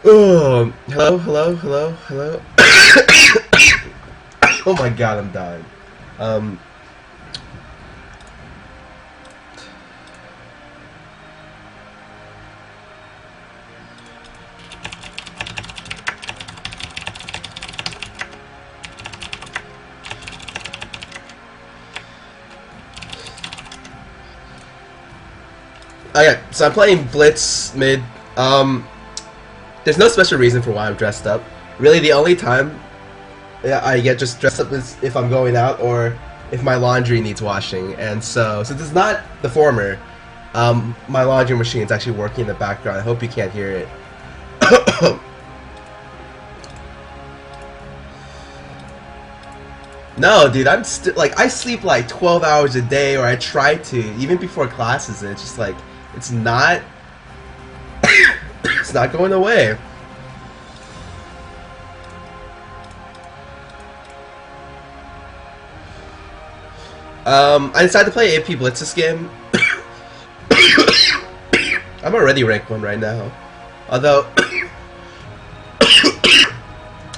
Hello, hello, hello, hello. Oh my god, I'm dying. Um, okay, so I'm playing Blitz mid. There's no special reason for why I'm dressed up. Really, the only time I get just dressed up is if I'm going out or if my laundry needs washing. And so, since it's not the former, my laundry machine is actually working in the background. I hope you can't hear it. No, dude, I'm still like I sleep like 12 hours a day, or I try to, even before classes. And it's just like it's not, it's not going away. I decided to play AP Blitz this game. I'm already rank 1 right now, although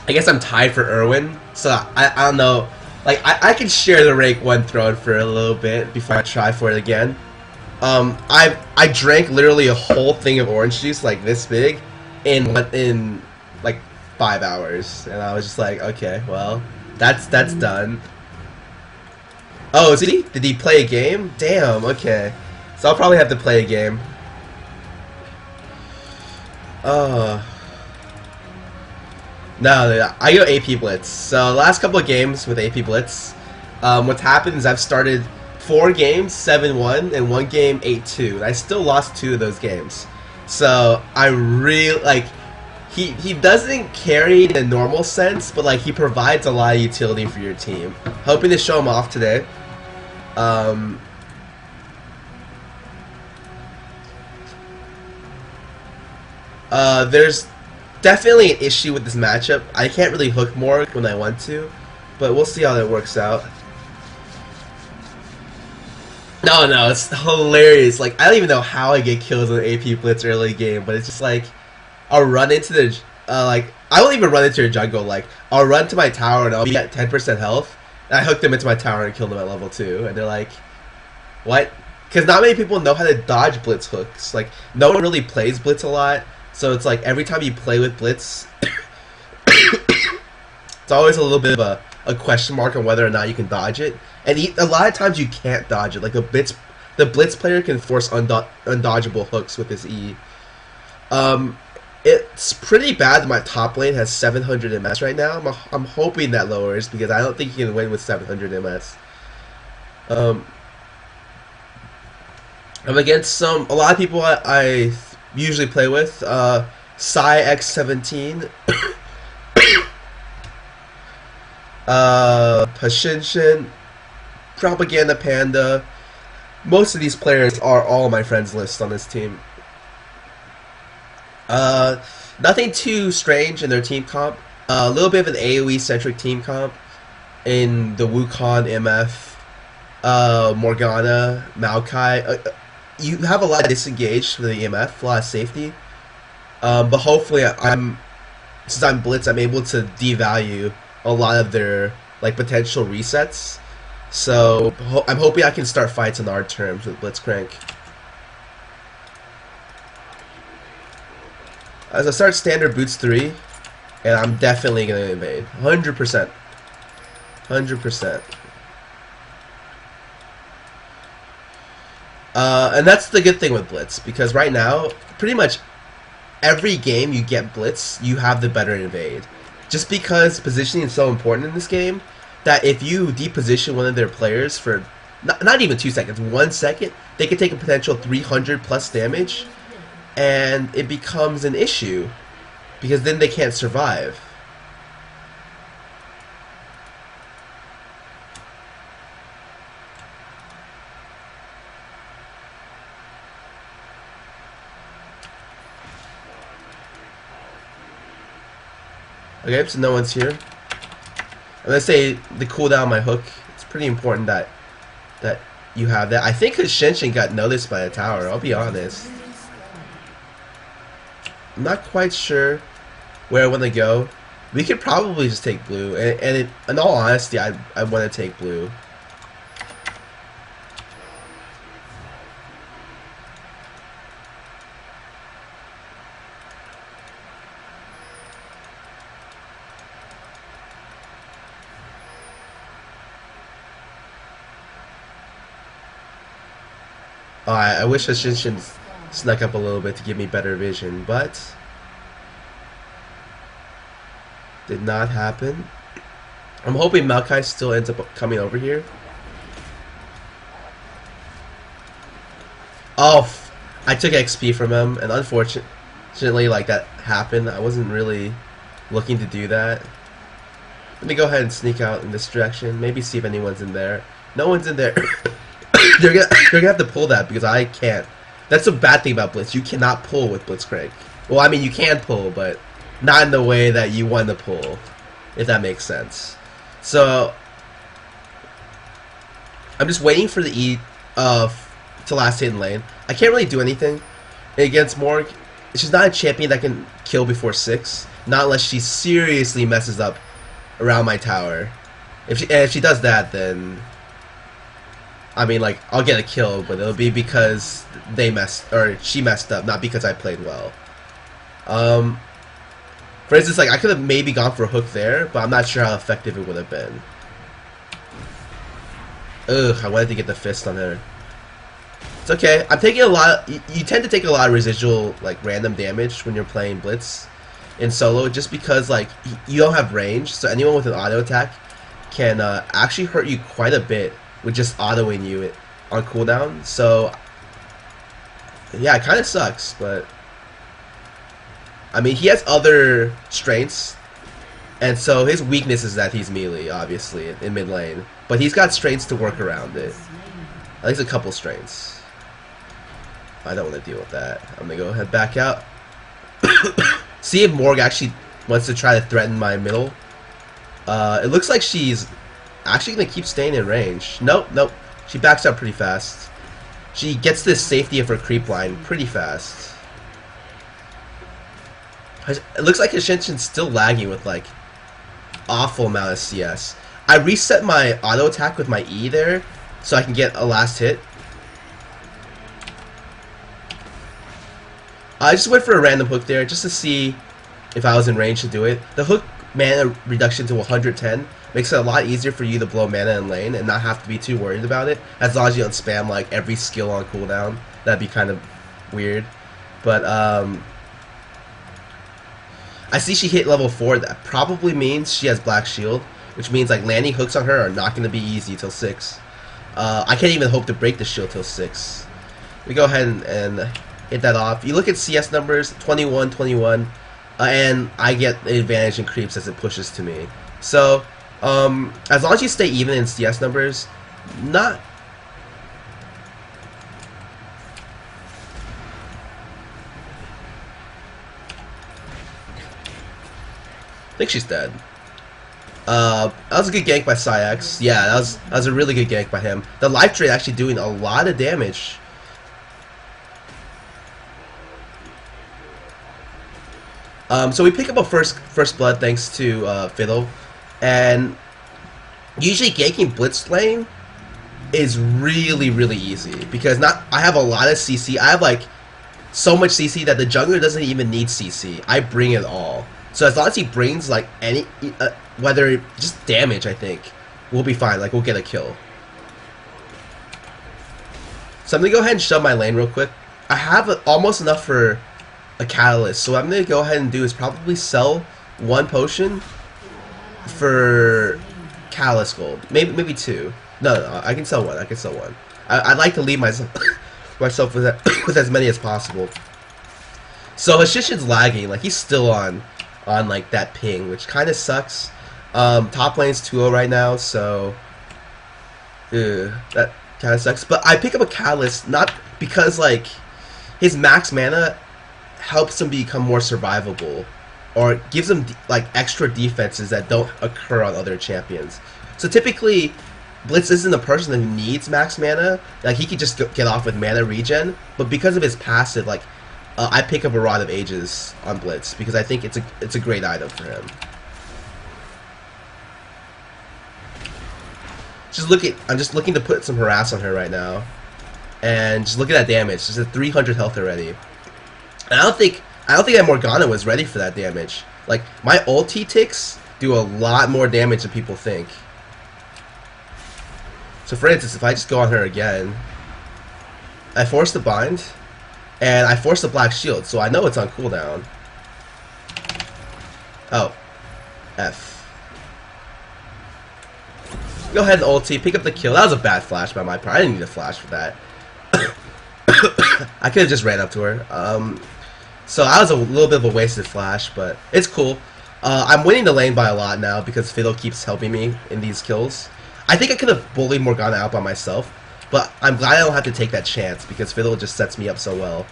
I guess I'm tied for Irwin, so I don't know. Like I can share the rank 1 throne for a little bit before I try for it again. I drank literally a whole thing of orange juice like this big in like 5 hours, and I was just like, okay, well, that's done. Oh, did he play a game? Damn, okay. So I'll probably have to play a game. No, I go AP Blitz. So last couple of games with AP Blitz, what's happened is I've started 4 games 7-1 and 1 game 8-2. And I still lost 2 of those games. So I really like he doesn't carry in a normal sense, but like he provides a lot of utility for your team. Hoping to show him off today. There's definitely an issue with this matchup. I can't really hook more when I want to, but we'll see how that works out. No, it's hilarious. Like, I don't even know how I get kills on the AP Blitz early game, but it's just like, I'll run into the, like, I won't even run into your jungle. Like, I'll run to my tower and I'll be at 10% health, and I hook them into my tower and kill them at level 2, and they're like, what? Because not many people know how to dodge Blitz hooks. Like, no one really plays Blitz a lot, so it's like, every time you play with Blitz, it's always a little bit of a question mark on whether or not you can dodge it. And a lot of times you can't dodge it. Like the Blitz player can force undodgeable hooks with his E. It's pretty bad that my top lane has 700 MS right now. I'm hoping that lowers because I don't think you can win with 700 MS. I'm against a lot of people I usually play with. Seiya X17. Hashinshin, Propaganda Panda. Most of these players are all my friends list on this team. Nothing too strange in their team comp. A little bit of an AoE centric team comp in the Wukong MF, Morgana, Maokai. You have a lot of disengaged for the EMF, a lot of safety. But hopefully, since I'm Blitz, I'm able to devalue a lot of their like potential resets. So I'm hoping I can start fights on our terms with Blitzcrank. As I start standard boots 3, and I'm definitely gonna invade. 100%. 100%. And that's the good thing with Blitz, because right now, pretty much every game you get Blitz, you have the better invade. Just because positioning is so important in this game, that if you deposition one of their players for not even 2 seconds, 1 second, they can take a potential 300 plus damage, and it becomes an issue, because then they can't survive. Okay, so no one's here. And let's say the cooldown on my hook. It's pretty important that you have that. I think hashinshin got noticed by the tower, I'll be honest. I'm not quite sure. where I want to go, we could probably just take blue. And in all honesty, I want to take blue. Oh, I wish hashinshin snuck up a little bit to give me better vision, but did not happen. I'm hoping Maokai still ends up coming over here. Oh, I took XP from him, and unfortunately, like, that happened. I wasn't really looking to do that. Let me go ahead and sneak out in this direction. Maybe see if anyone's in there. No one's in there. They're gonna have to pull that because I can't. That's the bad thing about Blitz. You cannot pull with Blitzcrank. Well, I mean, you can pull, but not in the way that you want to pull, if that makes sense. So I'm just waiting for the E to last hit in lane. I can't really do anything against Morg. She's not a champion that can kill before 6, not unless she seriously messes up around my tower. If she does that, then I mean, like, I'll get a kill, but it'll be because she messed up, not because I played well. For instance, like, I could have maybe gone for a hook there, but I'm not sure how effective it would have been. Ugh, I wanted to get the fist on her. It's okay. I'm taking a lot. You tend to take a lot of residual, like, random damage when you're playing Blitz in solo, just because, like, you don't have range, so anyone with an auto attack can actually hurt you quite a bit with just autoing you on cooldown. So yeah, it kind of sucks, but I mean, he has other strengths, and so his weakness is that he's melee, obviously, in mid lane, but he's got strengths to work around it. At least a couple strengths. I don't want to deal with that. I'm gonna go ahead back out. See if Morg actually wants to try to threaten my middle. It looks like she's actually gonna keep staying in range. Nope. She backs up pretty fast. She gets this safety of her creep line pretty fast. It looks like hashinshin's still lagging with, like, awful amount of CS. I reset my auto attack with my E there so I can get a last hit. I just went for a random hook there just to see if I was in range to do it. The hook mana reduction to 110 makes it a lot easier for you to blow mana in lane and not have to be too worried about it, as long as you don't spam, like, every skill on cooldown. That'd be kind of weird. But I see she hit level 4. That probably means she has Black Shield, which means, like, landing hooks on her are not going to be easy till 6. I can't even hope to break the shield till 6. We go ahead and hit that off. You look at CS numbers, 21, 21, and I get the advantage in creeps as it pushes to me. So as long as you stay even in CS numbers, not... I think she's dead. That was a good gank by TakashiX. Yeah, that was a really good gank by him. The life drain actually doing a lot of damage. So we pick up a first blood thanks to Fiddle, and usually ganking blitz lane is really easy because I have a lot of CC. I have, like, so much CC that the jungler doesn't even need CC. I bring it all. So as long as he brings, like, any whether just damage, I think we'll be fine. Like, we'll get a kill. So I'm gonna go ahead and shove my lane real quick. I have almost enough for a catalyst, so what I'm gonna go ahead and do is probably sell 1 potion for catalyst gold. Maybe 2. No, I can sell 1. I'd like to leave myself with as many as possible. So hashinshin's lagging. Like, he's still on like that ping, which kind of sucks. Top lane's 2-0 right now, so that kind of sucks. But I pick up a catalyst not because, like, his max mana helps him become more survivable, or gives him, like, extra defenses that don't occur on other champions. So typically, Blitz isn't a person who needs max mana. Like, he could just get off with mana regen, but because of his passive, like, I pick up a Rod of Ages on Blitz because I think it's a great item for him. I'm just looking to put some harass on her right now, and just look at that damage. She's at 300 health already, and I don't think that Morgana was ready for that damage. Like, my ulti ticks do a lot more damage than people think. So for instance, if I just go on her again, I force the bind, and I force the black shield, so I know it's on cooldown. Oh. F. Go ahead and ulti, pick up the kill. That was a bad flash by my part. I didn't need a flash for that. I could have just ran up to her. So that was a little bit of a wasted flash, but it's cool. I'm winning the lane by a lot now because Fiddle keeps helping me in these kills. I think I could have bullied Morgana out by myself, but I'm glad I don't have to take that chance because Fiddle just sets me up so well.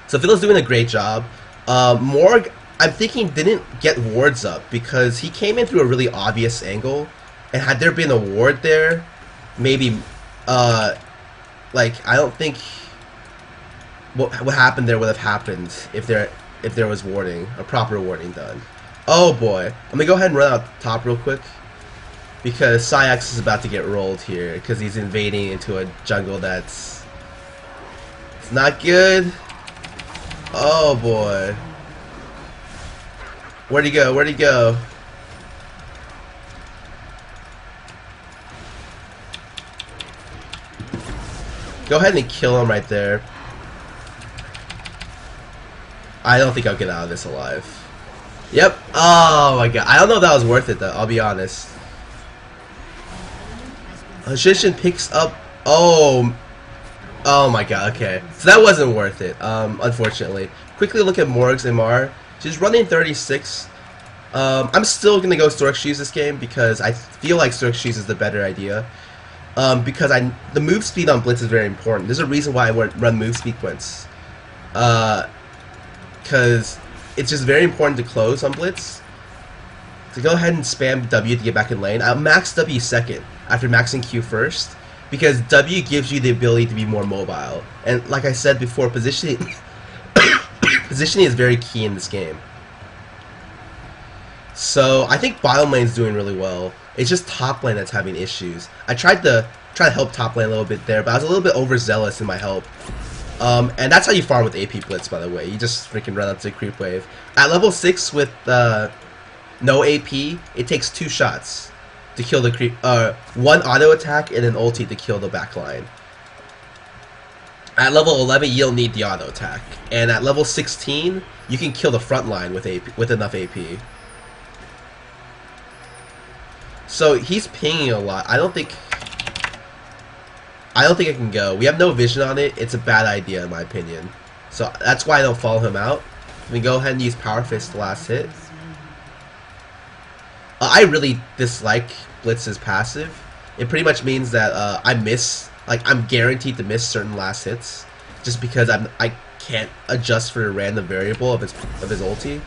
So Fiddle's doing a great job. Morg, I'm thinking, didn't get wards up because he came in through a really obvious angle, and had there been a ward there, maybe, like, I don't think what happened there would have happened if there was warding, a proper warding done. Oh boy, I'm gonna go ahead and run out top real quick because ScubaChris is about to get rolled here because he's invading into a jungle it's not good. Oh boy, where'd he go? Where'd he go? Go ahead and kill him right there. I don't think I'll get out of this alive. Yep. Oh my god. I don't know if that was worth it though, I'll be honest. Hashinshin picks up... Oh my god, okay. So that wasn't worth it, unfortunately. Quickly look at Morg's MR. She's running 36. I'm still going to go Stork Shoes this game because I feel like Stork Shoes is the better idea. Because the move speed on Blitz is very important. There's a reason why I run move sequence. Because it's just very important to close on Blitz. So go ahead and spam W to get back in lane. I'll max W second after maxing Q first, because W gives you the ability to be more mobile. And like I said before, positioning positioning is very key in this game. So I think bottom lane's doing really well. It's just top lane that's having issues. I tried to help top lane a little bit there, but I was a little bit overzealous in my help. And that's how you farm with AP Blitz, by the way. You just freaking run up to creep wave. At level 6 with no AP, it takes 2 shots to kill the creep. 1 auto attack and an ulti to kill the backline. At level 11, you don't need the auto attack, and at level 16, you can kill the front line with enough AP. So he's pinging a lot. I don't think I can go. We have no vision on it. It's a bad idea in my opinion. So that's why I don't follow him out. We go ahead and use Power Fist the last hit. I really dislike Blitz's passive. It pretty much means that I miss, like, I'm guaranteed to miss certain last hits, just because I can't adjust for a random variable of his ulti.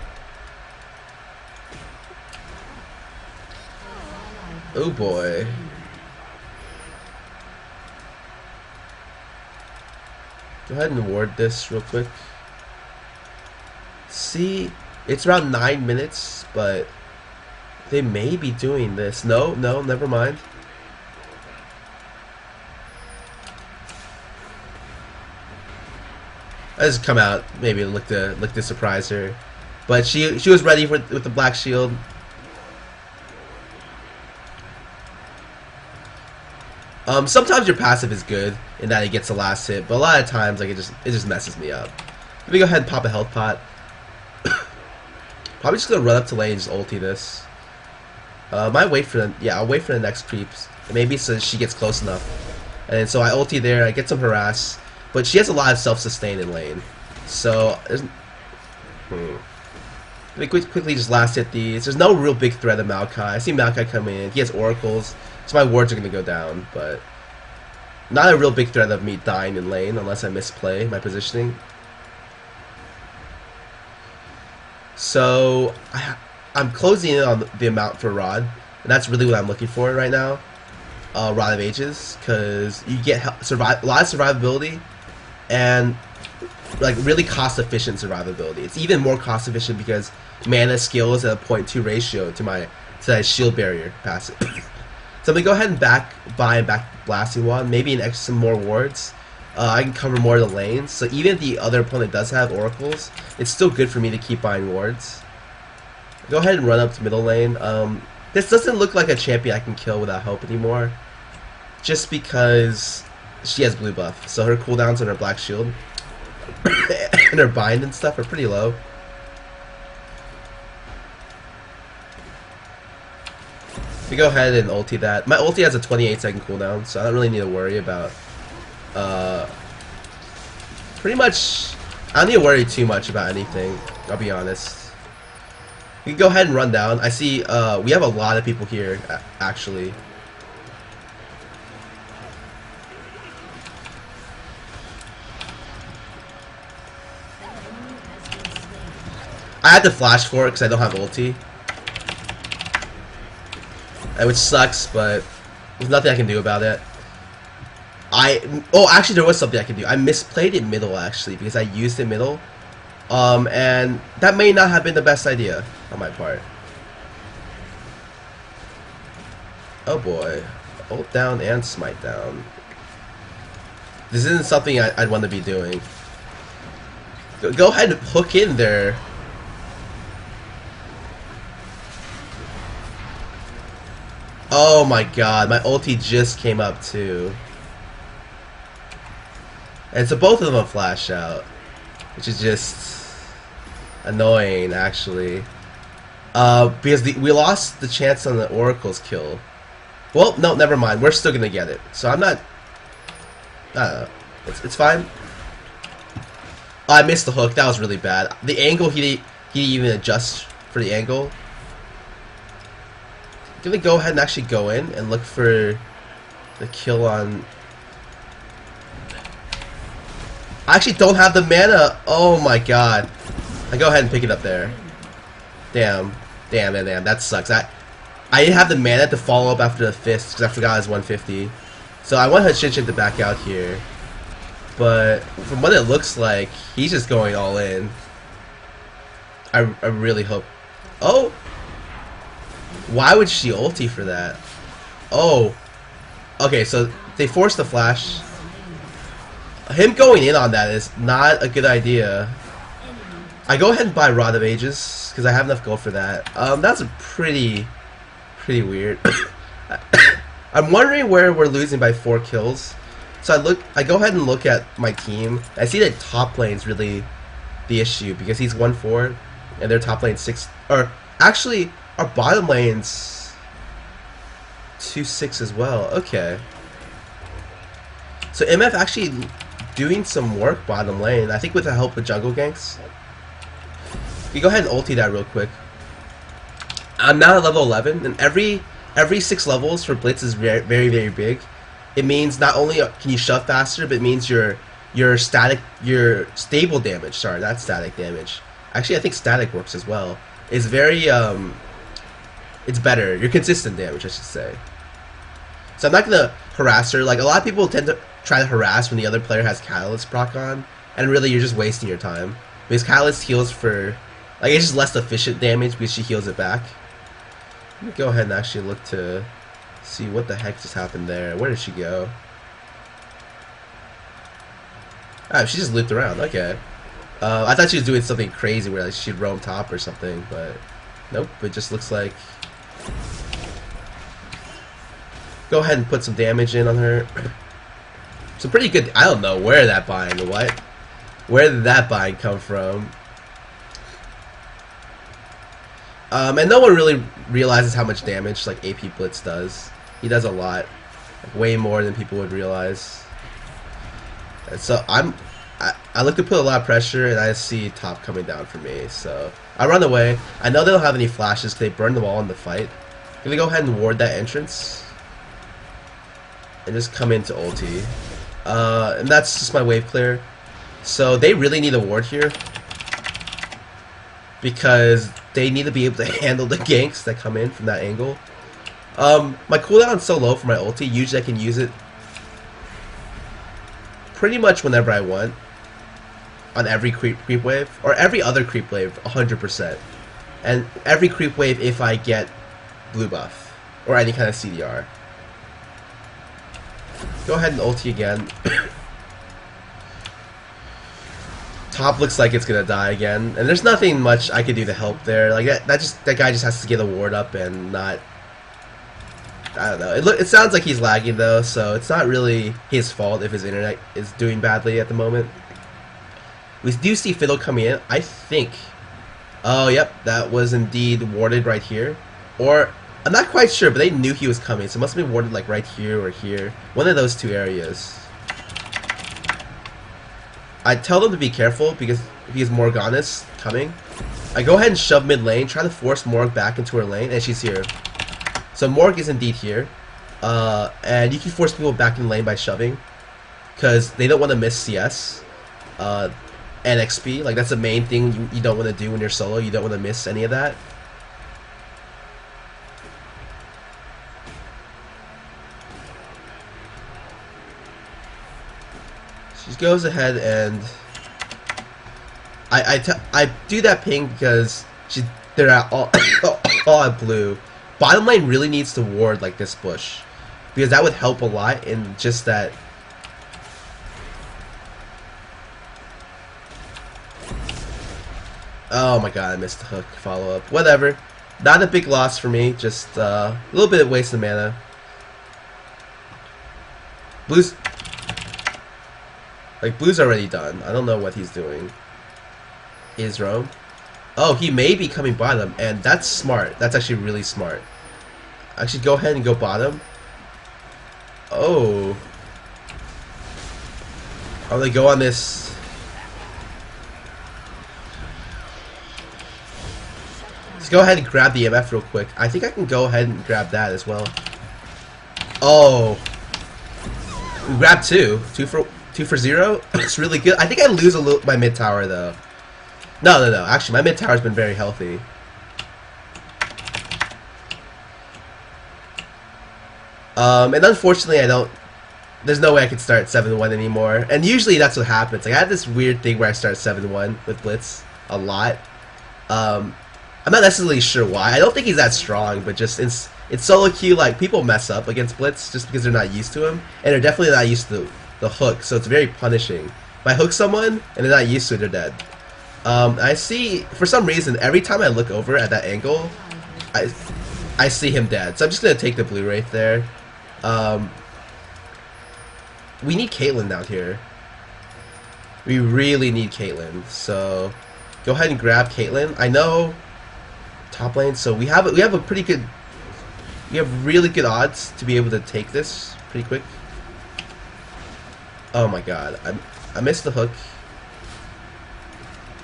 Oh boy. Go ahead and ward this real quick. See, it's around 9 minutes, but they may be doing this. No, never mind. I just come out, maybe look to surprise her, but she was ready with the black shield. Sometimes your passive is good in that it gets the last hit, but a lot of times, like, it just messes me up. Let me go ahead and pop a health pot. Probably just gonna run up to lane and just ulti this. Might wait for I'll wait for the next creeps. Maybe so she gets close enough. And so I ulti there, I get some harass, but she has a lot of self-sustain in lane. So there's let me quickly just last hit these. There's no real big threat of Maokai. I see Maokai coming in. He has oracles, so my wards are gonna go down, but not a real big threat of me dying in lane unless I misplay my positioning. So I'm closing in on the amount for Rod, and that's really what I'm looking for right now. Rod of Ages, because you get a lot of survivability, and like really cost efficient survivability. It's even more cost efficient because mana skill is at a 0.2 ratio to my shield barrier passive. So I'm gonna go ahead and buy back blasting wand, maybe some more wards. I can cover more of the lanes. So even if the other opponent does have oracles, it's still good for me to keep buying wards. Go ahead and run up to middle lane. This doesn't look like a champion I can kill without help anymore, just because she has blue buff. So her cooldowns on her black shield and her bind and stuff are pretty low. We go ahead and ulti that. My ulti has a 28-second cooldown, so I don't really need to worry about. Pretty much, I don't need to worry too much about anything. I'll be honest. We can go ahead and run down. I see. We have a lot of people here, actually. I had to flash for it because I don't have ulti. Which sucks, but there's nothing I can do about it. Oh, actually there was something I can do. I misplayed it middle, actually, because I used it middle. And that may not have been the best idea on my part. Oh boy. Ult down and smite down. This isn't something I'd want to be doing. Go ahead and hook in there. Oh my god, my ulti just came up too. And so both of them flash out, which is just annoying, actually. Because we lost the chance on the Oracle's kill. Well, no, never mind. We're still gonna get it. So I'm not. It's fine. Oh, I missed the hook. That was really bad. The angle he didn't even adjust for the angle. I'm gonna go ahead and actually go in and look for the kill on. I actually don't have the mana. Oh my god. I go ahead and pick it up there. Damn. That sucks. I didn't have the mana to follow up after the fist because I forgot his 150. So I want hashinshin to back out here. But from what it looks like, he's just going all in. I really hope. Oh! Why would she ulti for that? Oh. Okay, so they forced the flash. Him going in on that is not a good idea. I go ahead and buy Rod of Ages because I have enough gold for that. That's a pretty weird. I'm wondering where we're losing by 4 kills. So I go ahead and look at my team. I see that top lane's really the issue because he's 1-4 and their top lane 6. Or actually, our bottom lane's 2-6 as well. Okay. So MF actually doing some work bottom lane. I think with the help of jungle ganks. You go ahead and ulti that real quick. I'm now at level 11, and every 6 levels for Blitz is very big. It means not only can you shove faster, but it means your stable damage. Sorry, not static damage. Actually, I think static works as well. It's very it's better. Your consistent damage, I should say. So I'm not gonna harass her. Like a lot of people tend to try to harass when the other player has Catalyst proc on, and really you're just wasting your time because Catalyst heals for. Like, it's just less efficient damage because she heals it back. Let me go ahead and actually look to see what the heck just happened there. Where did she go? Ah, she just looped around. Okay. I thought she was doing something crazy where like, she'd roam top or something, but nope. It just looks like... Go ahead and put some damage in on her. Some pretty good... I don't know where that bind... What? Where did that bind come from? And no one really realizes how much damage like AP Blitz does. He does a lot, like, way more than people would realize. And so I look to put a lot of pressure, and I see top coming down for me. So I run away. I know they don't have any flashes because they burned them all in the fight. I'm gonna go ahead and ward that entrance, and just come into ulti. And that's just my wave clear. So they really need a ward here, because they need to be able to handle the ganks that come in from that angle. My cooldown is so low for my ulti, usually I can use it pretty much whenever I want. on every creep wave, or every other creep wave, 100%. And every creep wave if I get blue buff, or any kind of CDR. Go ahead and ulti again. Top looks like it's gonna die again, and there's nothing much I could do to help there. Like that guy just has to get a ward up and not. I don't know. It sounds like he's lagging though, so it's not really his fault if his internet is doing badly at the moment. We do see Fiddle coming in. I think. Oh, yep, that was indeed warded right here, or I'm not quite sure, but they knew he was coming, so it must have been warded like right here or here, one of those two areas. I tell them to be careful because Morgana's coming. I go ahead and shove mid lane, try to force Morg back into her lane, and she's here. So Morg is indeed here, and you can force people back in lane by shoving, because they don't want to miss CS and XP. Like that's the main thing you don't want to do when you're solo. You don't want to miss any of that. She goes ahead and I do that ping because they're at all at blue. Bottom lane really needs to ward like this bush because that would help a lot in just that. Oh my god, I missed the hook follow up. Whatever, not a big loss for me. Just a little bit of waste of mana. Blue's already done. I don't know what he's doing. Is Rome? Oh, he may be coming bottom, and that's smart. That's actually really smart. Actually, go ahead and go bottom. Oh. I'm gonna go on this. Let's go ahead and grab the MF real quick. I think I can go ahead and grab that as well. Oh. We grabbed two. Two for 0. It's really good. I think I lose a little my mid tower though. No. Actually, my mid tower's been very healthy. And unfortunately, there's no way I can start 7-1 anymore. And usually that's what happens. Like I have this weird thing where I start 7-1 with Blitz a lot. I'm not necessarily sure why. I don't think he's that strong, but just it's solo queue. Like people mess up against Blitz just because they're not used to him, and they're definitely not used to the hook. So it's very punishing. If I hook someone and they're not used to it, they're dead. I see for some reason every time I look over at that angle, I see him dead. So I'm just gonna take the blue right there. We need Caitlyn down here. We really need Caitlyn. So go ahead and grab Caitlyn. I know top lane, so we have a pretty good. We have really good odds to be able to take this pretty quick. Oh my god, I missed the hook.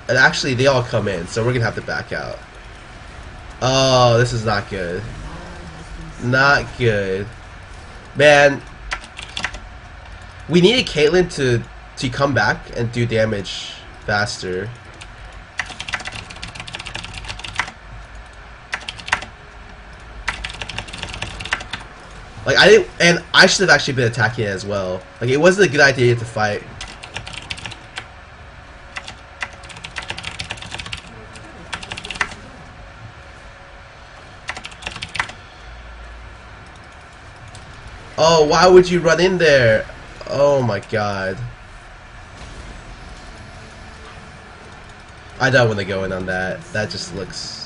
And actually, they all come in, so we're gonna have to back out. Oh, this is not good. Not good. Man, we needed Caitlyn to come back and do damage faster. Like I didn't, and I should have actually been attacking it as well. Like it wasn't a good idea to fight. Oh, why would you run in there? Oh my god. I don't want to go in on that. That just looks...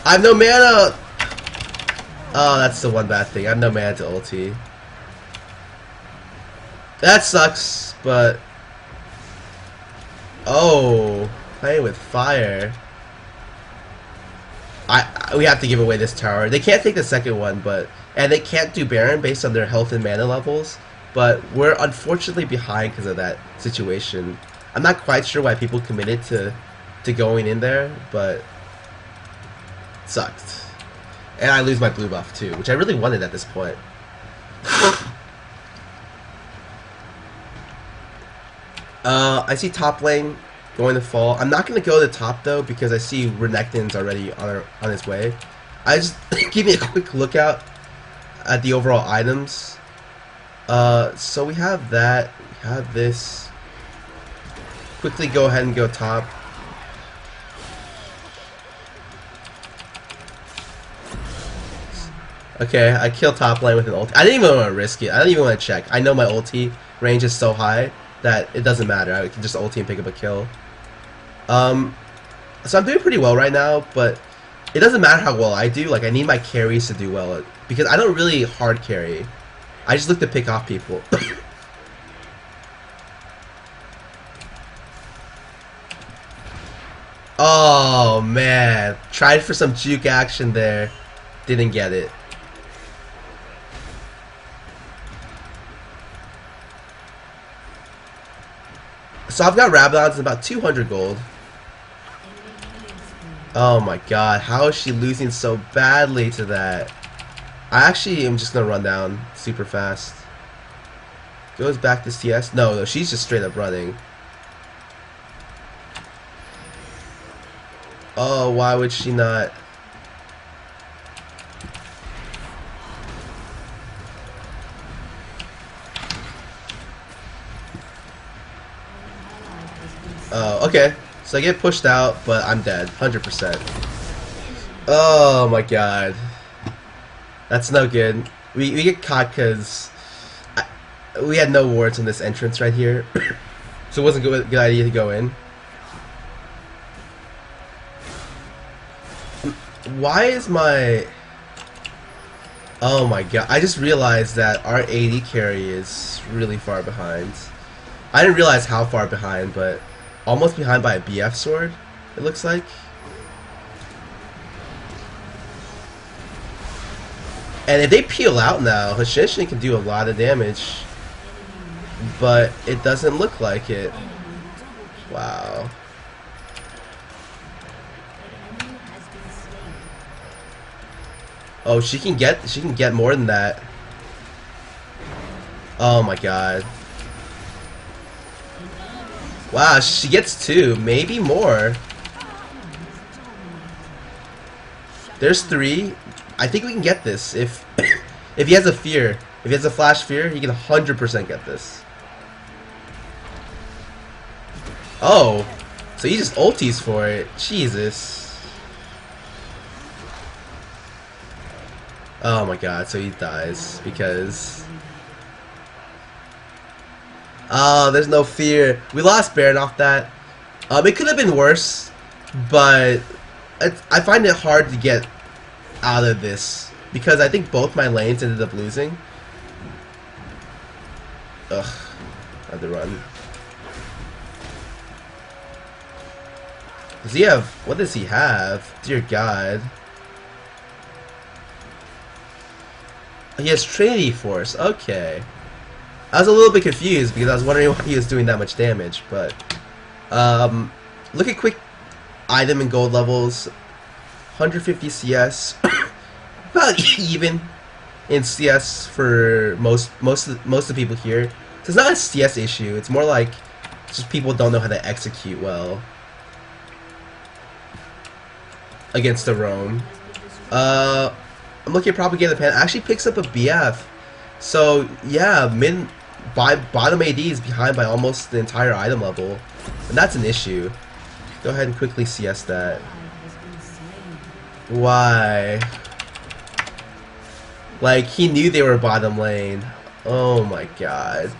I have no mana! Oh, that's the one bad thing. I have no mana to ulti. That sucks, but... Oh, playing with fire. We have to give away this tower. They can't take the second one, and they can't do Baron based on their health and mana levels, but we're unfortunately behind because of that situation. I'm not quite sure why people committed to going in there, but it sucked. And I lose my blue buff too, which I really wanted at this point. I see top lane going to fall. I'm not going to go to the top though because I see Renekton's already on his way. I just give me a quick lookout at the overall items. So we have that. We have this. Quickly go ahead and go top. Okay, I killed top lane with an ulti. I didn't even want to risk it. I didn't even want to check. I know my ulti range is so high that it doesn't matter. I can just ulti and pick up a kill. So I'm doing pretty well right now, but it doesn't matter how well I do. Like, I need my carries to do well because I don't really hard carry. I just look to pick off people. Oh man, tried for some juke action there, didn't get it. So I've got Rabadons and about 200 gold. Oh my god, how is she losing so badly to that? I actually am just gonna run down super fast. Goes back to CS. No, she's just straight up running. Oh, why would she not? Oh, okay. So I get pushed out, but I'm dead. 100%. Oh my god. That's no good. We get caught because we had no wards on this entrance right here. So it wasn't a good idea to go in. Why is my... Oh my god. I just realized that our AD carry is really far behind. I didn't realize how far behind, but almost behind by a BF sword, it looks like. And if they peel out now, hashinshin can do a lot of damage. But it doesn't look like it. Wow. Oh, she can get more than that. Oh my god. Wow, she gets 2, maybe more. There's 3. I think we can get this if if he has a fear. If he has a flash fear, he can 100% get this. Oh, so he just ultis for it. Jesus. Oh my god, so he dies because... Oh, there's no fear. We lost Baron off that. It could have been worse, but I find it hard to get out of this because I think both my lanes ended up losing. Ugh, I had to run. Does he have... What does he have? Dear God. He has Trinity Force. Okay. I was a little bit confused because I was wondering why he was doing that much damage, but... look at quick item and gold levels. 150 CS. About even in CS for most of the people here. So it's not a CS issue. It's more like just people don't know how to execute well against the roam. I'm looking at Propaganda Pan. It actually picks up a BF. So yeah, bottom AD is behind by almost the entire item level, and that's an issue. Go ahead and quickly CS that. Why? Like, he knew they were bottom lane. Oh my god.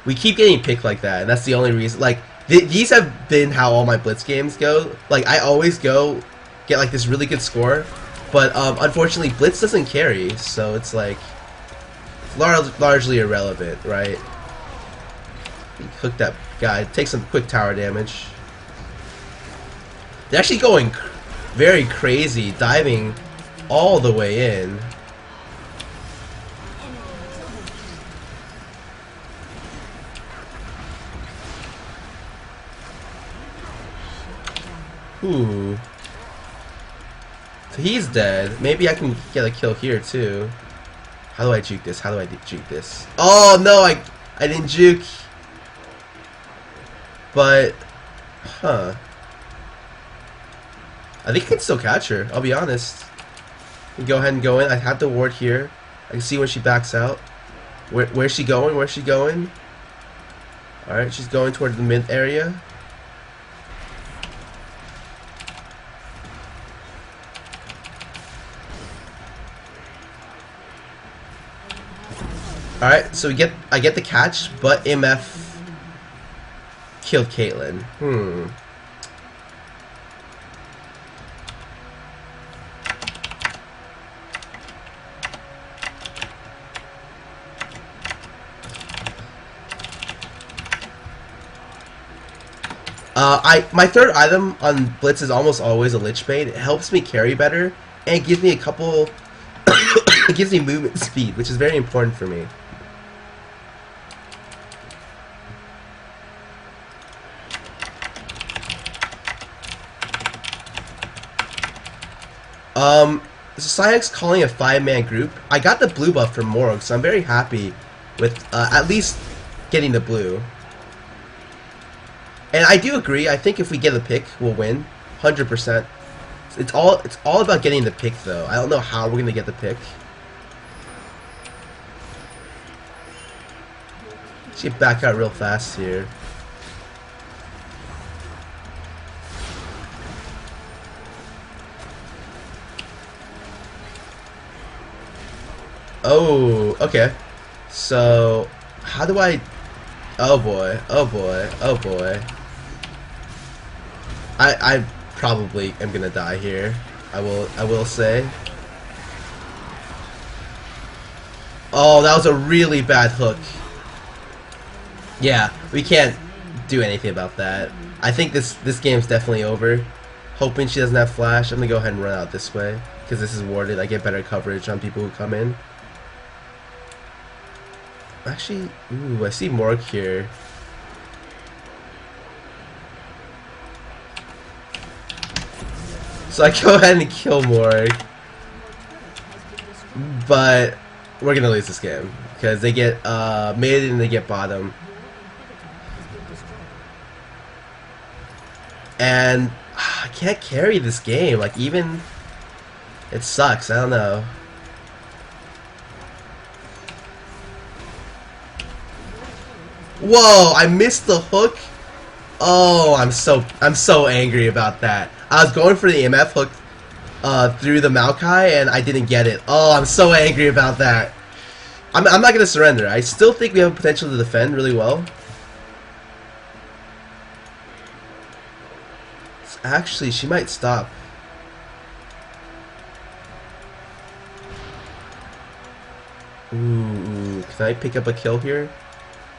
We keep getting picked like that, and that's the only reason. Like, these have been how all my Blitz games go. Like, I always get like this really good score, but unfortunately Blitz doesn't carry, so it's like largely irrelevant, right? Hook that guy, take some quick tower damage. They're actually going very crazy, diving all the way in. Ooh. So he's dead. Maybe I can get a kill here too. How do I juke this? How do I juke this? Oh no, I didn't juke. But, huh. I think I can still catch her, I'll be honest. Go ahead and go in. I have the ward here. I can see when she backs out. Where's she going? Where's she going? Alright, she's going toward the mid area. Alright, so I get the catch, but MF killed Caitlyn. My third item on Blitz is almost always a Lich Bait. It helps me carry better, and it gives me a couple... it gives me movement speed, which is very important for me. So ScubaChris calling a 5-man group. I got the blue buff from Moreland, so I'm very happy with at least getting the blue. And I do agree. I think if we get a pick, we'll win, 100%. It's all about getting the pick, though. I don't know how we're gonna get the pick. She back out real fast here. Oh, okay. So, how do I... Oh boy, oh boy, oh boy. I probably am gonna die here. I will say. Oh, that was a really bad hook. Yeah, we can't do anything about that. I think this game's definitely over. Hoping she doesn't have flash. I'm gonna go ahead and run out this way because this is warded. I get better coverage on people who come in. Actually, ooh, I see Morg here. So I go ahead and kill Morg. But we're gonna lose this game because they get mid and they get bottom. And I can't carry this game. Like, even it sucks. I don't know. Whoa! I missed the hook. Oh, I'm so angry about that. I was going for the MF hook through the Maokai and I didn't get it. Oh, I'm so angry about that. I'm not gonna surrender. I still think we have potential to defend really well. Actually, she might stop. Ooh, can I pick up a kill here?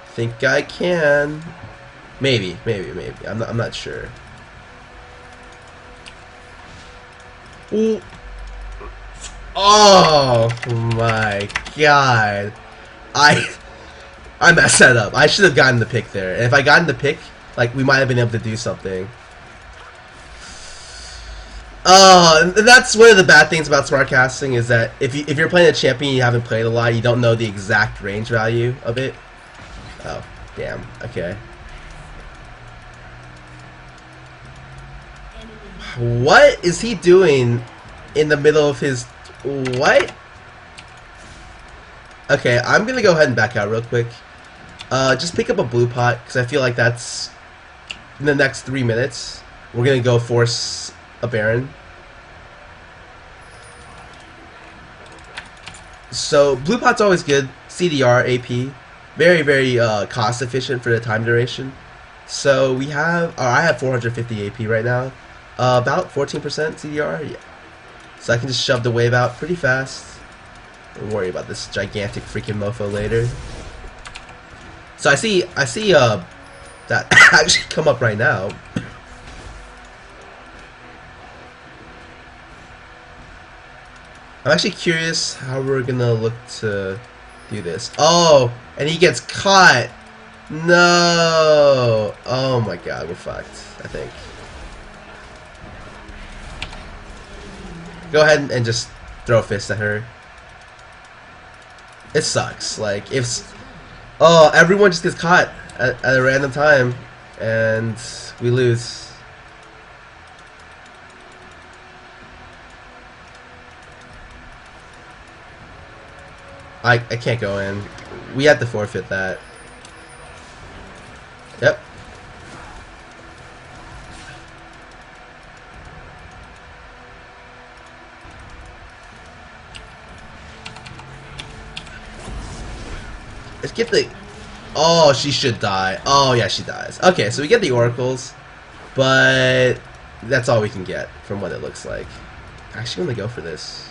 Think I can. Maybe. I'm not sure. Ooh. Oh my god. I messed that up. I should have gotten the pick there. And if I gotten the pick, like, we might have been able to do something. And that's one of the bad things about smart casting is that if you're playing a champion you haven't played a lot, you don't know the exact range value of it. Oh, damn. Okay. What is he doing in the middle of his... What? Okay, I'm gonna go ahead and back out real quick. Just pick up a blue pot, because I feel like that's... In the next 3 minutes, we're gonna go force a Baron. So, blue pot's always good. CDR, AP. Very, very cost efficient for the time duration. So we have, I have 450 AP right now. About 14% CDR, yeah. So I can just shove the wave out pretty fast. Don't worry about this gigantic freaking mofo later. So I see that actually come up right now. I'm actually curious how we're gonna look to do this. Oh, and he gets caught. No. Oh my god, we're fucked, I think. Go ahead and just throw a fist at her. It sucks. Like, if... Oh, everyone just gets caught at a random time. And we lose. I can't go in. We have to forfeit that. Yep. Let's get the... Oh, she should die. Oh, yeah, she dies. Okay, so we get the oracles, but that's all we can get from what it looks like. Actually, I'm gonna go for this.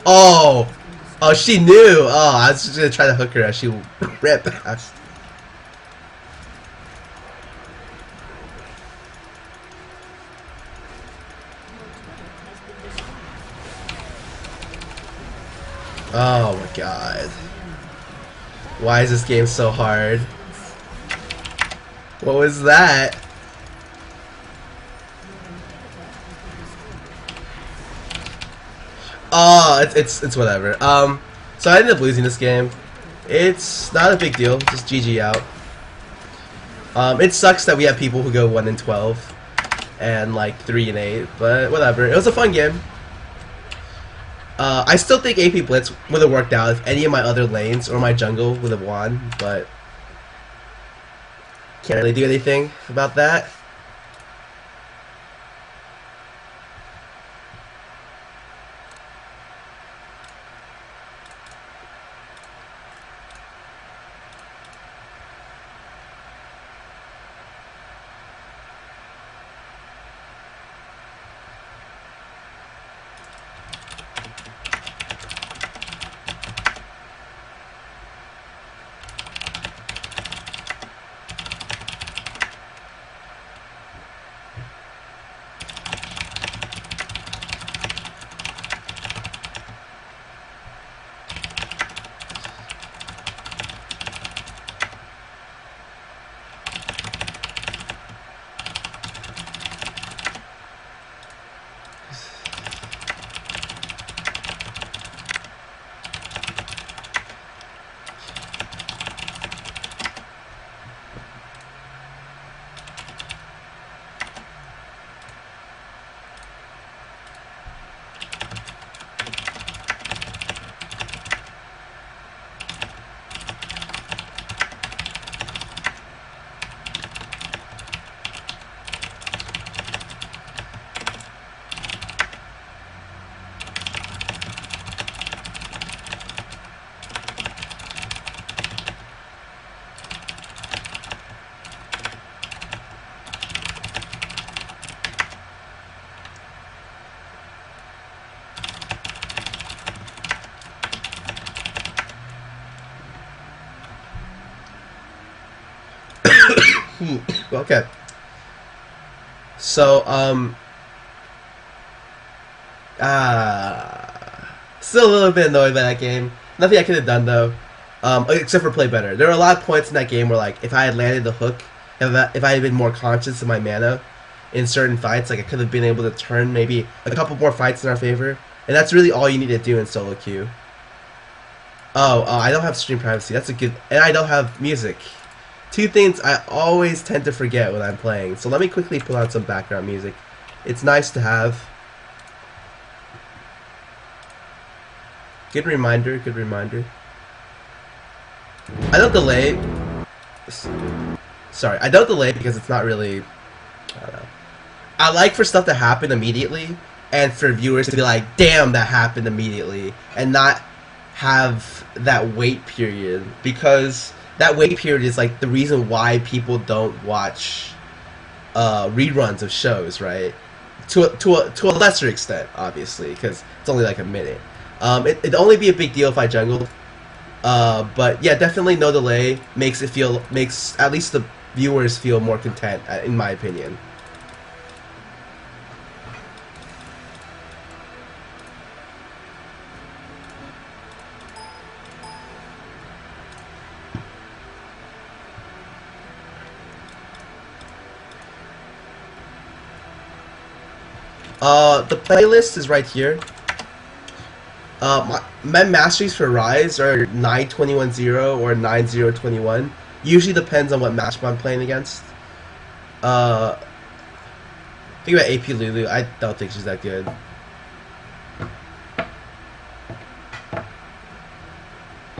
Oh! Oh, she knew! Oh, I was just gonna try to hook her as she ran past. Oh my god. Why is this game so hard? What was that? Oh, it's whatever. So I ended up losing this game. It's not a big deal. Just GG out. It sucks that we have people who go 1-12 and like 3-8, but whatever. It was a fun game. I still think AP Blitz would have worked out if any of my other lanes or my jungle would have won, but can't really do anything about that. Okay. So, still a little bit annoyed by that game. Nothing I could have done though, except for play better. There were a lot of points in that game where, like, if I had landed the hook, if I had been more conscious of my mana in certain fights, like I could have been able to turn maybe a couple more fights in our favor. And that's really all you need to do in solo queue. Oh, I don't have stream privacy. That's a good, and I don't have music. Two things I always tend to forget when I'm playing. So let me quickly put on some background music. It's nice to have. Good reminder, good reminder. I don't delay. Sorry, I don't delay because it's not really, I don't know. I like for stuff to happen immediately and for viewers to be like, damn, that happened immediately, and not have that wait period, because that wait period is like the reason why people don't watch reruns of shows, right? To a lesser extent, obviously, because it's only like a minute. It'd only be a big deal if I jungled. But yeah, definitely no delay makes at least the viewers feel more content, in my opinion. The playlist is right here. My masteries for Rise are 9-21-0 or 9-0-21. Usually depends on what match I'm playing against. Think about AP Lulu. I don't think she's that good.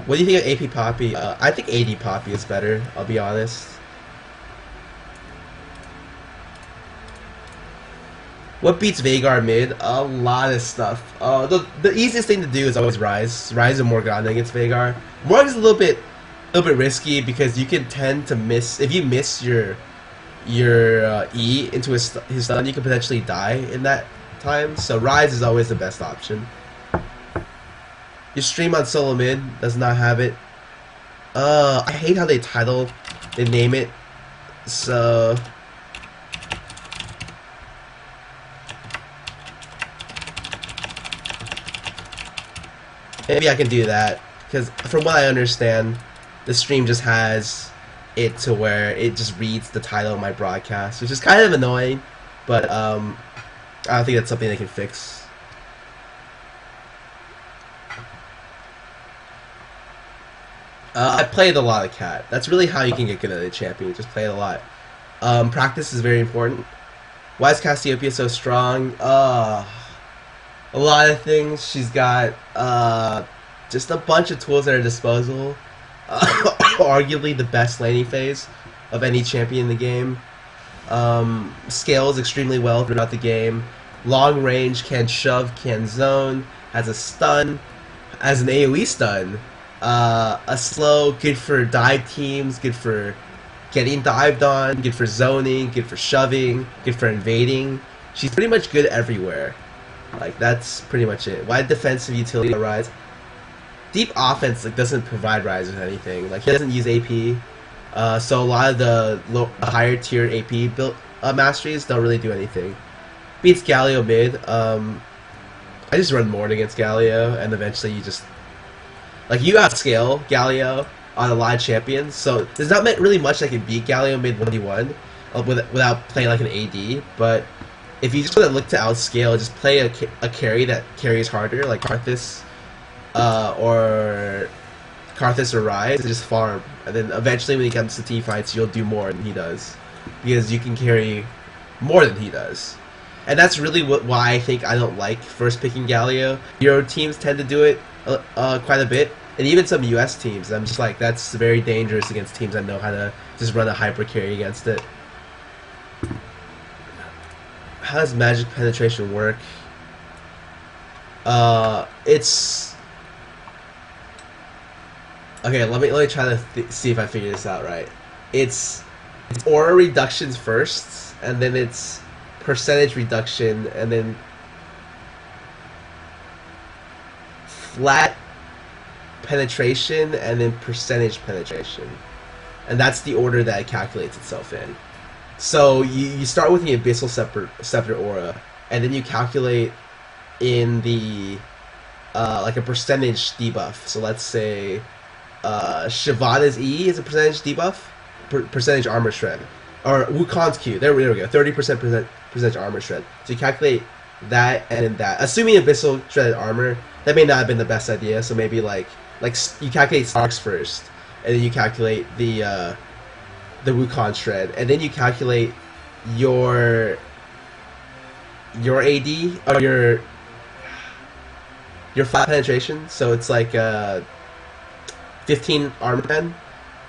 What do you think of AP Poppy? I think AD Poppy is better, I'll be honest. What beats Veigar mid? A lot of stuff. The easiest thing to do is always Rise. Rise and Morgana against Veigar. Morgana's a little bit risky because you can tend to miss, if you miss your E into his stun, you can potentially die in that time. So Rise is always the best option. Your stream on solo mid does not have it. I hate how they name it. So maybe I can do that, because from what I understand, the stream just has it to where it just reads the title of my broadcast, which is kind of annoying, but I don't think that's something they can fix. I played a lot of Cat. That's really how you can get good at a champion. Just play it a lot. Practice is very important. Why is Cassiopeia so strong? A lot of things. She's got just a bunch of tools at her disposal. Arguably the best laning phase of any champion in the game. Scales extremely well throughout the game. Long range, can shove, can zone, has a stun, has an AoE stun. A slow, good for dive teams, good for getting dived on, good for zoning, good for shoving, good for invading. She's pretty much good everywhere. Like, that's pretty much it. Wide defensive utility Rise. Deep offense doesn't provide Rise with anything. Like, he doesn't use AP. So a lot of the higher tier AP build masteries don't really do anything. Beats Galio mid. I just run Mord against Galio, and eventually you just... Like, you outscale Galio on a lot of champions, so there's not really much that can beat Galio mid 1v1 without playing like an AD, but if you just want to look to outscale, just play a carry that carries harder, like Karthus, or Rise, and just farm. And then eventually when he comes to team fights, you'll do more than he does, because you can carry more than he does. And that's really why I think I don't like first picking Galio. Euro teams tend to do it quite a bit, and even some US teams. I'm just like, that's very dangerous against teams that know how to just run a hyper carry against it. How does magic penetration work? It's okay. Let me try to see if I figure this out right. It's aura reductions first, and then it's percentage reduction, and then flat penetration, and then percentage penetration, and that's the order that it calculates itself in. So you start with the Abyssal Scepter aura, and then you calculate in the like a percentage debuff. So let's say Shyvana's E is a percentage debuff, percentage armor shred, or Wukong's Q. There we go, 30% percentage armor shred. So you calculate that and then that. Assuming Abyssal shredded armor, that may not have been the best idea. So maybe like you calculate Starks first, and then you calculate the Wukong shred, and then you calculate your AD, or your flat penetration. So it's like 15 armor pen,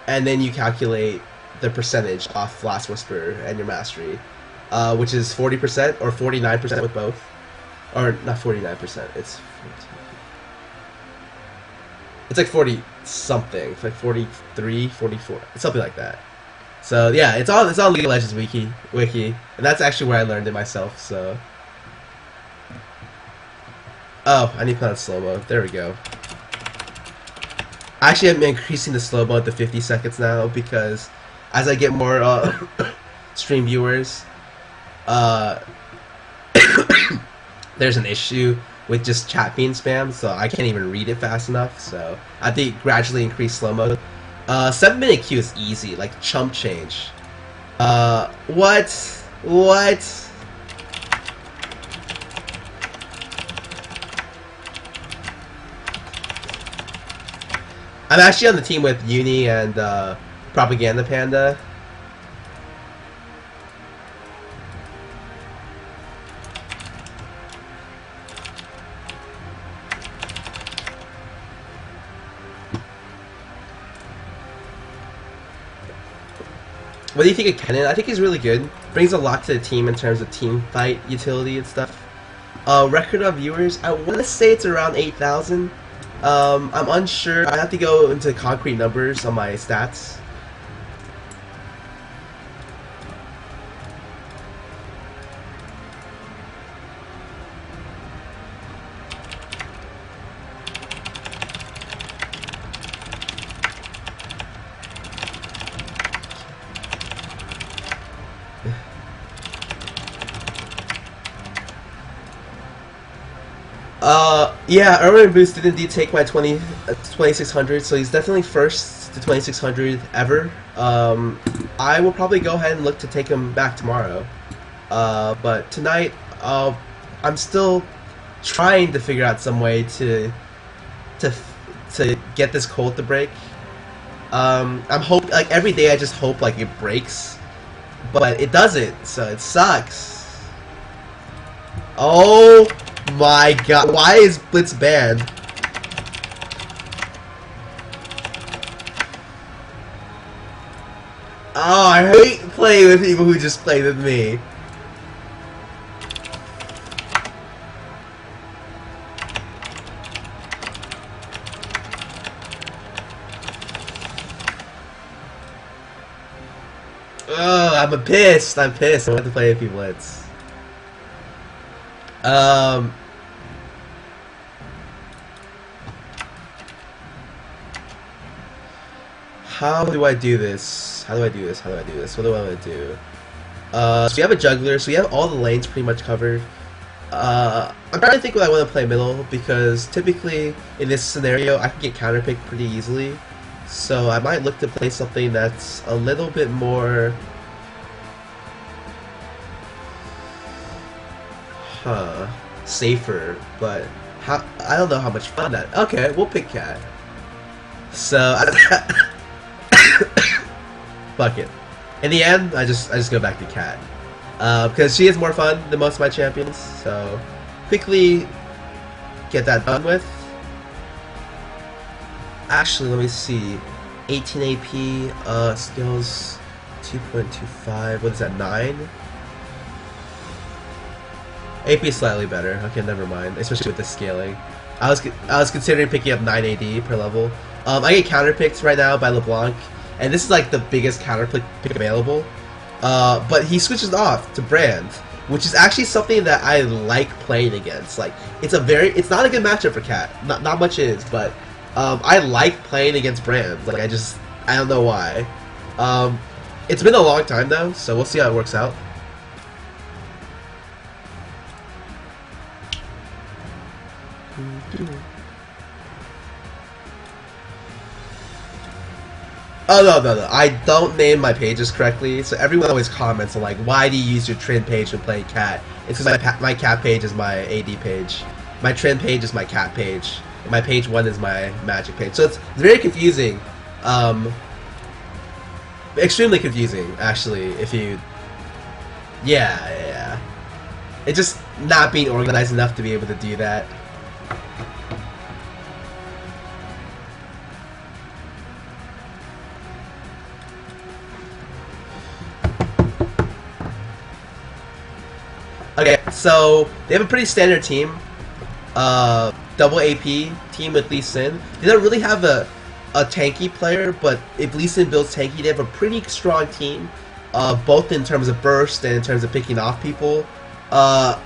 and then you calculate the percentage off Last Whisper and your mastery, which is 40% or 49% with both, or not 49%. It's like 40 something. It's like 43, 44, something like that. So yeah, it's on League of Legends wiki, and that's actually where I learned it myself. So, oh, I need to put on slow mo. There we go. Actually, I'm increasing the slow mo to 50 seconds now, because as I get more stream viewers, there's an issue with just chat being spam, so I can't even read it fast enough. So I think gradually increase slow mo. 7-minute Q is easy, like chump change. What? I'm actually on the team with Uni and Propaganda Panda. What do you think of Kennen? I think he's really good. Brings a lot to the team in terms of team fight utility and stuff. Record of viewers, I want to say it's around 8,000. I'm unsure. I have to go into concrete numbers on my stats. Yeah, Irwin Boost did indeed take my 2600, so he's definitely first to 2600 ever. I will probably go ahead and look to take him back tomorrow. But tonight, I'm still trying to figure out some way to get this cold to break. I'm like every day I just hope like it breaks, but it doesn't, so it sucks. Oh my god, why is Blitz banned? Oh, I hate playing with people who just play with me. Oh, I'm pissed. I'm pissed. I want to play with people. Blitz. How do I do this? How do I do this? How do I do this? What do I want to do? So we have a juggler, so we have all the lanes pretty much covered. I'm trying to think what I want to play middle, because typically in this scenario I can get counterpicked pretty easily. So I might look to play something that's a little bit more... safer, but I don't know how much fun that... Okay, we'll pick Cat. So... Fuck it. In the end, I just go back to Cat. Because she is more fun than most of my champions, so quickly get that done with. Actually, let me see. 18 AP, skills 2.25, what is that, 9? AP is slightly better, okay, never mind, especially with the scaling. I was considering picking up 9 AD per level. I get counterpicked right now by LeBlanc, and this is like the biggest counterpick available. But he switches off to Brand, which is actually something that I like playing against. Like, it's not a good matchup for Cat. Not much is, but I like playing against Brand. Like, I don't know why. It's been a long time though, so we'll see how it works out. Oh, no. I don't name my pages correctly, so everyone always comments on, like, why do you use your trend page when playing Cat? It's because my Cat page is my AD page. My trend page is my Cat page. And my page 1 is my magic page. So it's very confusing. Extremely confusing, actually, if you... Yeah. It's just not being organized enough to be able to do that. Okay, so they have a pretty standard team. Double AP team with Lee Sin. They don't really have a tanky player, but if Lee Sin builds tanky, they have a pretty strong team, both in terms of burst and in terms of picking off people. And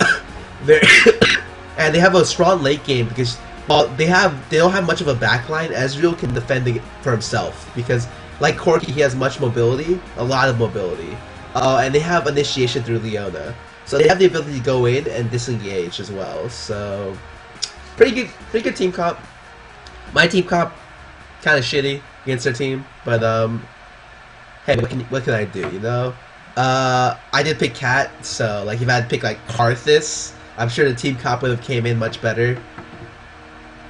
they have a strong late game because they don't have much of a backline. Ezreal can defend for himself because, like Corki, he has much mobility, a lot of mobility, and they have initiation through Leona. So they have the ability to go in and disengage as well. So pretty good team comp. My team comp kind of shitty against their team, but hey, what can I do? You know, I did pick Cat, so like if I had picked like Karthus, I'm sure the team comp would have came in much better.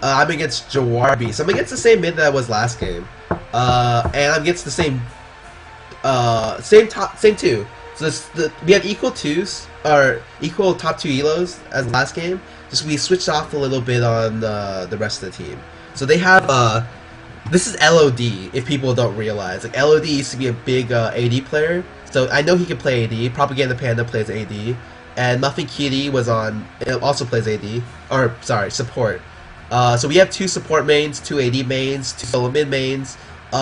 I'm against Jawarbi, so I'm against the same mid that I was last game, and I'm against the same two. So we have equal twos, or equal top 2 elos as last game. Just we switched off a little bit on the rest of the team. So they have This is LOD, if people don't realize. Like, LOD used to be a big AD player, so I know he can play AD. Propaganda Panda plays AD. And Muffinqt was on, also plays AD. Or, sorry, support. So we have 2 support mains, 2 AD mains, 2 solo mid mains.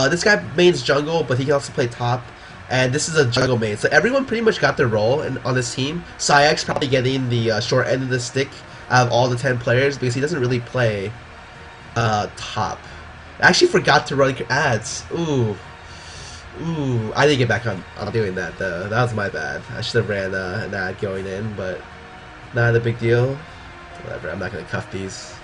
This guy mains jungle, but he can also play top. And this is a jungle main. So everyone pretty much got their role on this team. SciX probably getting the short end of the stick out of all the 10 players because he doesn't really play top. I actually forgot to run ads. Ooh, I didn't get back on doing that though. That was my bad. I should have ran an ad going in, but not a big deal. Whatever, I'm not gonna cuff these.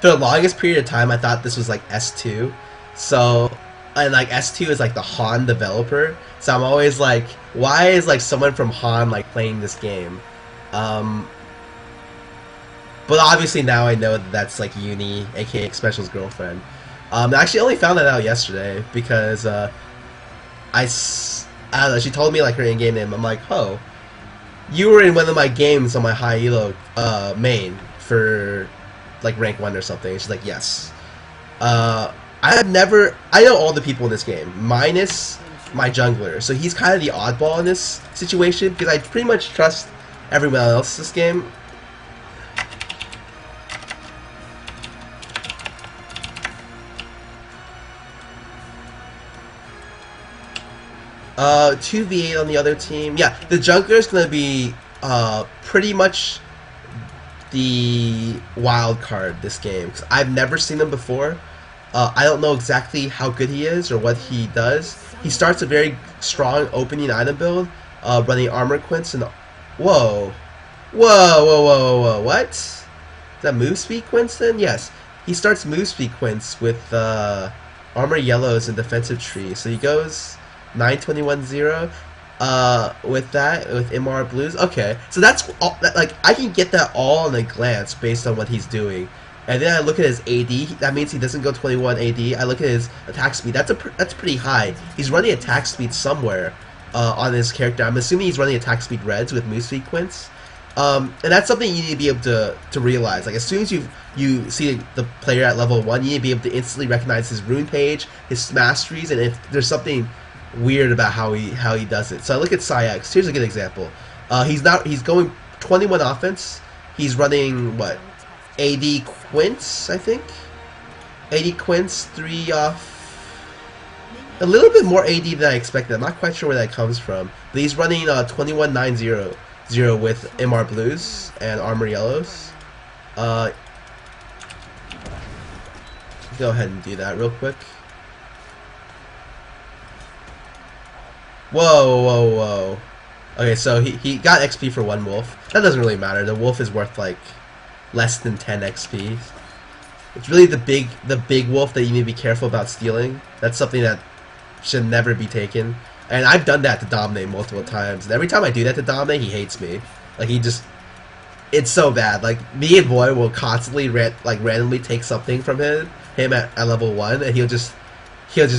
For the longest period of time, I thought this was like S2. So, and like S2 is like the Han developer. So I'm always like, why is like someone from Han like playing this game? But obviously now I know that that's like Uni, aka Special's girlfriend. I actually only found that out yesterday because I don't know, she told me like her in-game name. I'm like, oh, you were in one of my games on my high elo main for like rank 1 or something. And she's like, yes. I know all the people in this game, minus my jungler. So he's kind of the oddball in this situation because I pretty much trust everyone else this game. 2v8 on the other team. Yeah, the jungler is going to be pretty much the wild card this game because I've never seen him before. I don't know exactly how good he is or what he does. He starts a very strong opening item build, running armor quints and whoa, what? Is that move speed quints then? Yes, he starts move speed quints with armor yellows and defensive tree. So he goes 921-0 with that, with MR blues. Okay, so that's all, like I can get that all in a glance based on what he's doing. And then I look at his AD. That means he doesn't go 21 AD. I look at his attack speed. That's pretty high. He's running attack speed somewhere on his character. I'm assuming he's running attack speed reds with move speed quints. And that's something you need to be able to realize. Like as soon as you see the player at level 1, you need to be able to instantly recognize his rune page, his masteries, and if there's something weird about how he does it. So I look at SciX. Here's a good example. He's going 21 offense. He's running what? 80 quints, I think. 80 quints, 3 off. A little bit more AD than I expected. I'm not quite sure where that comes from. But he's running 21-9-0 with MR blues and armor yellows. Go ahead and do that real quick. Whoa. Okay, so he got XP for 1 wolf. That doesn't really matter. The wolf is worth like less than 10 XP. It's really the big wolf that you need to be careful about stealing. That's something that should never be taken. And I've done that to Dominate multiple times. And every time I do that to Dominate, he hates me. Like it's so bad. Like me and Boy will constantly randomly take something from him at level 1, and he'll just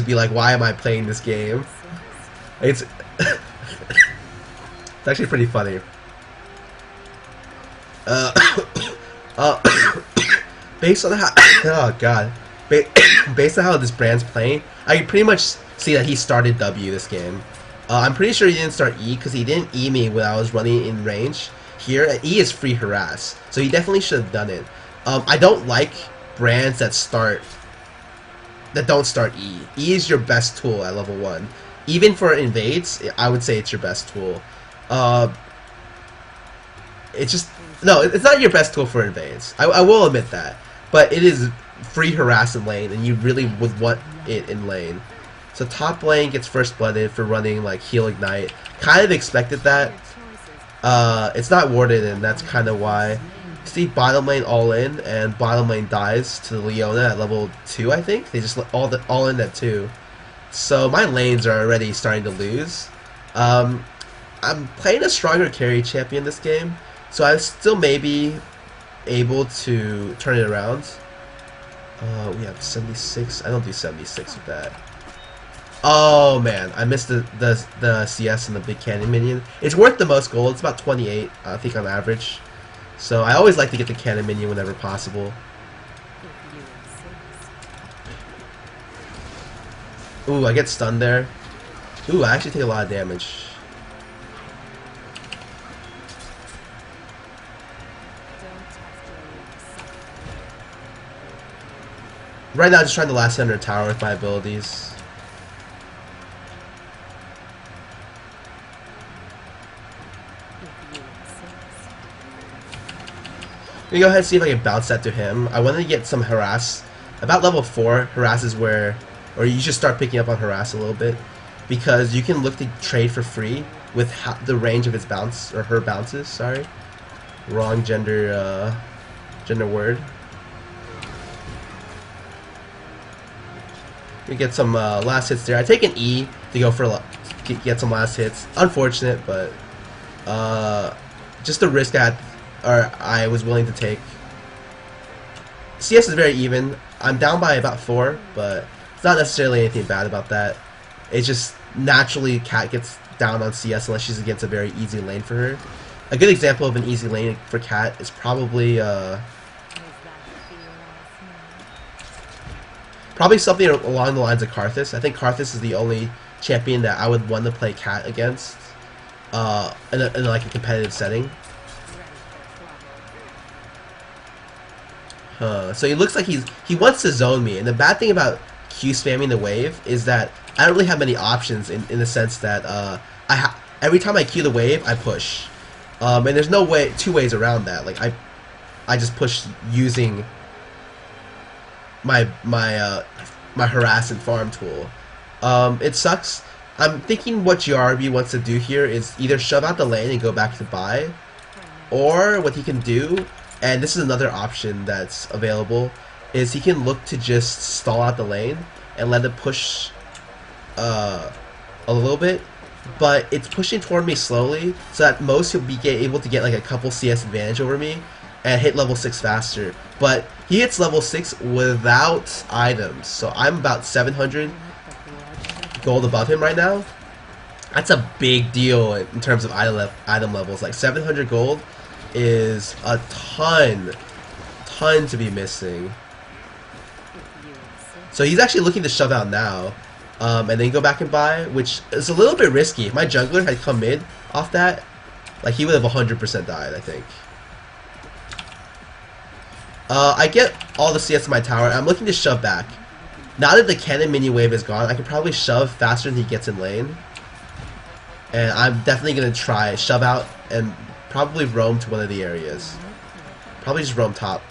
be like, why am I playing this game? It's it's actually pretty funny. Based on how oh god, based on how this brand's playing, I can pretty much see that he started W this game. I'm pretty sure he didn't start E because he didn't E me when I was running in range. Here, and E is free harass, so he definitely should have done it. I don't like brands that don't start E. E is your best tool at level 1. Even for invades, I would say it's your best tool. It's not your best tool for invades. I will admit that. But it is free harass in lane, and you really would want it in lane. So top lane gets first blooded for running like heal ignite. Kind of expected that. It's not warded, and that's kind of why. See bottom lane all in, and bottom lane dies to Leona at level 2, I think. They just all in at 2. So my lanes are already starting to lose. I'm playing a stronger carry champion this game, so I still may be able to turn it around. We have 76. I don't do 76 with that. Oh man, I missed the CS and the big cannon minion. It's worth the most gold. It's about 28, I think, on average. So I always like to get the cannon minion whenever possible. Ooh, I get stunned there. Ooh, I actually take a lot of damage. Right now, I'm just trying to last hit under tower with my abilities. I'm gonna go ahead and see if I can bounce that to him. I wanted to get some harass. About level 4, harass is where, or you should start picking up on harass a little bit, because you can look to trade for free with the range of his bounce, or her bounces, sorry. Wrong gender word. We get some last hits there. I take an E to go for get some last hits. Unfortunate, but just the risk I was willing to take. CS is very even. I'm down by about 4, but it's not necessarily anything bad about that. It's just naturally Cat gets down on CS unless she's against a very easy lane for her. A good example of an easy lane for Cat is probably something along the lines of Karthus. I think Karthus is the only champion that I would want to play Cat against in like a competitive setting. So he looks like he wants to zone me, and the bad thing about Q spamming the wave is that I don't really have many options in the sense that every time I Q the wave, I push, and there's no two ways around that. Like I just push using my harass and farm tool. It sucks. I'm thinking what GRB wants to do here is either shove out the lane and go back to buy, or what he can do, and this is another option that's available, is he can look to just stall out the lane and let it push a little bit, but it's pushing toward me slowly, so at most he'll be able to get like a couple CS advantage over me and hit level 6 faster. But he hits level 6 without items, so I'm about 700 gold above him right now. That's a big deal in terms of item levels. Like 700 gold is a ton to be missing. So he's actually looking to shove out now, and then go back and buy, which is a little bit risky. If my jungler had come mid off that, like he would have 100% died, I think. I get all the CS in my tower. I'm looking to shove back. Now that the cannon mini wave is gone, I can probably shove faster than he gets in lane. And I'm definitely going to try shove out and probably roam to one of the areas. Probably just roam top.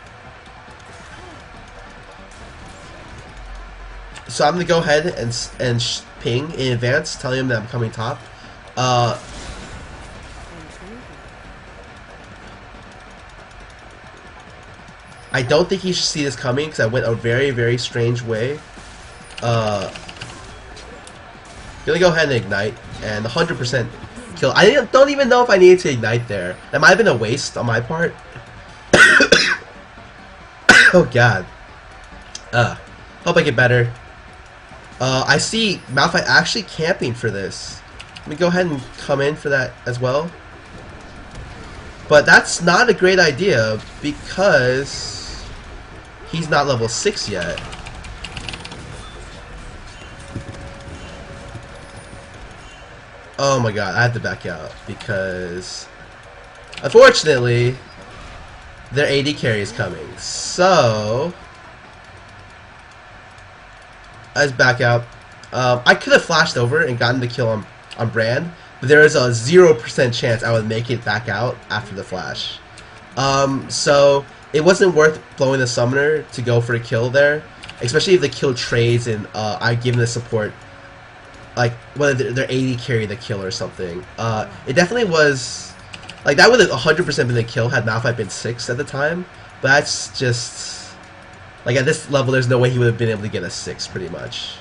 So I'm going to go ahead and ping in advance, telling him that I'm coming top. I don't think he should see this coming because I went a very, very strange way. Gonna go ahead and ignite and 100% kill. I don't even know if I needed to ignite there. That might have been a waste on my part. Oh god. Hope I get better. I see Malphite actually camping for this. Let me go ahead and come in for that as well. But that's not a great idea because he's not level 6 yet. Oh my god, I have to back out because unfortunately their AD carry is coming. So let's back out. I could have flashed over and gotten the kill on Brand, but there is a 0% chance I would make it back out after the flash. So it wasn't worth blowing the summoner to go for a kill there, especially if the kill trades and I give them the support, like whether they're AD carry the kill or something. It definitely was, like that would have 100% been the kill had Malphite been 6 at the time, but that's just, like at this level there's no way he would have been able to get a 6 pretty much.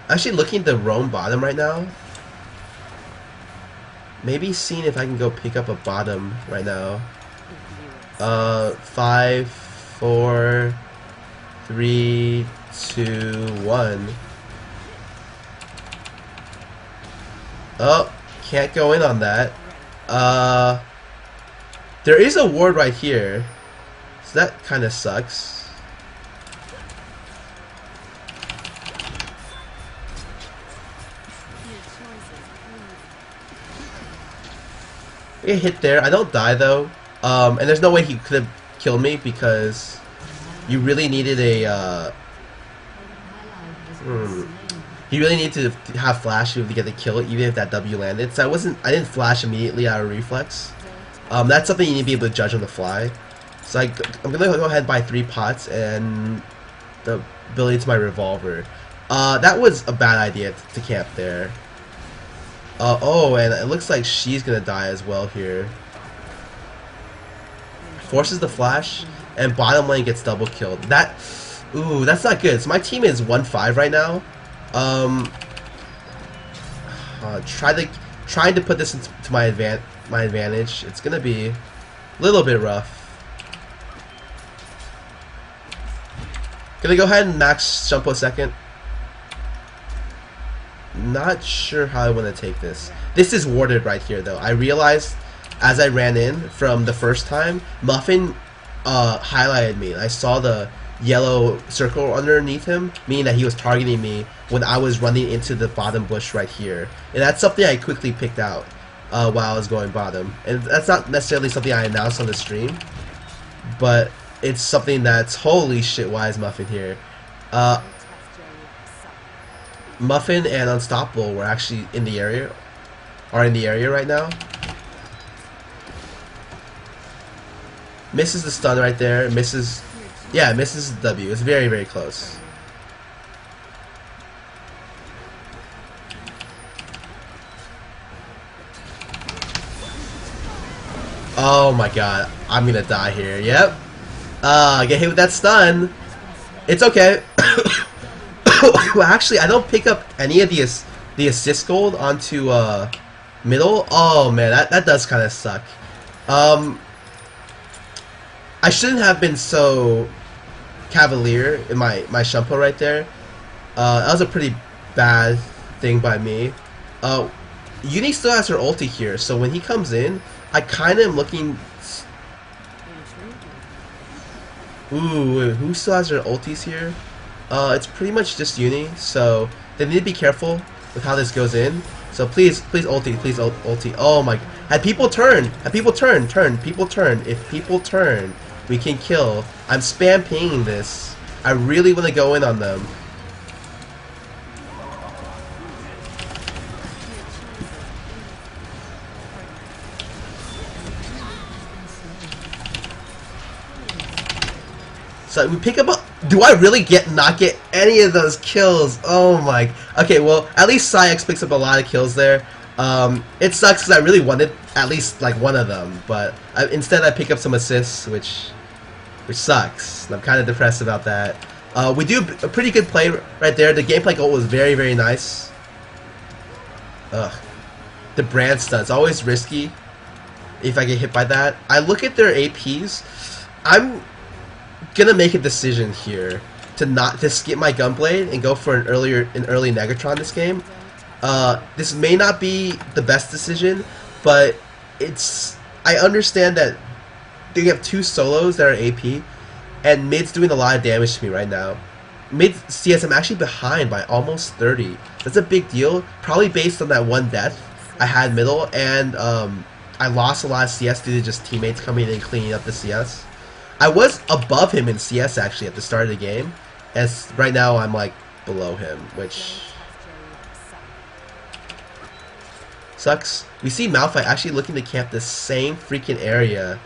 Actually looking to roam bottom right now. Maybe seeing if I can go pick up a bottom right now. 5, 4, 3, 2, 1. Oh, Can't go in on that. There is a ward right here, so that kind of sucks. I get hit there. I don't die though. And there's no way he could have killed me because you really needed a. You really need to have flash to get the kill, even if that W landed. So I didn't flash immediately out of reflex. That's something you need to be able to judge on the fly. So I'm gonna go ahead and buy 3 pots and the ability to my revolver. That was a bad idea to camp there. Oh, and it looks like she's gonna die as well here. Forces the flash, and bottom lane gets double killed. Ooh, that's not good. So my team is 1-5 right now. Trying to put this into my advantage. It's gonna be a little bit rough. Gonna go ahead and max jump a second. Not sure how I want to take this. This is warded right here though. I realized as I ran in from the first time, Muffinqt highlighted me. I saw the yellow circle underneath him, meaning that he was targeting me when I was running into the bottom bush right here. And that's something I quickly picked out while I was going bottom. And that's not necessarily something I announced on the stream, but it's something that's holy shit. Why is Muffinqt here? Muffinqt and Unstoppable were actually in the area, right now. Misses the stun right there. Misses the W. It's very, very close. Oh my god, I'm gonna die here. Yep. Get hit with that stun. It's okay. Well, actually, I don't pick up any of the assist gold onto middle. Oh man, that does kind of suck. I shouldn't have been so cavalier in my Shumpo right there. That was a pretty bad thing by me. Uni still has her ulti here, so when he comes in, I kind of am looking. Ooh, who still has their ultis here? It's pretty much just Uni, so they need to be careful with how this goes in. So please ulti, please ulti. Oh my! Had people turn, people turn. If people turn, we can kill. I'm spam pinging this. I really want to go in on them. So we pick up a... Do I really not get any of those kills? Oh my... Okay, well, at least ScubaChris picks up a lot of kills there. It sucks because I really wanted at least like one of them, but instead I pick up some assists, which sucks. I'm kind of depressed about that. We do a pretty good play right there. The gameplay goal was very, very nice. Ugh. The brand stun's always risky if I get hit by that. I look at their APs. I'm gonna make a decision here to skip my Gunblade and go for an early Negatron this game. This may not be the best decision, but I understand that they have 2 solos that are AP, and mid's doing a lot of damage to me right now. Mid CS, I'm actually behind by almost 30. That's a big deal, probably based on that one death I had middle, and I lost a lot of CS due to just teammates coming in and cleaning up the CS. I was above him in CS actually at the start of the game, as right now I'm like below him, which sucks. We see Malphite actually looking to camp the same freaking area.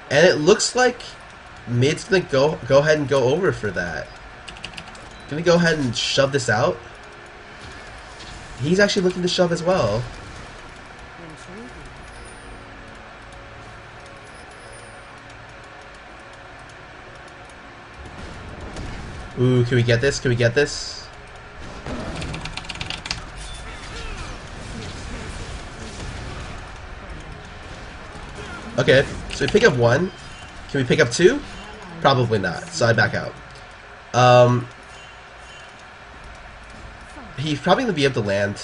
And it looks like mid's gonna go ahead and go over for that. Gonna go ahead and shove this out. He's actually looking to shove as well. Ooh, can we get this? Can we get this? Okay, so we pick up 1. Can we pick up 2? Probably not, so I back out. He's probably gonna be able to land.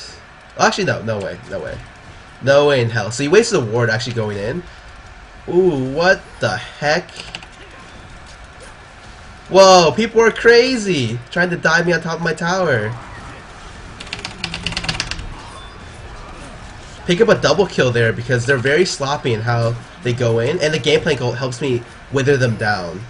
Oh, actually, no, no way, no way, no way in hell. So he wasted a ward actually going in. Ooh, what the heck? Whoa, people are crazy trying to dive me on top of my tower. Pick up a double kill there because they're very sloppy in how they go in, and the gameplay helps me wither them down.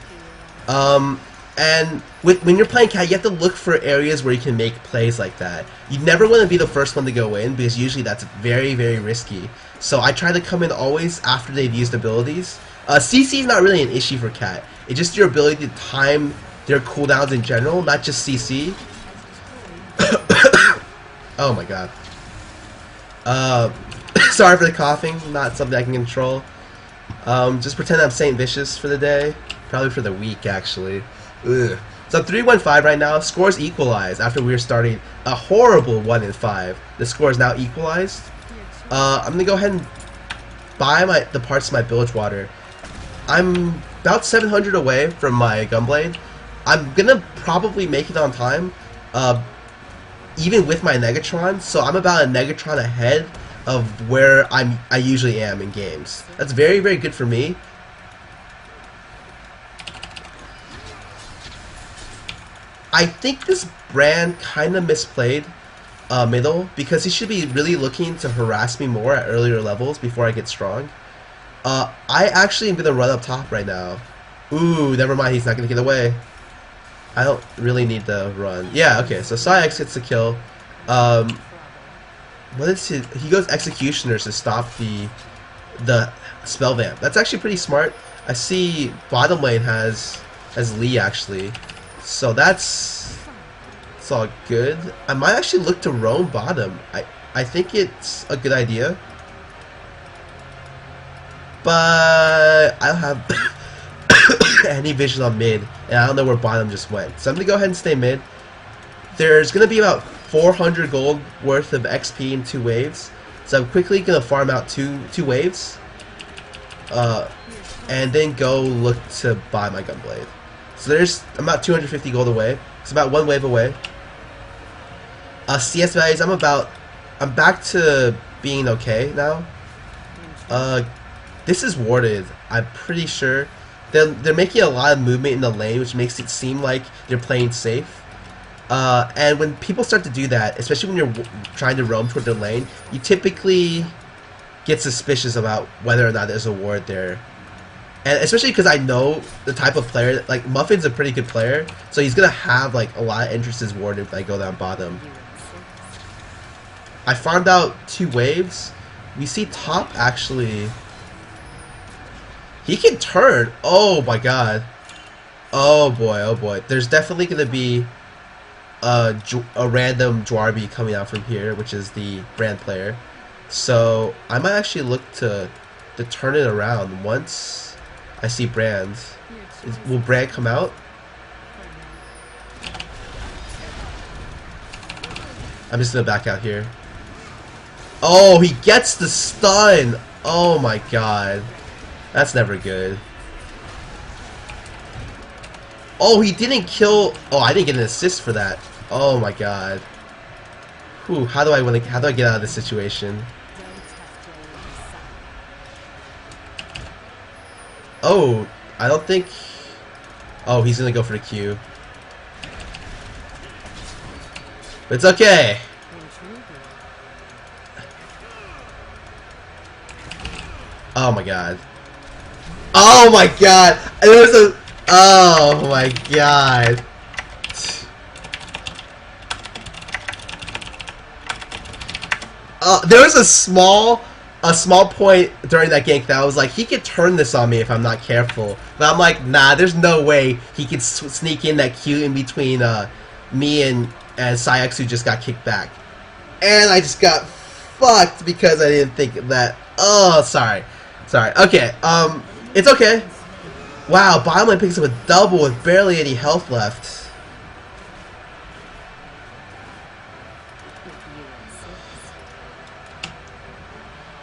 And when you're playing Cat, you have to look for areas where you can make plays like that. You never want to be the first one to go in because usually that's very, very risky. So I try to come in always after they've used abilities. CC is not really an issue for Cat. It's just your ability to time their cooldowns in general, not just CC. Oh my god. Sorry for the coughing, not something I can control. Just pretend I'm Saint Vicious for the day. Probably for the week, actually. Ugh. So I'm 3-1-5 right now. Scores equalized after we were starting a horrible 1-5. The score is now equalized. I'm gonna go ahead and buy the parts of my BloodWater. I'm about 700 away from my Gunblade. I'm gonna probably make it on time, even with my Negatron. So I'm about a Negatron ahead of where I usually am in games. That's very, very good for me. I think this brand kind of misplayed middle because he should be really looking to harass me more at earlier levels before I get strong. I actually am going to run up top right now. Ooh, never mind, he's not going to get away. I don't really need to run. Yeah, okay, so ScubaChris gets the kill. What is he? He goes Executioners to stop the spell vamp. That's actually pretty smart. I see bottom lane has Lee actually. So it's all good. I might actually look to roam bottom. I think it's a good idea. But I don't have any vision on mid, and I don't know where bottom just went. So I'm going to go ahead and stay mid. There's going to be about 400 gold worth of XP in 2 waves. So I'm quickly going to farm out two waves. And then go look to buy my Gunblade. So I'm about 250 gold away. It's about 1 wave away. CS values, I'm back to being okay now. This is warded, I'm pretty sure. They're making a lot of movement in the lane, which makes it seem like they're playing safe. And when people start to do that, especially when you're trying to roam toward their lane, you typically get suspicious about whether or not there's a ward there. And especially because I know the type of player, like Muffinqt's a pretty good player, so he's gonna have like a lot of interest as ward if I go down bottom. I farmed out 2 waves. We see top actually. He can turn. Oh my god. Oh boy, oh boy. There's definitely gonna be a random Dwarby coming out from here, which is the brand player. So I might actually look to turn it around once I see Brand. Will Brand come out? I'm just gonna back out here. Oh, he gets the stun! Oh my god. That's never good. Oh, he didn't kill... Oh, I didn't get an assist for that. Oh my god. Whew, how do I get out of this situation? Oh, I don't think... Oh, he's gonna go for the Q. But it's okay. Oh my god. Oh my god! There's a... Oh my god. There was a small point during that gank that I was like, he could turn this on me if I'm not careful. But I'm like, nah, there's no way he could sneak in that Q in between me and ScubaChris, who just got kicked back. And I just got fucked because I didn't think of that. Oh, sorry. Sorry. Okay, it's okay. Wow, bottom lane picks up a double with barely any health left.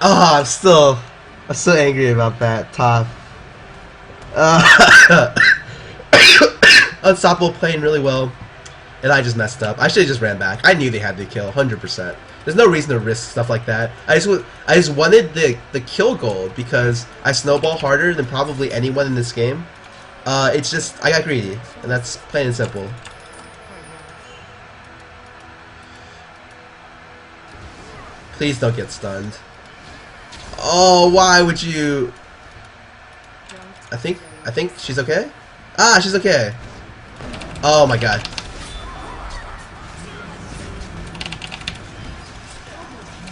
Oh, I'm still angry about that. Top. Unstoppable playing really well. And I just messed up. I should have just ran back. I knew they had the kill, 100%. There's no reason to risk stuff like that. I just wanted the kill goal because I snowball harder than probably anyone in this game. It's just, I got greedy. And that's plain and simple. Please don't get stunned. Oh, why would you... I think she's okay? Ah, she's okay. Oh my god.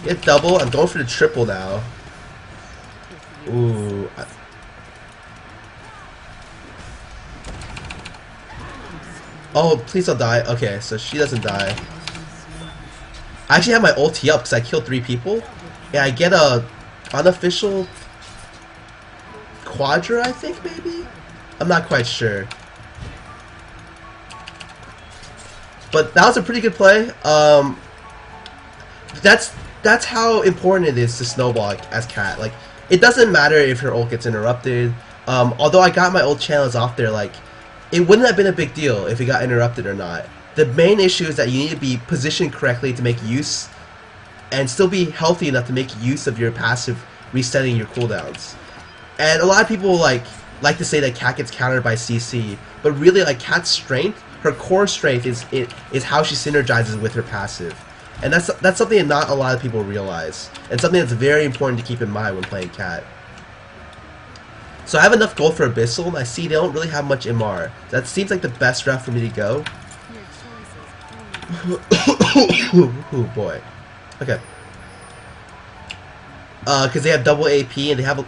Get double. I'm going for the triple now. Ooh. Oh, please don't die. Okay, so she doesn't die. I actually have my ulti up because I killed 3 people. Yeah, I get a unofficial quadra, I think, maybe? I'm not quite sure. But that was a pretty good play. That's how important it is to snowball as Cat. Like, it doesn't matter if her ult gets interrupted. Although I got my ult channels off there, like, it wouldn't have been a big deal if it got interrupted or not. The main issue is that you need to be positioned correctly to make use and still be healthy enough to make use of your passive resetting your cooldowns. And a lot of people like to say that Cat gets countered by CC, but really, like, Cat's strength, her core strength is how she synergizes with her passive. And that's something that not a lot of people realize, and something that's very important to keep in mind when playing Cat. So I have enough gold for Abyssal, and I see they don't really have much MR. That seems like the best route for me to go. Oh boy. Okay. Because they have double AP, and they have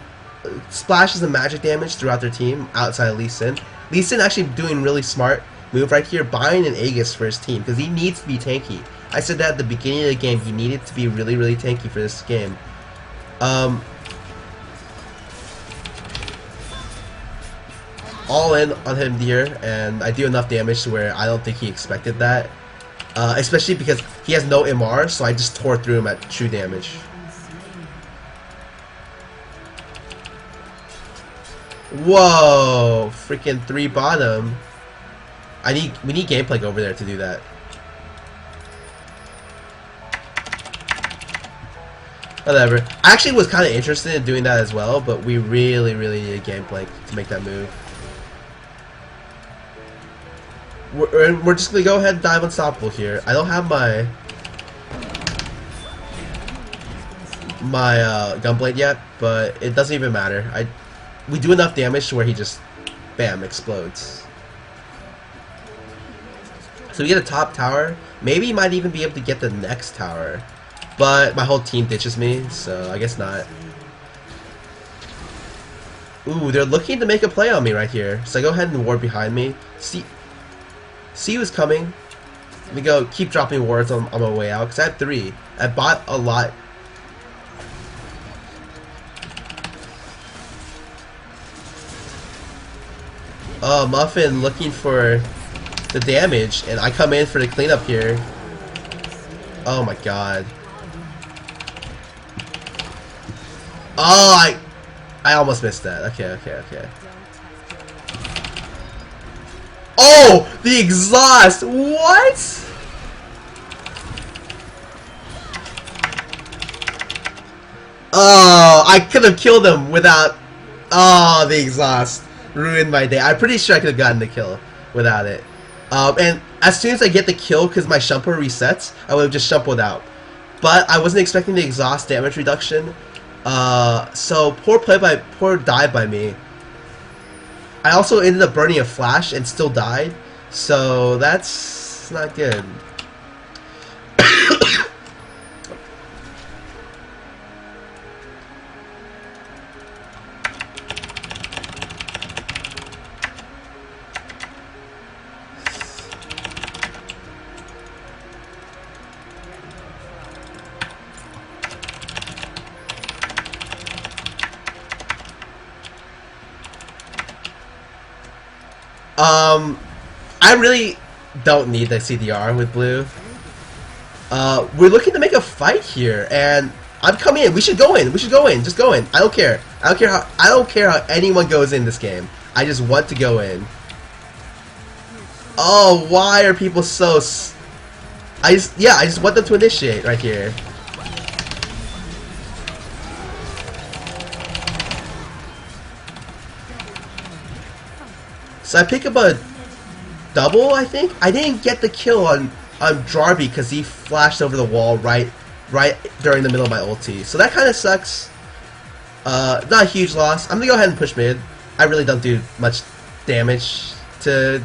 splashes of magic damage throughout their team outside of Lee Sin. Lee Sin actually doing really smart move right here, buying an Aegis for his team, because he needs to be tanky. I said that at the beginning of the game, he needed to be really, really tanky for this game. All in on him here, and I do enough damage to where I don't think he expected that. Especially because he has no MR, so I just tore through him at true damage. Whoa! Freaking 3 bottom. We need Gameplay over there to do that. Whatever. I actually was kind of interested in doing that as well, but we really, really need a Gameplay to make that move. We're just gonna go ahead and dive unstoppable here. I don't have my gunblade yet, but it doesn't even matter. We do enough damage to where he just, bam, explodes. So we get a top tower. Maybe he might even be able to get the next tower, but my whole team ditches me, so I guess not. Ooh, they're looking to make a play on me right here. So I go ahead and ward behind me. See who's coming. Let me go keep dropping wards on my way out, because I have 3. I bought a lot. Oh, Muffin looking for the damage, and I come in for the cleanup here. Oh my god. Oh, I almost missed that. Okay. Oh, the exhaust! What? Oh, I could have killed him without... Oh, the exhaust ruined my day. I'm pretty sure I could have gotten the kill without it. And as soon as I get the kill, because my Shumpo resets, I would have just Shumpoed out. But I wasn't expecting the exhaust damage reduction. So poor dive by me. I also ended up burning a flash and still died, so that's not good. I really don't need the CDR with blue. We're looking to make a fight here, and I'm coming in. We should go in. Just go in. I don't care. I don't care how anyone goes in this game. I just want to go in. Oh, why are people so... I just want them to initiate right here. So I pick up a double, I think? I didn't get the kill on Jarby because he flashed over the wall right during the middle of my ulti. So that kind of sucks. Not a huge loss. I'm going to go ahead and push mid. I really don't do much damage to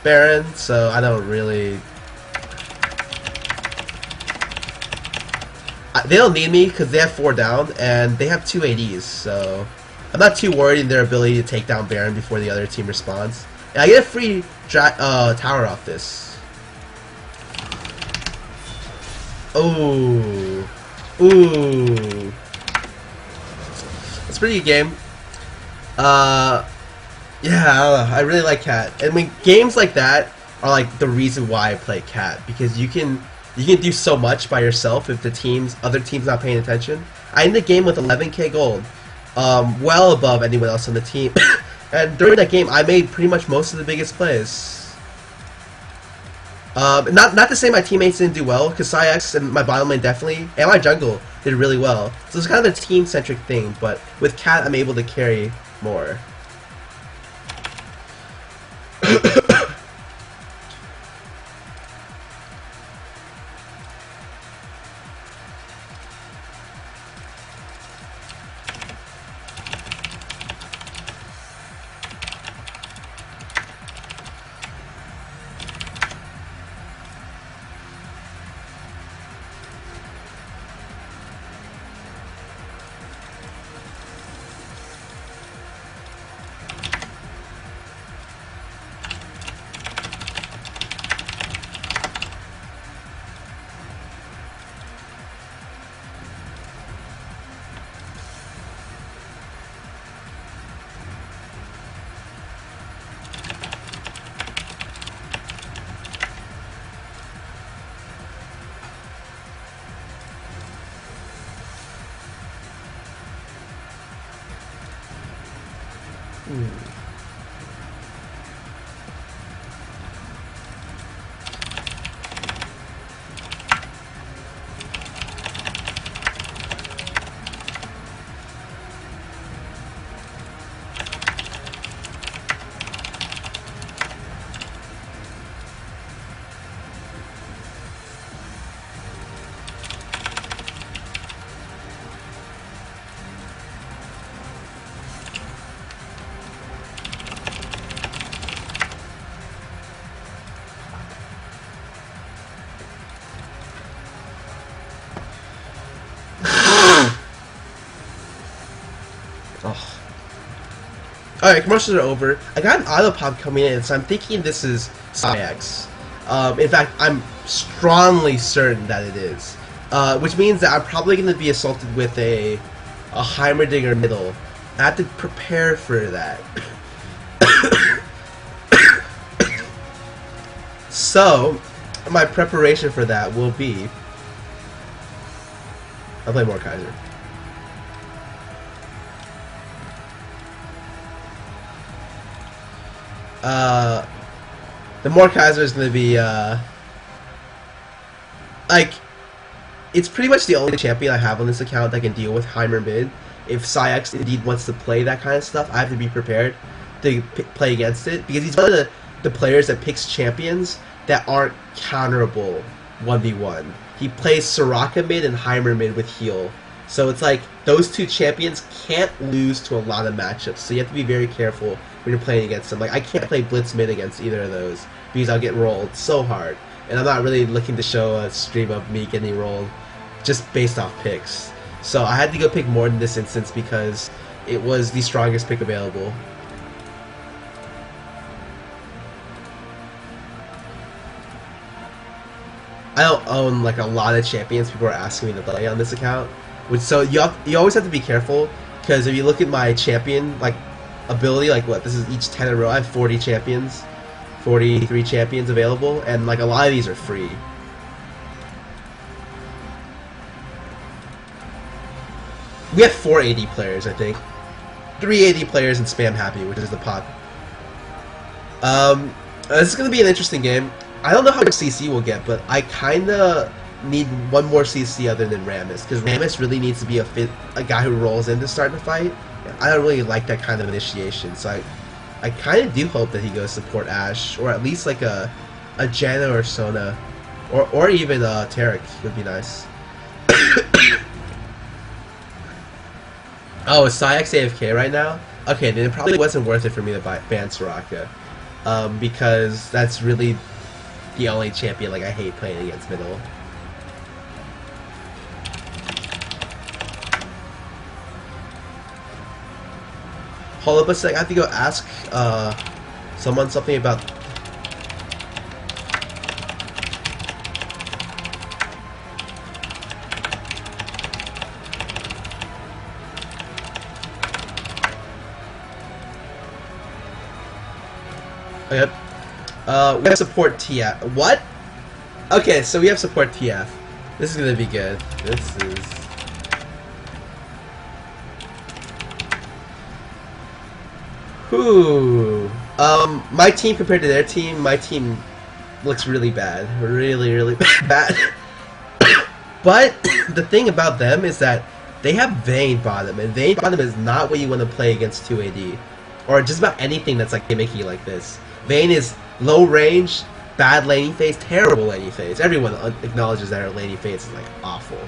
Baron, so I don't really... They don't need me because they have 4 down and they have 2 ADs, so I'm not too worried in their ability to take down Baron before the other team responds. And I get a free tower off this. Oh, ooh, it's a pretty good game. Yeah, I really like Cat, and when games like that are like the reason why I play Cat, because you can do so much by yourself if the other team's not paying attention. I ended the game with 11k gold, well above anyone else on the team. And during that game, I made pretty much most of the biggest plays. Not to say my teammates didn't do well, because SciX and my bottom lane definitely, and my jungle did really well. So it's kind of a team-centric thing, but with Cat, I'm able to carry more. Alright, commercials are over. I got an auto pop coming in, so I'm thinking this is SciX. In fact, I'm strongly certain that it is. Which means that I'm probably going to be assaulted with a Heimerdinger middle. I have to prepare for that. So, my preparation for that will be... I'll play more Kaiser. The Mordekaiser is going to be, like, it's pretty much the only champion I have on this account that can deal with Heimer mid. If SciX indeed wants to play that kind of stuff, I have to be prepared to play against it, because he's one of the players that picks champions that aren't counterable 1v1. He plays Soraka mid and Heimer mid with heal. So it's like, those two champions can't lose to a lot of matchups, so you have to be very careful when you're playing against them. Like, I can't play Blitz mid against either of those, because I'll get rolled so hard. And I'm not really looking to show a stream of me getting rolled just based off picks. So I had to go pick more in this instance because it was the strongest pick available. I don't own like a lot of champions people are asking me to play on this account. So you always have to be careful, because if you look at my champion like ability, like what, this is each 10 in a row, I have 40 champions, 43 champions available, and like a lot of these are free. We have 4 AD players, I think. 3 AD players and Spam Happy, which is the pop. This is going to be an interesting game. I don't know how much CC we'll get, but I kind of need one more CC other than Rammus, because Rammus really needs to be a guy who rolls in to start the fight. I don't really like that kind of initiation, so I kind of do hope that he goes support Ashe, or at least like a Janna or Sona, or even Tarek would be nice. Oh, is SciX AFK right now? Okay, then it probably wasn't worth it for me to ban Soraka, because that's really the only champion like I hate playing against middle. Hold up a sec, I have to go ask someone something about... Yep. We have support TF. What? Okay, so we have support TF. This is gonna be good. This is... Whew. My team compared to their team, my team looks really bad. Really bad. But the thing about them is that they have Vayne bottom, and Vayne bottom is not what you want to play against 2 AD. Or just about anything that's like gimmicky like this. Vayne is low range, bad laning phase, terrible laning phase. Everyone acknowledges that our laning phase is like awful.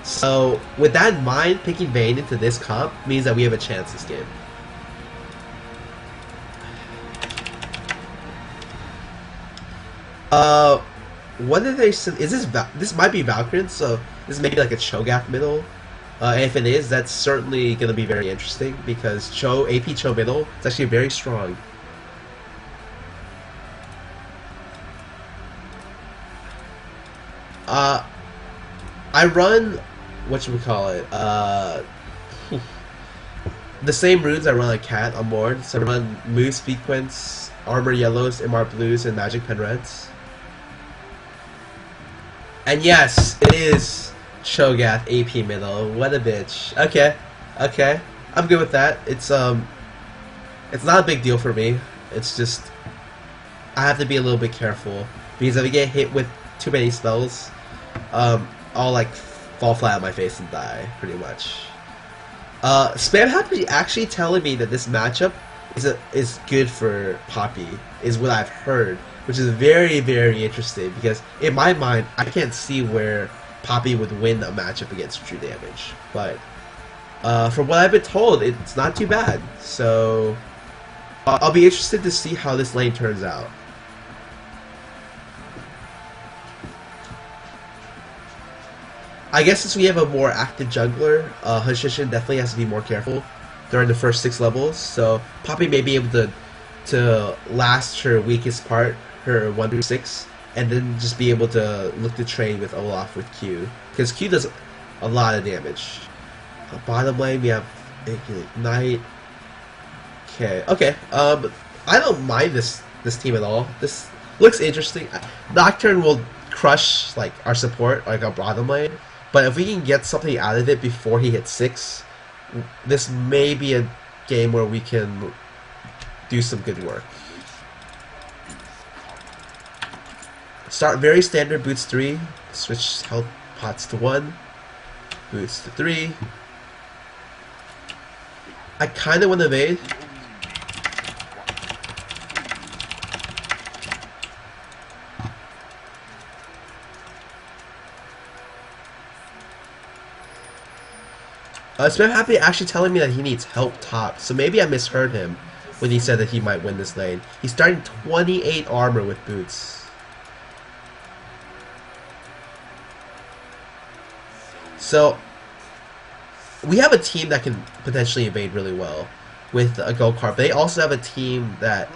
So with that in mind, picking Vayne into this comp means that we have a chance this game. What did they say? Is this might be Valkyrie, so this may be like a Cho'Gath middle. And if it is, that's certainly going to be very interesting because AP Cho middle is actually very strong. I run, the same runes I run like Cat on board. So I run Moose Muffinqt, Armor Yellows, MR Blues, and Magic Pen Reds. And yes, it is Cho'Gath AP middle. What a bitch. Okay, I'm good with that. It's not a big deal for me. It's just I have to be a little bit careful because if I get hit with too many spells, I'll like fall flat on my face and die pretty much. Spam Happy actually telling me that this matchup is good for Poppy is what I've heard, which is very interesting because in my mind I can't see where Poppy would win a matchup against True Damage, but from what I've been told, it's not too bad. So I'll be interested to see how this lane turns out. I guess since we have a more active jungler, hashinshin definitely has to be more careful during the first 6 levels. So Poppy may be able to last her weakest part, her 1 through 6, and then just be able to look to trade with Olaf with Q, because Q does a lot of damage. Bottom lane we have Ignite. Okay. I don't mind this team at all. This looks interesting. Nocturne will crush like our support, like our bottom lane. But if we can get something out of it before he hits 6, this may be a game where we can do some good work. Start very standard boots 3, switch health pots to 1, boots to 3. I kind of want to evade. Spam Happy actually telling me that he needs help top, so maybe I misheard him when he said that he might win this lane. He's starting 28 armor with boots. So we have a team that can potentially evade really well with a go-kart, but they also have a team that...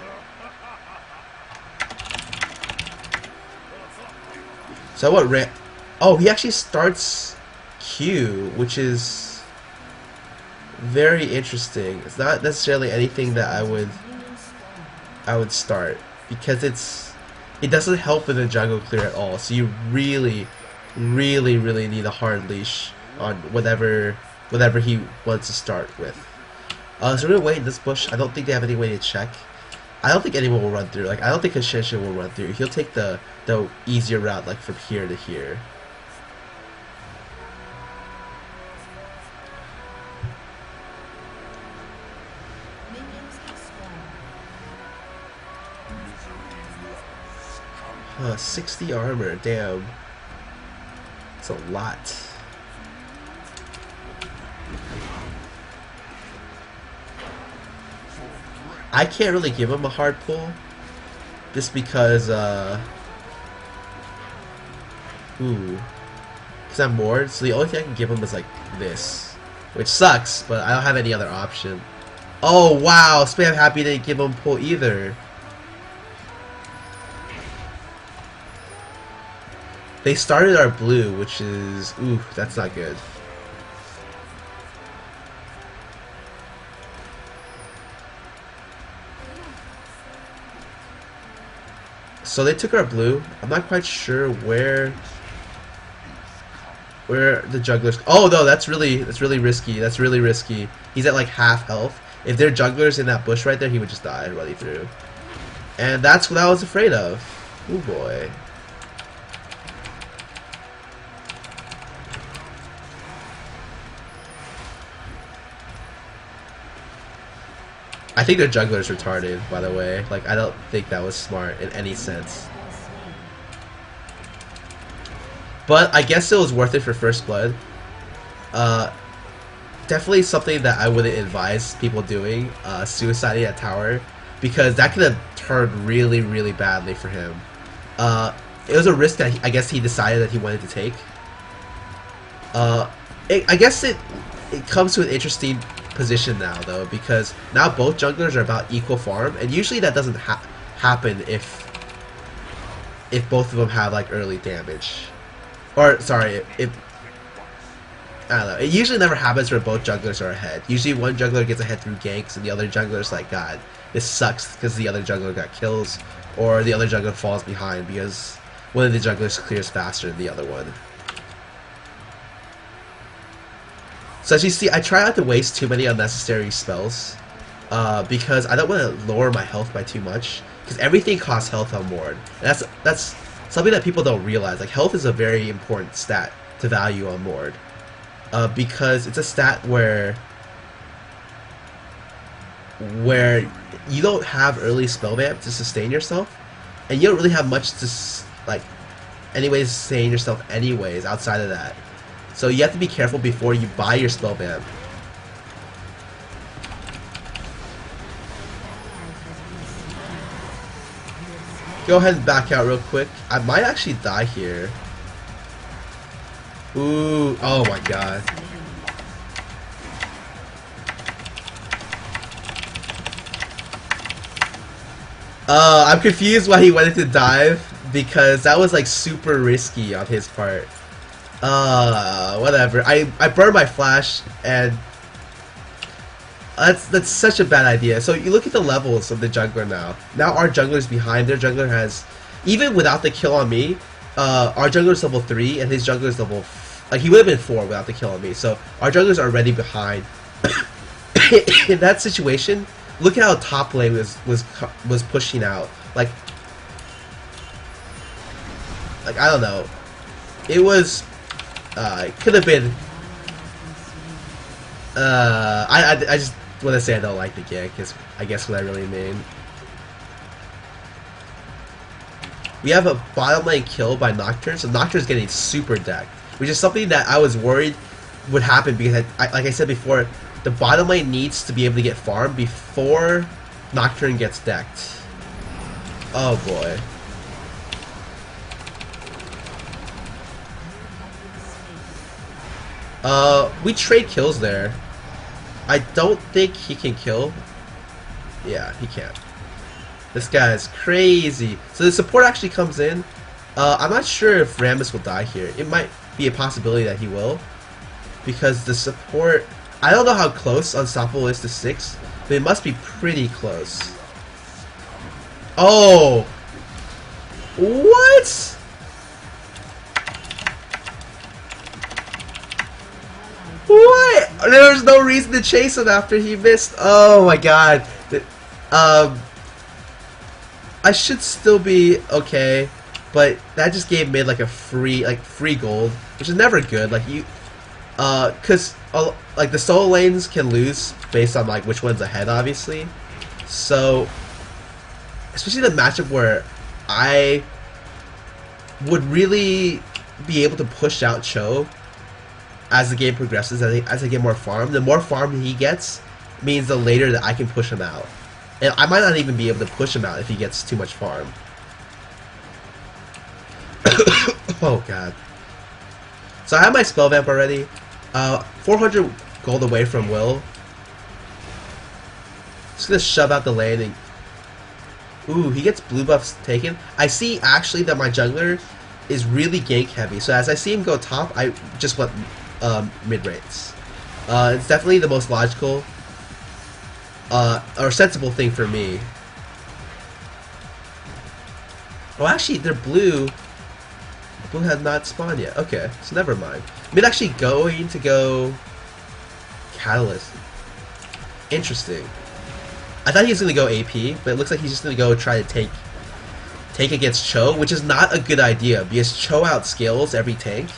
So what oh, he actually starts Q, which is very interesting. It's not necessarily anything that I would start because it doesn't help with the jungle clear at all. So you really need a hard leash on whatever he wants to start with. So we're gonna wait in this bush. I don't think they have any way to check. I don't think anyone will run through. Like, I don't think hashinshin will run through. He'll take the easier route, like from here to here. Huh, 60 armor, damn. It's a lot. I can't really give him a hard pull, just because, because I'm moored, so the only thing I can give him is like this, which sucks, but I don't have any other option. Oh wow, Spam Happy didn't give him pull either. They started our blue, which is, ooh, that's not good. So they took our blue. I'm not quite sure where the jugglers. Oh no, that's really risky. That's really risky. He's at like half health. If there are jugglers in that bush right there, he would just die running through. And that's what I was afraid of. Oh boy. I think their juggler's retarded, by the way. Like, I don't think that was smart in any sense. But I guess it was worth it for first blood. Definitely something that I wouldn't advise people doing, suiciding at tower, because that could have turned really, really badly for him. It was a risk that I guess he decided that he wanted to take. I guess it comes to an interesting position now, though, because now both junglers are about equal farm, and usually that doesn't happen if both of them have like early damage, or sorry, if I don't know. It usually never happens where both jugglers are ahead. Usually one jungler gets ahead through ganks, and the other jungler's like, God, this sucks because the other jungler got kills, or the other jungler falls behind because one of the jugglers clears faster than the other one. So as you see, I try not to waste too many unnecessary spells, because I don't want to lower my health by too much, because everything costs health on Moreland. And that's something that people don't realize. Like, health is a very important stat to value on Moreland, because it's a stat where you don't have early spell vamp to sustain yourself, and you don't really have much to like anyways sustain yourself anyways outside of that. So you have to be careful before you buy your spell vamp. Go ahead and back out real quick. I might actually die here. Ooh, oh my god. I'm confused why he wanted to dive, because that was like super risky on his part. Whatever. I burned my flash, and that's such a bad idea. So you look at the levels of the jungler now. Now our jungler's behind. Their jungler has, even without the kill on me, our jungler's level 3 and his jungler's level, like, he would have been 4 without the kill on me. So our junglers are already behind. In that situation, look at how top lane was pushing out. Like I don't know. It was. It could have been. I just want to say I don't like the gank, is I guess what I really mean. We have a bottom lane kill by Nocturne, so Nocturne's getting super decked, which is something that I was worried would happen, because like I said before, the bottom lane needs to be able to get farm before Nocturne gets decked. Oh boy. We trade kills there. I don't think he can kill. Yeah, he can't. This guy is crazy. So the support actually comes in. I'm not sure if Rammus will die here. It might be a possibility that he will, because the support, I don't know how close Unstoppable is to 6, but it must be pretty close. Oh! What? What? There was no reason to chase him after he missed. Oh my god. I should still be okay, but that just gave mid like a free gold, which is never good. Like you, cause like the solo lanes can lose based on like which one's ahead, obviously. So, especially the matchup where I would really be able to push out Cho as the game progresses, as I get more farm. The more farm he gets means the later that I can push him out. And I might not even be able to push him out if he gets too much farm. Oh god. So I have my spell vamp already. 400 gold away from Will. Just gonna shove out the lane and... Ooh, he gets blue buffs taken. I see actually that my jungler is really gank heavy. So as I see him go top, I just went mid rates. It's definitely the most logical or sensible thing for me. Oh, actually, they're blue. Blue has not spawned yet. Okay, so never mind. Mid actually going to go Catalyst. Interesting. I thought he was going to go AP, but it looks like he's just going to go try to take against Cho, which is not a good idea because Cho outscales every tank.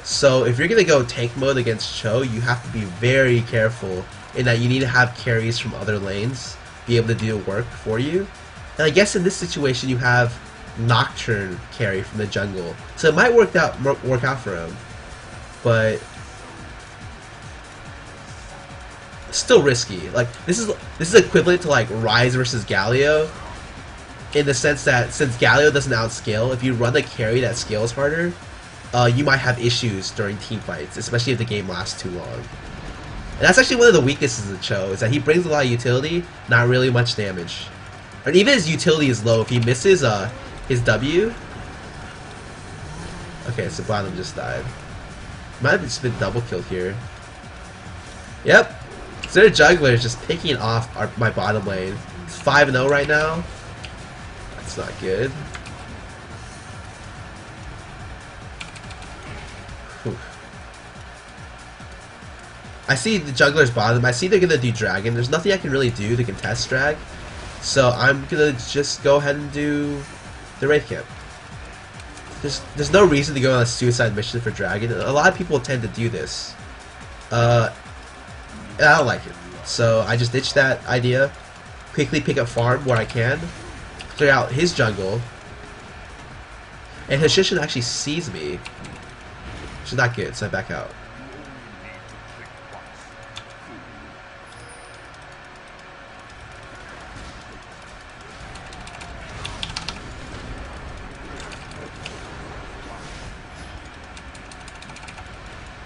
So if you're going to go tank mode against Cho, you have to be very careful in that you need to have carries from other lanes be able to do work for you. And I guess in this situation you have Nocturne carry from the jungle, so it might work out for him, but still risky. Like this is equivalent to like Ryze versus Galio, in the sense that since Galio doesn't outscale, if you run a carry that scales harder, you might have issues during team fights, especially if the game lasts too long. And that's actually one of the weaknesses of Cho, is that he brings a lot of utility, not really much damage. And even his utility is low. If he misses his W... Okay, so bottom just died. Might have just been double killed here. Yep. So their jungler is just picking off my bottom lane. It's 5-0 right now. That's not good. Whew. I see the jungler's bottom. I see they're gonna do dragon. There's nothing I can really do to contest drag, so I'm gonna just go ahead and do the raid camp. There's no reason to go on a suicide mission for dragon. A lot of people tend to do this, and I don't like it. So I just ditched that idea. Quickly pick up farm where I can, clear out his jungle, and hashinshin actually sees me, which is not good. So I back out.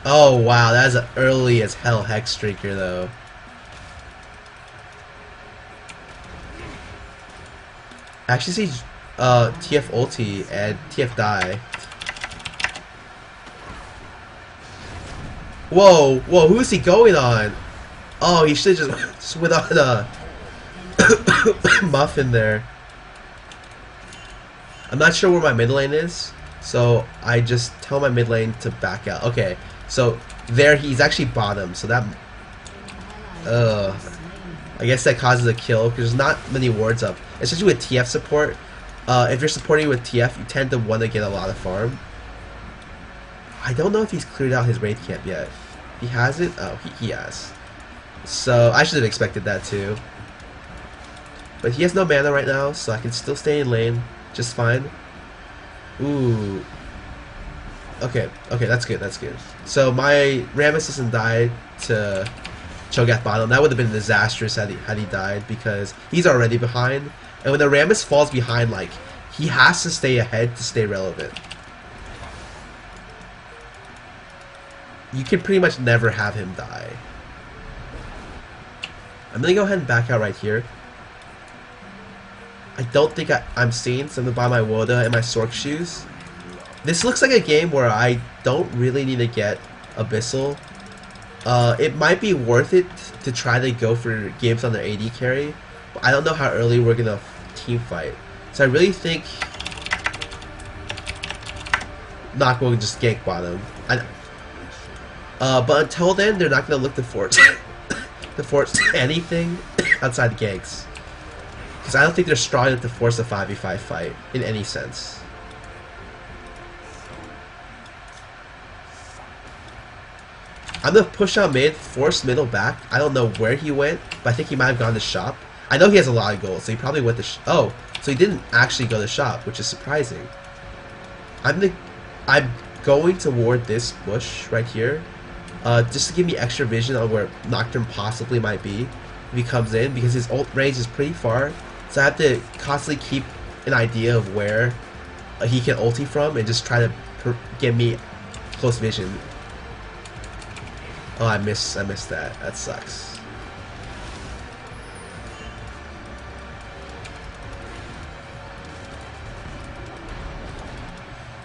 Oh wow, that is an early as hell Hex Drinker though. I actually see TF ulti and TF die. Whoa, whoa, who is he going on? Oh, he should just went on a Muffin there. I'm not sure where my mid lane is, so I just tell my mid lane to back out. Okay. So there, he's actually bottom. So that, I guess that causes a kill because there's not many wards up, especially with TF support. If you're supporting with TF, you tend to want to get a lot of farm. I don't know if he's cleared out his raid camp yet. He has it. Oh, he has. So I should have expected that too. But he has no mana right now, so I can still stay in lane just fine. Ooh. Okay, that's good, that's good. So my Rammus doesn't die to Cho'Gath bottom. That would have been disastrous had he died, because he's already behind. And when the Rammus falls behind, like, he has to stay ahead to stay relevant. You can pretty much never have him die. I'm gonna go ahead and back out right here. I don't think I'm seeing, so I'm gonna buy my Woda and my Sork shoes. This looks like a game where I don't really need to get Abyssal. It might be worth it to try to go for games on their AD carry, but I don't know how early we're gonna team fight. So I really think not going to just gank bottom. But until then, they're not gonna look to force anything outside the ganks. Because I don't think they're strong enough to force a 5v5 fight in any sense. I'm gonna push out mid, force middle back. I don't know where he went, but I think he might have gone to shop. I know he has a lot of gold, so he probably went to oh, so he didn't actually go to shop, which is surprising. I'm going toward this bush right here, just to give me extra vision on where Nocturne possibly might be if he comes in, because his ult range is pretty far, so I have to constantly keep an idea of where he can ulti from and just try to get me close vision. Oh, I missed that. That sucks.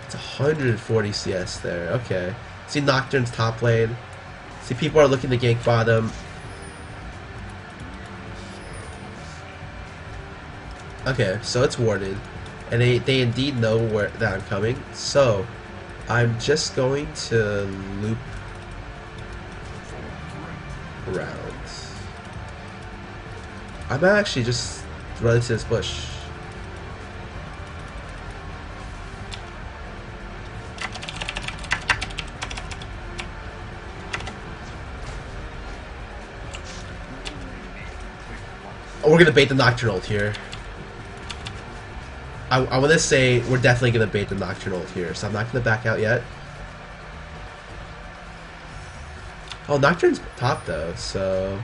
It's 140 CS there. Okay. See Nocturne's top lane. See people are looking to gank bottom. Okay, so it's warded. And they indeed know that I'm coming. So I'm just going to loop around. I might actually just run into this bush. Oh, we're gonna bait the Nocturne ult here. I want to say we're definitely gonna bait the Nocturne ult here, so I'm not gonna back out yet. Oh, Nocturne's top though, so...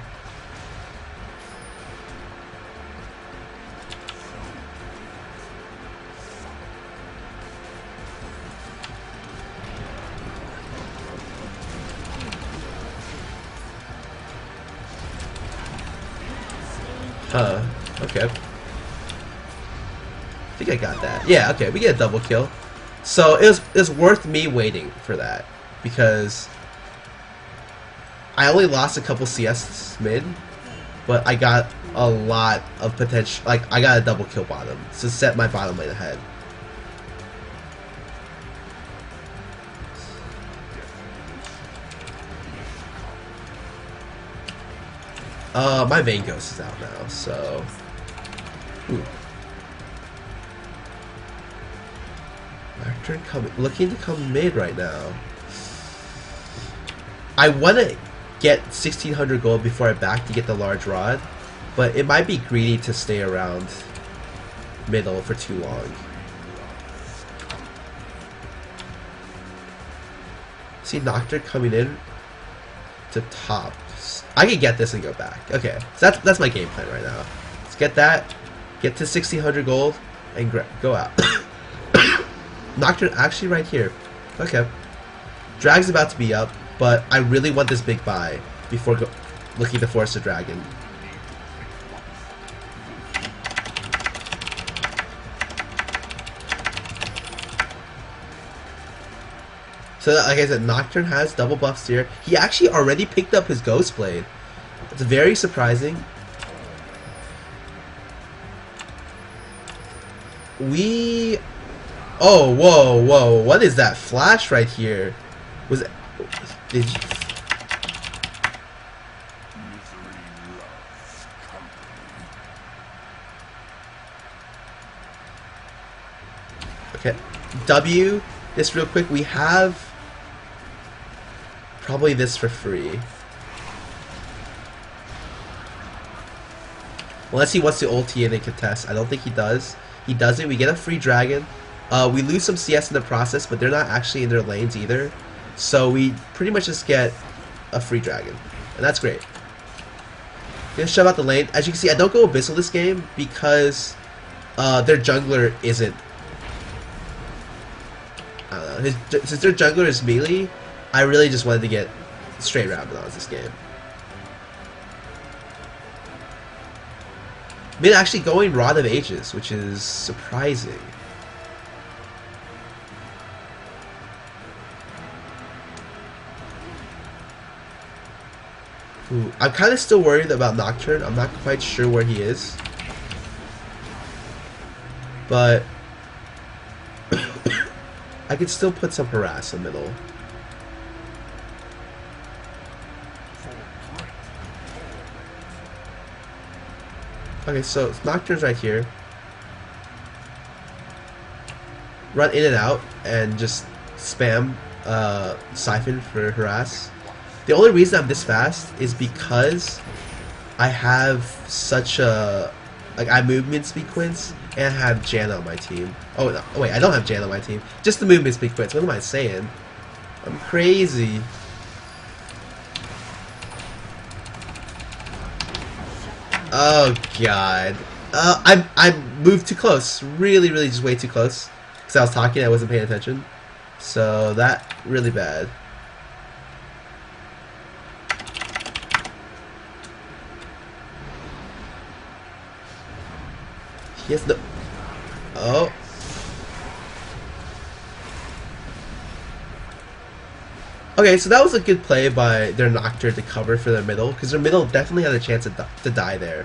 Huh, okay. I think I got that. Yeah, okay, we get a double kill. So it was worth me waiting for that, because I only lost a couple CS mid, but I got a lot of potential. Like, I got a double kill bottom to set my bottom lane ahead. My Vein Ghost is out now, so... Ooh. Nocturne looking to come mid right now. I want to get 1600 gold before I back to get the large rod, but it might be greedy to stay around middle for too long. See Nocturne coming in to top. I can get this and go back. Okay, so that's my game plan right now. Let's get that, get to 1600 gold, and go out. Nocturne actually right here. Okay. Drag's about to be up, but I really want this big buy before looking to force a dragon. So, like I said, Nocturne has double buffs here. He actually already picked up his Ghost Blade. It's very surprising. Oh, whoa, whoa. What is that flash right here? Was it... Did you... Okay. W, just real quick, we have... probably this for free. Unless he wants to ulti in and contest. I don't think he does. He doesn't. We get a free dragon. We lose some CS in the process, but they're not actually in their lanes either. So we pretty much just get a free dragon. And that's great. Gonna shove out the lane. As you can see, I don't go Abyssal this game because their jungler isn't... I don't know. Since their jungler is melee, I really just wanted to get straight Rabadons this game. Mid actually going Rod of Ages, which is surprising. Ooh, I'm kind of still worried about Nocturne. I'm not quite sure where he is. But I could still put some harass in the middle. Okay, so Nocturne's right here. Run in and out and just spam Siphon for harass. The only reason I'm this fast is because I have such a I movement speed quints and I have Jan on my team. Oh no, wait, I don't have Jan on my team. Just the movement speed quints. What am I saying? I'm crazy. Oh god. I moved too close. Really, just way too close. Because I was talking, I wasn't paying attention. So that really bad. He has no. Oh. Okay, so that was a good play by their Nocturne to cover for their middle, because their middle definitely had a chance to die there.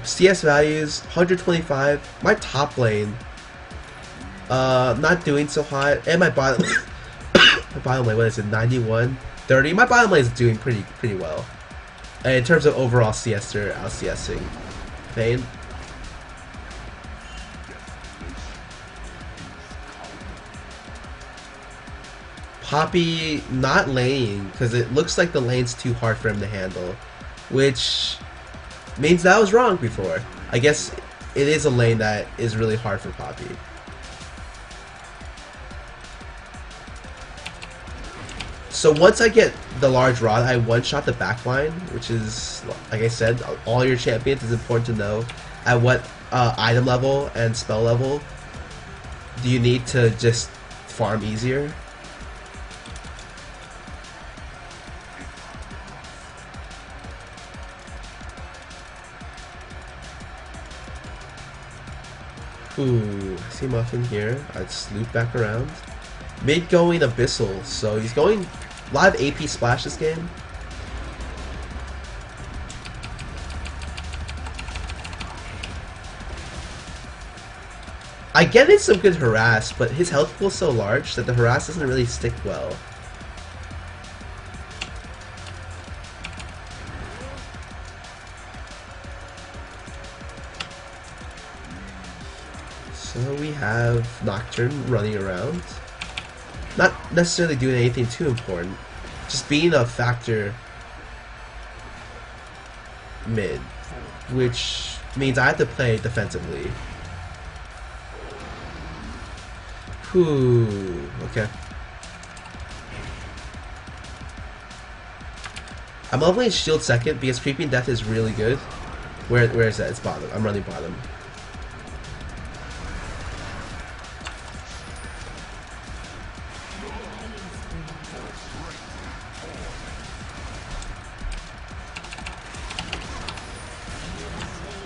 CS values 125. My top lane, not doing so hot, and my bottom, my bottom lane, what is it, 91, 30. My bottom lane is doing pretty well. In terms of overall CS, they're out CSing. Vayne. Poppy not laning because it looks like the lane's too hard for him to handle, which means that I was wrong before. I guess it is a lane that is really hard for Poppy. So once I get the large rod, I one-shot the backline, which is, like I said, all your champions is important to know at what item level and spell level do you need to just farm easier. Ooh, I see Muffin here. I'd loop back around. Mid going Abyssal, so he's going a lot of AP splash this game. I get it's some good harass, but his health pool is so large that the harass doesn't really stick well. So we have Nocturne running around. Not necessarily doing anything too important. Just being a factor mid. Which means I have to play defensively. Whew, okay. I'm leveling shield second because Creeping Death is really good. Where is that? It's bottom. I'm running bottom.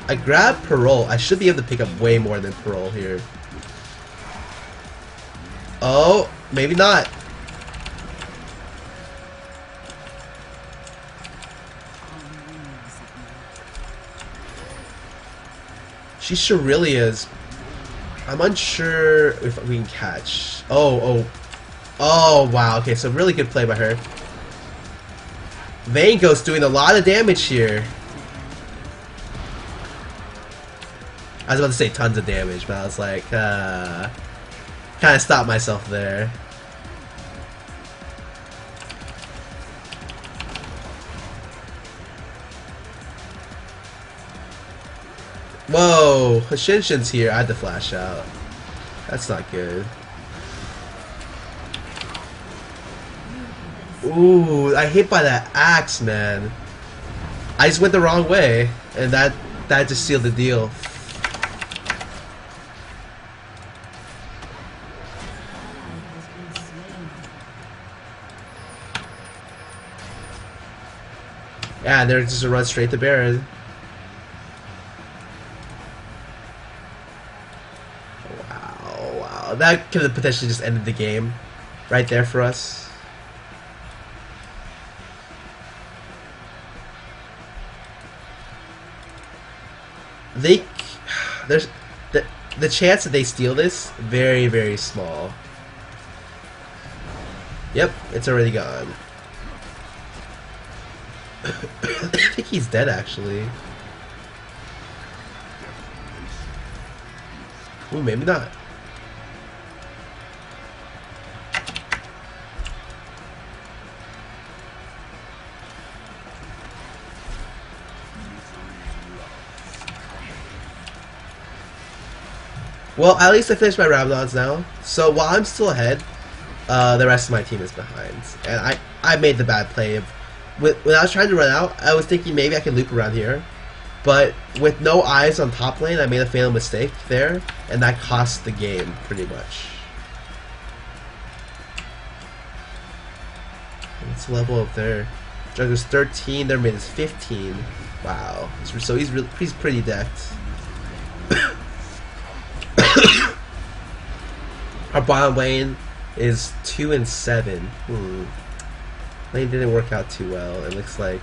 I grabbed parol. I should be able to pick up way more than parol here. Oh, maybe not. She sure really is. I'm unsure if we can catch. Oh, wow. Okay, so really good play by her. Vayne's doing a lot of damage here. I was about to say tons of damage, but I was like, kind of stopped myself there. Whoa, hashinshin's here. I had to flash out. That's not good. Ooh, I hit by that axe, man. I just went the wrong way, and that just sealed the deal. Yeah, and they're just run straight to Baron. Wow. That could have potentially just ended the game right there for us. There's the chance that they steal this, very, very small. Yep, it's already gone. I think he's dead actually. Ooh, maybe not. Well, at least I finished my Rabadons now. So while I'm still ahead, the rest of my team is behind. And I made the bad play of when I was trying to run out, I was thinking maybe I could loop around here. But with no eyes on top lane, I made a fatal mistake there, and that cost the game pretty much. What's the level up there? Jungler's 13, their mid is 15. Wow. So he's pretty decked. Our bottom lane is 2 and 7. Lane didn't work out too well, it looks like.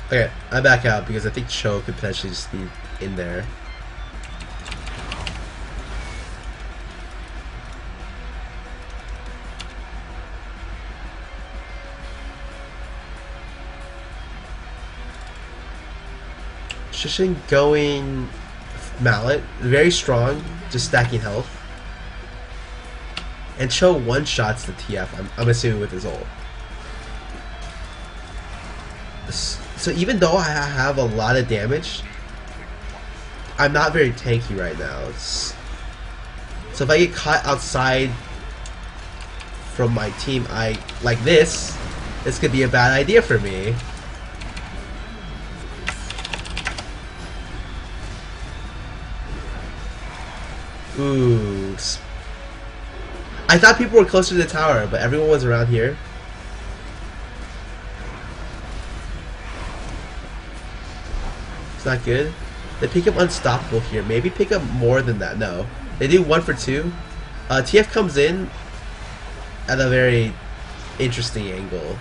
Okay, I back out because I think Cho could potentially just be in there. Shishin going Mallet, very strong, just stacking health. And Cho one-shots the TF, I'm assuming with his ult. So even though I have a lot of damage, I'm not very tanky right now. So if I get caught outside from my team, like this could be a bad idea for me. Ooh. I thought people were closer to the tower, but everyone was around here. It's not good. They pick up unstoppable here. Maybe pick up more than that. No. They do 1 for 2. TF comes in at a very interesting angle.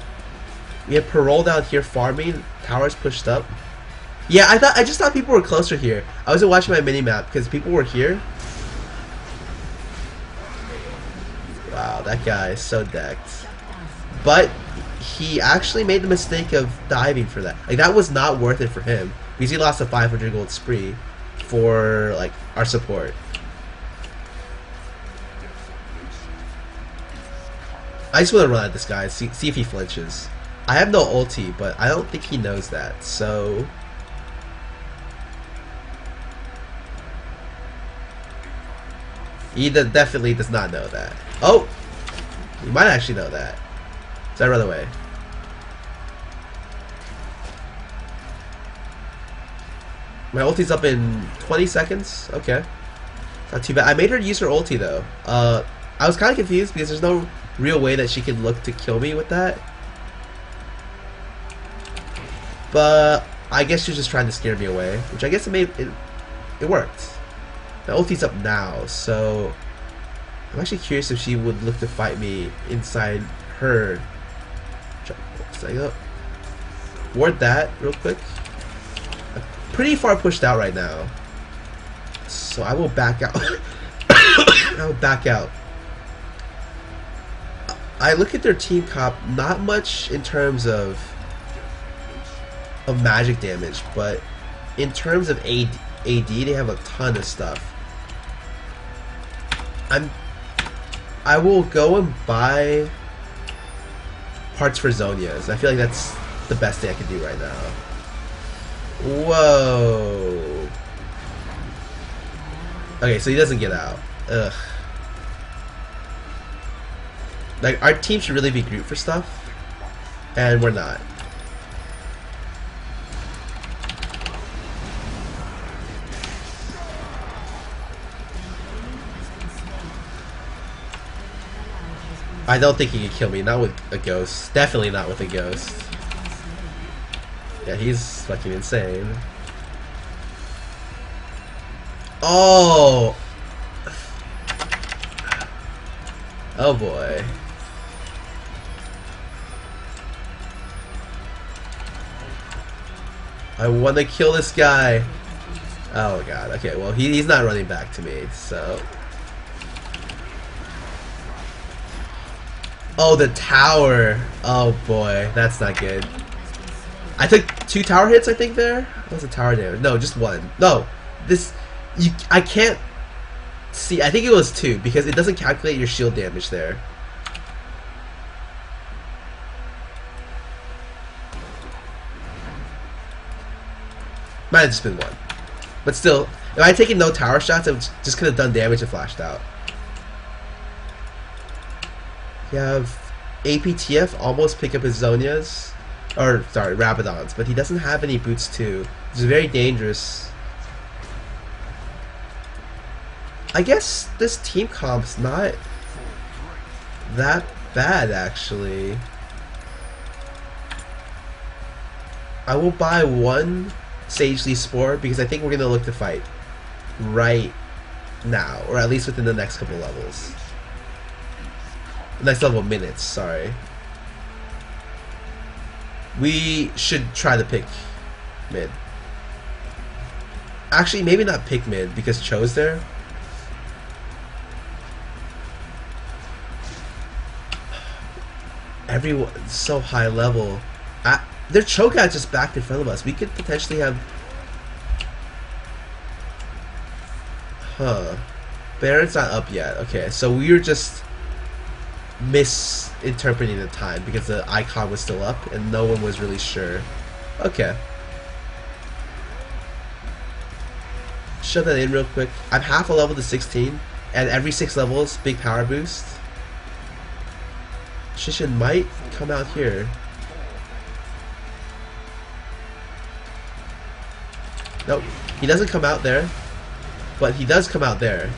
We have Parol down here farming. Tower's pushed up. Yeah, I just thought people were closer here. I wasn't watching my mini-map because people were here. Wow, that guy is so decked. But he actually made the mistake of diving for that. Like, that was not worth it for him. Because he lost a 500 gold spree for, like, our support. I just want to run at this guy, see if he flinches. I have no ulti, but I don't think he knows that, so... He definitely does not know that. Oh! He might actually know that. So I run away. My ulti's up in 20 seconds? Okay. Not too bad. I made her use her ulti though. I was kind of confused because there's no real way that she could look to kill me with that. But I guess she was just trying to scare me away, which I guess it worked. My ulti's up now, so I'm actually curious if she would look to fight me inside her. Ward that real quick. I'm pretty far pushed out right now, so I will back out. I will back out. I look at their team comp, not much in terms of magic damage, but in terms of AD, they have a ton of stuff. I will go and buy parts for Zhonya's. I feel like that's the best thing I can do right now. Whoa. Okay, so he doesn't get out. Ugh. Like, our team should really be grouped for stuff, and we're not. I don't think he can kill me, not with a ghost. Definitely not with a ghost. Yeah, he's fucking insane. Oh! Oh boy. I want to kill this guy. Oh god. Okay, well he's not running back to me, so. Oh, the tower. Oh boy, that's not good. I took 2 tower hits, I think there. What was the tower damage? No, just 1. No, this I can't see. I think it was 2 because it doesn't calculate your shield damage there. Might have just been 1. But still, if I had taken no tower shots, I just could have done damage and flashed out. You have APTF almost pick up his Zonias. Or, sorry, Rabadons. But he doesn't have any boots too. Which is very dangerous. I guess this team comp's not that bad, actually. I will buy 1 Sagely Spore because I think we're going to look to fight right now, or at least within the next couple levels. Next level minutes, sorry. We should try to pick mid. Actually, maybe not pick mid because Cho's there. Everyone's so high level. Their Cho'Gath just backed in front of us. We could potentially have... Huh. Baron's not up yet. Okay, so we were just misinterpreting the time because the icon was still up and no one was really sure. Okay. Shove that in real quick. I'm half a level to 16 and every 6 levels, big power boost. Shishin might come out here. Nope, he doesn't come out there, but he does come out there.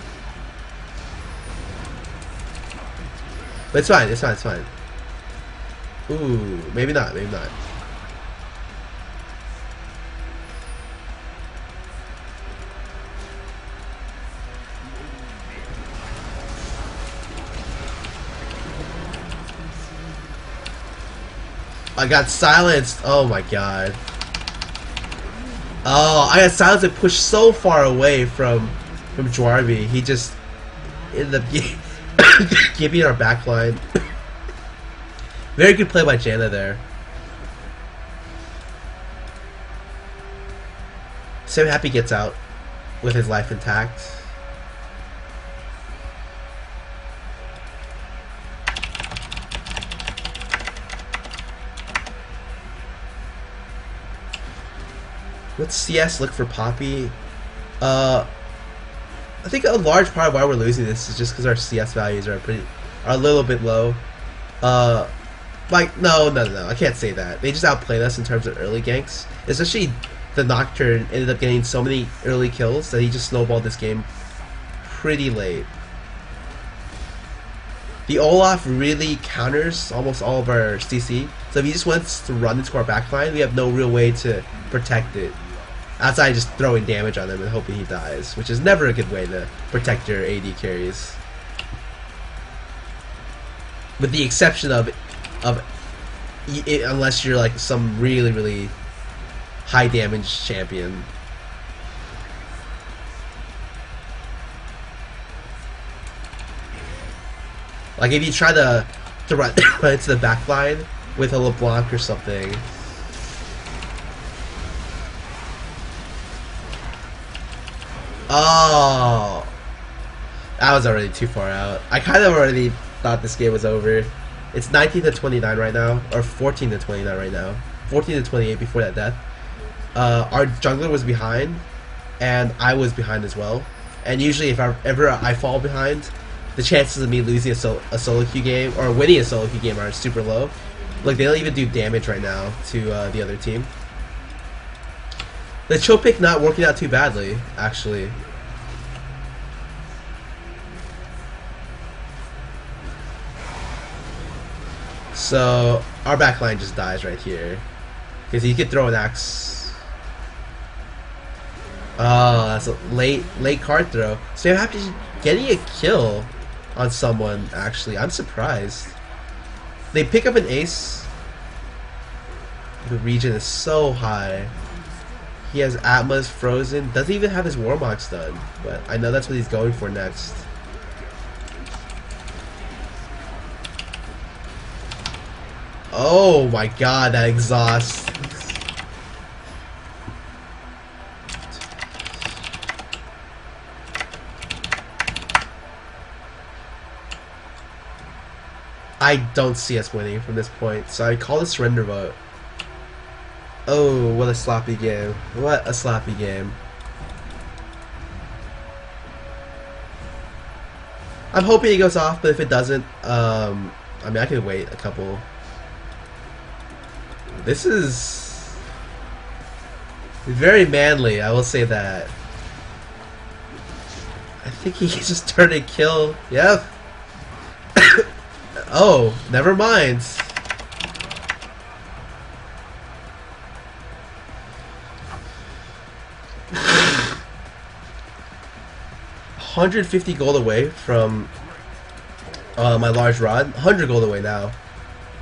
But it's fine, it's fine, it's fine. Ooh, maybe not, maybe not. I got silenced. Oh my god. Oh, I got silenced and pushed so far away from Jwarby. He just ended up giving our backline. Very good play by Janna there. Sam Happy gets out with his life intact. Let's CS look for Poppy. I think a large part of why we're losing this is just because our CS values are a little bit low. Like no, I can't say that. They just outplayed us in terms of early ganks. Especially the Nocturne ended up getting so many early kills that he just snowballed this game pretty late. The Olaf really counters almost all of our CC. So if he just wants to run into our backline, we have no real way to protect it. Outside just throwing damage on him and hoping he dies, which is never a good way to protect your AD carries. With the exception of it, unless you're like some really high damage champion. Like if you try to run into the backline with a LeBlanc or something. Oh, that was already too far out. I kind of already thought this game was over. It's 19 to 29 right now, or 14 to 29 right now. 14 to 28 before that death. Our jungler was behind, and I was behind as well. And usually, if ever I fall behind, the chances of me losing a solo queue game or winning a solo queue game are super low. Like they don't even do damage right now to the other team. The Cho pick not working out too badly, actually. So our backline just dies right here because he could throw an axe. Oh, that's a late card throw. So you're happy getting a kill on someone. Actually, I'm surprised. They pick up an ace. The region is so high. He has Atma's frozen. Doesn't even have his Warmox done. But I know that's what he's going for next. Oh my god, that exhaust. I don't see us winning from this point, so I call the surrender vote. Oh, what a sloppy game. What a sloppy game. I'm hoping it goes off, but if it doesn't, I mean, I could wait a couple. This is very manly, I will say that. I think he just turned and kill. Yep. Oh, never mind. $150 gold away from my large rod. 100 gold away now.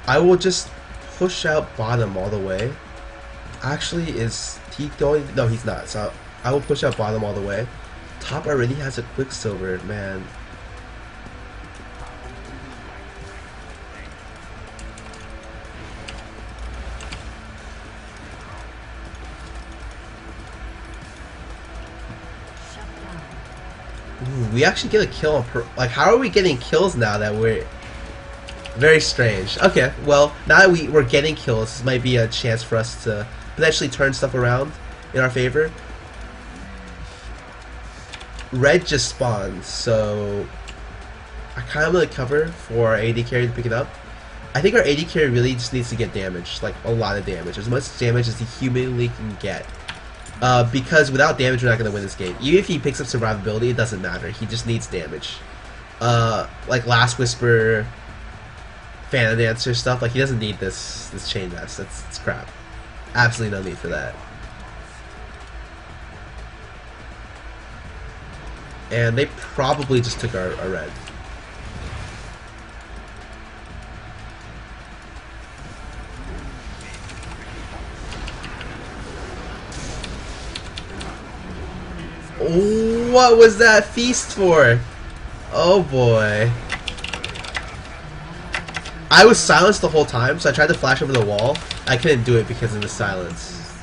I will just push out bottom all the way. Actually, is he going? No, he's not. So I will push out bottom all the way. Top already has a Quicksilver, man. Ooh, we actually get a kill on like, how are we getting kills now that we're... Very strange. Okay, well, now that we're getting kills, this might be a chance for us to potentially turn stuff around in our favor. Red just spawned, so I kind of want to cover for our AD carry to pick it up. I think our AD carry really just needs to get damage, like a lot of damage, as much damage as he humanly can get. Because without damage, we're not going to win this game. Even if he picks up survivability, it doesn't matter. He just needs damage. Like Last Whisper, Phantom Dancer stuff, like he doesn't need this chain nest. That's crap. Absolutely no need for that. And they probably just took our red. What was that feast for? Oh boy. I was silenced the whole time, so I tried to flash over the wall. I couldn't do it because of the silence.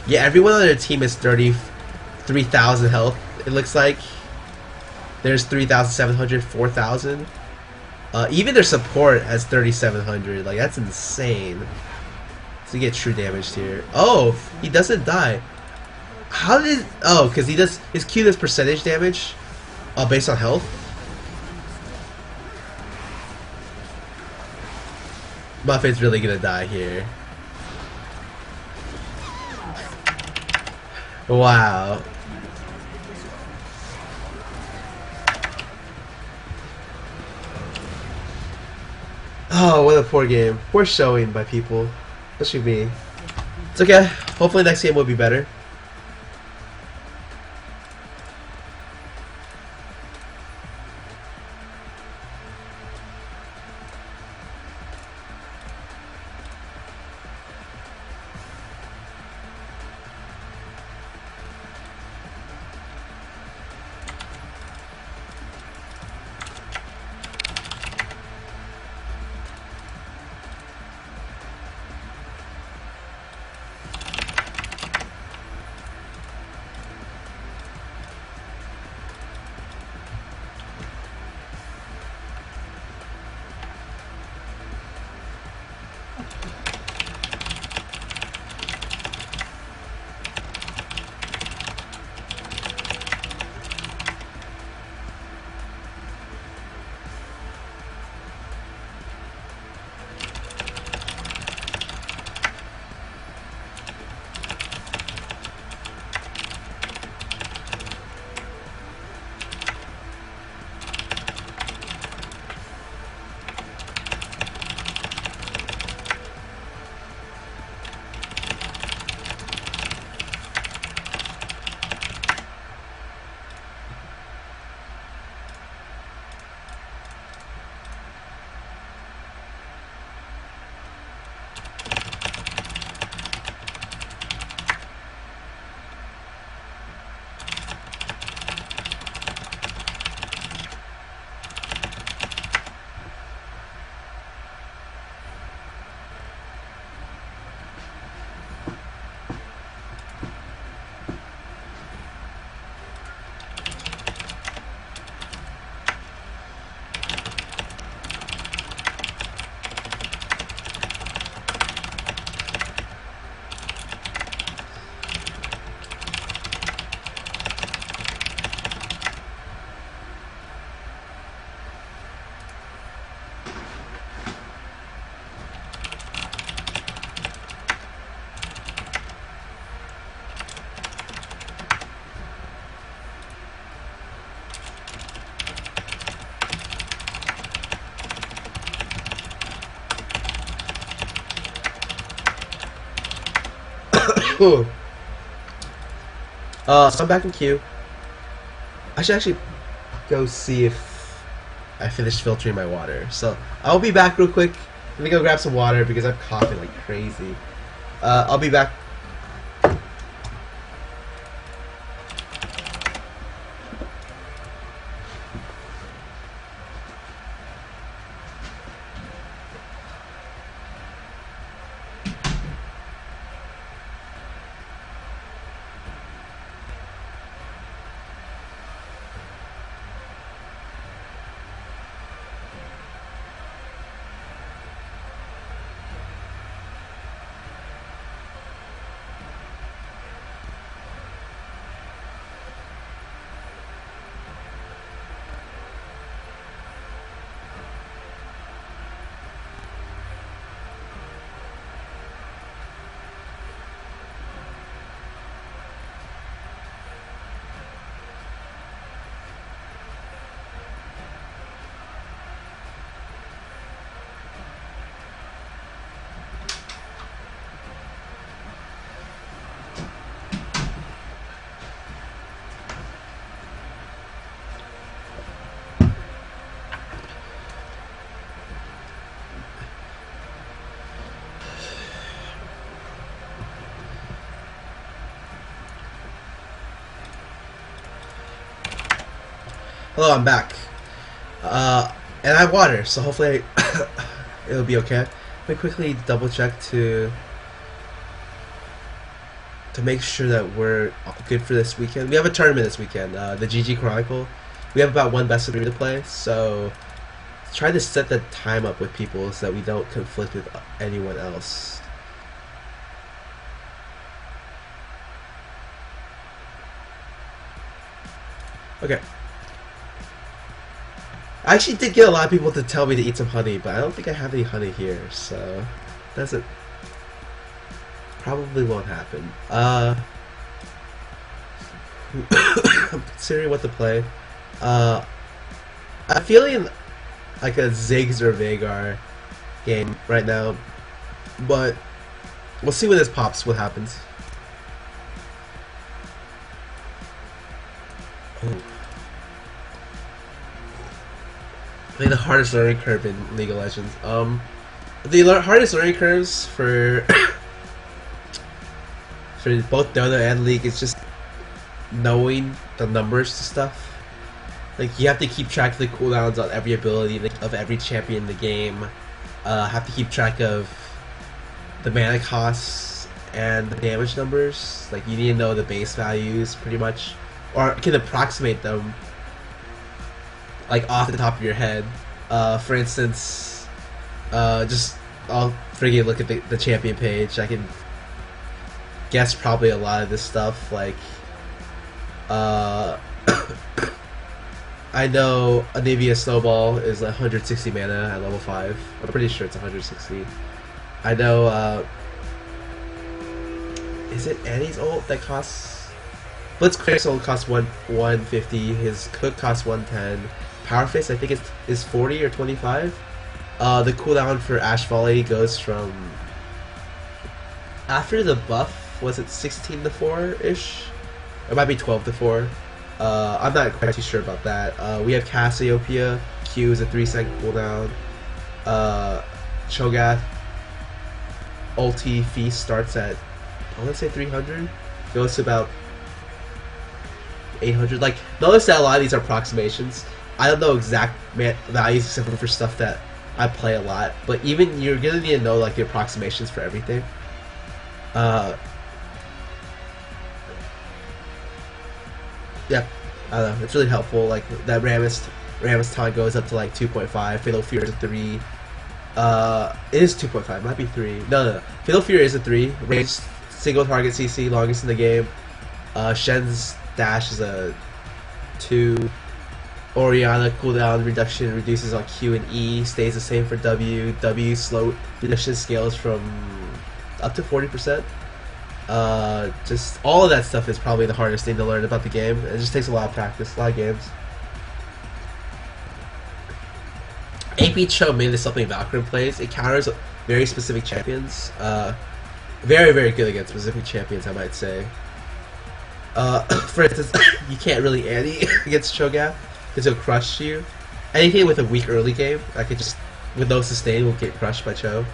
Yeah, everyone on their team is 33,000 health, it looks like. There's 3,700, 4,000. Even their support has 3,700. Like, that's insane. To get true damage here. Oh, he doesn't die. How did... Oh, because he does... His Q does percentage damage based on health. Muffinqt's really gonna die here. Wow. Oh, what a poor game. Poor showing by people. Especially me. It's okay. Hopefully next game will be better. So I'm back in queue. I should actually go see if I finished filtering my water. So I'll be back real quick. Let me go grab some water because I'm coughing like crazy. I'll be back. Hello, I'm back. And I have water, so hopefully it'll be okay. Let me quickly double check to make sure that we're good for this weekend. We have a tournament this weekend, the GG Chronicle. We have about one best of 3 to play, so try to set the time up with people so that we don't conflict with anyone else. Okay. I actually did get a lot of people to tell me to eat some honey, but I don't think I have any honey here, so doesn't probably won't happen. I'm considering what to play. I'm feeling like a Ziggs or Vagar game right now, but we'll see when this pops what happens. Oh. I think the hardest learning curve in League of Legends. The hardest learning curves for for both Dota and League is just knowing the numbers to stuff. Like you have to keep track of the cooldowns on every ability of every champion in the game. Have to keep track of the mana costs and the damage numbers. Like you need to know the base values pretty much, or can approximate them. Like off the top of your head. For instance, just I'll freaking look at the champion page. I can guess probably a lot of this stuff. Like, I know Anivia Snowball is 160 mana at level 5. I'm pretty sure it's 160. I know, is it Annie's ult that costs... Blitzcrank's ult costs 150, his Cook costs 110. Power Fist I think is 40 or 25. The cooldown for Ash Volley goes from... After the buff, was it 16 to 4-ish? It might be 12 to 4. I'm not quite too sure about that. We have Cassiopeia. Q is a 3-second cooldown. Cho'Gath ulti feast starts at, I want to say 300. Goes to about 800. Like, notice that a lot of these are approximations. I don't know exact values except for stuff that I play a lot. But even you're gonna need to know like the approximations for everything. Yeah, I don't know. It's really helpful. Like that Rammus taunt goes up to like 2.5. Fatal Fury is a 3. It is 2.5. Might be 3. No. Fatal Fury is a 3. Ranged single target CC, longest in the game. Shen's dash is a 2. Oriana cooldown reduction reduces on Q and E, stays the same for W. W slow reduction scales from up to 40%. Just all of that stuff is probably the hardest thing to learn about the game. It just takes a lot of practice, a lot of games. AP Cho mainly something Valkyrie plays. It counters very specific champions. Very, very good against specific champions, I might say. For instance, you can't really anti against Cho'Gath because he'll crush you. Anything with a weak early game, I could just, with no sustain, will get crushed by Cho.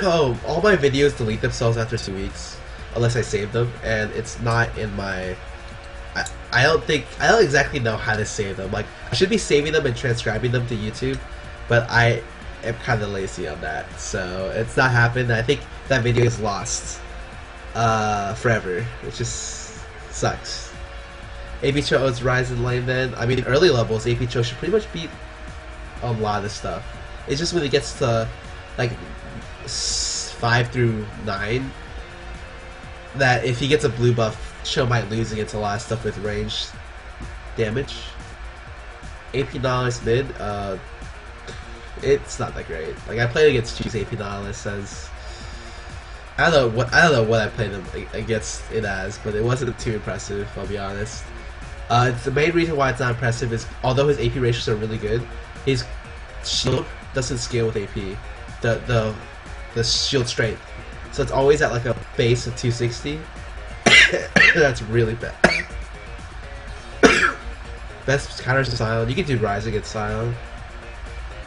Oh, all my videos delete themselves after 2 weeks, unless I save them, and it's not in my... I don't exactly know how to save them. Like, I should be saving them and transcribing them to YouTube, but I am kind of lazy on that, so it's not happened. I think that video is lost forever, which just sucks. AP Cho owns Rise in lane then. I mean, in early levels, AP Cho should pretty much beat a lot of stuff. It's just when it gets to, like, 5 through 9, that if he gets a blue buff, Cho might lose against a lot of stuff with range damage. AP Nautilus mid, it's not that great. Like, I played against G's AP Nautilus as I don't know what I played him against it as, but it wasn't too impressive, I'll be honest. The main reason why it's not impressive is although his AP ratios are really good, his shield doesn't scale with AP. The shield strength. So it's always at like a base of 260. That's really bad. Best counters to Scion. You can do Rise against Scion.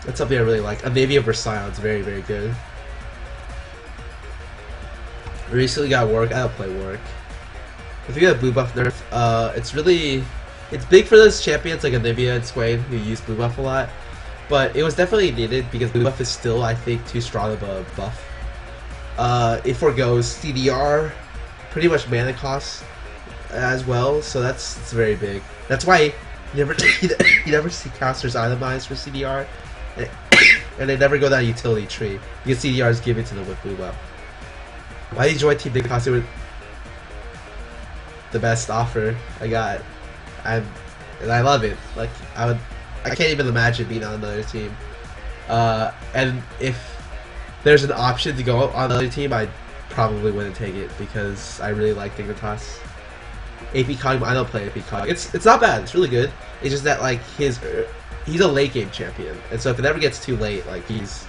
That's something I really like. A Navia versus Scion is very, very good. Recently got Work. I don't play Work. If you get a blue buff nerf, it's big for those champions like Anivia and Swain who use blue buff a lot. But it was definitely needed because blue buff is still, I think, too strong of a buff. It forgoes CDR, pretty much mana cost as well, so it's very big. That's why you never see casters itemized for CDR, and they never go that utility tree because CDR is given to them with blue buff. Why did you join Team Dignitas? With the best offer I got, and I love it. Like I can't even imagine being on another team. And if there's an option to go on another team, I probably wouldn't take it because I really like Dignitas. AP Kog'Maw, I don't play AP Kog'Maw. It's not bad. It's really good. It's just that like he's a late game champion, and so if it ever gets too late, like he's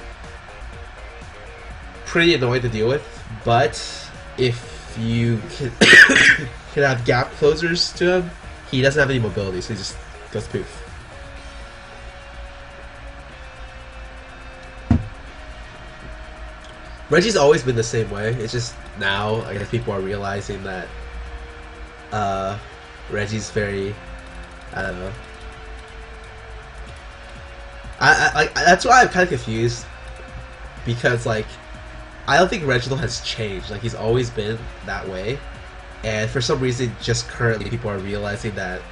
pretty annoying to deal with. But if you can have gap closers to him, he doesn't have any mobility, so he just goes poof. Reggie's always been the same way. It's just now I guess people are realizing that Reggie's very, I don't know. I that's why I'm kind of confused, because like I don't think Reginald has changed. Like he's always been that way, and for some reason, just currently people are realizing that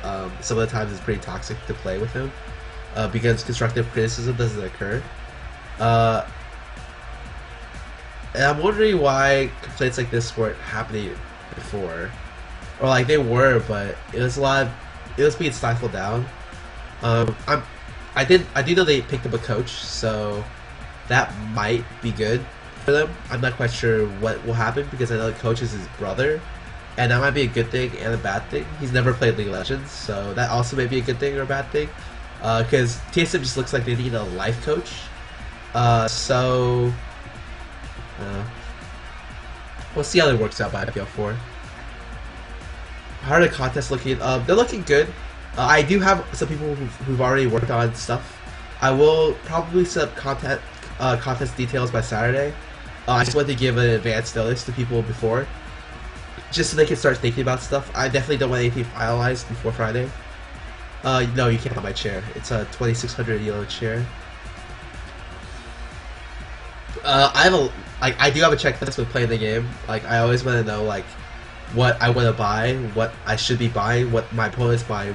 some of the times it's pretty toxic to play with him because constructive criticism doesn't occur. And I'm wondering why complaints like this weren't happening before, or like they were, but it was being stifled down. I do know they picked up a coach, so that might be good for them. I'm not quite sure what will happen because I know the coach is his brother, and that might be a good thing and a bad thing. He's never played League of Legends, so that also may be a good thing or a bad thing. Because TSM just looks like they need a life coach. We'll see how it works out by IPL4. How are the contests looking? They're looking good. I do have some people who've already worked on stuff. I will probably set up contest details by Saturday. I just wanted to give an advance notice to people before, just so they can start thinking about stuff. I definitely don't want anything finalized before Friday. No, you can't have my chair. It's a 2600 yellow chair. I do have a checklist with playing the game. Like I always want to know like what I want to buy, what I should be buying, what my opponent's buying,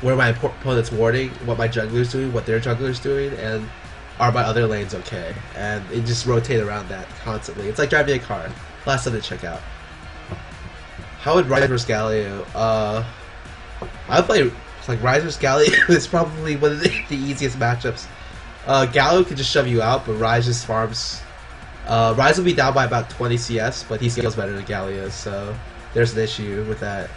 where my opponent's warding, what my jungler's doing, what their jungler's doing, and are my other lanes okay? And it just rotate around that constantly. It's like driving a car. Last time to check out. How would Rise vs Galio? I would play like Rise vs Galio is probably one of the easiest matchups. Galio can just shove you out, but Rise just farms. Rise will be down by about 20 CS, but he scales better than Galio, so there's an issue with that.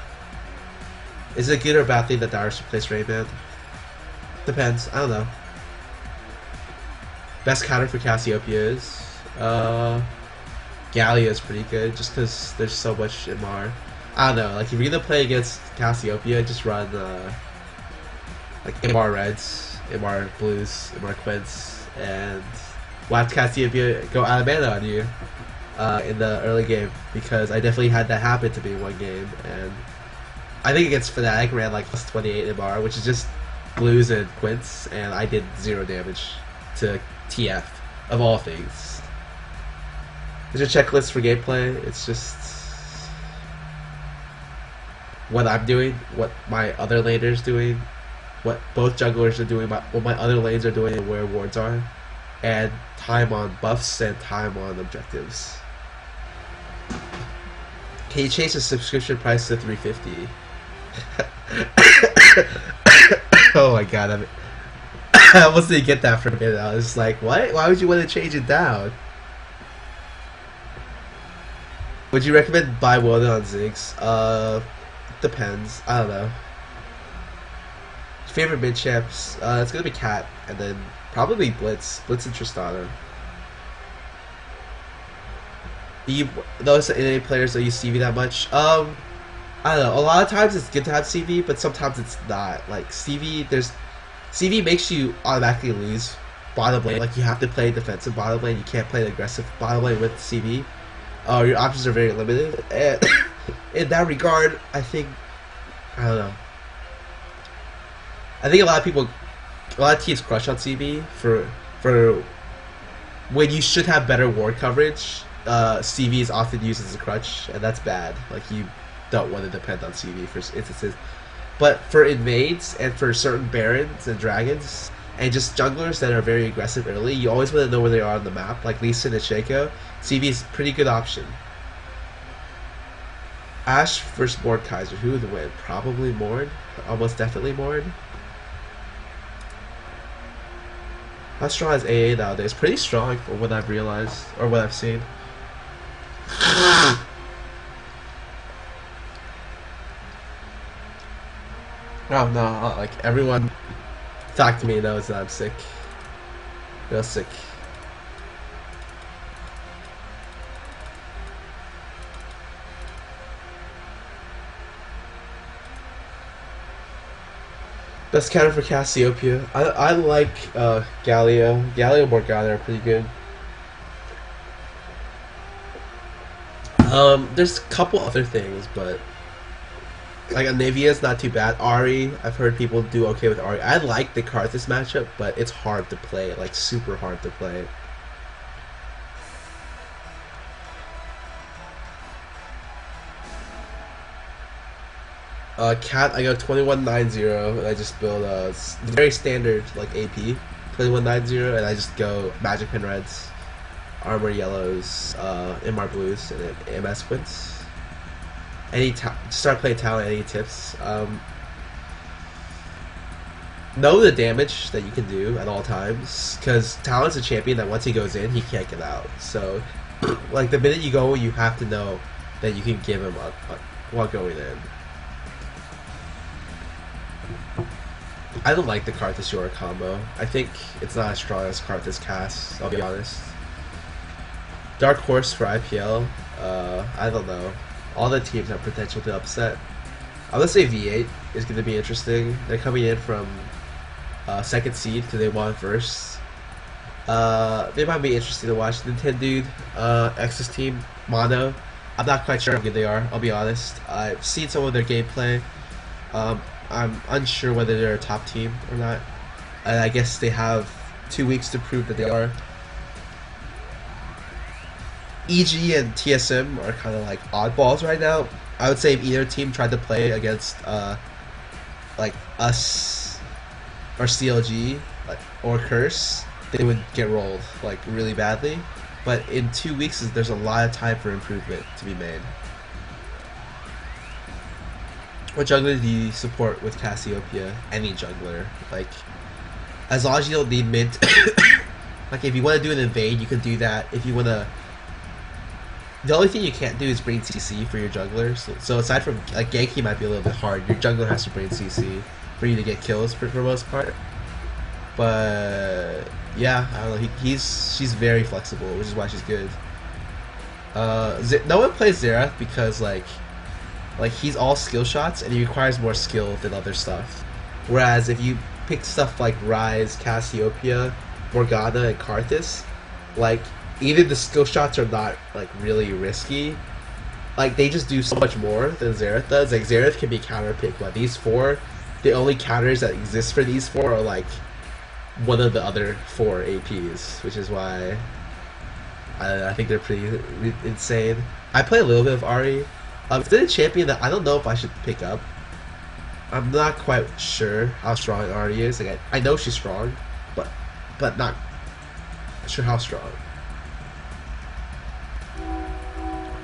Is it a good or bad thing that Darius replaced Rayman? Depends. I don't know. Best counter for Cassiopeia is Galio is pretty good, just because there's so much MR. I don't know. Like if you're gonna play against Cassiopeia, just run like MR Reds, MR Blues, MR Quints, and watch Cassiopeia go out of mana on you in the early game, because I definitely had that happen to me in one game, and I think against Fnatic ran like plus 28 MR, which is just Blues and Quints, and I did 0 damage to TF, of all things. There's a checklist for gameplay. It's just what I'm doing, what my other laners doing, what both jugglers are doing, what my other lanes are doing, and where wards are, and time on buffs and time on objectives. Can you change the subscription price to $350? Oh my god, I almost didn't get that for a minute. I was like, what? Why would you want to change it down? Would you recommend buy Moreland on Ziggs? Depends. I don't know. Favorite mid champs? It's gonna be Cat, and then probably Blitz. Blitz and Tristana. Do you notice that any players don't use CV that much? I don't know. A lot of times it's good to have CV, but sometimes it's not. Like CV makes you automatically lose bottom lane. Like you have to play defensive bottom lane. You can't play the aggressive bottom lane with CV. Your options are very limited, and in that regard, I don't know. I think a lot of teams crush on CV for when you should have better ward coverage. CV is often used as a crutch, and that's bad. Like you don't want to depend on CV for instances. But for invades and for certain barons and dragons and just junglers that are very aggressive early, you always want to know where they are on the map. Like Lee Sin and Shaco, CV is a pretty good option. Ashe versus Mordekaiser, who would win? Probably Mord. Almost definitely Mord. How strong is AA nowadays? Pretty strong for what I've realized, or what I've seen. Oh no, like everyone talk to me knows that I'm sick. Real sick. Best counter for Cassiopeia. I like Galio. Galio and Morgana are pretty good. There's a couple other things, but like Anivia's not too bad. Ari, I've heard people do okay with Ari. I like the Karthus matchup, but it's hard to play, like super hard to play. Cat, I go 2190, and I just build a very standard like AP 2190, and I just go Magic Pen Reds, Armor Yellows, MR Blues, and then MS Quints. Start playing talent. Any tips? Know the damage that you can do at all times, because talent's a champion that once he goes in, he can't get out. So, like the minute you go, you have to know that you can give him up while going in. I don't like the Karthus Yorick combo. I think it's not as strong as Karthus Cass, I'll be honest. Dark Horse for IPL, I don't know. All the teams have potential to upset. I'm gonna say V8 is gonna be interesting. They're coming in from second seed because they won first. They might be interesting to watch. Nintendo X's team, Mono. I'm not quite sure how good they are, I'll be honest. I've seen some of their gameplay. I'm unsure whether they're a top team or not. And I guess they have 2 weeks to prove that they are. EG and TSM are kind of like oddballs right now. I would say if either team tried to play against like us or CLG or Curse, they would get rolled like really badly. But in 2 weeks, there's a lot of time for improvement to be made. What jungler do you support with Cassiopeia? Any jungler, like as long as you don't need mint. Like if you want to do an invade, you can do that. If you want to, the only thing you can't do is bring CC for your jungler. So aside from like ganking might be a little bit hard. Your jungler has to bring CC for you to get kills for the most part. But yeah, I don't know. She's very flexible, which is why she's good. No one plays Xerath because like he's all skill shots and he requires more skill than other stuff. Whereas if you pick stuff like Rise, Cassiopeia, Morgana, and Karthus, like even the skill shots are not like really risky. Like they just do so much more than Xerath does. Like Xerath can be counterpicked, but these four, the only counters that exist for these four are like one of the other 4 APs, which is why I think they're pretty insane. I play a little bit of Ahri. It's a champion that I don't know if I should pick up. I'm not quite sure how strong Ahri is. Like I know she's strong, but not sure how strong.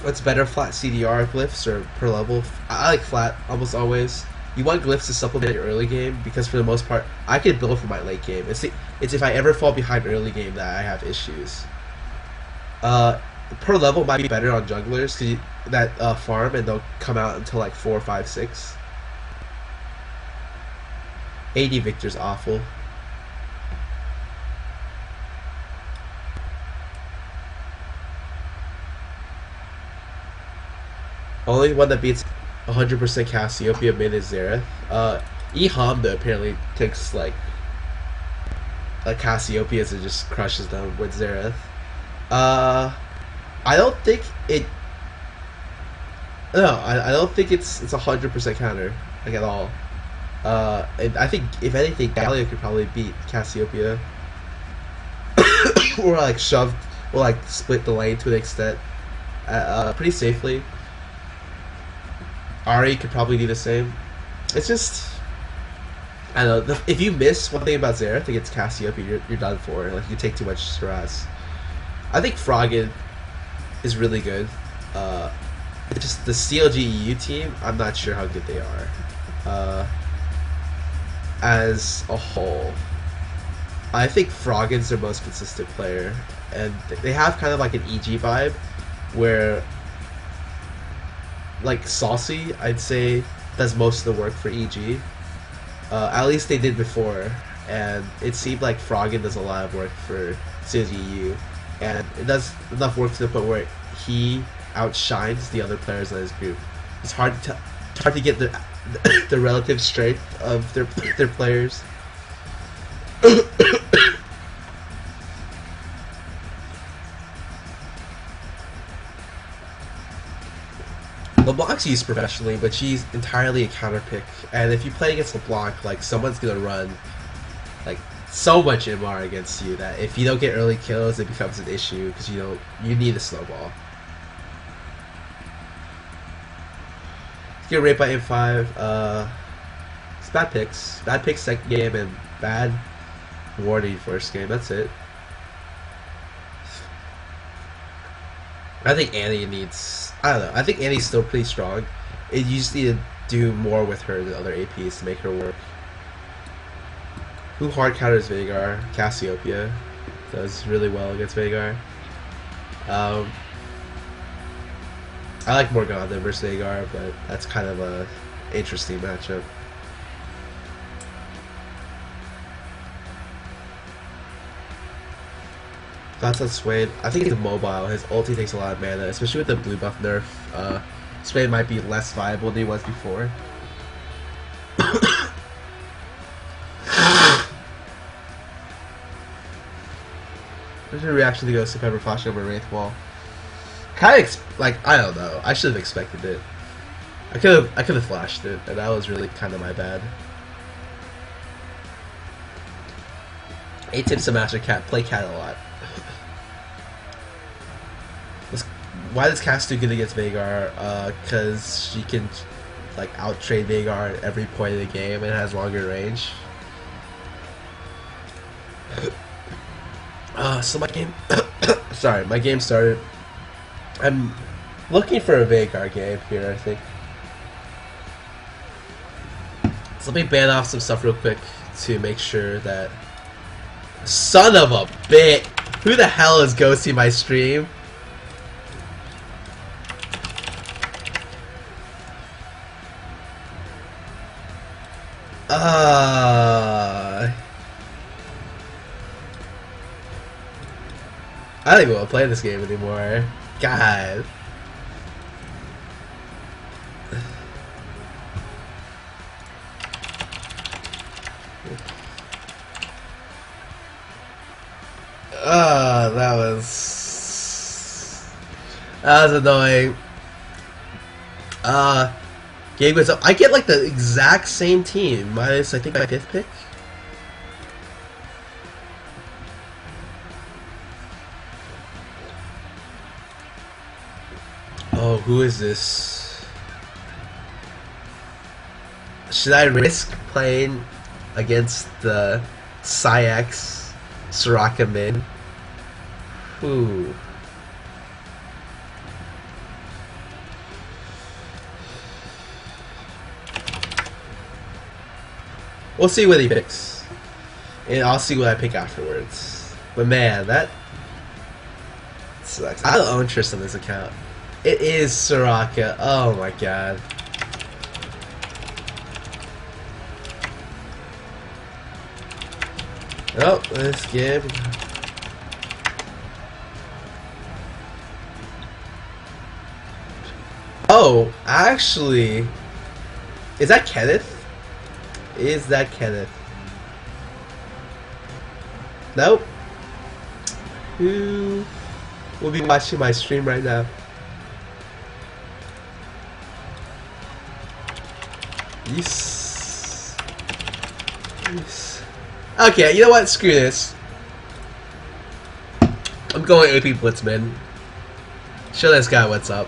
What's better, flat CDR glyphs or per level? I like flat almost always. You want glyphs to supplement your early game because for the most part, I can build for my late game. It's if I ever fall behind early game that I have issues. Per level might be better on junglers that farm and don't come out until like 4, 5, 6. AD Victor's awful. Only one that beats 100% Cassiopeia mid is Xerath. E Honda apparently takes like Cassiopeias and just crushes them with Xerath. I don't think it. No, I don't think it's 100% counter like at all. And I think if anything, Galio could probably beat Cassiopeia, or like shove, or like split the lane to an extent, pretty safely. Ahri could probably do the same. It's just, I don't know. If you miss one thing about Xerath against Cassiopeia, you're done for. Like you take too much harass. I think Froggen is really good. Just the CLG EU team, I'm not sure how good they are. As a whole, I think Froggen's their most consistent player, and they have kind of like an EG vibe, where like Saucy, I'd say, does most of the work for EG. At least they did before, and it seemed like Froggen does a lot of work for CLG EU, and it does enough work to the point where he outshines the other players in his group. It's hard to get the relative strength of their players. LeBlanc's used professionally, but she's entirely a counter pick. And if you play against LeBlanc, like someone's gonna run like so much MR against you that if you don't get early kills, it becomes an issue because you need a snowball. Get raped by M5. It's bad picks. Bad picks second game and bad warning first game. That's it. I think Annie needs. I don't know. I think Annie's still pretty strong. You just need to do more with her than other APs to make her work. Who hard counters Veigar? Cassiopeia does really well against Veigar. I like Morgana versus Veigar, but that's kind of a interesting matchup. Thoughts on Swain? I think he's mobile. His ulti takes a lot of mana, especially with the blue buff nerf. Swain might be less viable than he was before. What's your reaction to Ghost of Pepper flashing over Wraith Wall? Kind of like, I don't know. I should have expected it. I could have flashed it, and that was really kind of my bad. 8 tips to master cat. Play cat a lot. Why does Cass do good against Veigar? Because she can like out-trade Veigar at every point of the game and has longer range. So my game, sorry, my game started. I'm looking for a Vanguard game here, I think. So let me ban off some stuff real quick to make sure that... Son of a bit! Who the hell is ghosting my stream? I don't even want to play this game anymore. God. That was annoying. Game was up. I get like the exact same team minus I think my 5th pick. Oh, who is this? Should I risk playing against the SciX Soraka mid? Ooh. We'll see what he picks. And I'll see what I pick afterwards. But man, that sucks. I have no interest in this account. It is Soraka. Oh my god. Oh, this game. Oh, actually, is that Kenneth? Is that Kenneth? Nope. Who will be watching my stream right now? Yes. Yes. Okay, you know what? Screw this. I'm going OP Blitzman. Show this guy what's up.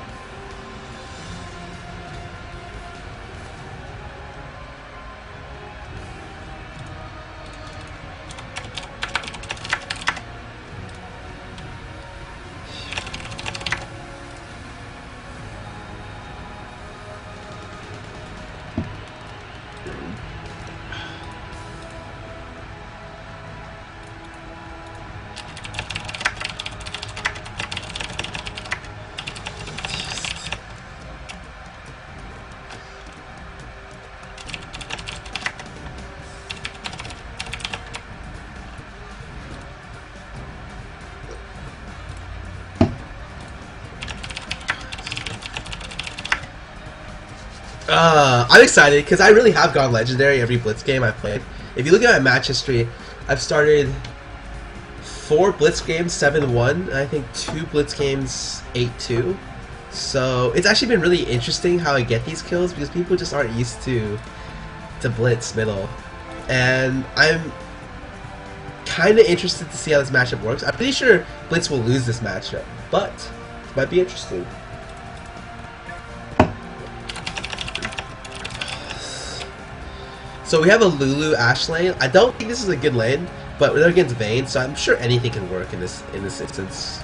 I'm excited because I really have gone legendary every Blitz game I've played. If you look at my match history, I've started 4 Blitz games 7-1, and I think 2 Blitz games 8-2. So it's actually been really interesting how I get these kills because people just aren't used to Blitz middle. And I'm kind of interested to see how this matchup works. I'm pretty sure Blitz will lose this matchup, but it might be interesting. So we have a Lulu Ashe lane. I don't think this is a good lane, but they're against Vayne, so I'm sure anything can work in this instance.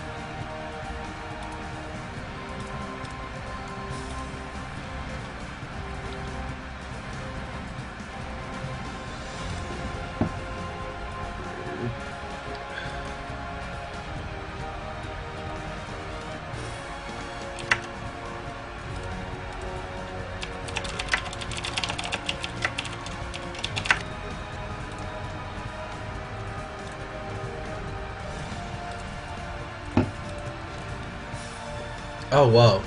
Oh, whoa.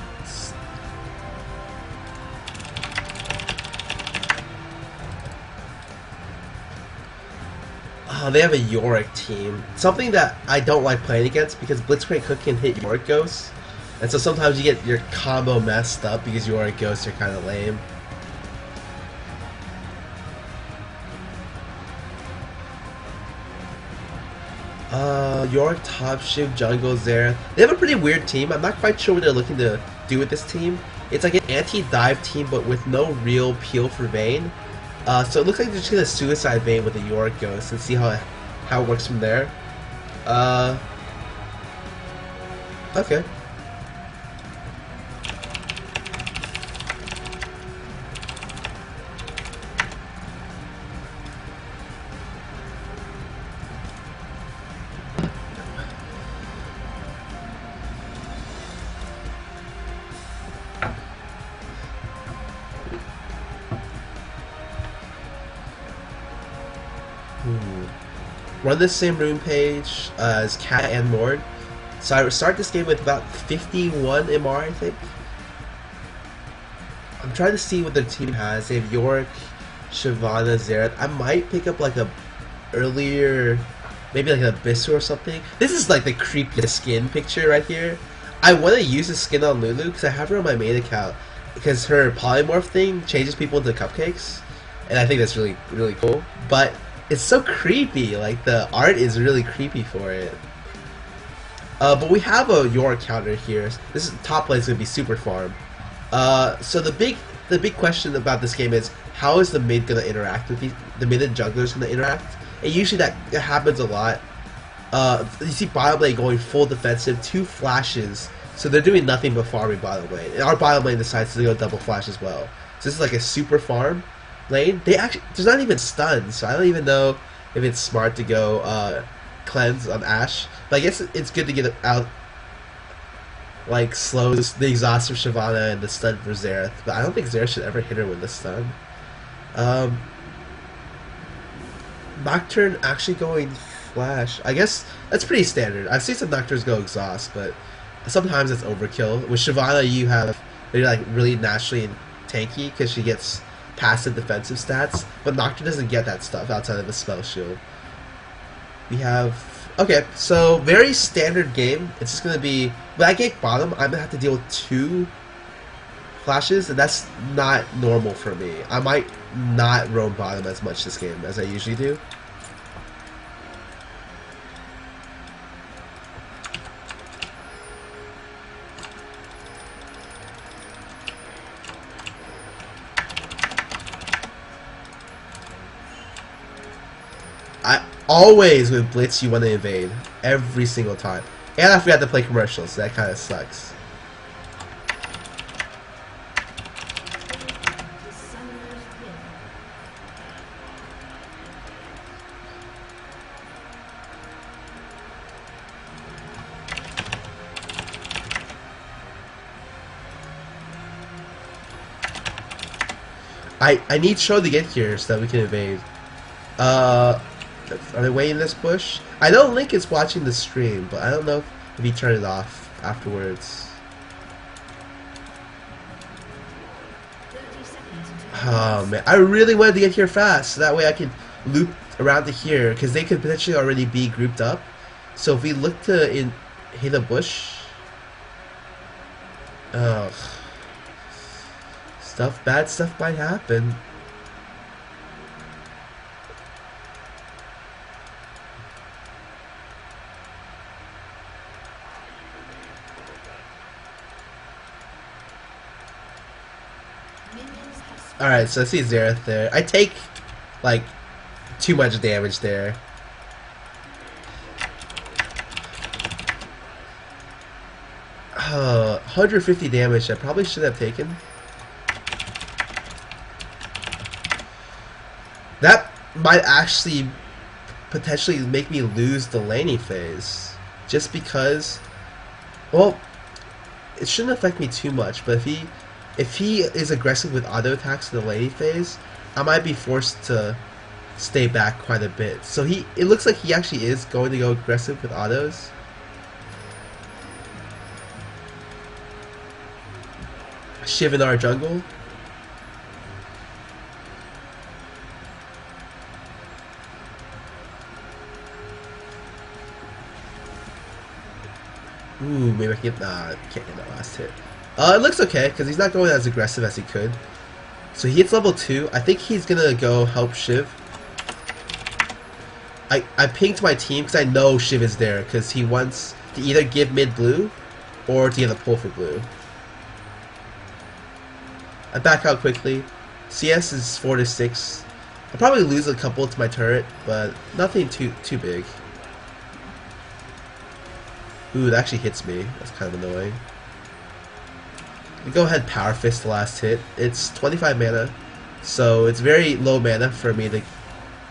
Oh, they have a Yorick team. Something that I don't like playing against because Blitzcrank Hook can hit Yorick Ghosts. And so sometimes you get your combo messed up because Yorick Ghosts are kind of lame. Yorick top shift jungles there. They have a pretty weird team. I'm not quite sure what they're looking to do with this team. It's like an anti-dive team but with no real peel for Vayne. So it looks like they're just gonna suicide Vayne with a Yorick Ghost and see how it works from there. Uh, okay. Run the same room page as Cat and Mord. So I start this game with about 51 MR, I think. I'm trying to see what their team has. They have Yorick, Shyvana, Xerath. I might pick up like a earlier, maybe like an Abyssu or something. This is like the creepiest skin picture right here. I want to use this skin on Lulu because I have her on my main account because her polymorph thing changes people into cupcakes, and I think that's really, really cool. But it's so creepy, like the art is really creepy for it. But we have a Yorick counter here. This is top lane is gonna be super farm. So the big question about this game is how is the mid gonna interact with the mid and junglers gonna interact? And usually that happens a lot. You see bottom lane going full defensive, 2 flashes, so they're doing nothing but farming bottom lane. And our bottom lane decides to go double flash as well. So this is like a super farm lane. There's not even stuns, so I don't even know if it's smart to go cleanse on Ashe. But I guess it's good to get out, like slows the exhaust for Shyvana and the stun for Xerath. But I don't think Xerath should ever hit her with the stun. Nocturne actually going flash. I guess that's pretty standard. I've seen some Nocturnes go exhaust, but sometimes it's overkill. With Shyvana, you're like really naturally tanky because she gets passive defensive stats, but Nocturne doesn't get that stuff outside of a spell shield. We have so very standard game. It's just gonna be when I get bottom, I'm gonna have to deal with 2 flashes, and that's not normal for me. I might not roam bottom as much this game as I usually do. Always with Blitz you want to invade. Every single time. And I forgot to play commercials, so that kind of sucks. I need Show to get here so that we can invade. Are they waiting in this bush? I know Link is watching the stream, but I don't know if he turned it off afterwards. Oh man, I really wanted to get here fast, so that way I can loop around to here, because they could potentially already be grouped up. So if we look to hit a bush, bad stuff might happen. Alright, so I see Xerath there. I take, like, too much damage there. Oh, 150 damage I probably should have taken. That might actually potentially make me lose the laning phase. Just because, well, it shouldn't affect me too much, but if he is aggressive with auto attacks in the laning phase, I might be forced to stay back quite a bit. So it looks like he actually is going to go aggressive with autos. Shiv in our jungle. Ooh, maybe I can get, can't get that last hit. It looks okay, because he's not going as aggressive as he could. So he hits level 2. I think he's gonna go help Shiv. I pinged my team because I know Shiv is there, because he wants to either give mid blue, or to get a pull for blue. I back out quickly. CS is 4 to 6. I'll probably lose a couple to my turret, but nothing too big. Ooh, that actually hits me. That's kind of annoying. Go ahead, Power Fist the last hit. It's 25 mana, so it's very low mana for me to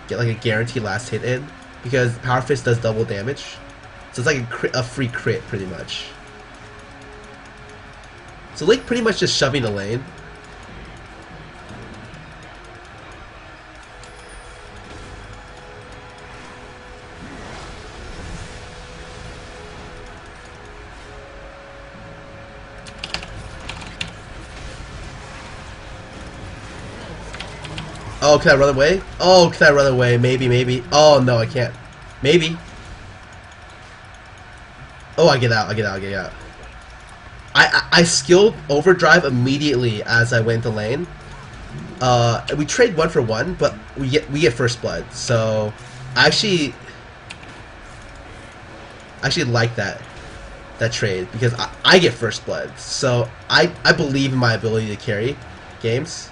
get like a guaranteed last hit in, because Power Fist does double damage. So it's like a free crit, pretty much. So Link pretty much just shoving the lane. Oh, can I run away? Oh, can I run away? Maybe, maybe. Oh, no, I can't. Maybe. Oh, I get out, I get out, I get out. I skilled Overdrive immediately as I went to lane. We trade 1 for 1, but we get first blood. So, I actually like that trade, because I get first blood. So, I believe in my ability to carry games.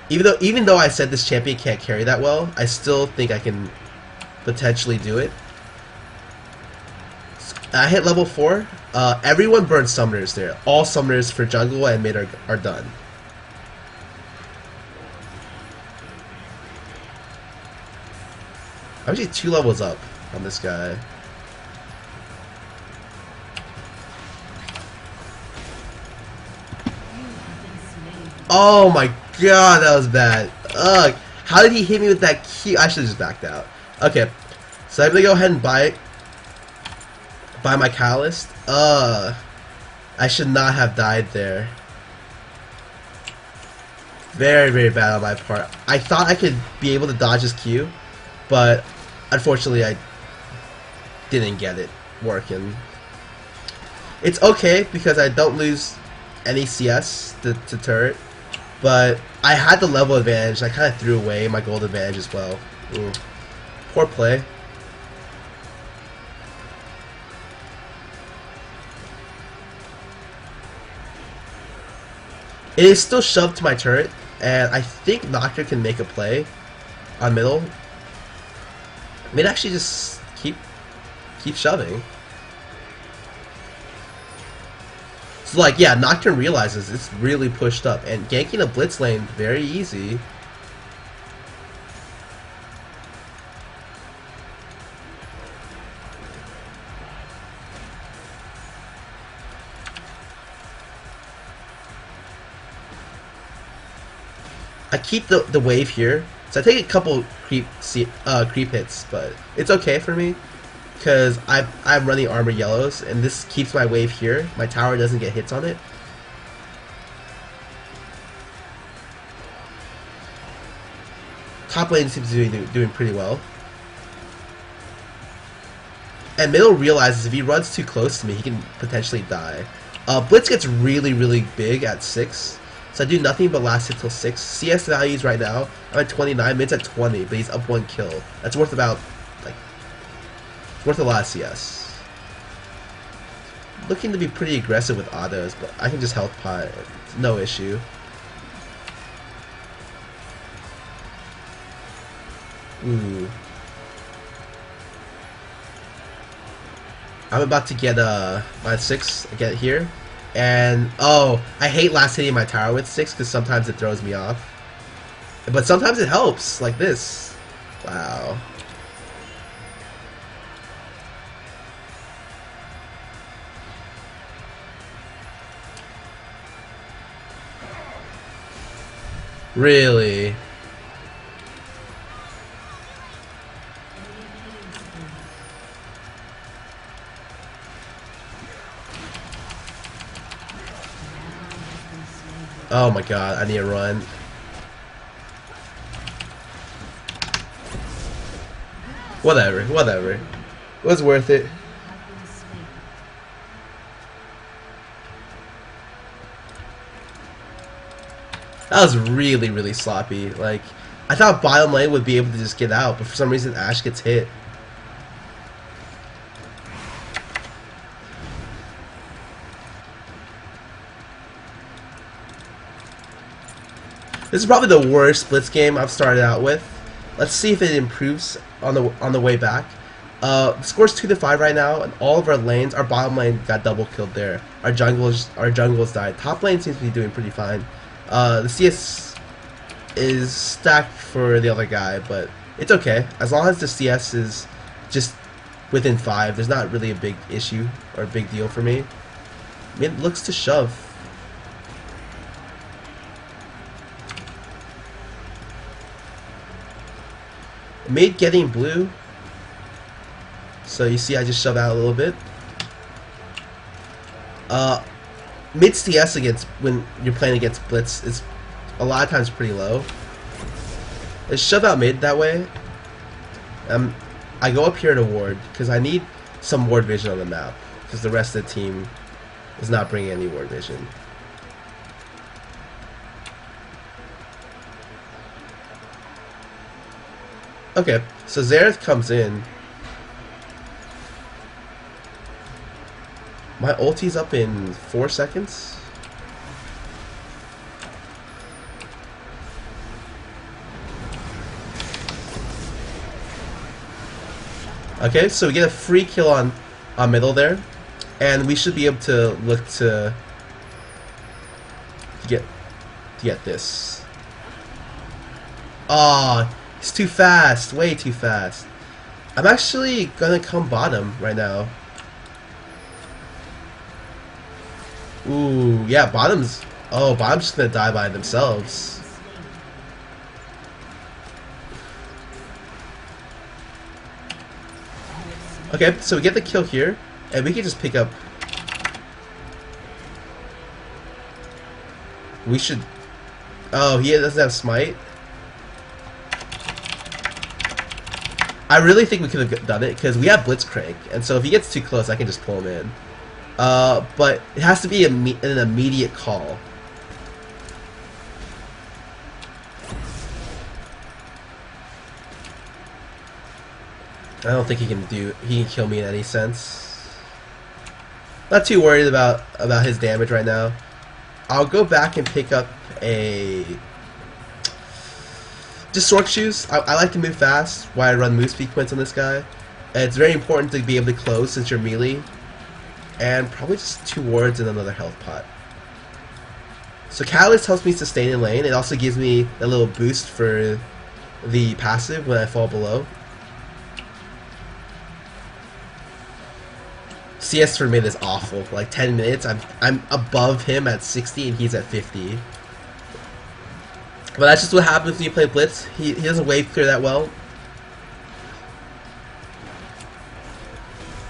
Even though I said this champion can't carry that well, I still think I can potentially do it. I hit level 4. Everyone burns summoners there. All summoners for jungle and mid are done. I'm actually 2 levels up on this guy. Oh my god, that was bad. Ugh. How did he hit me with that Q? I should have just backed out. Okay. So I'm gonna go ahead and buy my Catalyst. I should not have died there. Very, very bad on my part. I thought I could be able to dodge his Q, but unfortunately I didn't get it working. It's okay because I don't lose any CS to turret, but I had the level advantage. I kind of threw away my gold advantage as well. Poor play. It is still shoved to my turret, and I think Nocturne can make a play on middle. I mean, actually just keep shoving. So like, yeah, Nocturne realizes it's really pushed up, and ganking a blitz lane very easy. I keep the wave here, so I take a couple creep hits, but it's okay for me because I'm running armor yellows, and this keeps my wave here. My tower doesn't get hits on it. Top lane seems to be doing pretty well, and middle realizes if he runs too close to me, he can potentially die. Blitz gets really, really big at 6. So I do nothing but last hit till 6. CS values right now, I'm at 29, mid's at 20, but he's up 1 kill. That's worth about, like, worth a lot of CS. Looking to be pretty aggressive with autos, but I can just health pot. It's no issue. Ooh. I'm about to get my 6 again here. And, oh, I hate last hitting my tower with 6 because sometimes it throws me off. But sometimes it helps, like this. Wow. Really? Oh my god, I need to run. Whatever, whatever. It was worth it. That was really, really sloppy. Like, I thought bottom lane would be able to just get out, but for some reason Ashe gets hit. This is probably the worst Blitz game I've started out with. Let's see if it improves on the way back. The score's 2-5 right now, and all of our lanes, our bottom lane got double killed there. Our jungles died. Top lane seems to be doing pretty fine. The CS is stacked for the other guy, but it's okay as long as the CS is just within 5. There's not really a big issue or a big deal for me. Mid looks to shove. Mid getting blue. So you see I just shove out a little bit. Mid CS against when you're playing against Blitz is a lot of times pretty low. Let's shove out mid that way. I go up here to ward because I need some ward vision on the map because the rest of the team is not bringing any ward vision. Okay, so Xerath comes in. My ulti's up in 4 seconds. Okay, so we get a free kill on middle there, and we should be able to look to get this. Ah, he's too fast, way too fast. I'm actually gonna come bottom right now. Ooh, yeah, bottom's just gonna die by themselves. Okay, so we get the kill here, and we can just pick up. We should. Oh, he doesn't have smite. I really think we could have done it because we have Blitzcrank, and so if he gets too close, I can just pull him in. But it has to be an immediate call. I don't think he can kill me in any sense. Not too worried about his damage right now. I'll go back and pick up just Sork Shoes. I like to move fast while I run move speed points on this guy. And it's very important to be able to close since you're melee. And probably just 2 wards and another health pot. So Catalyst helps me sustain in lane. It also gives me a little boost for the passive when I fall below. CS for mid is awful. For like 10 minutes, I'm above him at 60 and he's at 50. But that's just what happens when you play Blitz. He doesn't wave clear that well.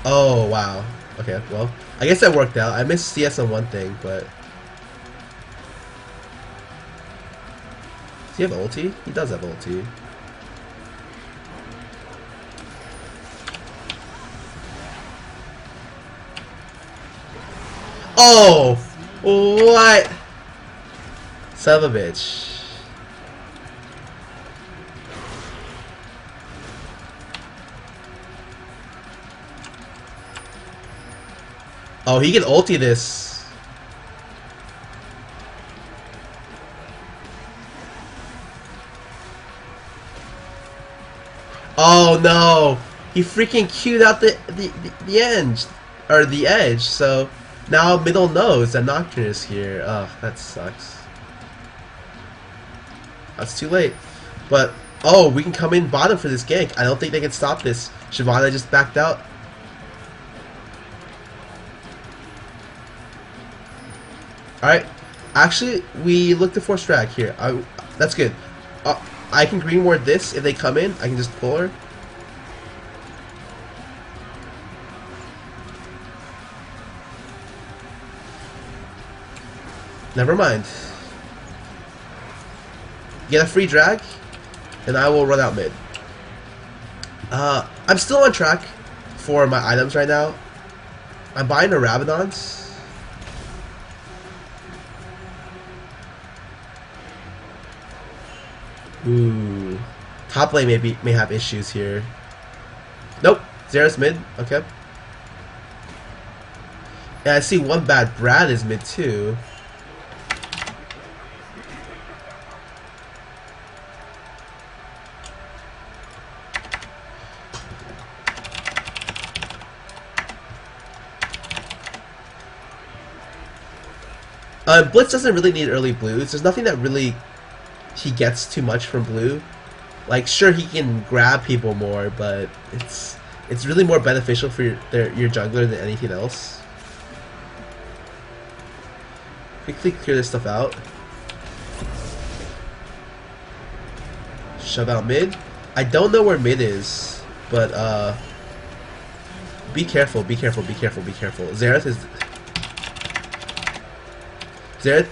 Oh wow. Okay, well, I guess that worked out. I missed CS on one thing, but does he have ulti? He does have ulti. Oh! What? Son of a bitch. Oh, he can ulti this. Oh no! He freaking queued out the edge, or the edge, so now middle knows that Nocturne is here. Ugh, that sucks. That's too late. But, oh, we can come in bottom for this gank. I don't think they can stop this. Shyvana just backed out. Alright. Actually, we look to force drag here. That's good. I can green ward this. If they come in, I can just pull her. Never mind. Get a free drag, and I will run out mid. I'm still on track for my items right now. I'm buying the Rabadons. Ooh. Top lane may have issues here. Nope. Xerath's mid. Okay. Yeah, I see OneBadBrad is mid too. Blitz doesn't really need early blues. There's nothing that really he gets too much from blue. Like, sure, he can grab people more, but it's really more beneficial for your jungler than anything else. Quickly clear this stuff out. Shove out mid. I don't know where mid is, but be careful, be careful, be careful, be careful. Xerath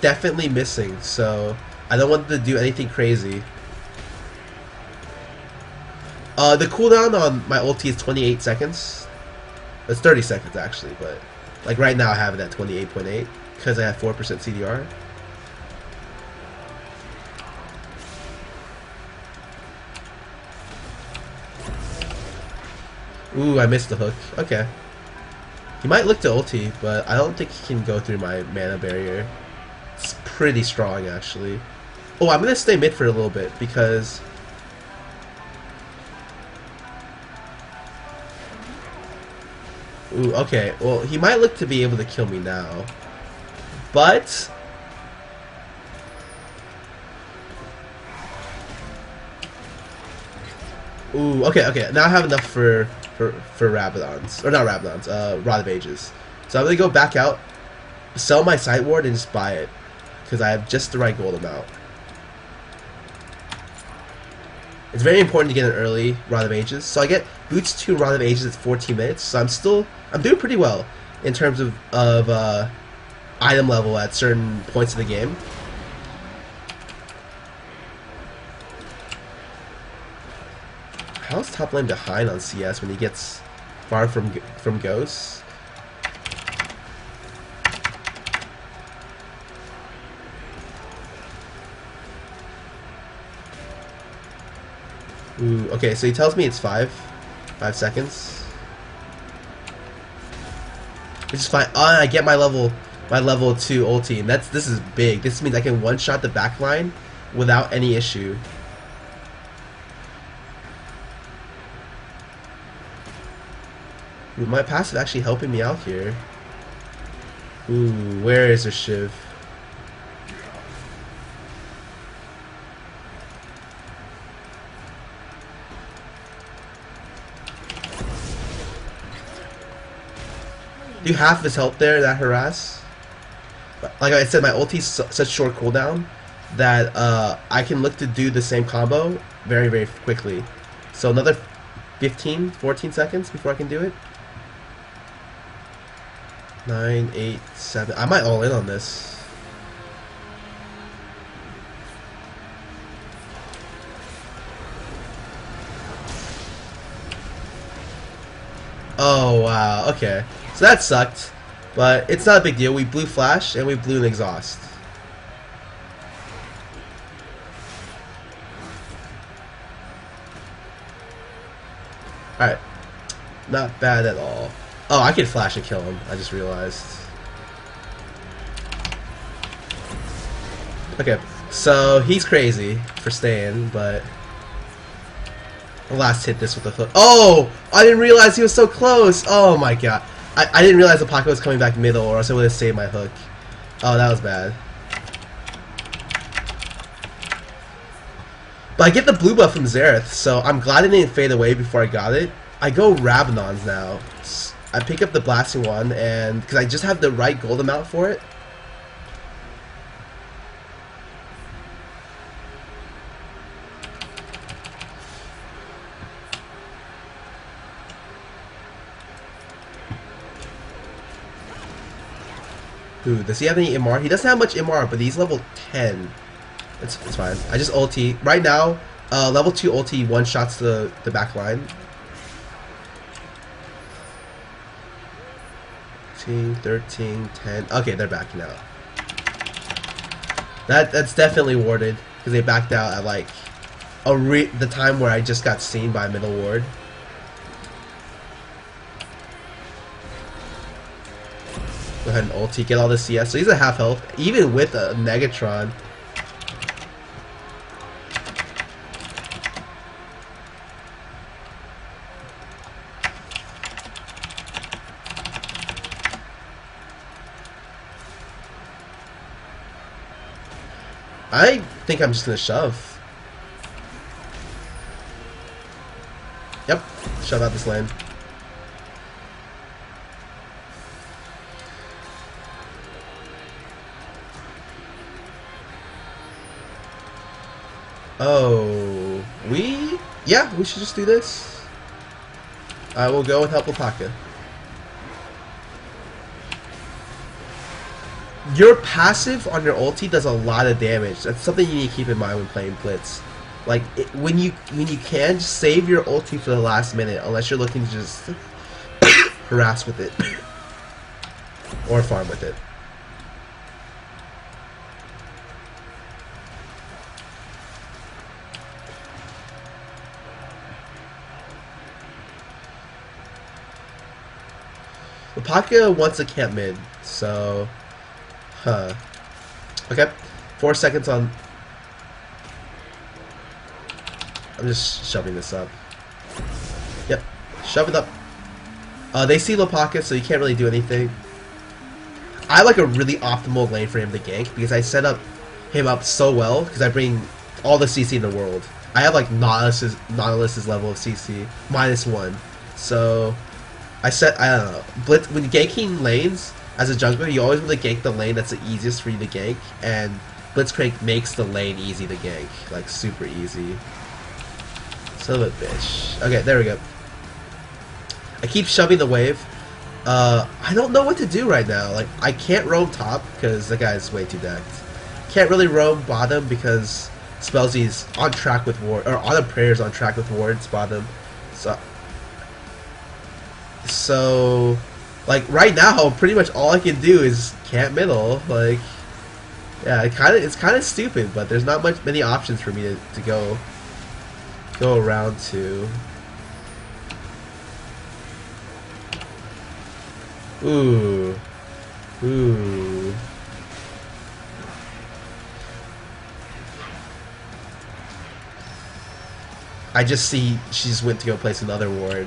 definitely missing, so I don't want to do anything crazy. The cooldown on my ulti is 28 seconds. It's 30 seconds actually, but like right now I have it at 28.8 because I have 4% CDR. Ooh, I missed the hook. Okay. He might look to ulti, but I don't think he can go through my mana barrier. It's pretty strong, actually. Oh, I'm gonna stay mid for a little bit, because... Ooh, okay. Well, he might look to be able to kill me now. But... Ooh, okay, okay. Now I have enough for Rabadons. Or not Rabadons, Rod of Ages. So I'm gonna go back out, sell my Sight Ward, and just buy it. Because I have just the right gold amount. It's very important to get an early Rod of Ages. So I get boots 2 Rod of Ages at 14 minutes. So I'm doing pretty well in terms of item level at certain points of the game. How's top lane behind on CS when he gets far from ghosts? Ooh, okay, so he tells me it's 5 seconds. Which is fine. Oh, I get my level 2 ulti, and this is big. This means I can one-shot the back line without any issue. Ooh, my passive actually helping me out here. Ooh, where is her Shiv? Do half of his health there, that harass? Like I said, my ulti's such short cooldown that I can look to do the same combo very, very quickly. So another 15, 14 seconds before I can do it. 9, 8, 7. I might all in on this. Oh, wow. Okay. So that sucked. But it's not a big deal. We blew Flash and we blew an Exhaust. Alright. Not bad at all. Oh, I could Flash and kill him. I just realized. Okay. So he's crazy for staying, but... I'll last hit this with the hook. Oh! I didn't realize he was so close! Oh my god. I didn't realize the pocket was coming back middle, or else I would have saved my hook. Oh, that was bad. But I get the blue buff from Xerath, so I'm glad it didn't fade away before I got it. I go Rabadons now. I pick up the blasting one, and because I just have the right gold amount for it. Ooh, does he have any MR? He doesn't have much MR, but he's level 10. It's fine. I just ulti. Right now, level 2 ulti one-shots the back line. 13, 13, 10. Okay, they're backing out. That's definitely warded, because they backed out at like the time where I just got seen by a middle ward. Go ahead and ulti, get all the CS. So he's at half health, even with a Negatron. I think I'm just gonna shove. Yep, shove out this lane. Oh, yeah, we should just do this. I will go and help Lapaka. Your passive on your ulti does a lot of damage. That's something you need to keep in mind when playing Blitz. Like when you can, just save your ulti for the last minute, unless you're looking to just harass with it or farm with it. Lapaka wants to camp mid, so okay. 4 seconds on. I'm just shoving this up. Yep, shove it up. They see Lapaka, so you can't really do anything. I like a really optimal lane for him to gank because I set up him up so well because I bring all the CC in the world. I have like Nautilus's level of CC -1, so I don't know. Blitz, when ganking lanes as a jungler, you always want to gank the lane that's the easiest for you to gank, and Blitzcrank makes the lane easy to gank, like super easy. Son of a bitch. Okay, there we go. I keep shoving the wave. I don't know what to do right now. Like, I can't roam top because the guy's way too decked. Can't really roam bottom because Spellsy's on track with ward, or Autumn Prayer's on track with wards bottom. So, like right now, pretty much all I can do is camp middle. Like, yeah, it's kind of stupid, but there's not many options for me to go around to. Ooh. I just see she just went to go place another ward.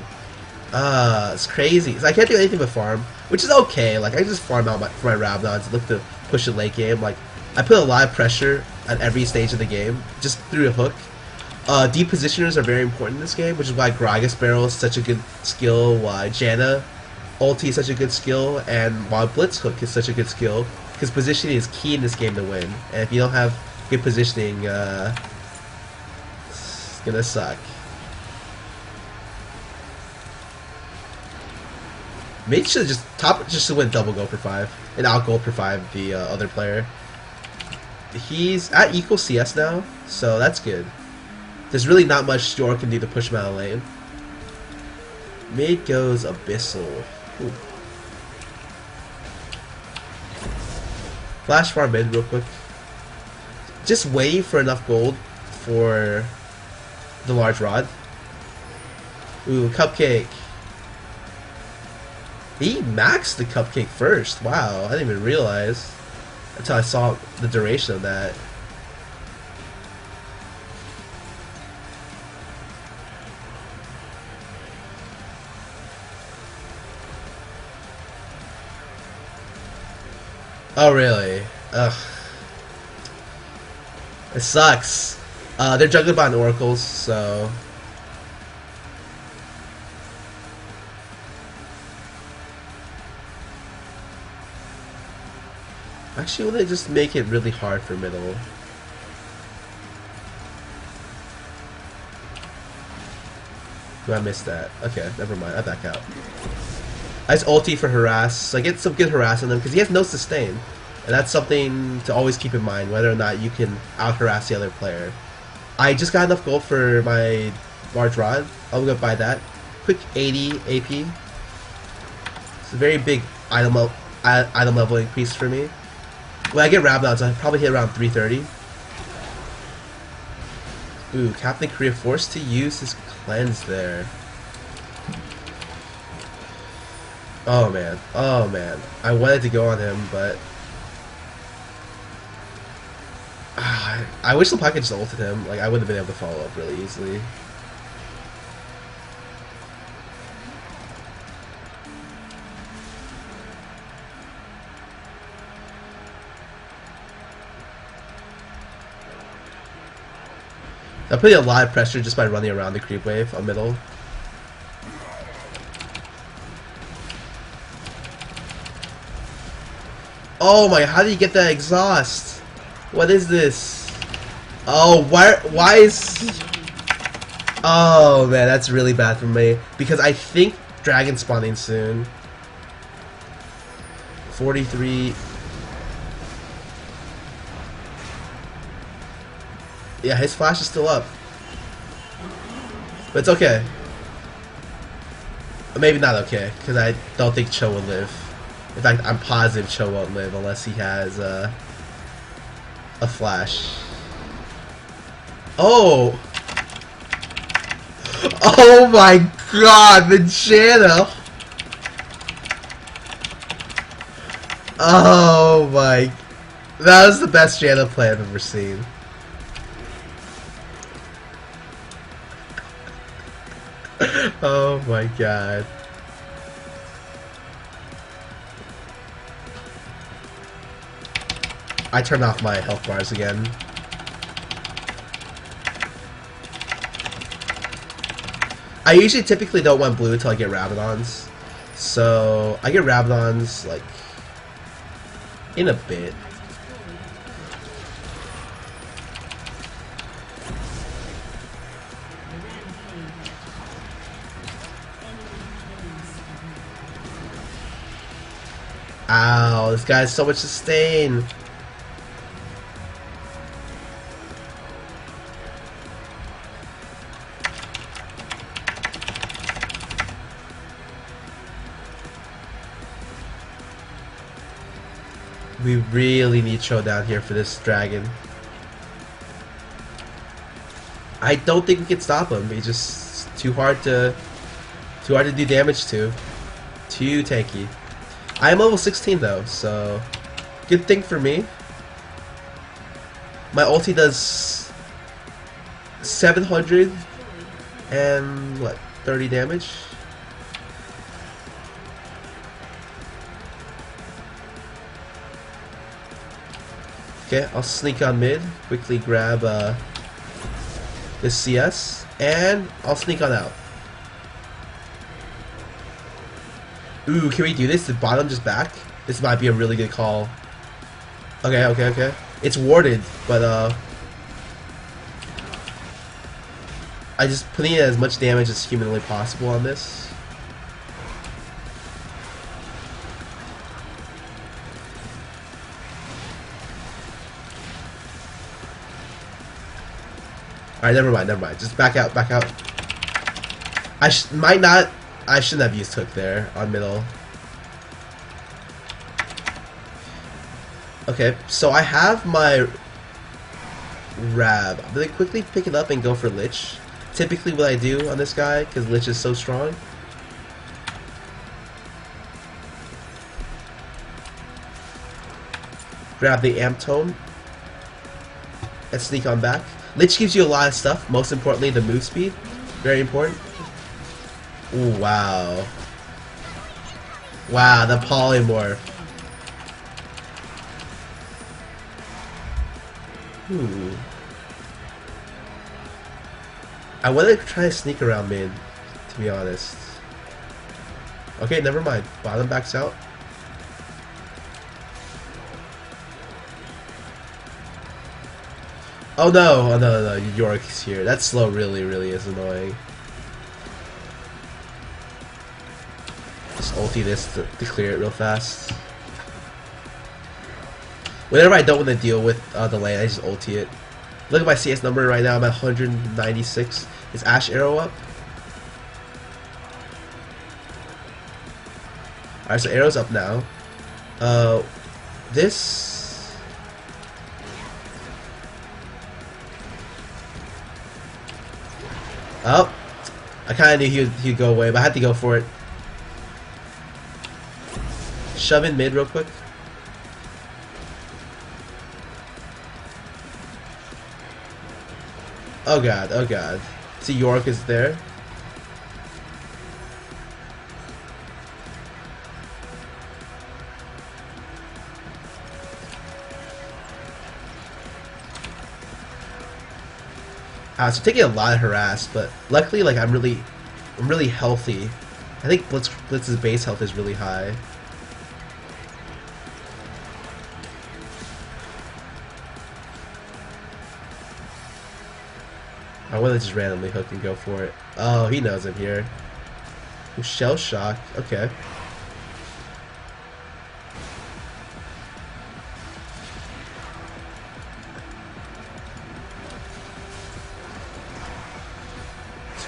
It's crazy. So I can't do anything but farm, which is okay. Like, I just farm out for my Ravnons, look to push the late game. Like, I put a lot of pressure at every stage of the game, just through a hook. Deep positioners are very important in this game, which is why Gragas Barrel is such a good skill, why Janna ulti is such a good skill, and why Blitz Hook is such a good skill, because positioning is key in this game to win. And if you don't have good positioning, it's gonna suck. Maybe should just went double gold for 5 and out gold for 5 the other player. He's at equal CS now, so that's good. There's really not much Store can do to push him out of lane. Mid goes Abyssal. Ooh. Flash farm mid real quick. Just wait for enough gold for the large rod. Ooh, Cupcake. He maxed the Cupcake first. Wow, I didn't even realize until I saw the duration of that. Oh, really? Ugh. It sucks. They're juggled by oracles, so... Actually, will they just make it really hard for middle? Oh, I missed that. Okay, never mind. I back out. I just ulti for harass, so I get some good harass on them because he has no sustain, and that's something to always keep in mind whether or not you can out harass the other player. I just got enough gold for my large rod. I'll go buy that. Quick 80 AP. It's a very big item level increase for me. When I get Rabnons, I'll probably hit around 330. Ooh, CaptainKorea forced to use his cleanse there. Oh man, oh man. I wanted to go on him, but... I wish Lapaka just ulted him. Like, I would have been able to follow up really easily. I'm putting a lot of pressure just by running around the creep wave on middle. Oh my, how do you get that exhaust? What is this? Oh, why is... Oh man, that's really bad for me. Because I think dragon spawning soon. 43... Yeah, his flash is still up. But it's okay. Maybe not okay, because I don't think Cho will live. In fact, I'm positive Cho won't live unless he has a flash. Oh! Oh my god, the channel! Oh my... That was the best channel play I've ever seen. Oh my god. I turned off my health bars again. I usually typically don't want blue until I get Rabadons. So I get Rabadons like in a bit. Ow, this guy has so much sustain. We really need showdown here for this dragon. I don't think we can stop him. He's just too hard to do damage to. Too tanky. I am level 16 though, so good thing for me. My ulti does 700 and what, 30 damage? Okay, I'll sneak on mid, quickly grab this CS, and I'll sneak on out. Ooh, can we do this? The bottom just back? This might be a really good call. Okay, okay, okay. It's warded, but I just putting in as much damage as humanly possible on this. Alright, never mind, never mind. Just back out, back out. I shouldn't have used hook there on middle. Okay, so I have my Rab. I'm gonna quickly pick it up and go for Lich. Typically what I do on this guy, because Lich is so strong. Grab the Amp Tome and sneak on back. Lich gives you a lot of stuff, most importantly the move speed. Very important. Ooh, wow. Wow, the polymorph. Ooh. I want to try to sneak around mid, to be honest. Okay, never mind. Bottom backs out. Oh no, oh no, no, York's here. That slow really, really is annoying. Just ulti this to clear it real fast. Whenever I don't want to deal with the lane, I just ulti it. Look at my CS number right now, I'm at 196. Is Ash Arrow up? Alright, so Arrow's up now. This... Oh! I kinda knew he'd go away, but I had to go for it. Shove in mid real quick. Oh god, oh god. See, York is there. So taking a lot of harass, but luckily, like I'm really healthy. I think Blitz's base health is really high. I want to just randomly hook and go for it. Oh, he knows I'm here. Ooh, shell shock. Okay.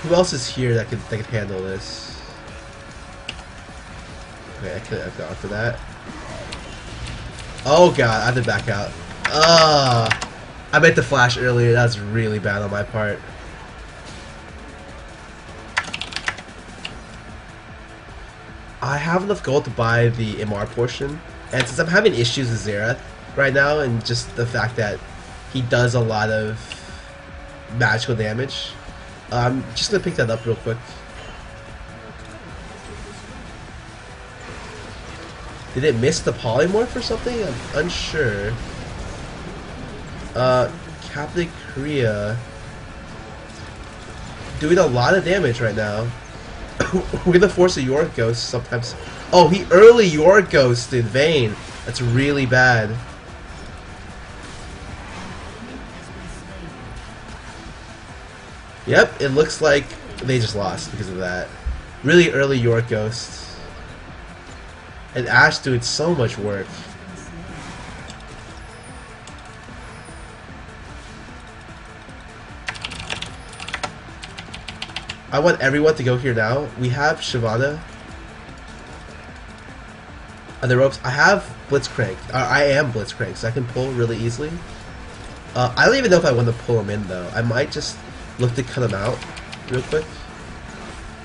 Who else is here that could handle this? Okay, I could have gone for that. Oh god, I have to back out. I meant to flash earlier. That was really bad on my part. I have enough gold to buy the MR portion, and since I'm having issues with Xerath right now, and just the fact that he does a lot of magical damage, I'm just gonna pick that up real quick. Did it miss the polymorph or something? I'm unsure. CaptainKorea doing a lot of damage right now. We're gonna force a York Ghost sometimes. Oh, he early York Ghosted Vayne. That's really bad. Yep, it looks like they just lost because of that. Really early York Ghost. And Ash doing so much work. I want everyone to go here now. We have Shyvana on the ropes. I have Blitzcrank. I am Blitzcrank, so I can pull really easily. I don't even know if I want to pull him in, though. I might just look to cut him out real quick.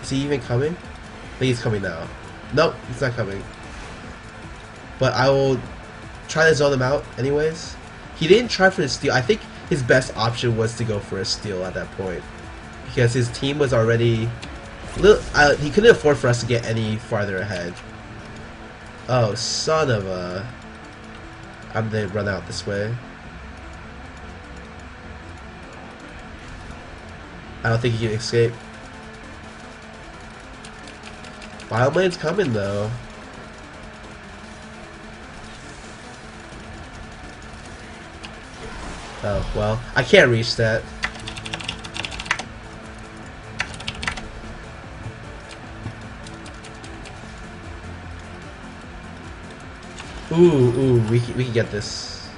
Is he even coming? I think he's coming now. Nope, he's not coming. But I will try to zone him out anyways. He didn't try for the steal. I think his best option was to go for a steal at that point, because his team was already he couldn't afford for us to get any farther ahead. Oh, son of a... I'm gonna run out this way. I don't think he can escape. Biomane's coming though. Oh, well, I can't reach that. Ooh, we can get this.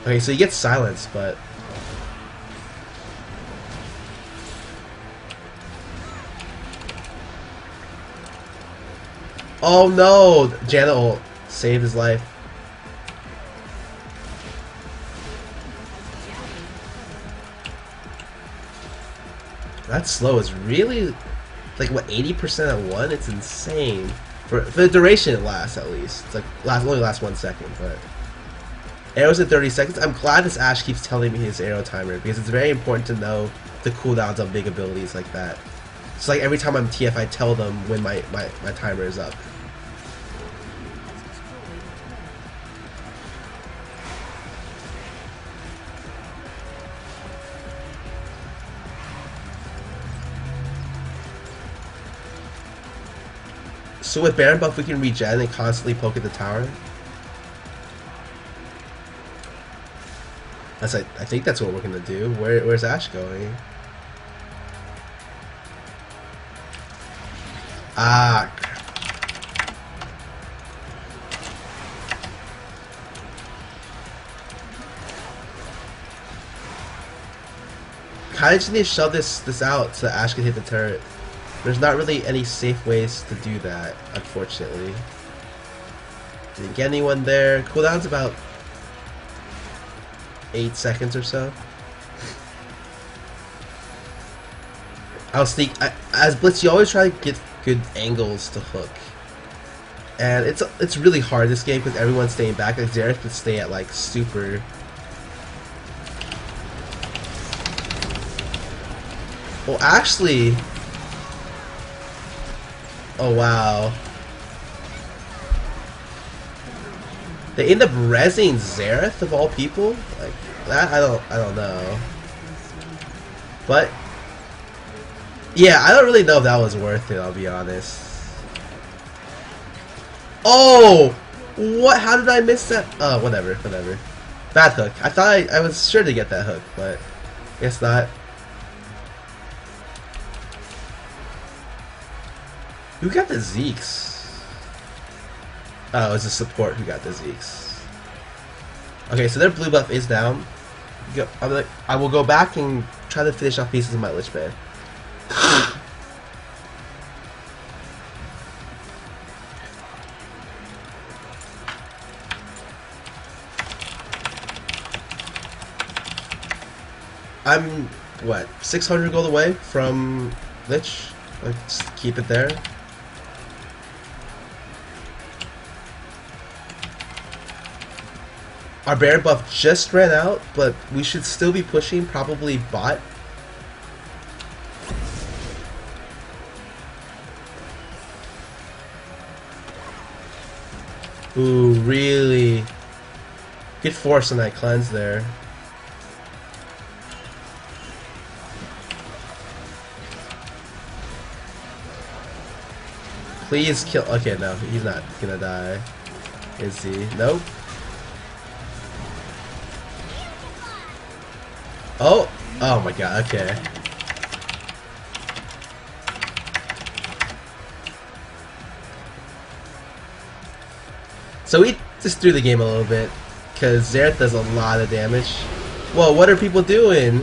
Okay, so he gets silenced, but... Oh no! Janna ult saved his life. That slow is really... like, what, 80% at 1? It's insane. For the duration it lasts, at least. It's like only lasts 1 second, but arrows at 30 seconds. I'm glad this Ash keeps telling me his arrow timer, because it's very important to know the cooldowns of big abilities like that. It's like every time I'm TF, I tell them when my timer is up. So with Baron buff, we can regen and constantly poke at the tower. I think that's what we're gonna do. Where's Ash going? Ah. Kinda just need to shove this out so that Ash can hit the turret. There's not really any safe ways to do that, unfortunately. Didn't get anyone there. Cooldown's about 8 seconds or so. I'll sneak. As Blitz, you always try to get good angles to hook, and it's really hard this game because everyone's staying back. Like Xerath could stay at like super. Well, actually. Oh wow. They end up rezzing Xerath of all people? Like, That I don't know. But yeah, I don't really know if that was worth it, I'll be honest. Oh! What? How did I miss that? Oh, whatever. Bad hook. I thought I was sure to get that hook, but guess not. Who got the Zeeks? Oh, it was a support who got the Zeeks. Okay, so their blue buff is down. I will go back and try to finish off pieces of my Lich Bane. I'm, what, 600 gold away from Lich? Let's keep it there. Our bear buff just ran out, but we should still be pushing, probably bot. Ooh, really good force on that cleanse there. Please kill. Okay, no, he's not gonna die. Is he? Nope. Oh! Oh my god, okay. So we just threw the game a little bit, because Xerath does a lot of damage. Whoa, what are people doing?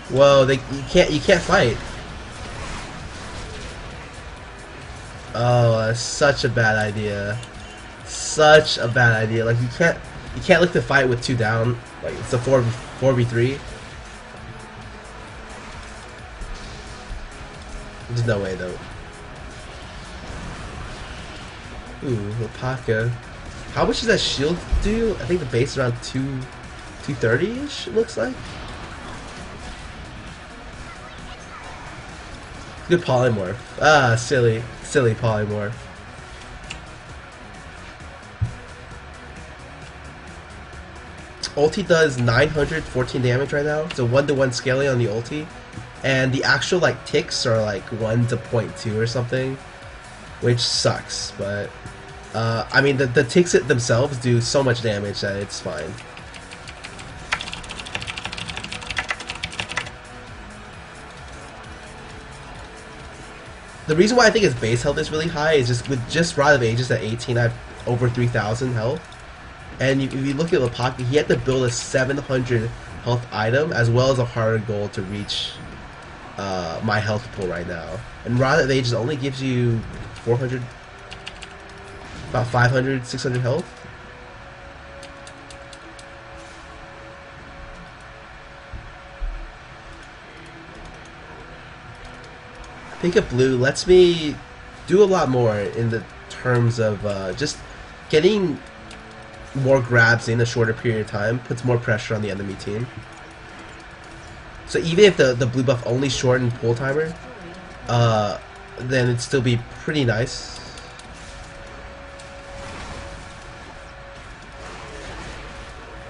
Whoa, you can't fight. Oh, that's such a bad idea. Such a bad idea. Like you can't look to fight with 2 down. Like it's a 4v3. There's no way though. Ooh, Lapaka. How much does that shield do? I think the base is around 230-ish, it looks like. Good polymorph. Ah, silly polymorph. Ulti does 914 damage right now. It's a 1-to-1 scaling on the ulti. And the actual like ticks are like 1 to 0.2 or something. Which sucks, but I mean the ticks themselves do so much damage that it's fine. The reason why I think his base health is really high is just with just Rod of Ages at 18, I have over 3,000 health. And if you look at Lapaka, he had to build a 700 health item as well as a harder goal to reach my health pool right now. And Rod of Ages only gives you 400, about 500, 600 health. Pick up blue lets me do a lot more in the terms of just getting more grabs in a shorter period of time, puts more pressure on the enemy team. So even if the blue buff only shortened pull timer, then it'd still be pretty nice.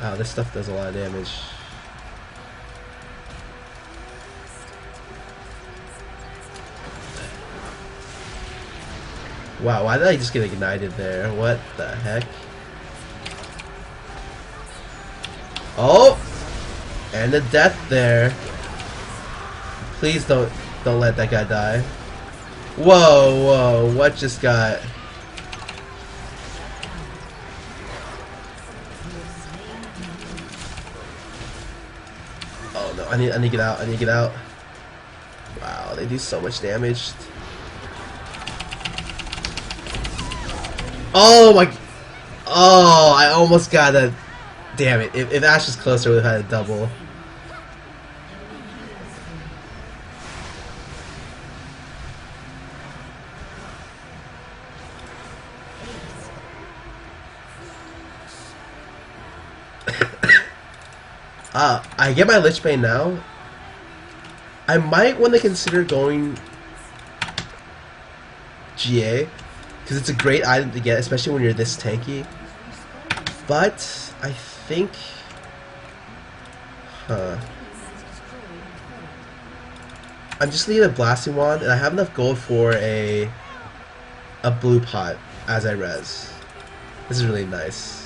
Wow, this stuff does a lot of damage. Wow, why did I just get ignited there? What the heck? Oh! And a death there. Please don't let that guy die. Whoa, what just got... Oh no, I need to get out, Wow, they do so much damage. Oh my... Oh, I almost got a... Damn it, if Ash was closer, we would have had a double. I get my Lich Bane now. I might want to consider going GA, because it's a great item to get, especially when you're this tanky. But I think, I'm just needing a blasting wand, and I have enough gold for a blue pot as I res. This is really nice.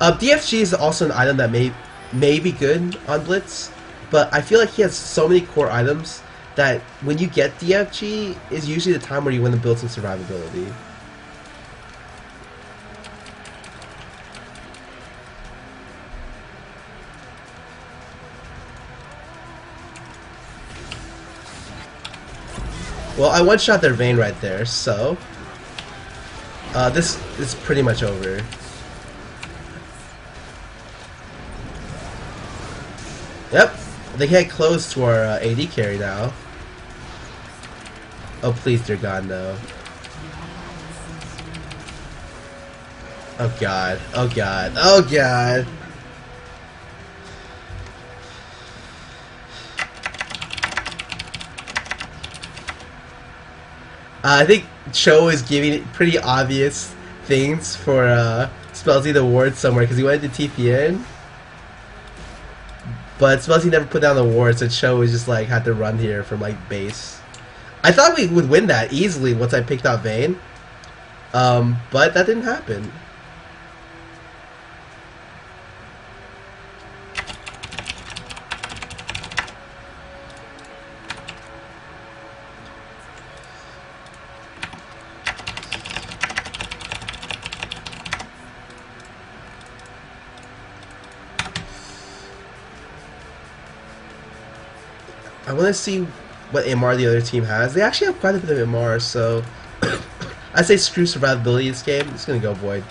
DFG is also an item that may be good on Blitz, but I feel like he has so many core items that when you get DFG is usually the time where you want to build some survivability. Well, I one-shot their Vayne right there, so this is pretty much over. Yep, they get close to our AD carry now. Oh please, dear God, no. Oh God, oh God, oh God. I think Cho is giving pretty obvious things for Spellsy to ward somewhere because he wanted to TP in. But Spellsy never put down the ward, so Cho was just like had to run here from like base. I thought we would win that easily once I picked out Vayne, but that didn't happen. I want to see what MR the other team has. They actually have quite a bit of MR, so I say screw survivability this game. It's gonna go Void.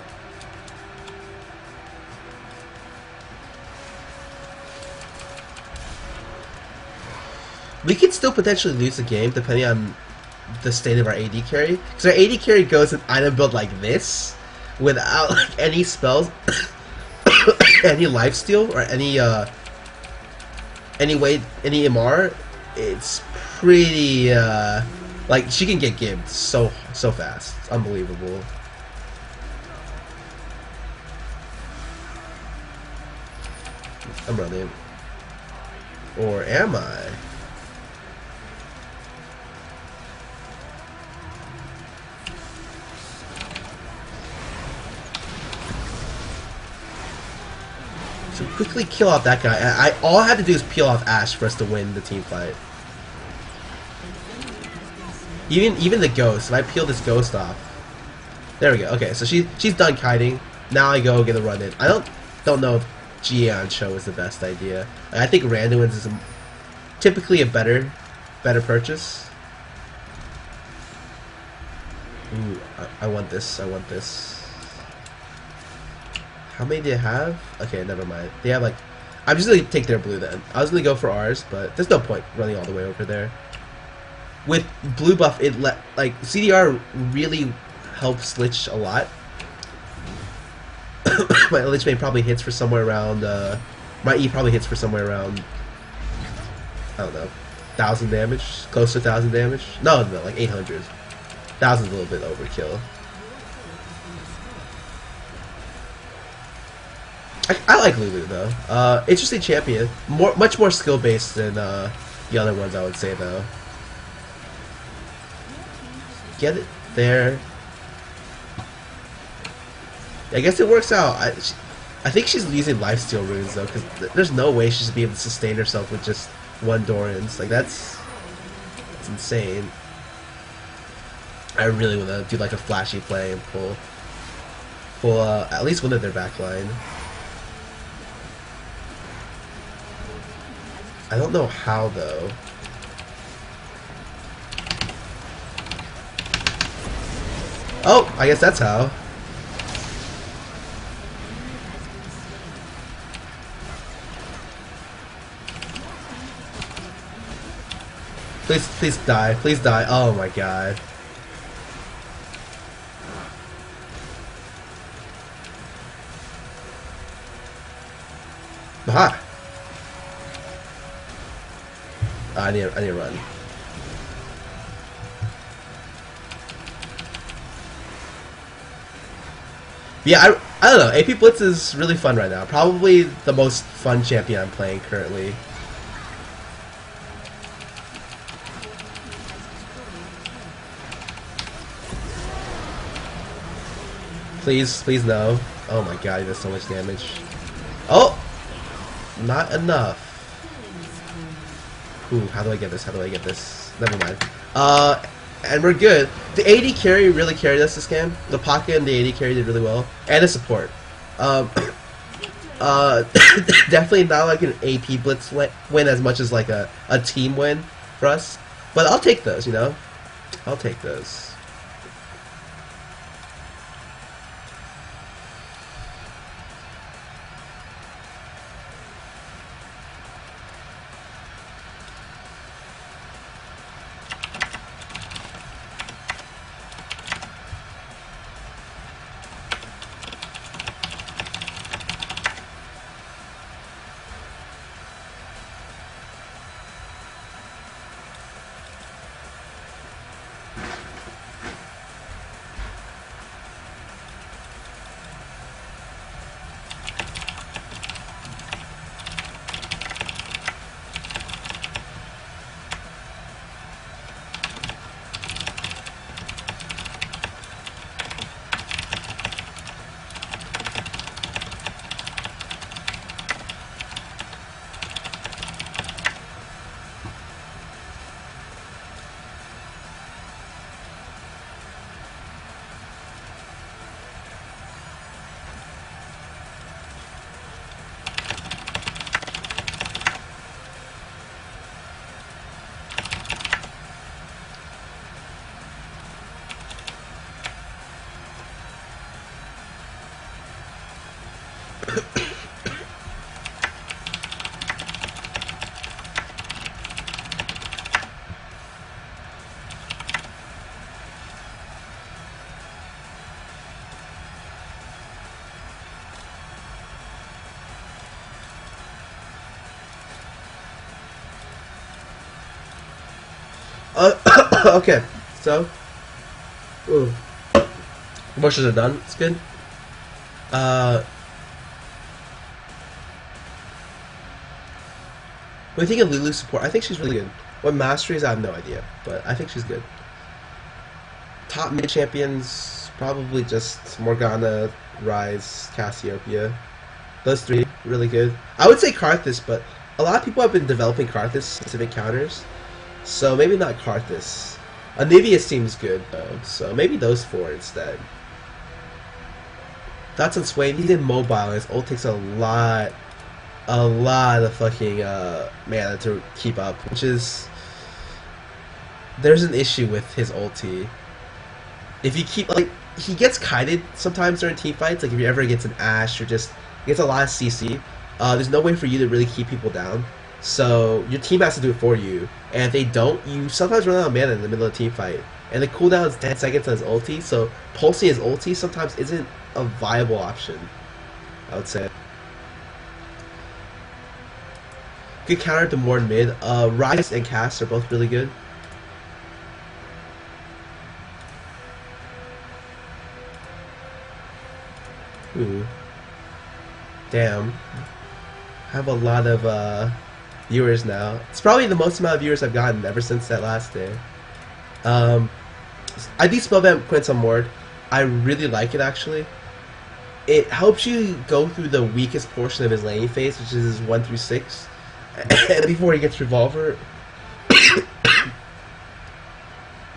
We could still potentially lose the game depending on the state of our AD carry. Because our AD carry goes an item build like this without like, any spells, any lifesteal, or any MR. It's pretty like she can get gibbed so fast. It's unbelievable. I'm running. Or am I? So quickly kill off that guy. All I had to do is peel off Ashe for us to win the team fight. Even the ghost. If I peel this ghost off, there we go. Okay, so she's done kiting. Now I go get a run in. I don't know if GA on Cho is the best idea. I think Randuin's is typically a better purchase. Ooh, I want this. I want this. How many do they have? Okay, never mind. They have like... I'm just going to take their blue then. I was going to go for ours, but there's no point running all the way over there. With blue buff, like CDR really helps Lich a lot. My Lich Bane probably hits for somewhere around... my E probably hits for somewhere around... I don't know. 1,000 damage? Close to 1,000 damage? No, like 800. 1,000's a little bit overkill. I like Lulu though. Interesting champion. Much more skill based than the other ones, I would say though. Get it there. I guess it works out. I think she's using lifesteal runes though, because there's no way she should be able to sustain herself with just one Doran's. Like that's insane. I really want to do like a flashy play and pull at least one of their backline. I don't know how though. Oh, I guess that's how. Please die. Please die. Oh my god. Aha! I need to run. Yeah, I don't know. AP Blitz is really fun right now. Probably the most fun champion I'm playing currently. Please no. Oh my god, he does so much damage. Oh! Not enough. Ooh, how do I get this? How do I get this? Never mind. And we're good. The AD carry really carried us this game. The Lapaka and the AD carry did really well. And the support. Definitely not like an AP Blitz win as much as like a team win for us. But I'll take those, you know? I'll take those. Okay, so promotions are done. It's good. What do you think of Lulu's support? I think she's really good. What masteries? I have no idea, but I think she's good. Top mid champions, probably just Morgana, Rise, Cassiopeia. Those three, really good. I would say Karthus, but a lot of people have been developing Karthus specific counters, so maybe not Karthus. Anivia seems good though, so maybe those four instead. That's on Swain. He's immobile, and his ult takes a lot of fucking mana to keep up, which is, there's an issue with his ulti. If you keep, like, he gets kited sometimes during team fights, like if you ever gets an Ashe or just gets a lot of CC, there's no way for you to really keep people down. So your team has to do it for you, and if they don't, you sometimes run out of mana in the middle of a team fight. And the cooldown is 10 seconds on his ulti, so pulsing his ulti sometimes isn't a viable option, I would say. Good counter to Moreland mid. Rise and Cass are both really good. Ooh. Damn. I have a lot of viewers now. It's probably the most amount of viewers I've gotten ever since that last day. I do Spellvamp Quince on Mord. I really like it actually. It helps you go through the weakest portion of his laning phase, which is his 1 through 6. And before he gets Revolver.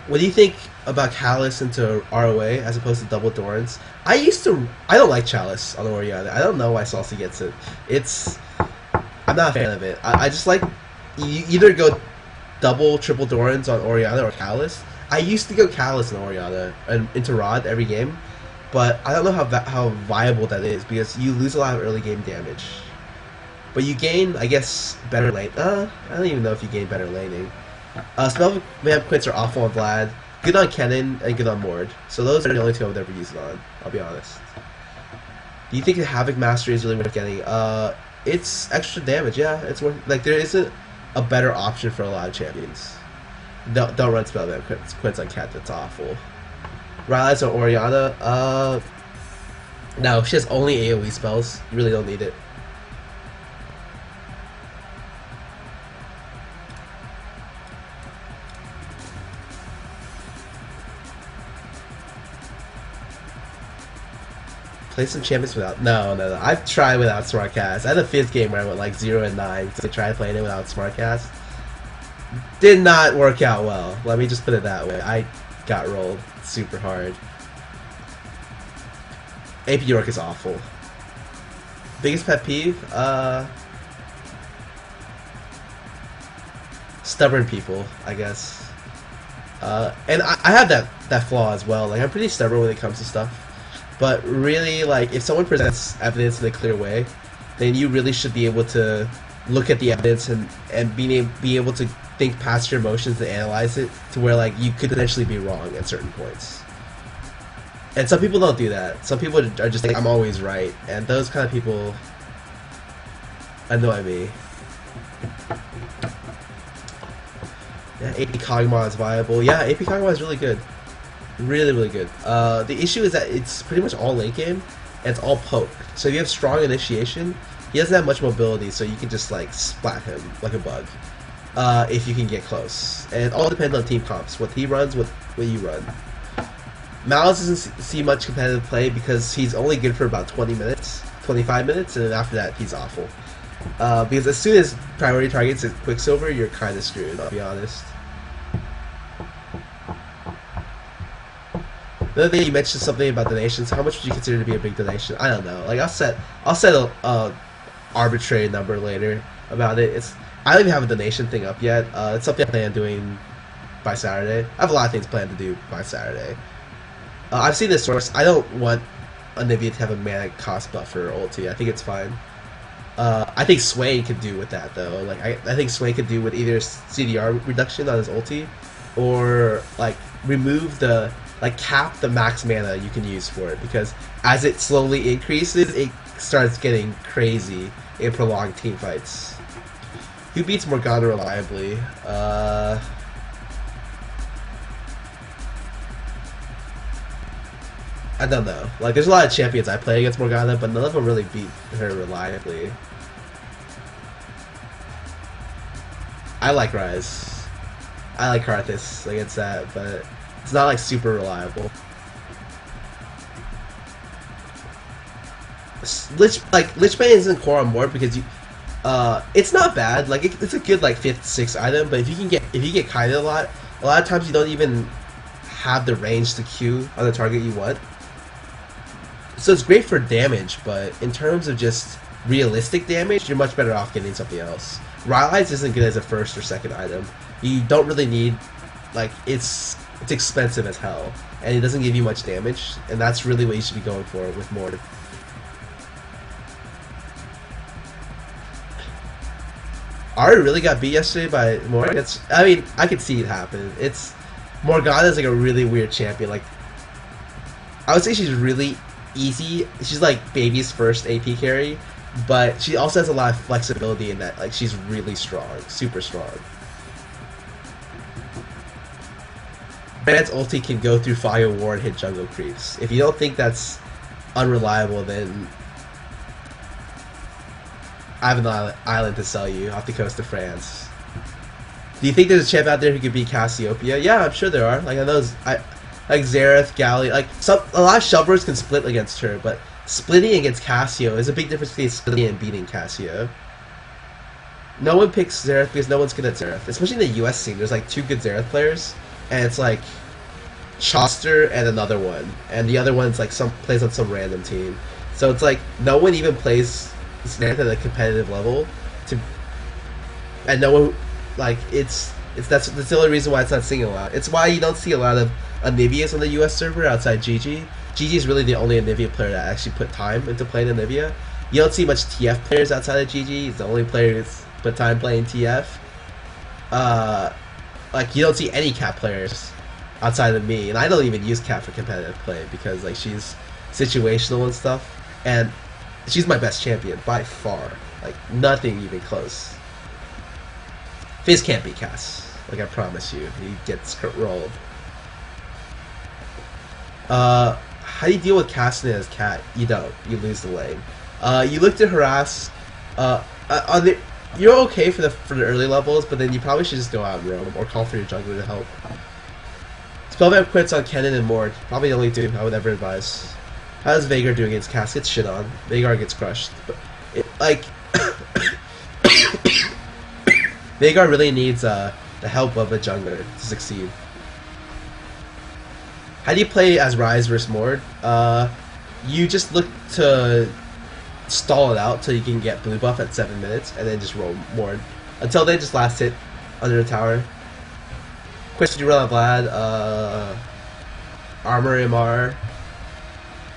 What do you think about Chalice into ROA as opposed to double Dorans? I don't like Chalice on Orianna. I don't know why Salsa gets it. I'm not a fan of it. I just like, you either go double, triple Dorans on Orianna or Chalice. I used to go Chalice on Orianna and into Rod every game, but I don't know how viable that is because you lose a lot of early game damage. But you gain, I guess, better lane. I don't even know if you gain better laning. Muffinqts are awful on Vlad, good on Kennen, and good on Mord. So those are the only two I would ever use it on, I'll be honest. Do you think the Havoc Mastery is really worth getting? It's extra damage, yeah. It's worth, like, there isn't a better option for a lot of champions. Don't run Muffinqts on Cat, that's awful. Rylai's on Orianna, no, she has only AoE spells. You really don't need it. Play some champions without... No. I've tried without Smartcast. I had a 5th game where I went like 0-9 because I tried playing it without Smartcast. Did not work out well. Let me just put it that way. I got rolled super hard. AP York is awful. Biggest pet peeve? Stubborn people, I guess. And I have that flaw as well. Like, I'm pretty stubborn when it comes to stuff. But really, like, if someone presents evidence in a clear way, then you really should be able to look at the evidence and be able to think past your emotions and analyze it to where, like, you could potentially be wrong at certain points. And some people don't do that. Some people are just like, I'm always right. And those kind of people annoy me. Yeah, AP Kaguma is viable. Yeah, AP Kaguma is really good. Really good. The issue is that it's pretty much all late game, and it's all poke. So if you have strong initiation, he doesn't have much mobility, so you can just like splat him like a bug. If you can get close. And it all depends on team comps. What he runs, what you run. Malice doesn't see much competitive play because he's only good for about 20 minutes, 25 minutes, and then after that he's awful. Because as soon as priority targets is Quicksilver, you're kind of screwed, I'll be honest. Another thing, you mentioned something about donations. How much would you consider to be a big donation? I don't know. Like, I'll set a arbitrary number later about it. I don't even have a donation thing up yet. It's something I plan on doing by Saturday. I have a lot of things planned to do by Saturday. I've seen this source. I don't want Anivia to have a mana cost buffer ulti. I think it's fine. I think Sway could do with that though. Like I think Sway could do with either CDR reduction on his ulti, or like remove the cap the max mana you can use for it, because as it slowly increases, it starts getting crazy in prolonged team fights. Who beats Morgana reliably? I don't know. Like, there's a lot of champions I play against Morgana, but none of them really beat her reliably. I like Ryze. I like Karthus against that, but it's not like super reliable. Lichbane isn't core on more because you, it's not bad. Like it's a good like 5th, 6th item, but if you get kited a lot of times you don't even have the range to Q on the target you want. So it's great for damage, but in terms of just realistic damage, you're much better off getting something else. Rylai's isn't good as a 1st or 2nd item. You don't really need, like, it's expensive as hell, and it doesn't give you much damage, and that's really what you should be going for with Mord. Ari really got beat yesterday by Mord. I mean, I could see it happen. Morgana's like a really weird champion. Like, I would say she's really easy. She's like baby's first AP carry, but she also has a lot of flexibility in that. Like, she's really strong, super strong. Brad's ulti can go through Fire War and hit jungle creeps. If you don't think that's unreliable, then I have an island to sell you off the coast of France. Do you think there's a champ out there who could beat Cassiopeia? Yeah, I'm sure there are. Like, I know, like Xerath, Galli, like a lot of shovers can split against her, but splitting against Cassio is a big difference between splitting and beating Cassio. No one picks Xerath because no one's good at Xerath, especially in the US scene. There's like 2 good Xerath players, and it's like Choster and another one, and the other one's like plays on some random team. So it's like no one even plays Xerath at a competitive level, and no one, like, that's the only reason why it's not seeing a lot. It's why you don't see a lot of Anivias on the US server outside GG. GG is really the only Anivia player that actually put time into playing Anivia. You don't see much TF players outside of GG. He's the only player who's put time playing TF. like you don't see any Cap players outside of me, and I don't even use Cap for competitive play because like she's situational and stuff, and she's my best champion by far. Like nothing even close. Fizz can't beat Cass. Like I promise you, he gets rolled. How do you deal with casting as Cat? You don't. You lose the lane. You look to harass. You're okay for the early levels, but then you probably should just go out and roam or call for your jungler to help. Spellvamp quits on Kennen and Mord. Probably the only two I would ever advise. How does Veigar do against Cass? Gets shit on. Veigar gets crushed. But like Veigar really needs the help of a jungler to succeed. How do you play as Ryze versus Mord? You just look to stall it out till you can get blue buff at 7 minutes, and then just roll Mord. Until then, just last hit under the tower. Question you run on Vlad, Armor MR,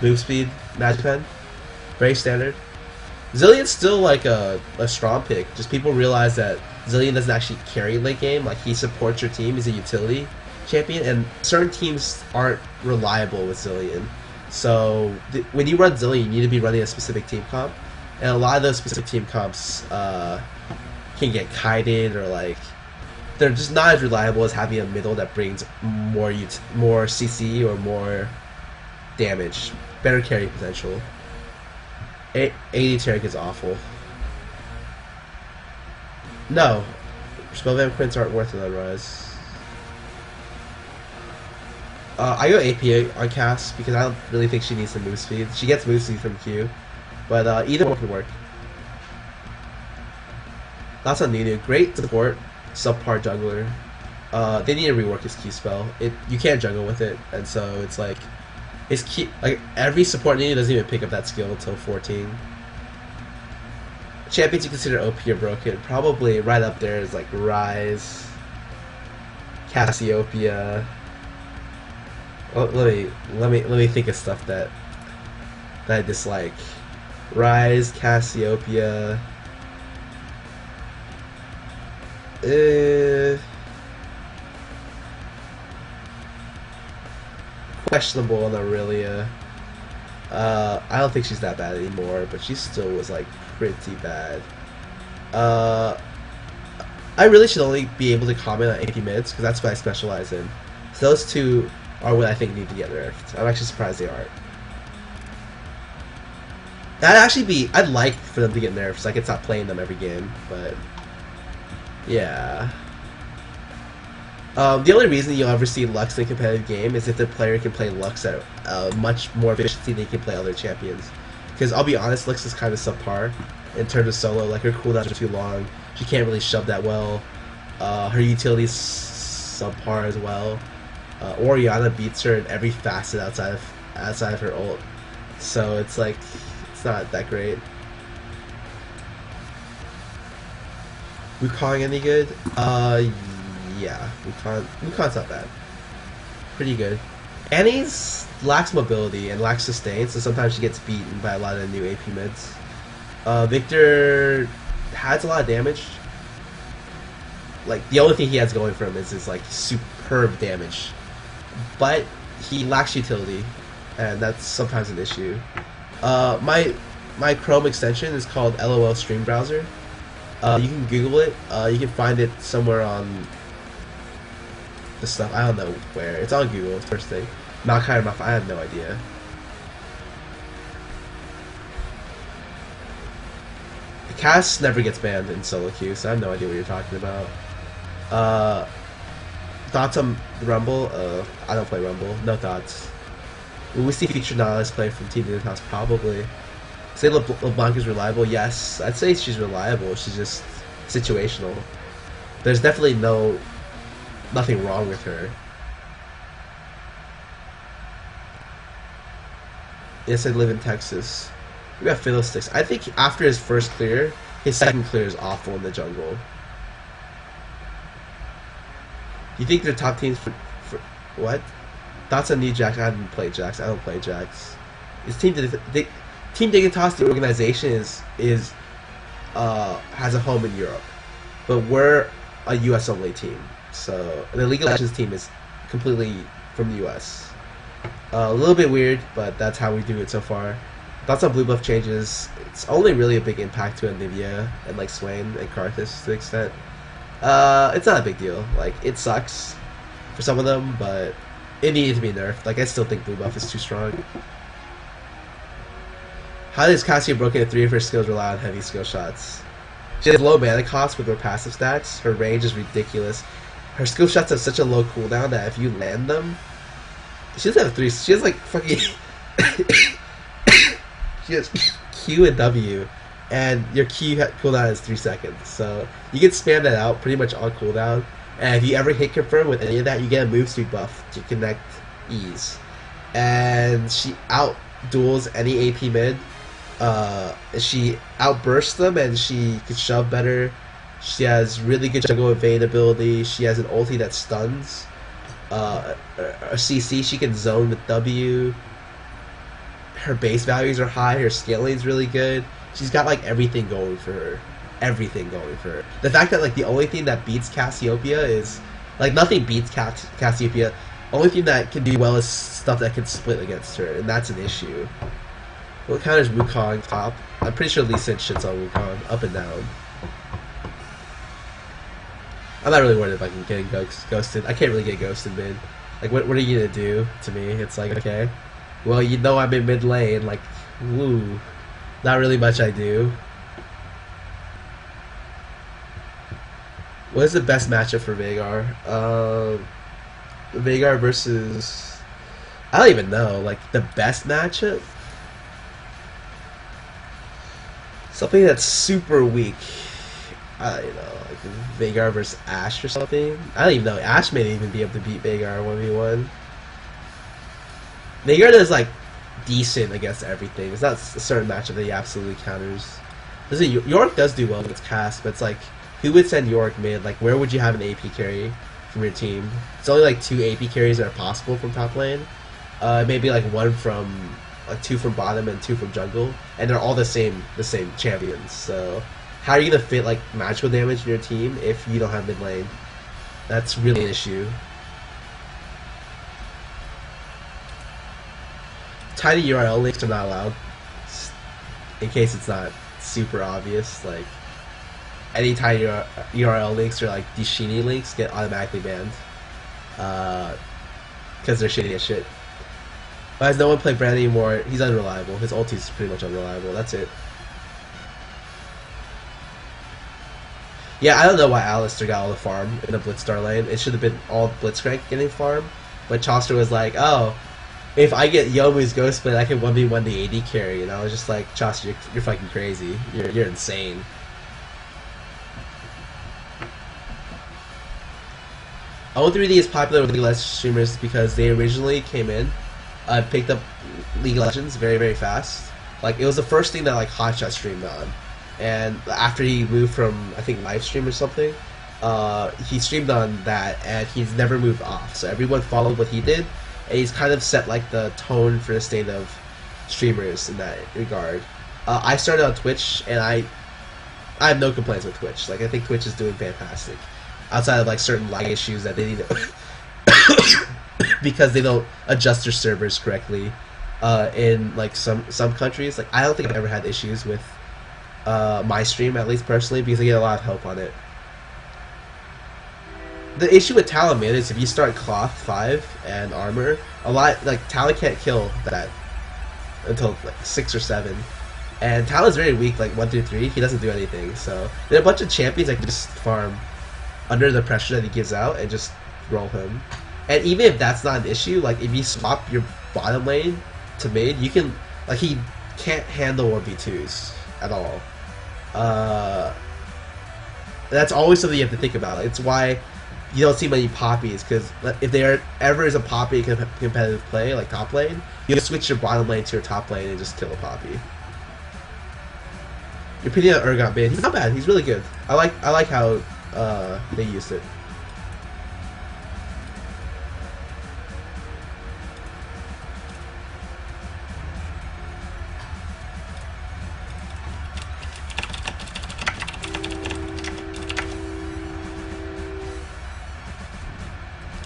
move speed, Magic Pen, very standard. Zillion's still like a strong pick, just people realize that Zillion doesn't actually carry late game, like he supports your team, he's a utility champion, and certain teams aren't reliable with Zillion. So when you run Zillion, you need to be running a specific team comp, and a lot of those specific team comps can get kited, or like they're just not as reliable as having a middle that brings more CC or more damage, better carry potential. 80 Taric is awful. No, Spellvamp Quints aren't worth it on Ryze. I go AP on Cass because I don't really think she needs some move speed. She gets move speed from Q, but either one can work. That's on Nunu. Great support, subpar jungler. They need to rework his Q spell. You can't jungle with it, and so it's like his Q. Like every support Nunu doesn't even pick up that skill until 14. Champions you consider OP or broken, probably right up there is like Ryze, Cassiopeia. Oh, let me think of stuff that I dislike. Ryze, Cassiopeia. Questionable on Aurelia. I don't think she's that bad anymore, but she still was like pretty bad. I really should only be able to comment on AP mids because that's what I specialize in. So those two are what I think need to get nerfed. I'm actually surprised they aren't. I'd like for them to get nerfed so I could stop playing them every game, but yeah. The only reason you'll ever see Lux in a competitive game is if the player can play Lux at much more efficiency than they can play other champions. Because I'll be honest, Lux is kind of subpar in terms of solo. Like her cooldowns are too long. She can't really shove that well. Her utility's subpar as well. Orianna beats her in every facet outside of her ult. So it's like it's not that great. Wukong any good? Yeah, Wukong's not bad. Pretty good. Annie's lacks mobility and lacks sustain, so sometimes she gets beaten by a lot of new AP mids. Victor has a lot of damage. Like the only thing he has going for him is his like superb damage, but he lacks utility, and that's sometimes an issue. My Chrome extension is called LOL Stream Browser. You can Google it. You can find it somewhere on the stuff. I don't know where. It's on Google. First thing. Maokai or Mafia. I have no idea. Cass never gets banned in solo queue, so I have no idea what you're talking about. Thoughts on Rumble? I don't play Rumble. No thoughts. Will we see featured Nautilus play from Team Dignitas? Probably. Say LeBlanc is reliable? Yes. I'd say she's reliable. She's just situational. There's definitely nothing wrong with her. Yes, I live in Texas. We got Fiddlesticks. I think after his first clear, his second clear is awful in the jungle. You think they're top teams for what? Thoughts on New Jax? I haven't played Jax. I don't play Jax. Is Team Dignitas, the organization, has a home in Europe, but we're a US only team. So the League of Legends team is completely from the US. A little bit weird, but that's how we do it so far. Thoughts on blue buff changes? It's only really a big impact to Anivia and like Swain and Karthus to an extent. It's not a big deal. Like, it sucks for some of them, but it needed to be nerfed. Like, I still think blue buff is too strong. How does Cassia broken at 3 of her skills rely on heavy skill shots? She has low mana cost with her passive stats. Her range is ridiculous. Her skill shots have such a low cooldown that if you land them, she doesn't have 3. She has like fucking. She has Q and W, and your Q cooldown is 3 seconds. So you can spam that out pretty much on cooldown. And if you ever hit confirm with any of that, you get a move speed buff to connect E's. And she out duels any AP mid. She outbursts them, and she can shove better. She has really good jungle evade ability. She has an ulti that stuns. A CC she can zone with W. Her base values are high. Her scaling is really good. She's got like everything going for her. Everything going for her. The fact that like the only thing that beats Cassiopeia is like nothing beats Cassiopeia. Only thing that can do well is stuff that can split against her, and that's an issue. What counters Wukong top? I'm pretty sure Lee Sin shits on Wukong up and down. I'm not really worried if I can get ghosted. I can't really get ghosted mid. Like, what are you gonna do to me? It's like, okay, well, you know I'm in mid lane. Like, woo, not really much I do. What is the best matchup for Veigar? Veigar versus... I don't even know. Like, the best matchup? Something that's super weak. I don't know. Like, Veigar versus Ashe or something? I don't even know. Ashe may even be able to beat Veigar 1v1. Veigar is, like, decent against everything. It's not a certain matchup that he absolutely counters. York does do well against Cass, but it's like... Who would send York mid? Like, where would you have an AP carry from your team? It's only like 2 AP carries that are possible from top lane. Maybe like 2 from bottom and 2 from jungle, and they're all the same champions. So, how are you gonna fit like magical damage in your team if you don't have mid lane? That's really an issue. Tiny URL links are not allowed, in case it's not super obvious. Like, any tiny URL links or like these Sheeny links get automatically banned because they're shitty as shit. Why has no one played Brand anymore? He's unreliable. His ulti is pretty much unreliable. That's it. Yeah, I don't know why Alistair got all the farm in the Blitzstar lane. It should have been all Blitzcrank getting farm. But Chaucer was like, oh, if I get Yomu's Ghost Split, I can 1v1 the AD carry. And I was just like, Chaucer, you're fucking crazy. You're insane. O3D is popular with League of Legends streamers because they originally came in, picked up League of Legends very, very fast. Like, it was the first thing that, like, Hotshot streamed on. And after he moved from, I think, Livestream or something, he streamed on that, and he's never moved off. So everyone followed what he did, and he's kind of set, like, the tone for the state of streamers in that regard. I started on Twitch, and I have no complaints with Twitch. Like, I think Twitch is doing fantastic. Outside of like certain lag issues that they need to because they don't adjust their servers correctly in like some countries. Like, I don't think I've ever had issues with my stream, at least personally, because I get a lot of help on it. The issue with Talon man is if you start Cloth 5 and Armor, a lot like Talon can't kill that until like 6 or 7. And Talon's very weak, like 1 through 3. He doesn't do anything. So there are a bunch of champions that can just farm under the pressure that he gives out and just roll him. And even if that's not an issue, like if you swap your bottom lane to mid, you can, like, he can't handle 1v2s at all. That's always something you have to think about. It's why you don't see many poppies, because if there ever is a poppy competitive play, like top lane, you can switch your bottom lane to your top lane and just kill a poppy. Your opinion on Urgot mid, he's not bad, he's really good. I like how they used it.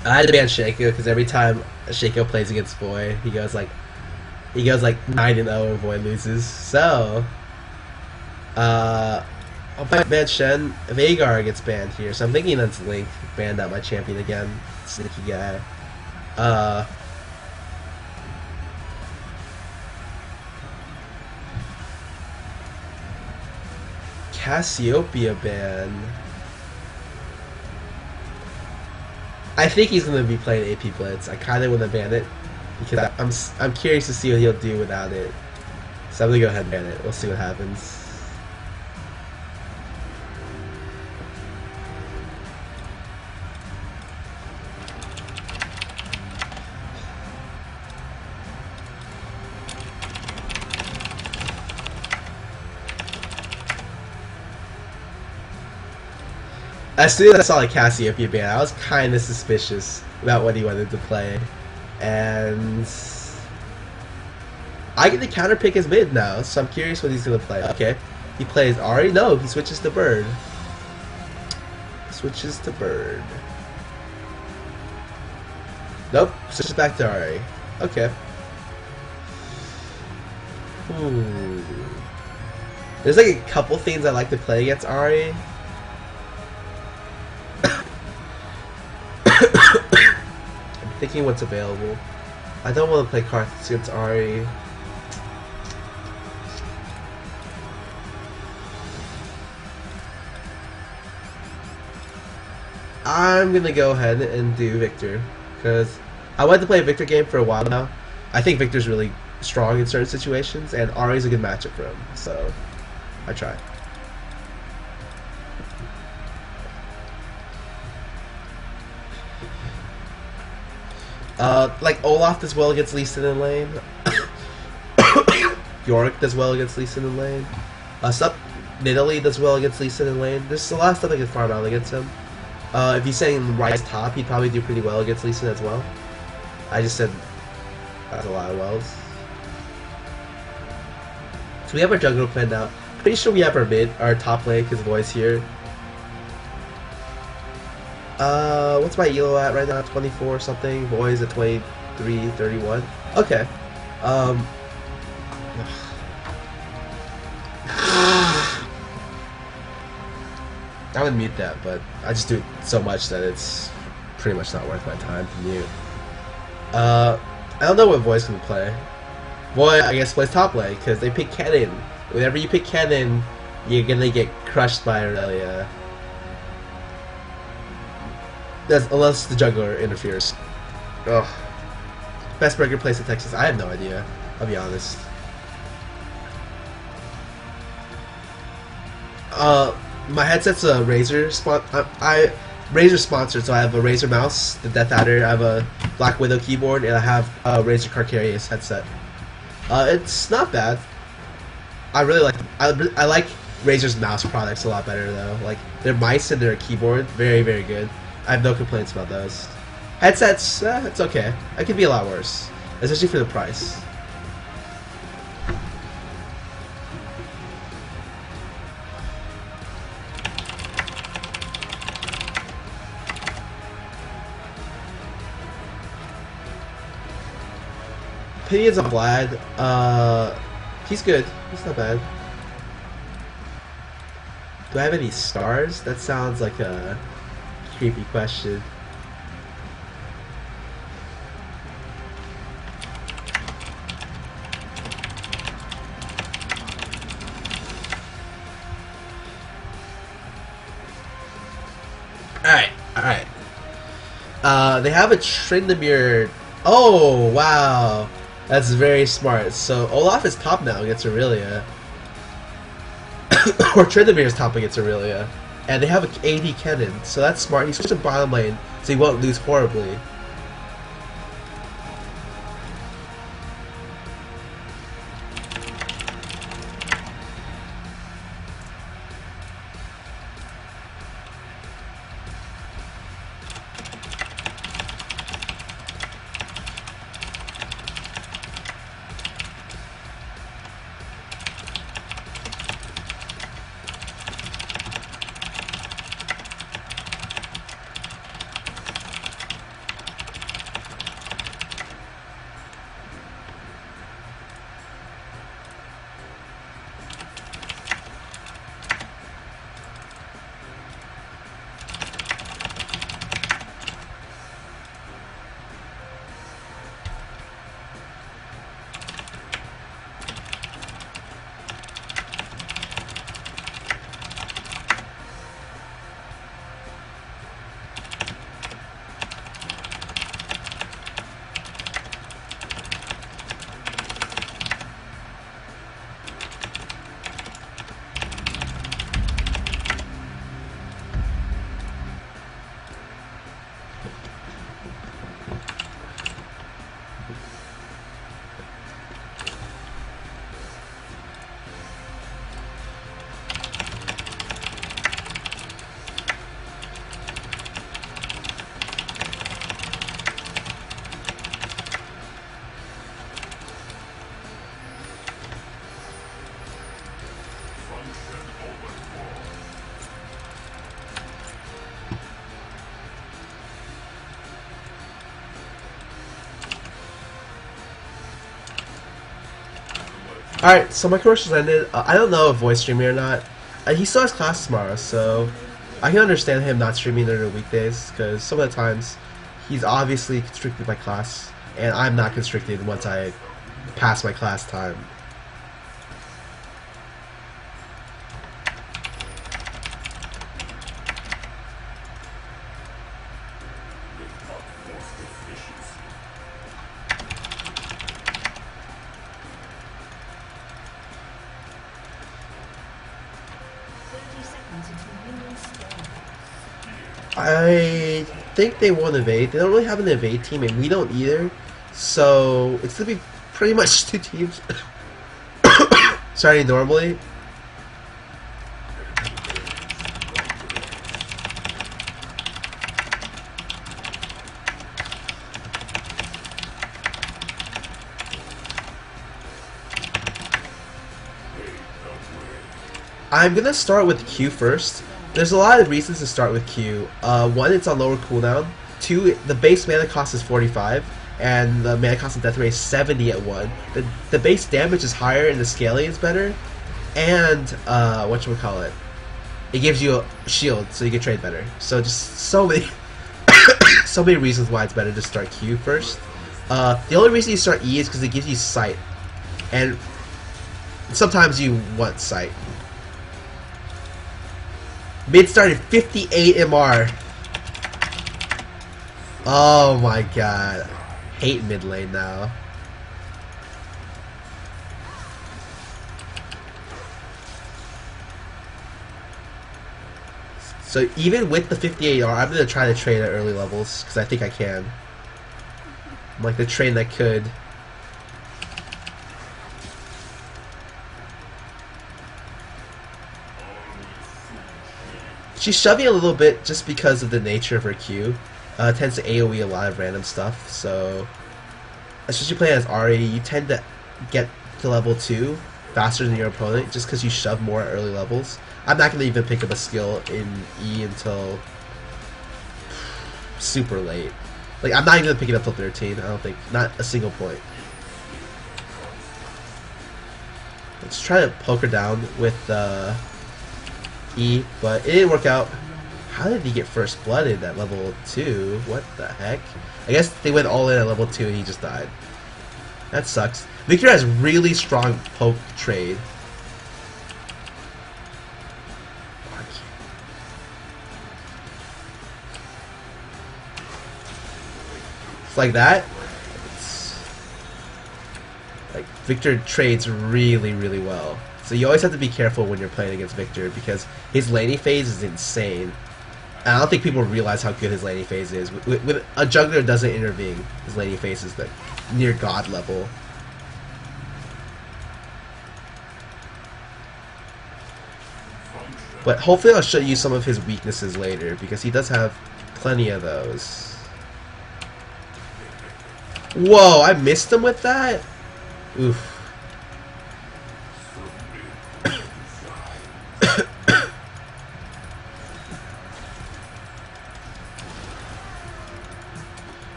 I had to ban Shaco because every time Shaco plays against Voy, he goes like 9-0 and Voy loses. So, I'll ban Shen. Vhagar gets banned here, so I'm thinking that's Link banned out my champion again. Sneaky guy. Cassiopeia ban. I think he's gonna be playing AP Blitz. I kind of want to ban it because I'm curious to see what he'll do without it. So I'm gonna go ahead and ban it. We'll see what happens. As soon as I saw like Cassiopeia ban, I was kind of suspicious about what he wanted to play, and I get to counterpick his mid now, so I'm curious what he's gonna play. Okay, he plays Ahri. No, he switches to Bird. Switches to Bird. Nope, switches back to Ahri. Okay. There's like a couple things I like to play against Ahri. I'm thinking what's available. I don't want to play cards against Ahri. I'm gonna go ahead and do Victor because I wanted to play a Victor game for a while now. I think Victor's really strong in certain situations, and Ahri's a good matchup for him. So I try. Like Olaf does well against Lee Sin in lane. Yorick does well against Lee Sin in lane. Nidalee does well against Lee Sin in lane. There's a lot of stuff I can farm out against him. If he's saying Rise top, he'd probably do pretty well against Lee Sin as well. I just said that's a lot of wells. So we have our jungle plan now. Pretty sure we have our top lane because Voy's here. What's my elo at right now? 24 something. Voy's at 23, 31. Okay. I would mute that, but I just do it so much that it's pretty much not worth my time to mute. I don't know what Voy's gonna play. Voy, I guess, plays top lane because they pick Kennen. Whenever you pick Kennen, you're gonna get crushed by Aurelia. Unless the jungler interferes. Ugh. Best burger place in Texas? I have no idea. I'll be honest. My headset's a Razer Razer sponsored, so I have a Razer mouse, the Death Adder, I have a Black Widow keyboard, and I have a Razer Carcarius headset. It's not bad. I really like. I like Razer's mouse products a lot better though. Like their mice and their keyboard, very very good. I have no complaints about those. Headsets, it's okay. It could be a lot worse, especially for the price. Opinions on Vlad, he's good. He's not bad. Do I have any stars? That sounds like a creepy question. Alright. They have a Tryndamere. Oh, wow. That's very smart. So Olaf is top now against Aurelia. Or Tryndamere is top against Aurelia. And they have an AD Kennen, so that's smart. He's switched to bottom lane, so he won't lose horribly. Alright, so my commercials ended. I don't know if voice streaming or not. He still has class tomorrow, so I can understand him not streaming during the weekdays, because some of the times he's obviously constricted by class, and I'm not constricted once I pass my class time. I think they won't evade. They don't really have an evade team, and we don't either. So it's gonna be pretty much two teams starting normally. I'm gonna start with Q first. There's a lot of reasons to start with Q. One, it's on lower cooldown. Two, the base mana cost is 45, and the mana cost and death rate is 70 at 1. The base damage is higher, and the scaling is better. And, whatchamacallit, it gives you a shield, so you can trade better. So just so many, so many reasons why it's better to start Q first. The only reason you start E is because it gives you sight. And sometimes you want sight. Mid started 58 MR. Oh my god. Hate mid lane now. So even with the 58 R, I'm gonna try to trade at early levels because I think I can. I'm like the train that could. She's shoving a little bit just because of the nature of her Q. Tends to AoE a lot of random stuff, so especially playing as Ahri, you tend to get to level 2 faster than your opponent just because you shove more at early levels. I'm not going to even pick up a skill in E until super late. Like, I'm not even going to pick it up till 13, I don't think. Not a single point. Let's try to poke her down with E, but it didn't work out. How did he get first blooded at level 2? What the heck? I guess they went all in at level 2 and he just died. That sucks. Victor has really strong poke trade. It's like that. Like, Victor trades really, really well. So you always have to be careful when you're playing against Victor because his laning phase is insane. And I don't think people realize how good his laning phase is. When a jungler doesn't intervene, his laning phase is like near god level. But hopefully I'll show you some of his weaknesses later because he does have plenty of those. Whoa, I missed him with that? Oof.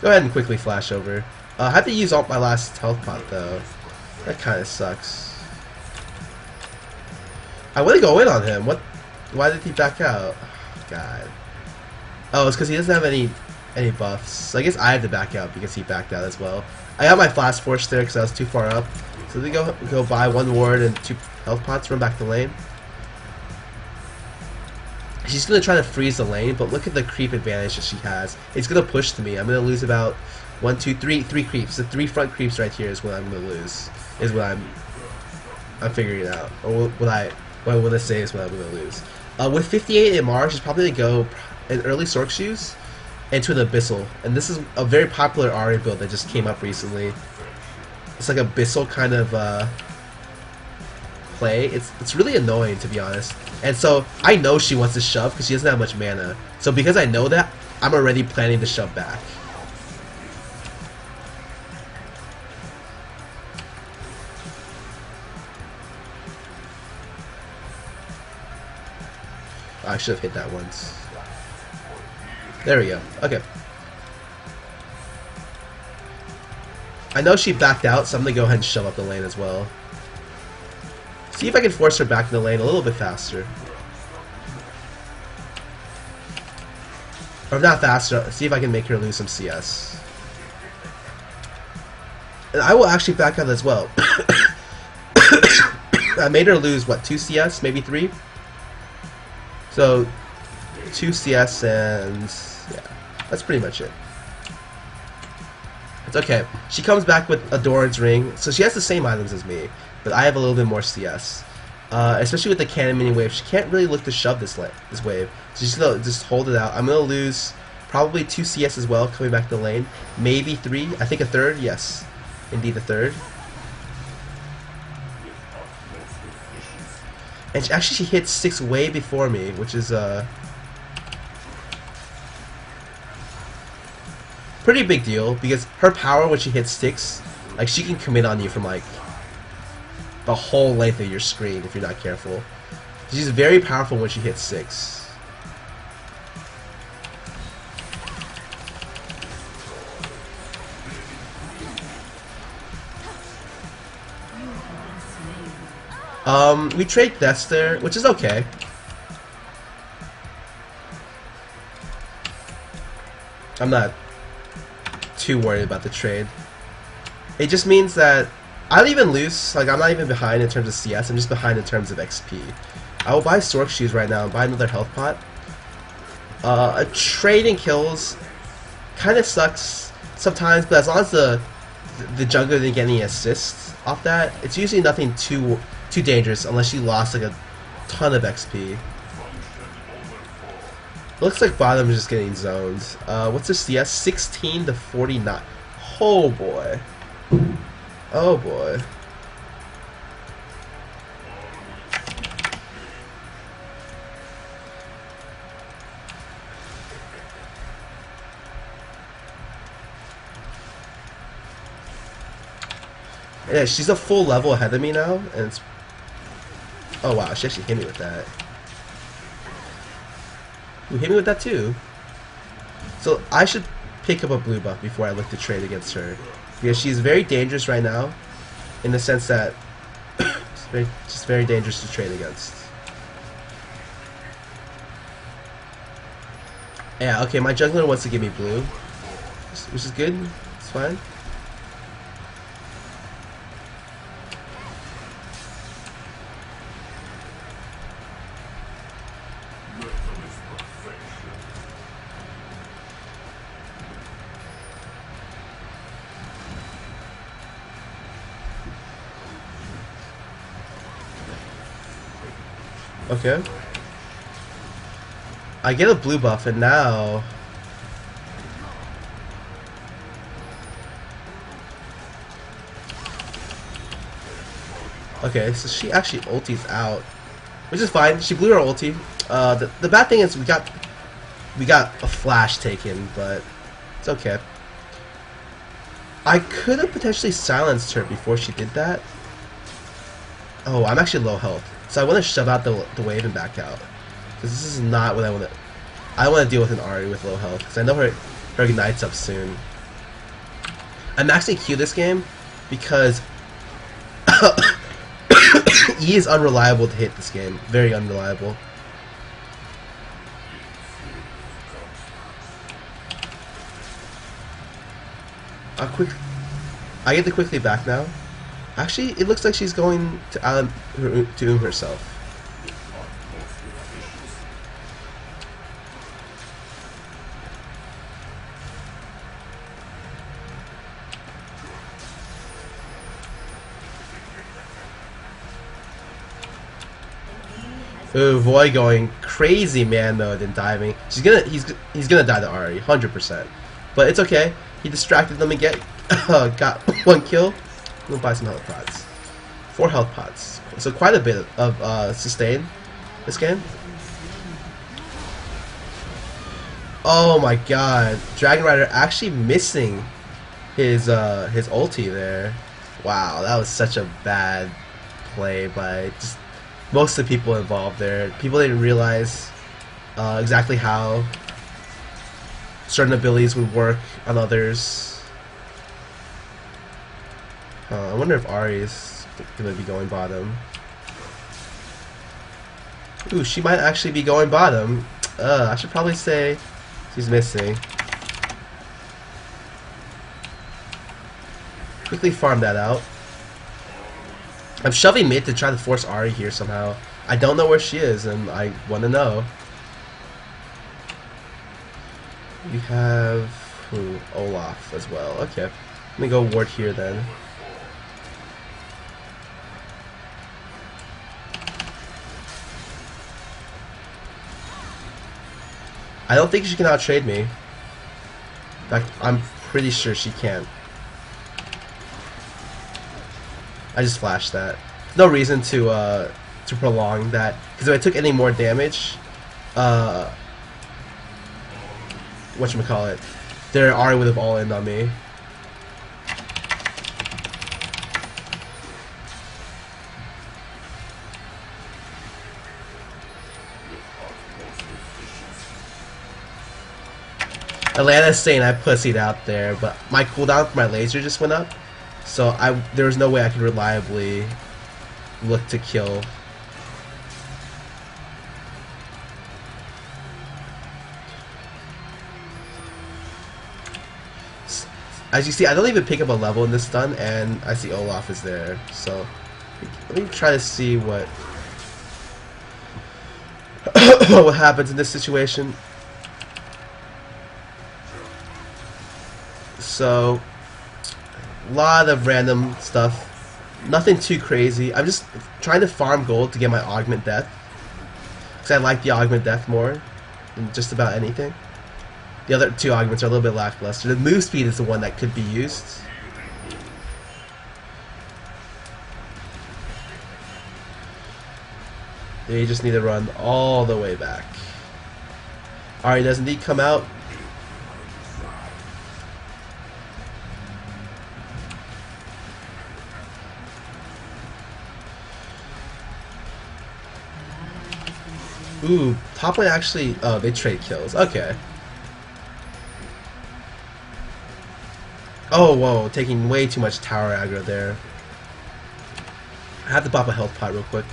Go ahead and quickly flash over. I had to use all my last health pot though. That kind of sucks. I want to go in on him. What? Why did he back out? God. Oh, it's because he doesn't have any buffs. So I guess I had to back out because he backed out as well. I got my flash force there because I was too far up. So they go buy one ward and 2 health pots, run back to lane. She's going to try to freeze the lane, but look at the creep advantage that she has. It's going to push to me. I'm going to lose about 1, 2, 3 creeps. The 3 front creeps right here is what I'm going to lose. Is what I'm figuring it out. Or what I want to say is what I'm going to lose. With 58 MR, she's probably going to go in early Sork Shoes into an Abyssal. And this is a very popular Ahri build that just came up recently. It's like Abyssal kind of play. It's really annoying, to be honest. And so I know she wants to shove because she doesn't have much mana. So because I know that, I'm already planning to shove back. I should have hit that once. There we go. Okay. I know she backed out, so I'm gonna go ahead and shove up the lane as well. See if I can force her back in the lane a little bit faster. Or not faster, see if I can make her lose some CS. And I will actually back out as well. I made her lose, what, 2 CS? Maybe 3? So, 2 CS and... yeah, that's pretty much it. It's okay. She comes back with Adoran's Ring, so she has the same items as me, but I have a little bit more CS. Especially with the cannon mini wave, she can't really look to shove this wave. So she's gonna just hold it out. I'm gonna lose probably 2 CS as well, coming back to the lane. Maybe 3. I think a 3rd. Yes, indeed a 3rd. And she hit 6 way before me, which is pretty big deal, because her power when she hits 6, like, she can commit on you from like the whole length of your screen if you're not careful. She's very powerful when she hits 6. We trade deaths there, which is okay. I'm not too worried about the trade. It just means that I don't even lose, like, I'm not even behind in terms of CS, I'm just behind in terms of XP. I will buy Stork Shoes right now and buy another health pot. Trading kills kind of sucks sometimes, but as long as the jungler didn't get any assists off that, it's usually nothing too dangerous unless you lost like a ton of XP. Looks like bottom is just getting zoned. What's the CS? 16 to 49. Oh boy. Oh boy. Yeah, she's a full level ahead of me now, and it's... oh wow, she actually hit me with that. Who hit me with that too? So I should pick up a blue buff before I look to trade against her, because she's very dangerous right now, in the sense that she's very dangerous to trade against. Yeah, okay, my jungler wants to give me blue, which is good. It's fine. Okay. I get a blue buff, and now... okay, so she actually ultis out, which is fine. She blew her ulti. The bad thing is we got a flash taken, but it's okay. I could have potentially silenced her before she did that. Oh, I'm actually low health. So I want to shove out the wave and back out, because this is not what I want to. I want to deal with an Ahri with low health, because I know her ignite's up soon. I'm maxing Q this game because E is unreliable to hit this game. Very unreliable. I get the quickly back now. Actually, it looks like she's going to herself. Ooh, Voy going crazy man mode and diving. He's gonna die to Ahri, 100%. But it's okay. He distracted them and got 1 kill. We'll buy some health pods. 4 health pods. So quite a bit of sustain this game. Oh my god. DragonRaider actually missing his ulti there. Wow, that was such a bad play by just most of the people involved there. People didn't realize exactly how certain abilities would work on others. I wonder if Ahri is going to be going bottom. Ooh, she might actually be going bottom. I should probably say she's missing. Quickly farm that out. I'm shoving mid to try to force Ahri here somehow. I don't know where she is, and I want to know. We have Olaf as well. Okay, let me go ward here then. I don't think she can out-trade me. In fact, I'm pretty sure she can't. I just flashed that. No reason to prolong that, because if I took any more damage, whatchamacallit, their Ahri would have all-in on me. Atlanta's saying I pussied out there, but my cooldown for my laser just went up, so there was no way I could reliably look to kill. As you see, I don't even pick up a level in this stun, and I see Olaf is there, so let me try to see what what happens in this situation. So, a lot of random stuff. Nothing too crazy. I'm just trying to farm gold to get my augment death, because I like the augment death more than just about anything. The other two augments are a little bit lackluster. The move speed is the one that could be used. They just need to run all the way back. Alright, does indeed come out. Ooh, top lane actually, oh, they trade kills. Okay. Oh, whoa, taking way too much tower aggro there. I have to pop a health pot real quick.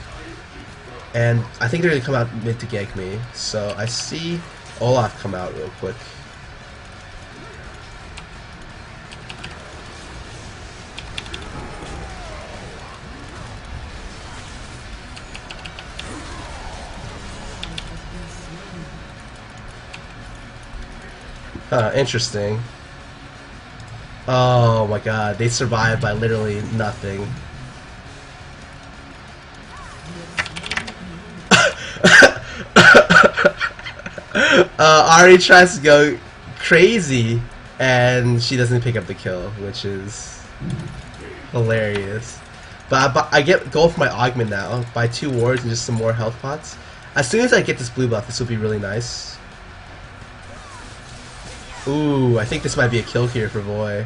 And I think they're going to come out mid to gank me. So I see Olaf come out real quick. Interesting. Oh my god, they survived by literally nothing. Ahri tries to go crazy, and she doesn't pick up the kill, which is hilarious. But I get gold for my augment now, by 2 wards and just some more health pots. As soon as I get this blue buff, this will be really nice. Ooh, I think this might be a kill here for Voy.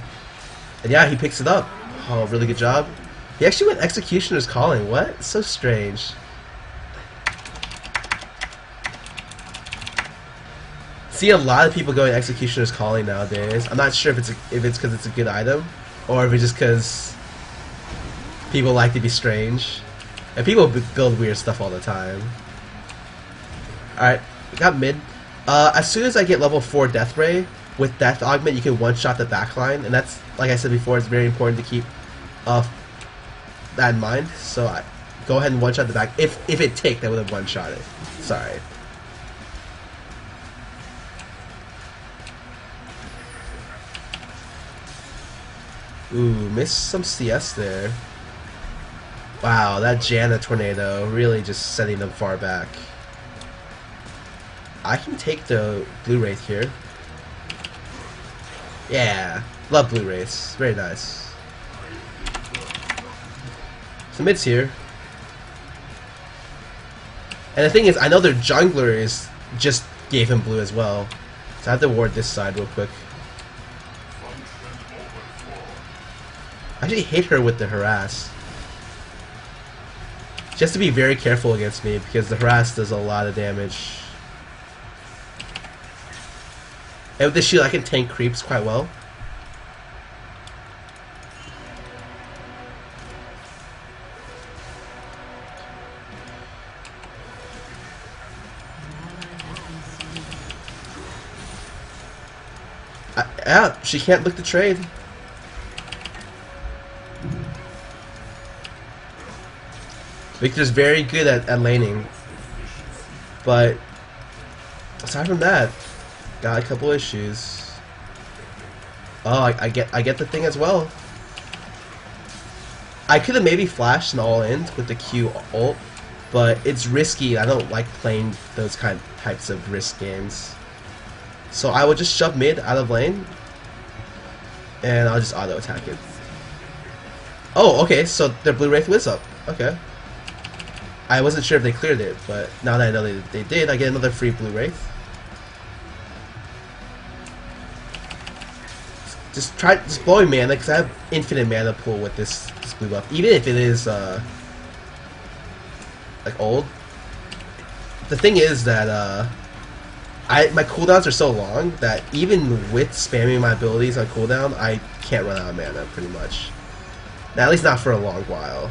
And yeah, he picks it up. Oh, really good job. He actually went Executioner's Calling. What? So strange. See a lot of people going Executioner's Calling nowadays. I'm not sure if it's because it's a good item, or if it's just because people like to be strange. And people build weird stuff all the time. Alright, we got mid. As soon as I get level 4 Death Ray, with Death Augment you can one-shot the backline, and that's, like I said before, it's very important to keep that in mind. So I go ahead and one-shot the back. If it ticked, I would have one-shot it. Sorry. Ooh, missed some CS there. Wow, that Janna tornado really just setting them far back. I can take the blue wraith here. Yeah, love blue wraiths. Very nice. So mid's here. And the thing is, I know their jungler is just gave him blue as well. So I have to ward this side real quick. I actually hit her with the harass. Just to be very careful against me, because the harass does a lot of damage. And with the shield, I can tank creeps quite well. Yeah, she can't look to trade. Victor's very good at laning. But aside from that, got a couple issues. Oh, I get the thing as well. I could have maybe flashed an all-in with the Q ult, but it's risky. I don't like playing those types of risk games. So I will just shove mid out of lane, and I'll just auto attack it. Oh, okay. So their blue wraith was up. Okay. I wasn't sure if they cleared it, but now that I know they did, I get another free blue wraith. Just blowing mana, because I have infinite mana pool with this blue buff, even if it is like old. The thing is that my cooldowns are so long that even with spamming my abilities on cooldown, I can't run out of mana pretty much. Now, at least not for a long while.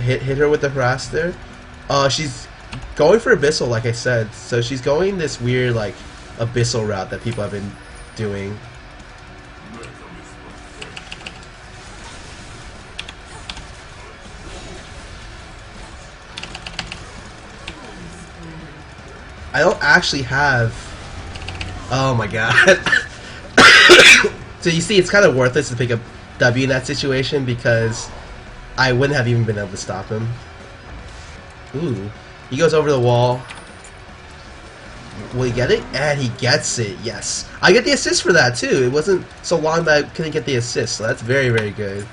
Hit her with the harass there. She's going for Abyssal, like I said. So she's going this weird, like, Abyssal route that people have been doing. I don't actually have... Oh my god. So you see, it's kind of worthless to pick up W in that situation because I wouldn't have even been able to stop him. Ooh. He goes over the wall. Will he get it? And he gets it, yes. I get the assist for that too. It wasn't so long that I couldn't get the assist, so that's very, very good.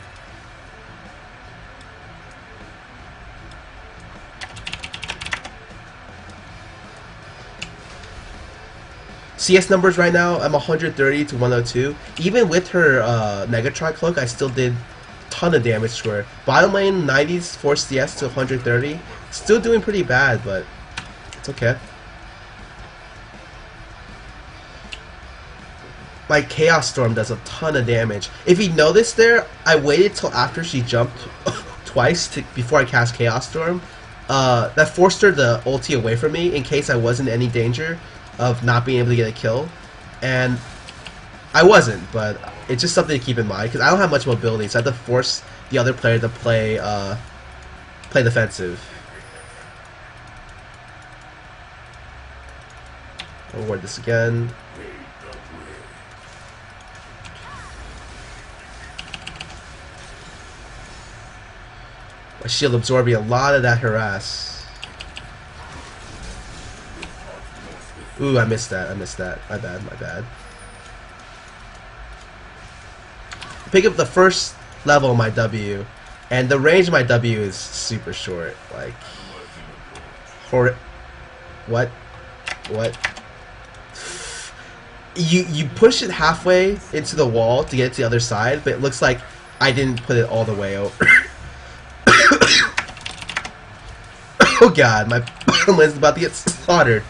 CS numbers right now, I'm 130 to 102. Even with her Negatron cloak, I still did a ton of damage to her. Bottom lane, 90s, forced CS to 130. Still doing pretty bad, but it's okay. My Chaos Storm does a ton of damage. If you notice there, I waited till after she jumped twice before I cast Chaos Storm. That forced her to ulti away from me in case I wasn't in any danger of not being able to get a kill, and I wasn't, but it's just something to keep in mind because I don't have much mobility, so I have to force the other player to play defensive. I'll ward this again. My shield absorbing a lot of that harass. Ooh, I missed that. My bad. Pick up the first level of my W, and the range of my W is super short. Like, what? You push it halfway into the wall to get it to the other side, but it looks like I didn't put it all the way over. Oh god, my bottom lane's about to get slaughtered.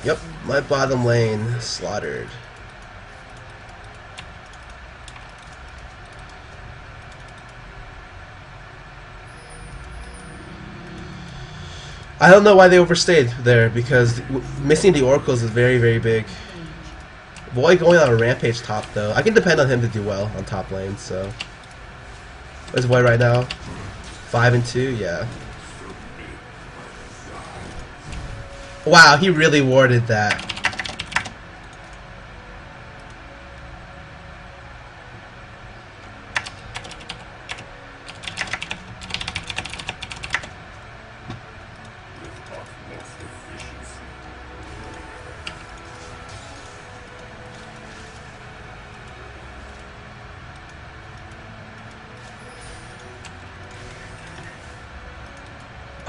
Yep, my bottom lane slaughtered. I don't know why they overstayed there, because missing the oracles is very, very big. Void going on a rampage top, though. I can depend on him to do well on top lane, so... Where's Void right now? 5 and 2, yeah. Wow, he really warded that.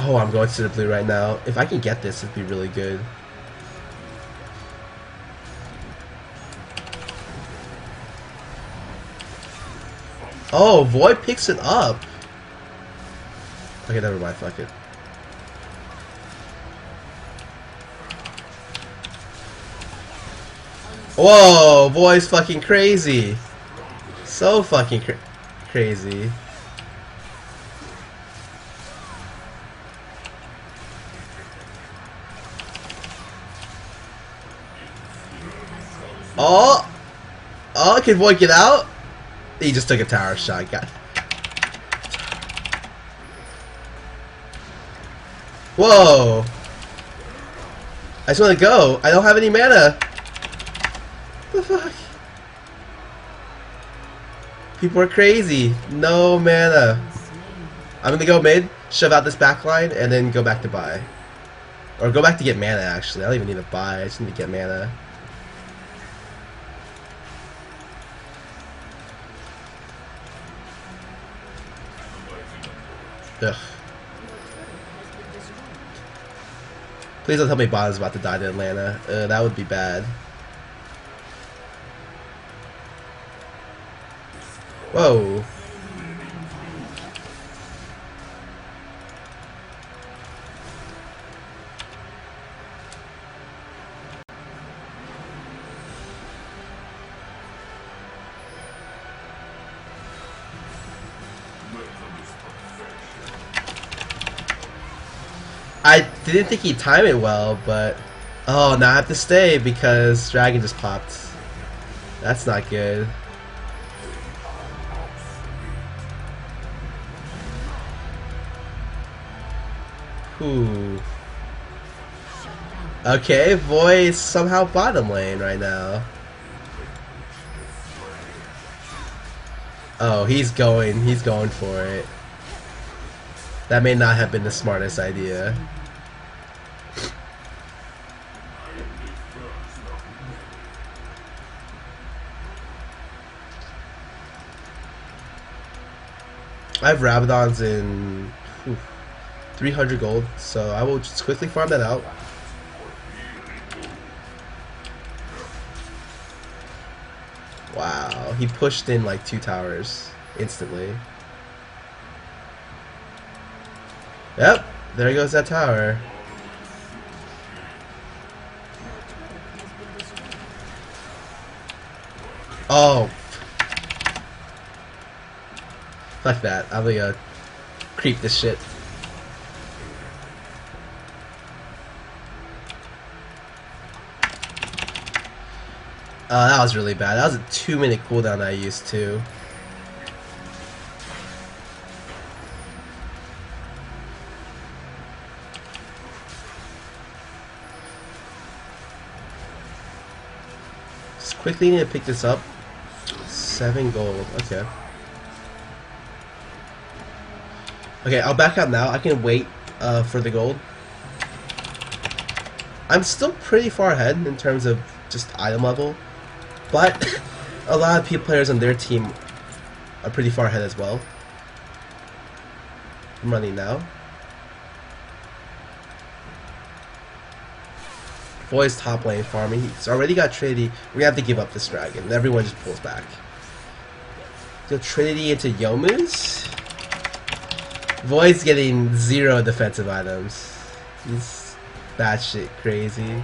Oh, I'm going to the blue right now. If I can get this, it'd be really good. Oh, Void picks it up. Okay, never mind. Fuck it. Whoa, Void's fucking crazy. So fucking crazy. Oh! Oh, can Void get out? He just took a tower shot. God. Whoa! I just want to go. I don't have any mana. What the fuck? People are crazy. No mana. I'm gonna go mid, shove out this backline, and then go back to buy. Or go back to get mana, actually. I don't even need to buy. I just need to get mana. Ugh. Please don't tell me bottom's about to die to Atlanta. That would be bad. Whoa. I didn't think he'd time it well, but... Oh, now I have to stay because Dragon just popped. That's not good. Ooh. Okay, Voy is somehow bottom lane right now. Oh, he's going for it. That may not have been the smartest idea. I have Rabadons in 300 gold, so I will just quickly farm that out. Wow, he pushed in like 2 towers instantly. Yep, there goes that tower. Oh. Fuck that. I'm gonna creep this shit. That was really bad. That was a 2-minute cooldown I used to. Just quickly need to pick this up. 7 gold. Okay. Okay, I'll back out now. I can wait for the gold. I'm still pretty far ahead in terms of just item level, but a lot of players on their team are pretty far ahead as well. I'm running now. Voy's top lane farming. He's already got Trinity. We're gonna have to give up this dragon. Everyone just pulls back. Go Trinity into Yomu's. Void's getting 0 defensive items. He's batshit crazy.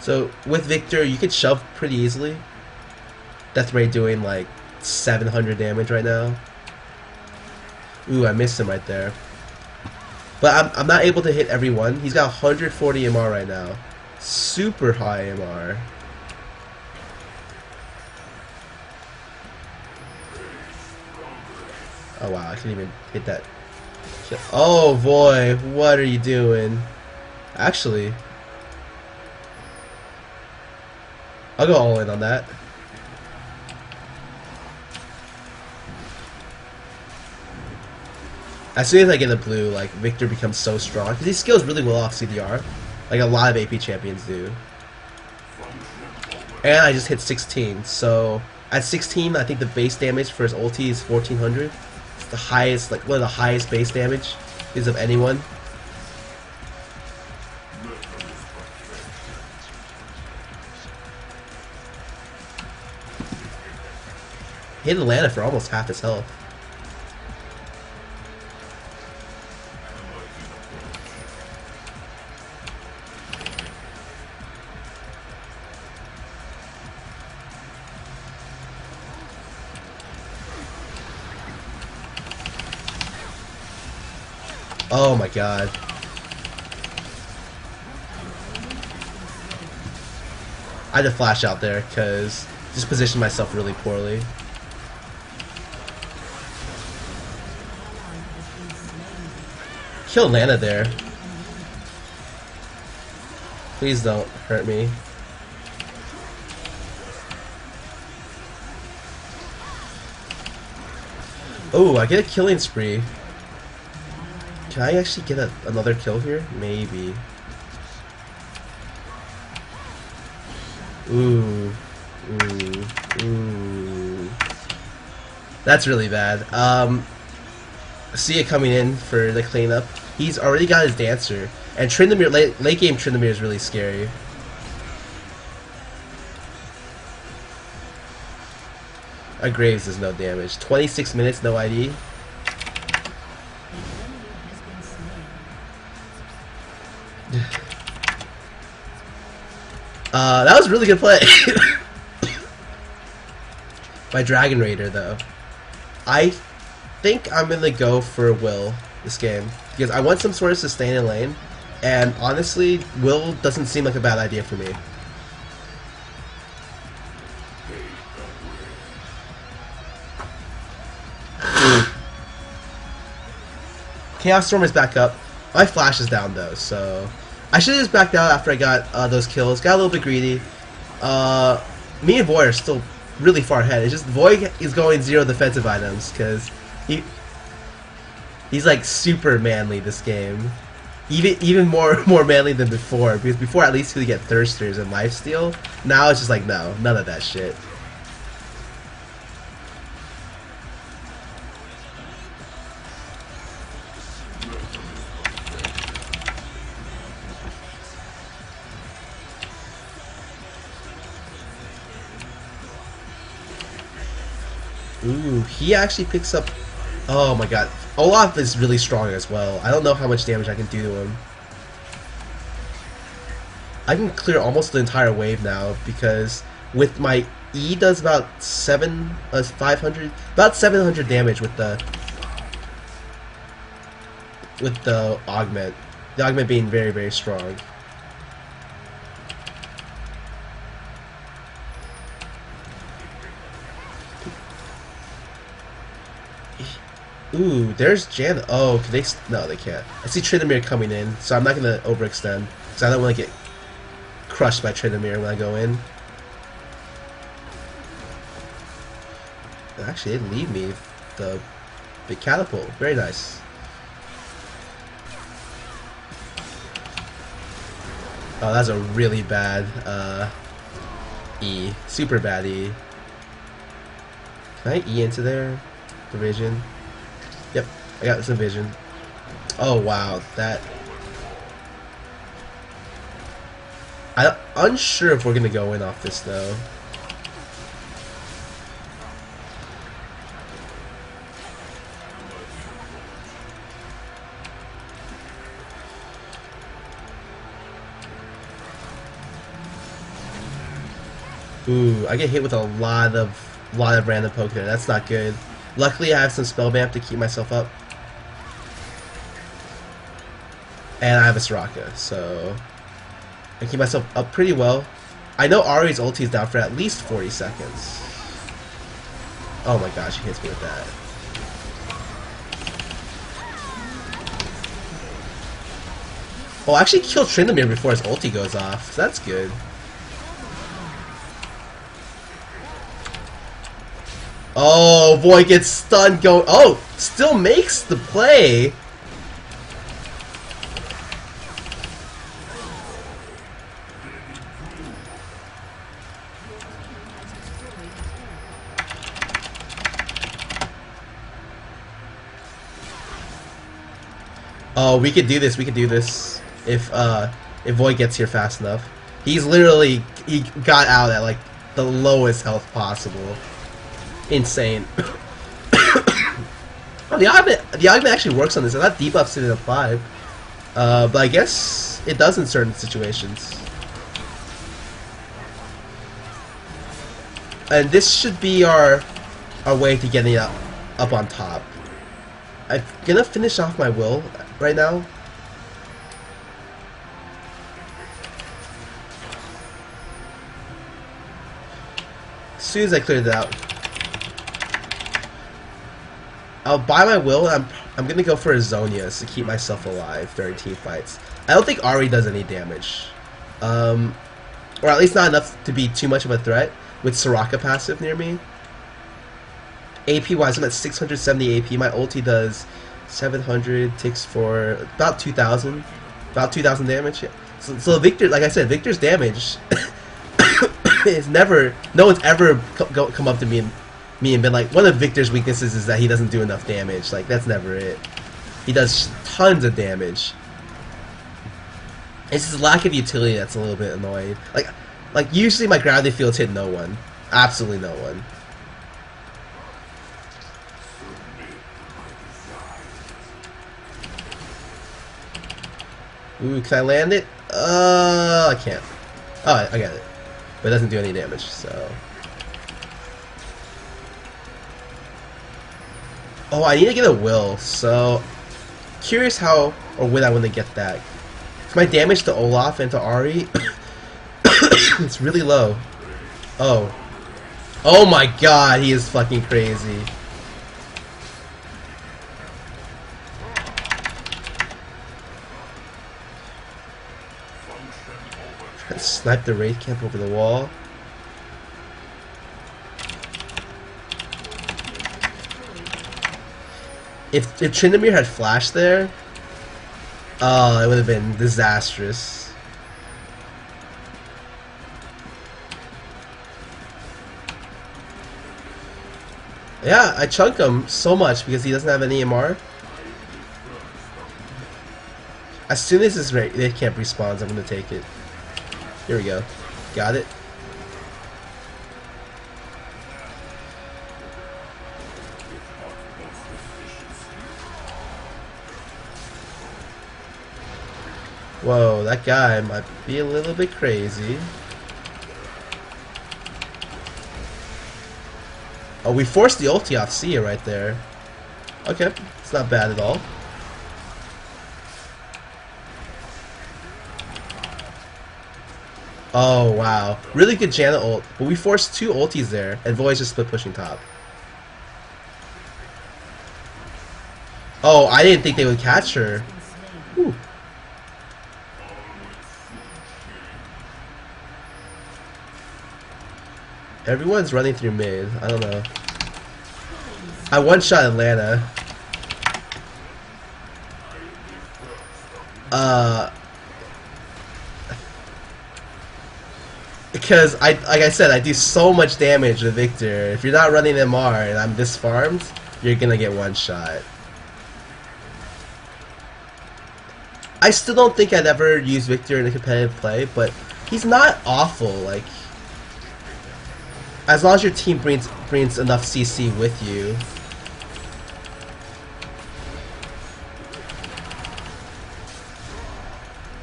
So with Victor, you can shove pretty easily. Death Ray doing like 700 damage right now. Ooh, I missed him right there. But I'm not able to hit everyone. He's got 140 MR right now. Super high MR. Oh wow, I can't even hit that. Oh boy, what are you doing? Actually, I'll go all in on that. As soon as I get a blue, like, Victor becomes so strong. Because he scales really well off CDR. Like a lot of AP champions do. And I just hit 16. So, at 16, I think the base damage for his ulti is 1400. It's the highest, like, one of the highest base damage is of anyone. He hit Atlanta for almost half his health. Oh my god. I had to flash out there because just positioned myself really poorly. Kill Lana there. Please don't hurt me. Oh, I get a killing spree. Can I actually get another kill here? Maybe. Ooh. Ooh. Ooh. That's really bad. Seiya coming in for the cleanup. He's already got his dancer. And Tryndamere, late game Tryndamere is really scary. Graves does no damage. 26 minutes, no ID. That was a really good play. By DragonRaider, though. I think I'm gonna go for Will this game because I want some sort of sustain in lane, and honestly, Will doesn't seem like a bad idea for me. Chaos Storm is back up. My flash is down though, so I should have just backed out after I got those kills. Got a little bit greedy. Me and Voy are still really far ahead. It's just Voy is going 0 defensive items because he's like super manly this game. Even more manly than before, because before at least he would get Thirsters and Lifesteal. Now it's just like, no, none of that shit. Ooh, he actually picks up... Oh my god. Olaf is really strong as well. I don't know how much damage I can do to him. I can clear almost the entire wave now because with my E does about 500, about 700 damage with the augment. The augment being very, very strong. Ooh, there's Jan. Oh, can they? No, they can't. I see Tryndamere coming in, so I'm not gonna overextend because I don't want to get crushed by Tryndamere when I go in. Actually, they leave me the big catapult. Very nice. Oh, that's a really bad E. Super bad E. Can I E into there? Division. Yep, I got some vision. Oh wow, that... I'm unsure if we're gonna go in off this though. Ooh, I get hit with a lot of random poke there. That's not good. Luckily, I have some spell vamp to keep myself up, and I have a Soraka, so I keep myself up pretty well. I know Ari's ulti is down for at least 40 seconds. Oh my gosh, he hits me with that. Oh, I actually killed Tryndamere before his ulti goes off, so that's good. Oh, boy, gets stunned going. Oh, still makes the play. Oh, we could do this. We could do this if Voy gets here fast enough. He got out at like the lowest health possible. Insane. Oh, the augment actually works on this. I thought debuffs didn't apply, but I guess it does in certain situations. And this should be our way to getting up on top. I'm gonna finish off my will right now. As soon as I clear it out, I'll buy my will. And I'm gonna go for a Zonias to keep myself alive during team fights. I don't think Ari does any damage, or at least not enough to be too much of a threat with Soraka passive near me. AP wise, I'm at 670 AP. My ulti does 700, ticks for about 2,000, damage. Yeah. So Victor, like I said, Victor's damage is never. No one's ever come up to me and been like, one of Victor's weaknesses is that he doesn't do enough damage. Like, that's never it. He does tons of damage. It's his lack of utility that's a little bit annoying. Like usually my gravity fields hit no one, absolutely no one. Ooh, can I land it? I can't. Oh, I got it. But it doesn't do any damage, so. Oh, I need to get a will, so. Curious how or when I want to get that. My damage to Olaf and to Ari, it's really low. Oh. Oh my god, he is fucking crazy. Snipe the Wraith Camp over the wall. If Tryndamere had flashed there, oh, it would have been disastrous. Yeah, I chunk him so much because he doesn't have any MR. As soon as his Wraith Camp respawns, I'm going to take it. Here we go. Got it. Whoa, that guy might be a little bit crazy. Oh, we forced the ulti off Seiya right there. Okay, it's not bad at all. Oh, wow. Really good Janna ult. But we forced 2 ultis there, and Voy's just split pushing top. Oh, I didn't think they would catch her. Whew. Everyone's running through mid. I don't know. I one-shot Atlanta. Because like I said, I do so much damage with Victor. If you're not running MR and I'm this farmed, you're gonna get one shot. I still don't think I'd ever use Victor in a competitive play, but he's not awful. Like, as long as your team brings enough CC with you.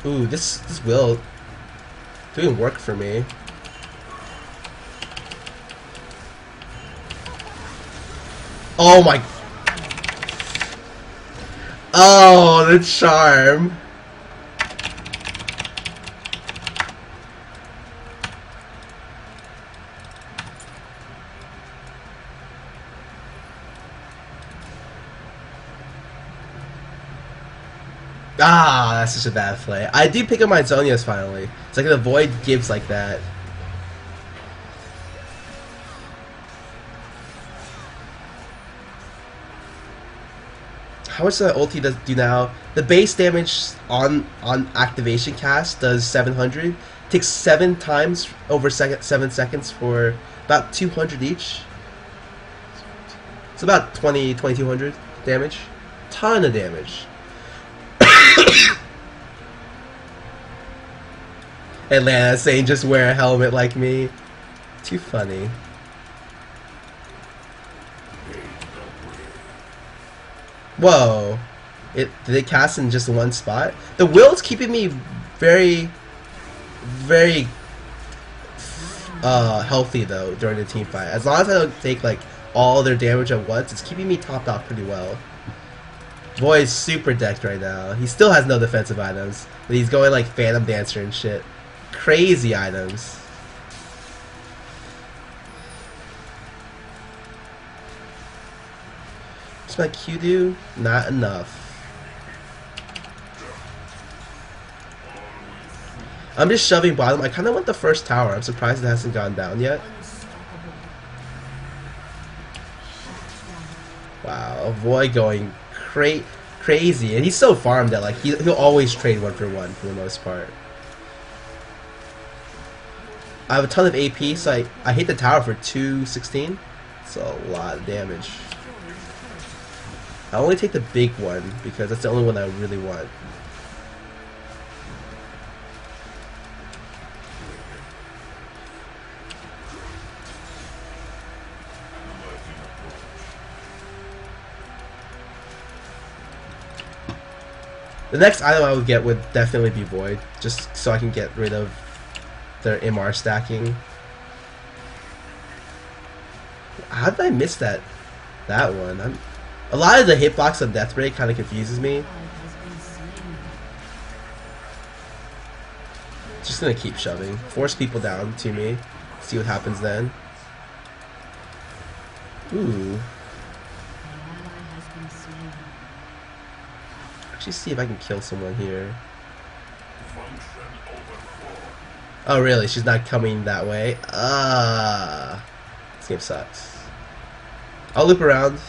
Ooh, this will doing work for me. Oh my! Oh, the charm! Ah, that's such a bad play. I do pick up my Zonias finally. It's like an avoid Gibbs like that. How much does that ulti do now? The base damage on activation cast does 700. Takes 7 times over 7 seconds for about 200 each. It's about 2200 damage. Ton of damage. Atlanta saying just wear a helmet like me. Too funny. Whoa. Did it cast in just one spot? The will's keeping me very healthy though during the team fight. As long as I don't take like all their damage at once, it's keeping me topped off pretty well. Voy's super decked right now. He still has no defensive items, but he's going like Phantom Dancer and shit. Crazy items. What's my Q do? Not enough. I'm just shoving bottom. I kind of want the first tower. I'm surprised it hasn't gone down yet. Wow, Voy going crazy, and he's so farmed that like he'll always trade 1 for the most part. I have a ton of AP, so I hit the tower for 216. It's a lot of damage. I only take the big one because that's the only one I really want. The next item I would get would definitely be Void, just so I can get rid of their MR stacking. How did I miss that one? A lot of the hitbox on Deathbreak kind of confuses me. Just gonna keep shoving, force people down to me, see what happens then. Ooh. Actually, see if I can kill someone here. Oh really? She's not coming that way. This game sucks. I'll loop around.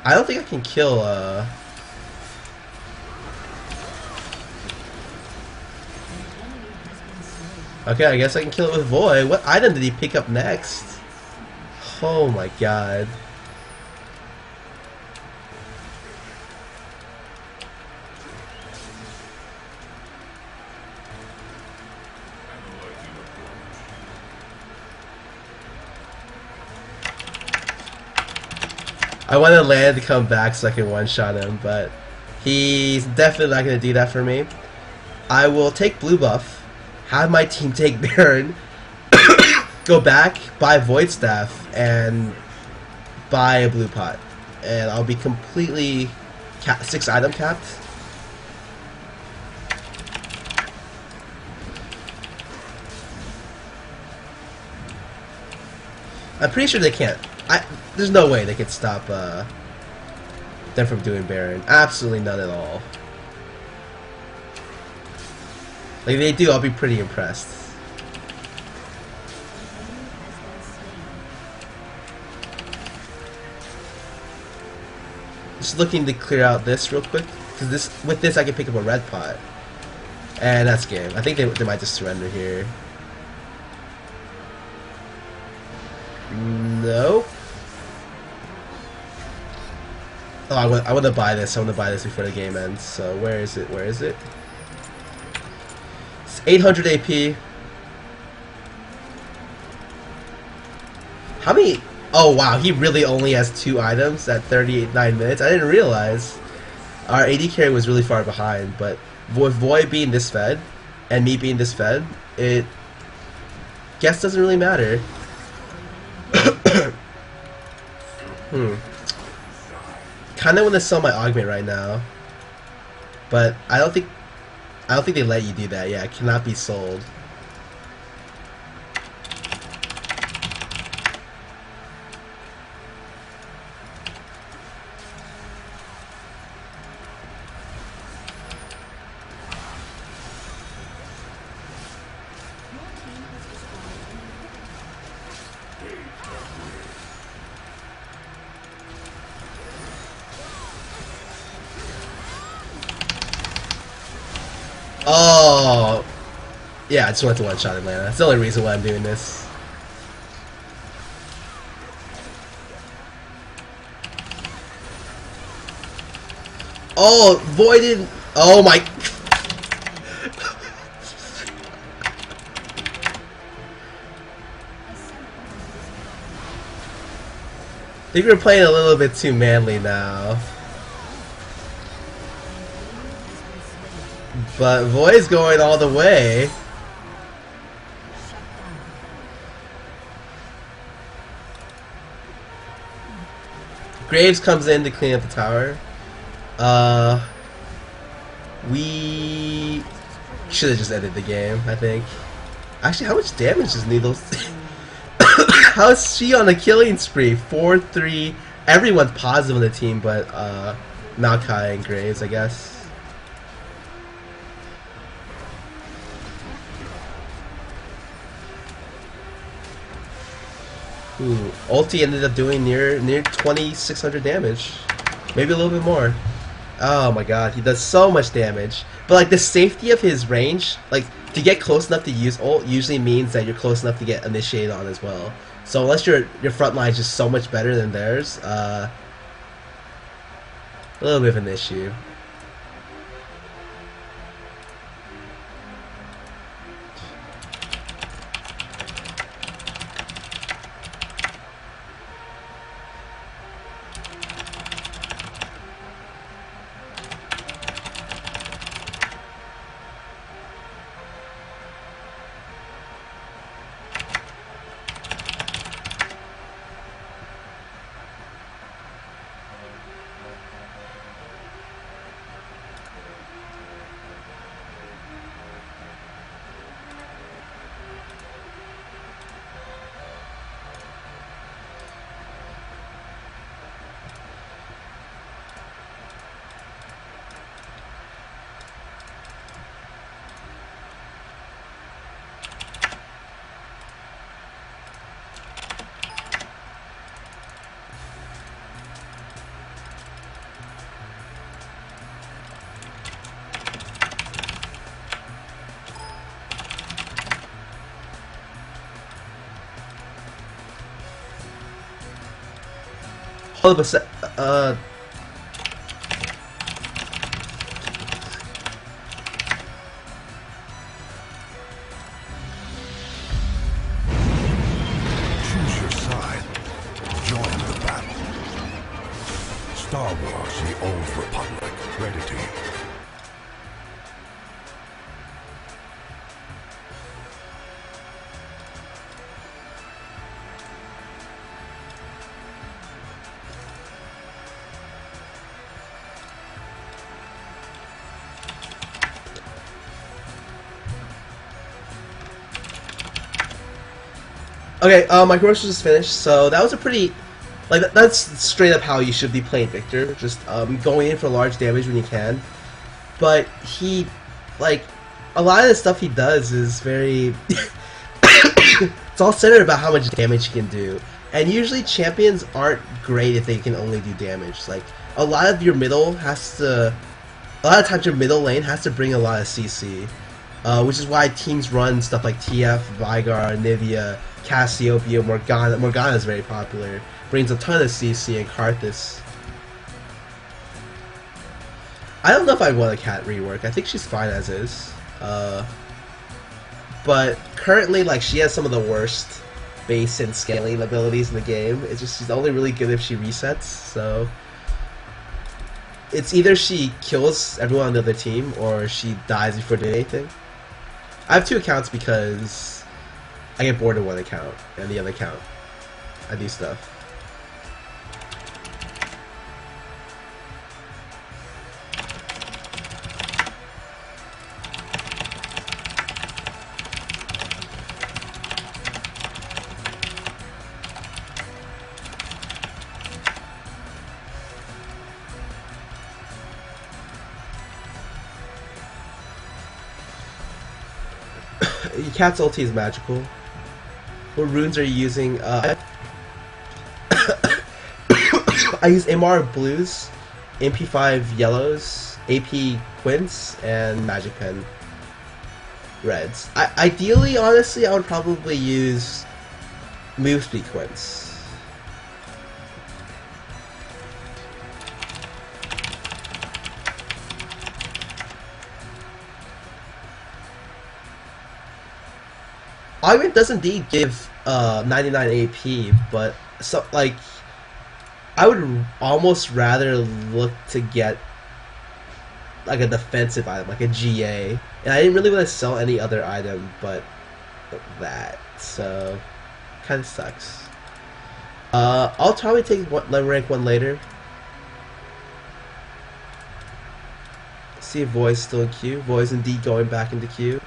I don't think I can kill Okay, I guess I can kill it with Void. What item did he pick up next? Oh my god. I want to land to come back so I can one-shot him, but he's definitely not going to do that for me. I will take blue buff, have my team take Baron, go back, buy Void Staff, and buy a blue pot. And I'll be completely 6 item capped. I'm pretty sure they can't. There's no way they could stop them from doing Baron. Absolutely none at all. Like, if they do, I'll be pretty impressed. Just looking to clear out this real quick, because with this I can pick up a red pot. And that's game. I think they might just surrender here. Nope. Oh, I want to buy this. I want to buy this before the game ends. So where is it? Where is it? It's 800 AP. How many? Oh wow, he really only has 2 items at 39 minutes. I didn't realize. Our AD carry was really far behind, but with Void being this fed and me being this fed, it guess doesn't really matter. Kind of want to sell my augment right now, but I don't think they let you do that. Yeah, it cannot be sold. Oh, yeah, I just wanted to one-shot Atlanta. That's the only reason why I'm doing this. Oh, voided. Oh my. I think we're playing a little bit too manly now. But Void's going all the way. Graves comes in to clean up the tower. We should have just ended the game, I think. Actually, how much damage is Needles? How is she on a killing spree? 4-3. Everyone's positive on the team, but Maokai and Graves, I guess. Ooh, ulti ended up doing near 2,600 damage, maybe a little bit more. Oh my god, he does so much damage. But like the safety of his range, like to get close enough to use ult usually means that you're close enough to get initiated on as well. So unless your front line is just so much better than theirs, a little bit of an issue. Hold up a sec. Choose your side. Join the battle. Star Wars: The Old Republic. Ready to. Okay, my commercial just finished, so that was a pretty, like, that's straight up how you should be playing Victor, just going in for large damage when you can. But he, like, a lot of the stuff he does is very, it's all centered about how much damage he can do. And usually champions aren't great if they can only do damage. Like, a lot of your middle has to, a lot of times your middle lane has to bring a lot of CC. Which is why teams run stuff like TF, Vigar, Nivea, Cassiopeia, Morgana. Morgana is very popular. Brings a ton of CC and Karthus. I don't know if I want a cat rework. I think she's fine as is. But currently, like, she has some of the worst base and scaling abilities in the game. It's just she's only really good if she resets. So it's either she kills everyone on the other team or she dies before doing anything. I have two accounts because I get bored of one account, and the other account I do stuff. Cat's ulti is magical. What runes are you using? I use MR blues, MP5 yellows, AP quints, and Magic Pen reds. Ideally, honestly, I would probably use Muffinqt quints. Augment does indeed give 99 AP, but so like I would almost rather look to get like a defensive item, like a GA, and I didn't really want to sell any other item but that, so kind of sucks. I'll probably take rank 1 later. See if Voy's still in queue. Voy's indeed going back into queue.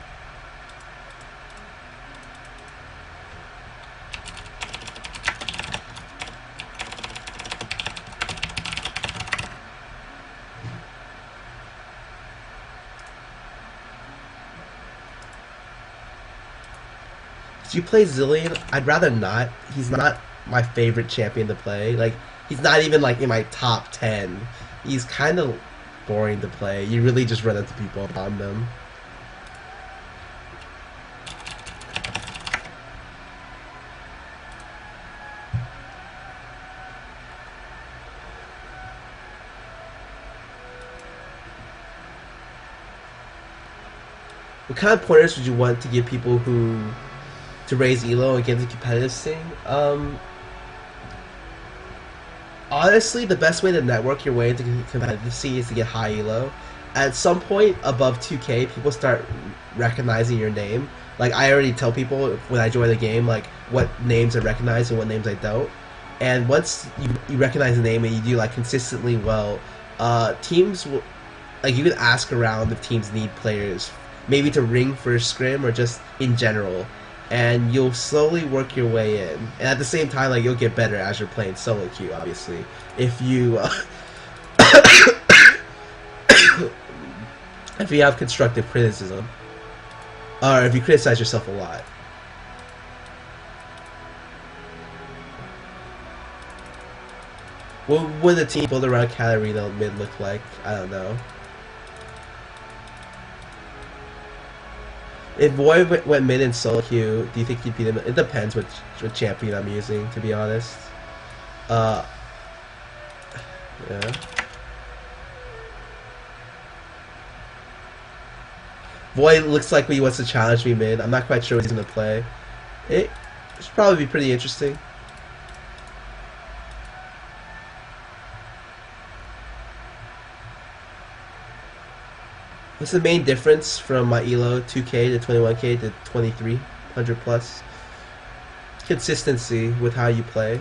Do you play Zillion? I'd rather not. He's not my favorite champion to play. Like, he's not even like in my top 10. He's kind of boring to play. You really just run into people and bomb them. What kind of pointers would you want to give people who to raise elo and get into competitive scene? Honestly, the best way to network your way into competitive scene is to get high elo. At some point above 2K, people start recognizing your name. Like, I already tell people when I join the game, like, what names I recognize and what names I don't. And once you recognize the name and you do, like, consistently well, teams will, like, you can ask around if teams need players, maybe to ring for a scrim or just in general. And you'll slowly work your way in, and at the same time, like, you'll get better as you're playing solo queue. Obviously, if you if you have constructive criticism, or if you criticize yourself a lot. What would a team build around Katarina mid look like? I don't know. If Voy went mid in solo queue, do you think you'd beat him? It depends what champion I'm using, to be honest. Yeah. Voy looks like he wants to challenge me mid. I'm not quite sure what he's going to play. It should probably be pretty interesting. What's the main difference from my elo 2K to 21K to 2300 plus? Consistency with how you play.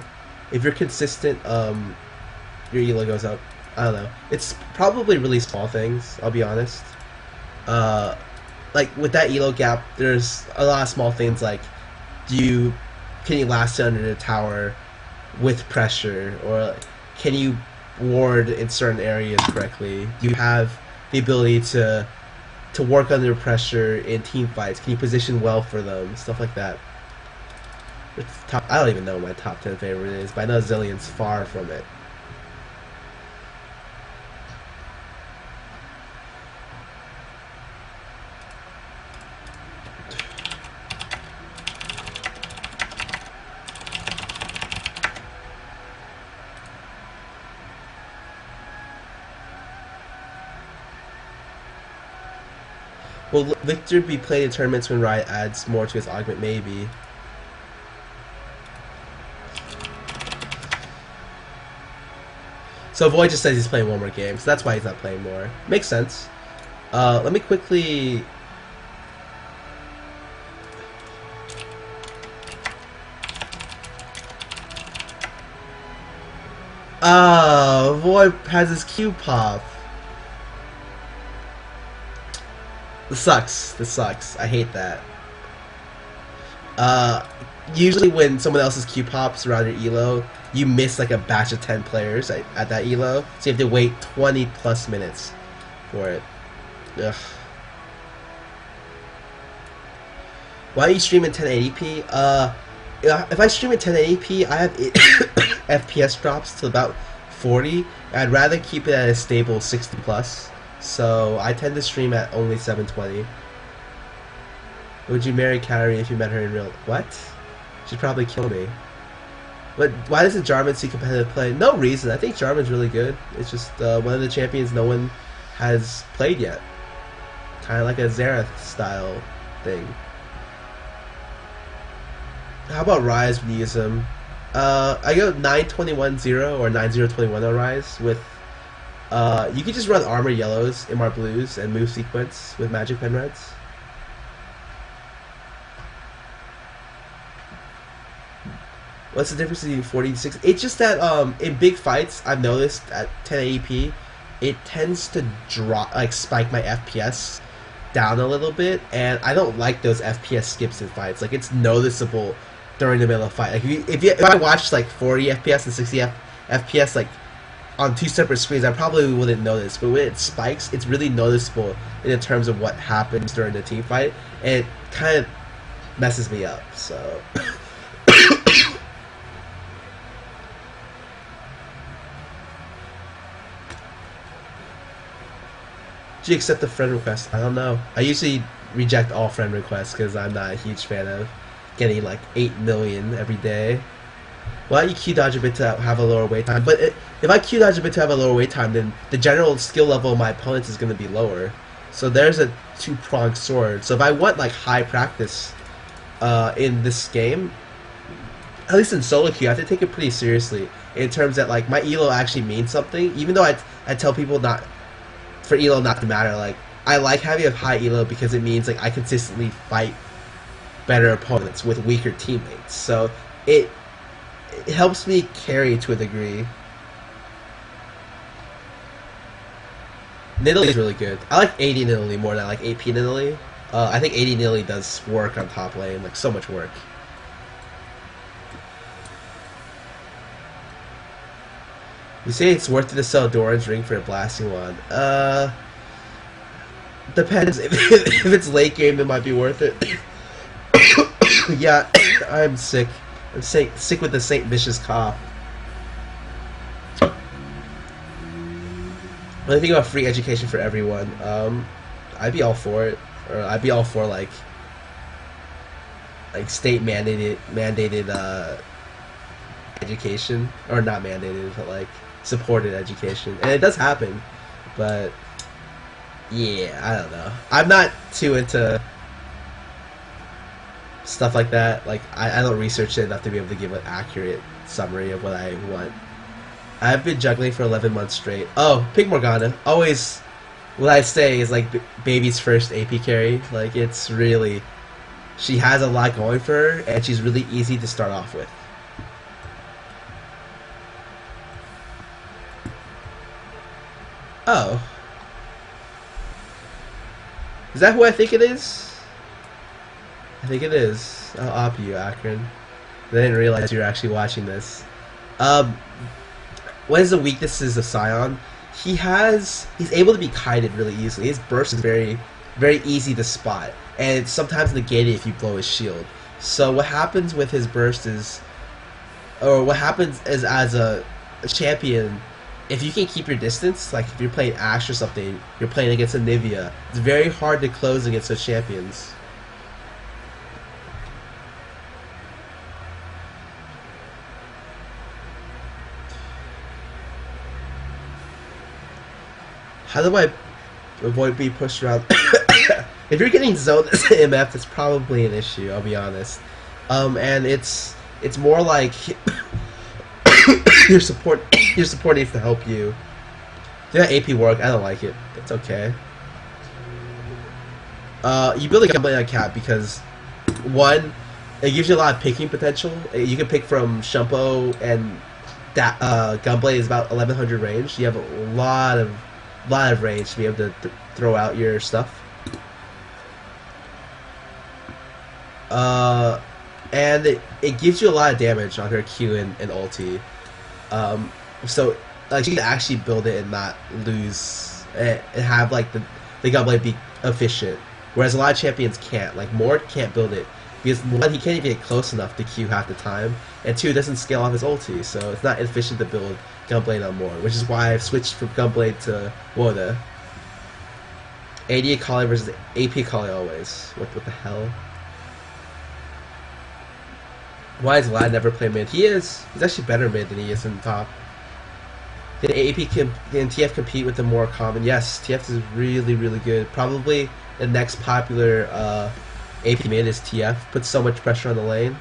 If you're consistent, your elo goes up. I don't know. It's probably really small things, I'll be honest. Like with that elo gap, there's a lot of small things like, can you last under the tower with pressure, or can you ward in certain areas correctly? Do you have the ability to work under pressure in team fights? Can you position well for them? Stuff like that. I don't even know what my top 10 favorite is, but I know Zillion's far from it. Will Victor be played in tournaments when Riot adds more to his augment? Maybe. So Void just says he's playing one more game, so that's why he's not playing more. Makes sense. Let me quickly... Oh, Void has his Q pop. This sucks. This sucks. I hate that. Usually when someone else's Q pops around your elo, you miss like a batch of 10 players at that elo, so you have to wait 20 plus minutes for it. Ugh. Why don't you stream in 1080p? If I stream in 1080p, I have FPS drops to about 40. I'd rather keep it at a stable 60 plus. So I tend to stream at only 720. Would you marry Katarina if you met her in real? What? She'd probably kill me. But why doesn't Jarman see competitive play? No reason. I think Jarman's really good. It's just one of the champions no one has played yet. Kind of like a Xerath style thing. How about Rise when you use him? I go 921-0 or 9021 on Rise with... you could just run armor yellows, MR blues, and move sequence with magic pen reds. What's the difference between 40 and 60? It's just that in big fights, I've noticed at 1080p, it tends to drop, like spike my FPS down a little bit, and I don't like those FPS skips in fights. Like it's noticeable during the middle of a fight. Like if I watch like 40 FPS and 60 FPS like on two separate screens, I probably wouldn't notice. But when it spikes, it's really noticeable in terms of what happens during the team fight, and it kind of messes me up. So. Did you accept the friend request? I don't know. I usually reject all friend requests because I'm not a huge fan of getting like 8 million every day. Why don't you Q dodge a bit to have a lower wait time? But if I Q dodge a bit to have a lower wait time, then the general skill level of my opponents is going to be lower. So there's a two-pronged sword. So if I want like high practice in this game, at least in solo queue, I have to take it pretty seriously in terms that like my elo actually means something. Even though I tell people not for elo not to matter, like I like having a high elo because it means like I consistently fight better opponents with weaker teammates. So it helps me carry to a degree. Nidalee is really good. I like 80 Nidalee more than I like AP Nidalee. I think 80 Nidalee does work on top lane, like so much work. You say it's worth it to sell Doran's ring for a blasting one. Depends. If it's late game, it might be worth it. Yeah, I'm sick. I'm sick with the St. Vicious cough. When I think about free education for everyone, I'd be all for it. Or I'd be all for like state mandated education, or not mandated, but like supported education, and it does happen. But yeah, I don't know. I'm not too into stuff like that. Like I don't research it enough to be able to give an accurate summary of what I want. I've been juggling for 11 months straight. Oh, Pig Morgana. Always, what I say is like baby's first AP carry. Like it's really, she has a lot going for her, and she's really easy to start off with. Oh. Is that who I think it is? I think it is. I'll op you, Akron. I didn't realize you were actually watching this. What is the weaknesses of Scion? He's able to be kited really easily. His burst is very, very easy to spot, and it's sometimes negated if you blow his shield. So what happens with his burst is, or what happens is as a champion, if you can keep your distance, like if you're playing Ashe or something, you're playing against a Nivea, it's very hard to close against those champions. How do I avoid being pushed around? If you're getting zoned as an MF, that's probably an issue, I'll be honest. And it's more like your support needs to help you. Do that AP work? I don't like it. It's okay. You build a gunblade on Cap because one, it gives you a lot of picking potential. You can pick from Shumpo, and that gunblade is about 1100 range. You have a lot of range to be able to throw out your stuff. And it gives you a lot of damage on her Q and ulti. So like you can actually build it and not lose, and have like the gunblade be efficient. Whereas a lot of champions can't. Like Mord can't build it because one, he can't even get close enough to Q half the time, and two, it doesn't scale off his ulti, so it's not efficient to build gunblade on Mord, which is why I've switched from gunblade to Woda. AD Akali versus AP Akali always. What the hell? Why is Vlad never play mid? He's actually better mid than he is in top. Can TF compete with the more common? Yes, TF is really, really good. Probably the next popular AP mid is TF. Puts so much pressure on the lane.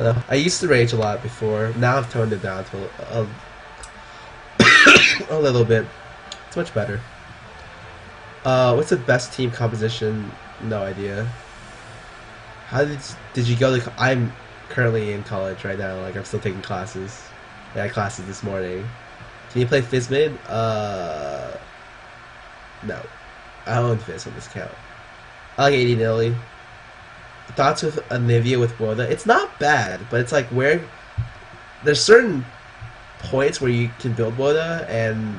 I used to rage a lot before. Now I've toned it down to a little bit. It's much better. What's the best team composition? No idea. How did you go to? I'm currently in college right now. Like I'm still taking classes. I had classes this morning. Can you play Fizzmid? No. I don't own Fizz on this account. I like 80 Nilly. Thoughts with Anivia with Woda? It's not bad, but it's like where there's certain points where you can build Woda, and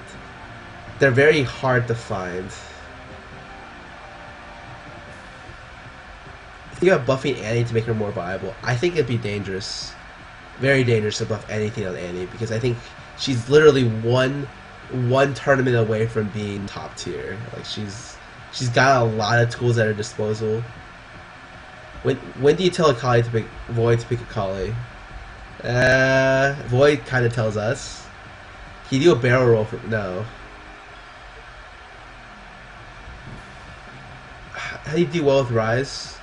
they're very hard to find. I think about buffing Annie to make her more viable. I think it'd be dangerous, very dangerous to buff anything on Annie because I think she's literally one tournament away from being top tier. Like she's got a lot of tools at her disposal. When do you tell Akali to pick Void to pick Akali? Void kind of tells us. Can you do a barrel roll for no? How do you do well with Rise?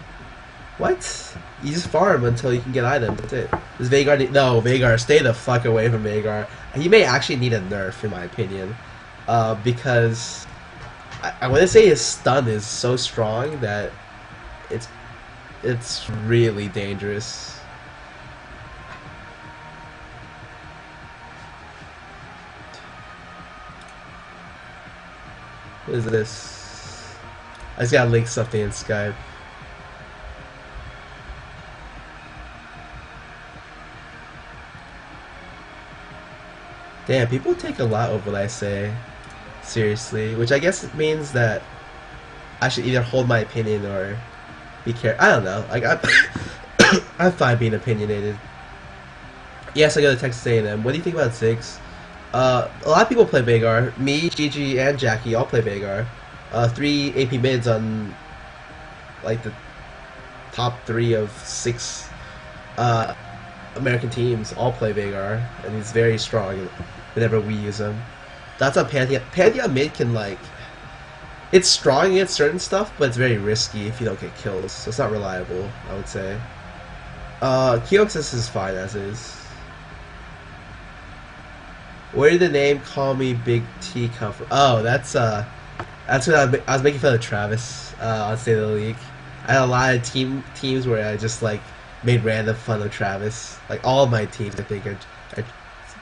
What? You just farm until you can get items. That's it. Does Veigar need... No, Veigar. Stay the fuck away from Veigar. He may actually need a nerf, in my opinion. Because... I want to say his stun is so strong that... It's really dangerous. What is this? I just gotta link something in Skype. Damn, people take a lot of what I say seriously, which I guess means that I should either hold my opinion or be careful. I don't know. Like I'm fine being opinionated. Yes, I go to Texas A&M. What do you think about Ziggs? A lot of people play Veigar. Me, Gigi, and Jackie all play Veigar. 3 AP mids on like the top 3 of 6 American teams all play Veigar, and he's very strong whenever we use him. That's on Pantheon. Pantheon mid can like... It's strong against certain stuff, but it's very risky if you don't get kills, so it's not reliable, I would say. Kioxis is fine as is. Where did the name "Call Me Big T" come from? Oh, that's what I was making fun of Travis on State of the League. I had a lot of teams where I just like made random fun of Travis. Like all of my teams, I think are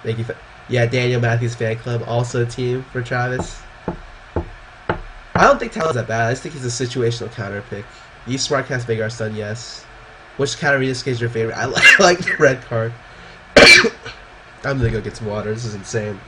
making fun. Yeah, Daniel Matthews fan club, also a team for Travis. I don't think Talon's that bad. I just think he's a situational counter pick. You smart cast Veigar stun, yes. Which counter risk is your favorite? I like the red card. I'm gonna go get some water. This is insane.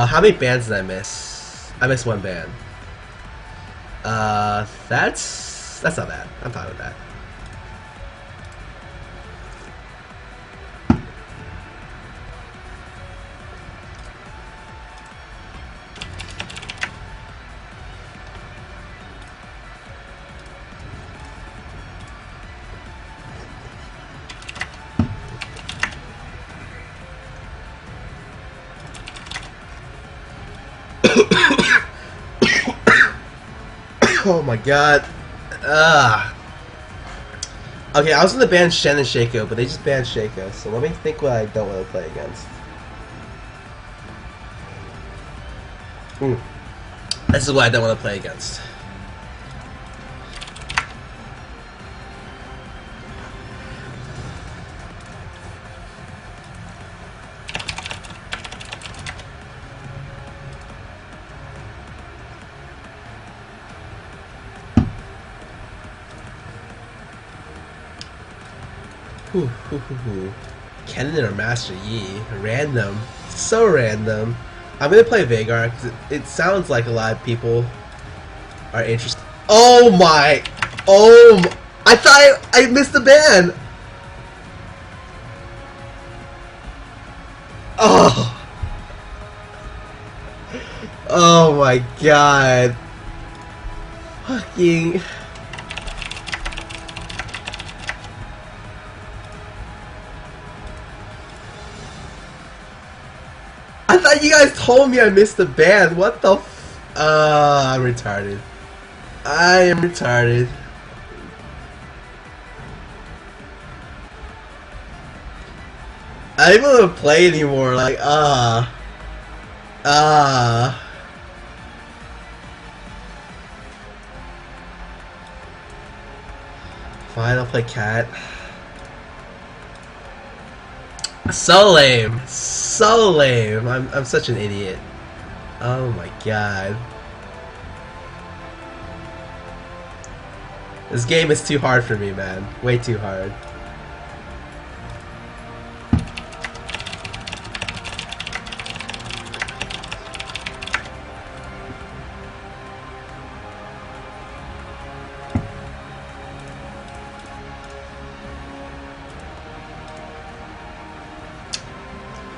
How many bands did I miss? I missed one band. That's not bad. I'm fine with that. Oh my god. Okay, I was gonna ban Shen and Shaco, but they just banned Shaco, so let me think what I don't want to play against. This is what I don't want to play against. Whew, whew, whew, whew. Kennen or Master Yi. Random. So random. I'm gonna play Veigar because it sounds like a lot of people are interested. Oh my! Oh my, I thought I missed the ban! Oh! Oh my god. Fucking... I thought you guys told me I missed the ban. What the I'm retarded. I am retarded. I don't even want to play anymore. Like, Fine, I'll play cat. So lame. So lame. I'm such an idiot. Oh my god. This game is too hard for me, man. Way too hard.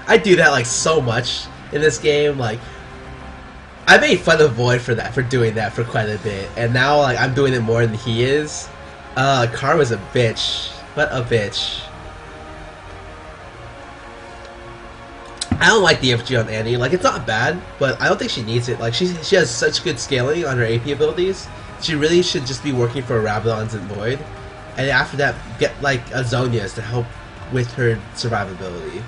I do that like so much in this game. Like, I made fun of Void for that, for doing that for quite a bit, and now like I'm doing it more than he is. Karma's a bitch. What a bitch. I don't like the FG on Annie. Like, it's not bad, but I don't think she needs it. Like, she has such good scaling on her AP abilities. She really should just be working for Rabadons and Void, and after that get like Azonias to help with her survivability.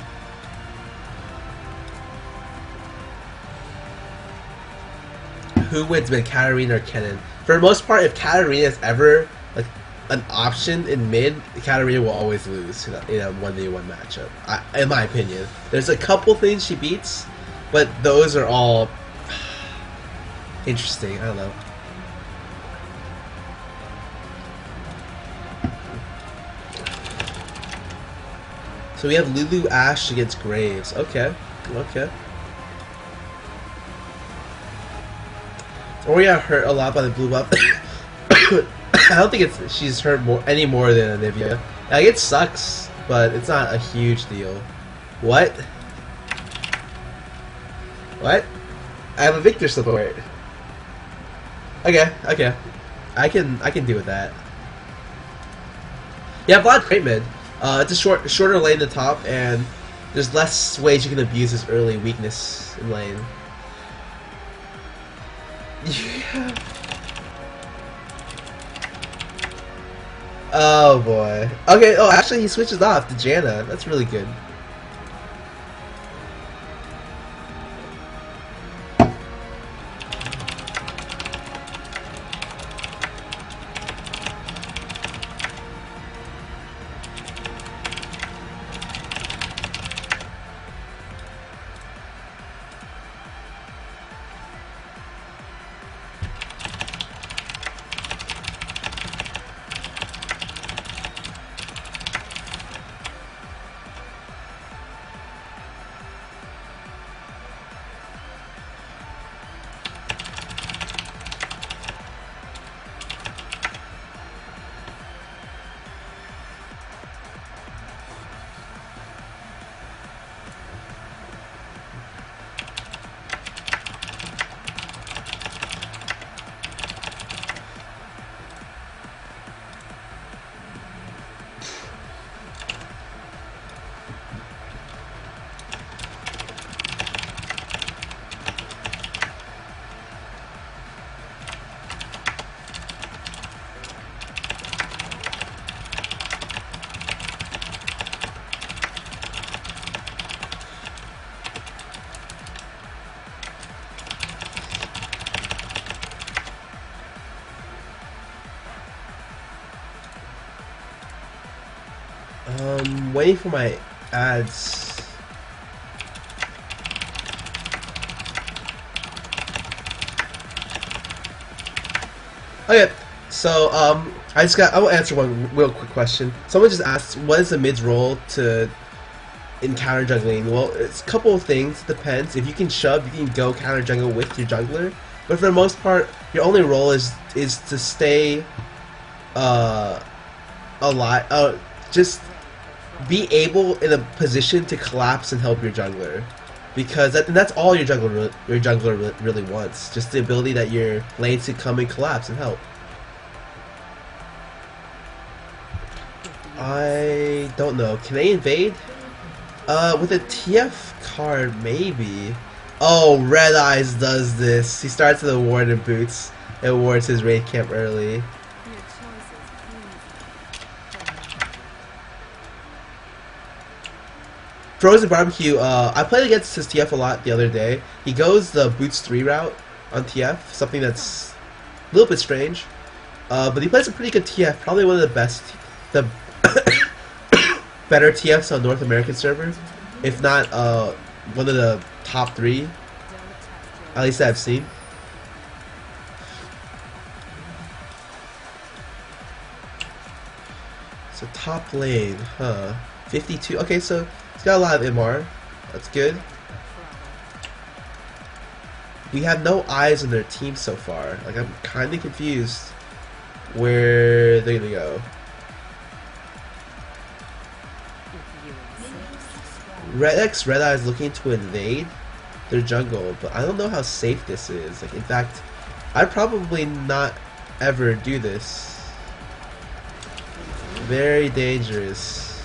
Who wins between Katarina or Kennen? For the most part, if Katarina is ever like an option in mid, Katarina will always lose in a 1v1 matchup. In my opinion, there's a couple things she beats, but those are all interesting. I don't know. So we have Lulu Ashe against Graves. Okay, okay. Or got hurt a lot by the blue buff. I don't think she's hurt any more than Anivia. Like, it sucks, but it's not a huge deal. What? What? I have a Victor support. Okay, okay. I can deal with that. Yeah, Vlad great mid. It's a shorter lane at the top, and there's less ways you can abuse his early weakness in lane. Yeah. Oh boy. Okay, oh actually he switches off to Janna. That's really good. Waiting for my ads. Okay, So, I will answer one real quick question. Someone just asked, what is the mid's role to in counter jungling? Well, it's a couple of things. It depends. If you can shove, you can go counter jungle with your jungler. But for the most part, your only role is to stay alive. Just be able in a position to collapse and help your jungler. Because that's all your jungler really wants. Just the ability that your lanes can come and collapse and help. I don't know. Can they invade? With a TF card, maybe. Oh, Red Eyes does this. He starts with a ward and boots and wards his raid camp early. Frozen Barbecue, I played against his TF a lot the other day. He goes the boots 3 route on TF, something that's a little bit strange. But he plays a pretty good TF, probably one of the best, the better TFs on North American server, if not one of the top 3, at least that I've seen. So top lane, 52. Okay, so he's got a lot of MR. That's good. We have no eyes on their team so far. Like, I'm kind of confused where they're gonna go. Red Eye is looking to invade their jungle, but I don't know how safe this is. Like, in fact, I'd probably not ever do this. Very dangerous.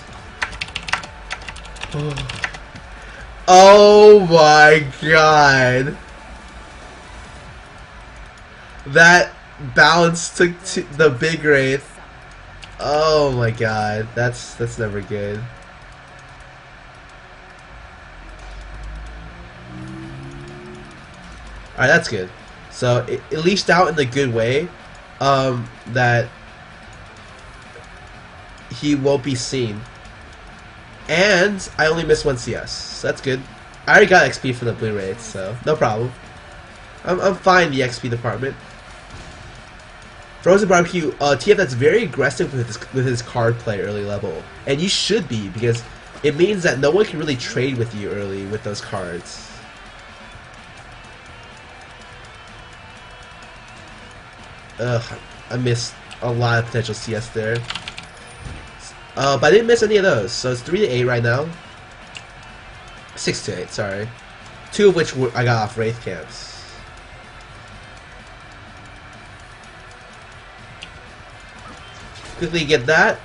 Oh my god. That bounce took to the big wraith. Oh my god. That's never good. Alright, that's good. So it leashed out in the good way. That he won't be seen. And I only missed 1 CS. So that's good. I already got XP for the blue raids, so no problem. I'm fine in the XP department. Frozen Barbecue, TF that's very aggressive with his card play early level. And you should be, because it means that no one can really trade with you early with those cards. Ugh, I missed a lot of potential CS there. But I didn't miss any of those, so it's 3-8 right now. 6-8, sorry. 2 of which I got off Wraith camps. Quickly get that.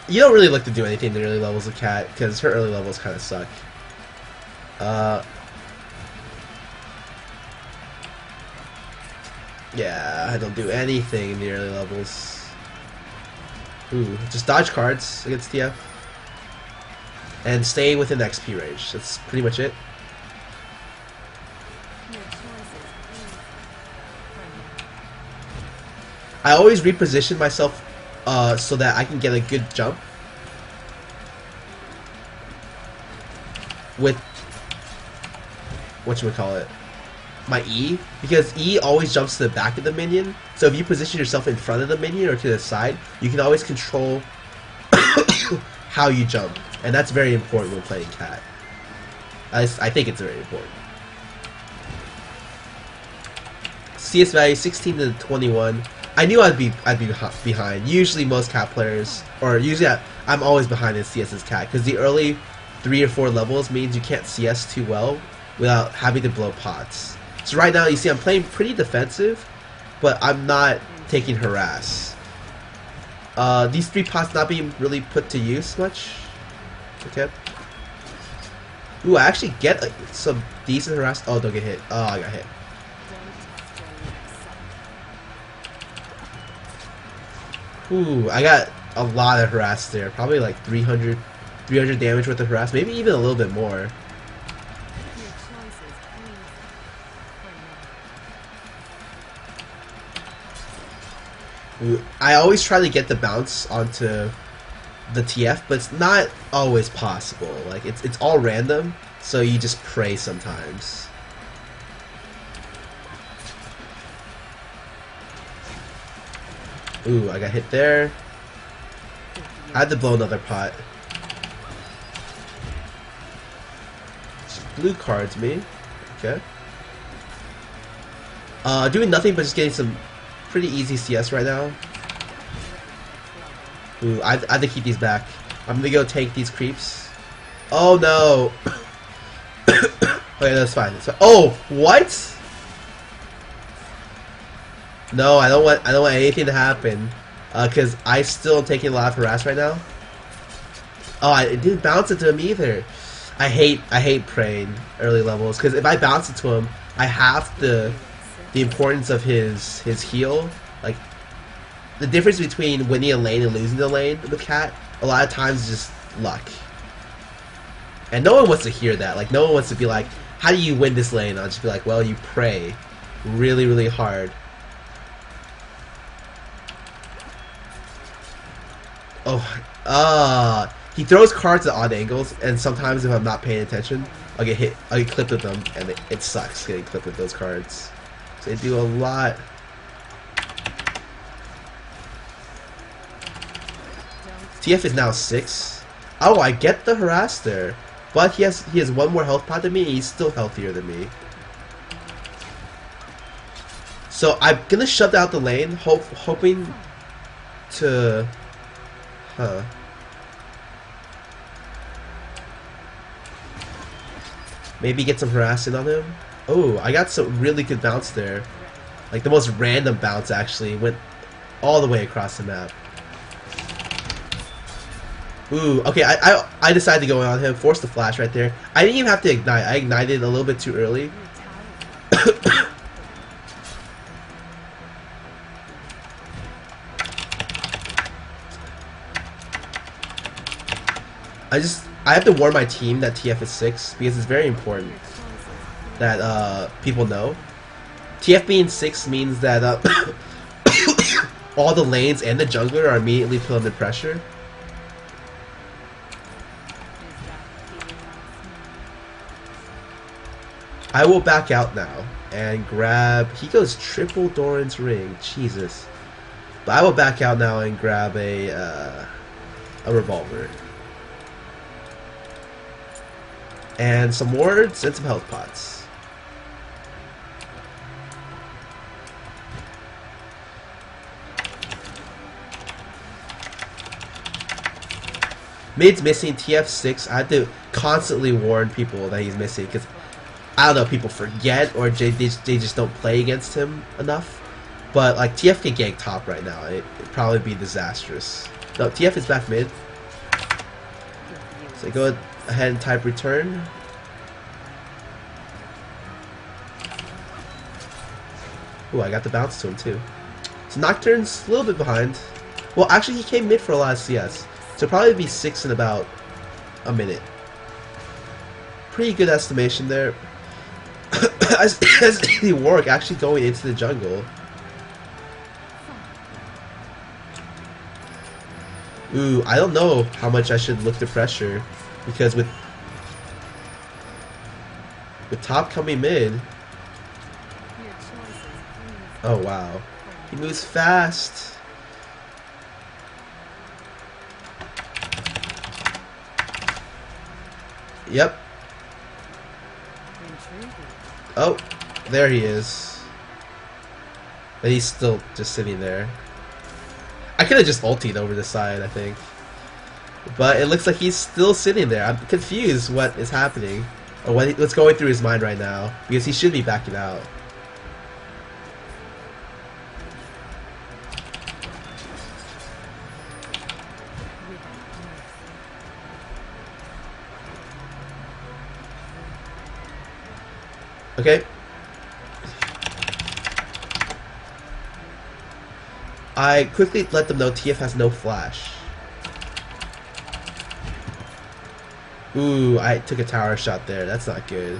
You don't really look to do anything in the early levels of Cat, because her early levels kind of suck. Yeah, I don't do anything in the early levels. Ooh, just dodge cards against TF. And stay within XP range. That's pretty much it. I always reposition myself so that I can get a good jump. With whatchamacallit, my E, because E always jumps to the back of the minion. So if you position yourself in front of the minion or to the side, you can always control how you jump, and that's very important when playing Cat. I think it's very important. CS value 16 to 21. I knew I'd be behind. Usually most Cat players, or usually I'm always behind in CS's Cat, because the early 3 or 4 levels means you can't CS too well without having to blow pots. So right now you see I'm playing pretty defensive, but I'm not taking harass. These 3 pots not being really put to use much. Okay. Ooh, I actually get like some decent harass. Oh, don't get hit. Oh, I got hit. Ooh, I got a lot of harass there. Probably like 300 damage with the harass. Maybe even a little bit more. Ooh, I always try to get the bounce onto the TF, but it's not always possible. Like it's all random, so you just pray sometimes. Ooh, I got hit there. I had to blow another pot. Blue cards me. Okay. Doing nothing but just getting some pretty easy CS right now. Ooh, I have to keep these back. I'm gonna go take these creeps. Oh no! Okay, that's fine. That's fine. Oh, what? No, I don't want anything to happen. Cause I still am taking a lot of harass right now. Oh, it didn't bounce into him either. I hate praying early levels because if I bounce into him, I have the importance of his heal. Like the difference between winning a lane and losing the lane with Cat, a lot of times is just luck. And no one wants to hear that. Like no one wants to be like, how do you win this lane? I'll just be like, well, you pray really, really hard. Oh, he throws cards at odd angles, and sometimes if I'm not paying attention, I'll get hit. I'll get clipped with them, and it sucks getting clipped with those cards. So they do a lot. TF is now 6. Oh, I get the harass there, but he has one more health pot than me, and he's still healthier than me. So I'm gonna shut out the lane, hoping to. Huh. Maybe get some harassing on him. Oh, I got some really good bounce there. Like the most random bounce actually. Went all the way across the map. Ooh, okay, I decided to go in on him. Forced the flash right there. I didn't even have to ignite. I ignited a little bit too early. I have to warn my team that TF is 6 because it's very important that people know. TF being 6 means that all the lanes and the jungler are immediately put under pressure. I will back out now and grab. He goes triple Doran's ring, Jesus! But I will back out now and grab a revolver. And some wards and some health pots. Mid's missing, TF6. I had to constantly warn people that he's missing because I don't know, people forget or they just don't play against him enough. But like TF can gank top right now. It'd probably be disastrous. No, TF is back mid. So go ahead and type return. Ooh, I got the bounce to him too. So Nocturne's a little bit behind. Well, actually he came mid for a lot of CS. So probably be 6 in about a minute. Pretty good estimation there. As the Warwick actually going into the jungle. Ooh, I don't know how much I should look to pressure because with top coming mid. Oh wow, he moves fast. Yep. Oh, there he is. But he's still just sitting there. I could have just ultied over the side, I think. But it looks like he's still sitting there. I'm confused what is happening. Or what's going through his mind right now. Because he should be backing out. Okay. I quickly let them know TF has no flash. Ooh, I took a tower shot there. That's not good.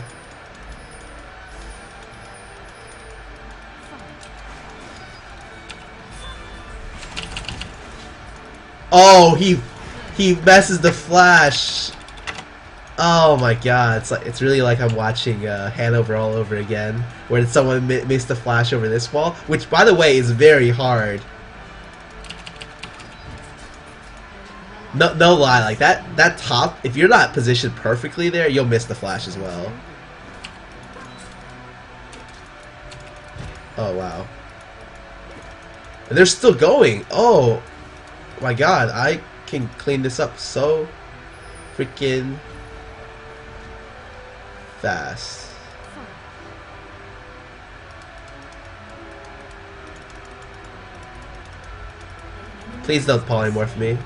Oh, he messes the flash. Oh my god, it's really like I'm watching Hanover all over again, where someone missed the flash over this wall, which by the way is very hard. no lie, like that top, if you're not positioned perfectly there, you'll miss the flash as well. Oh wow. And they're still going. Oh my god, I can clean this up so freaking fast. Please don't polymorph me.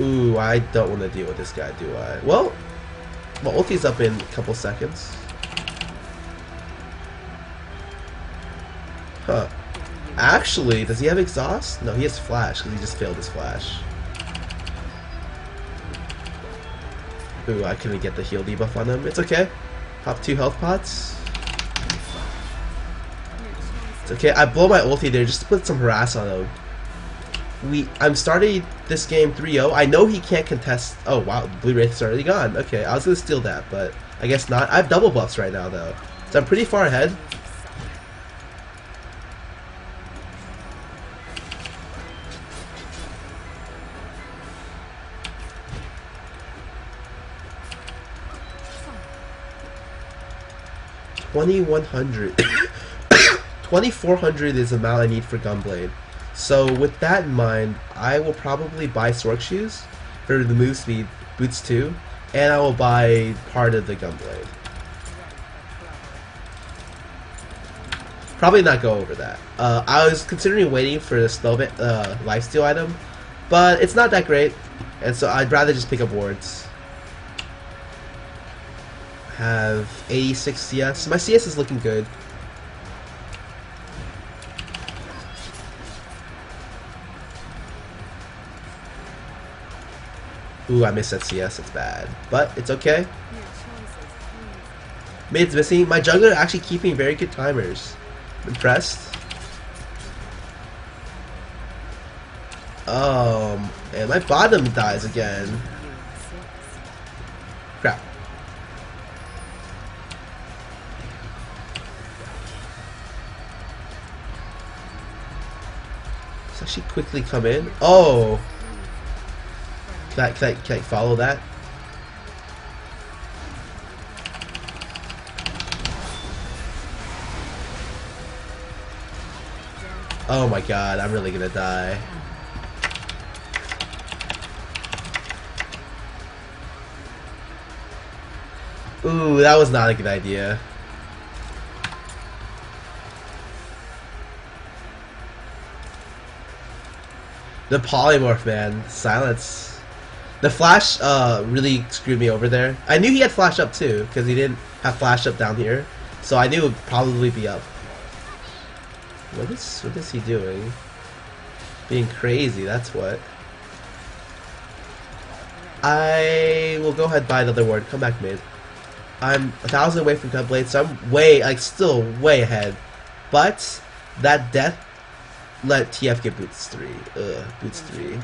Ooh, I don't want to deal with this guy, do I? Well, my ulti's up in a couple seconds. Huh. Actually, does he have exhaust? No, he has flash because he just failed his flash. Ooh, I couldn't get the heal debuff on him. It's okay. Pop 2 health pots. It's okay. I blow my ulti there just to put some harass on him. I'm starting this game 3-0. I know he can't contest. Oh wow, Blue Wraith's already gone. Okay, I was gonna steal that, but I guess not. I have double buffs right now though, so I'm pretty far ahead. $2,100. 2,400 is the amount I need for Gunblade. So with that in mind, I will probably buy Sork Shoes for the move speed, boots 2, and I will buy part of the Gunblade. Probably not go over that. I was considering waiting for the lifesteal item, but it's not that great, and so I'd rather just pick up wards. Have 86 CS. My CS is looking good. Ooh, I missed that CS. It's bad. But it's okay. Mid's missing. My jungler actually keeping very good timers. Impressed. And my bottom dies again. Crap. Let's actually quickly come in. Oh! Can I follow that? Oh my god, I'm really gonna die. Ooh, that was not a good idea. The polymorph, man. Silence. The flash really screwed me over there. I knew he had flash up too, because he didn't have flash up down here. So I knew it would probably be up. What is he doing? Being crazy, that's what. I will go ahead and buy another ward. Come back mid. I'm 1,000 away from Gunblade, so I'm way, like, still way ahead. But that death let TF get boots 3. Ugh, boots 3.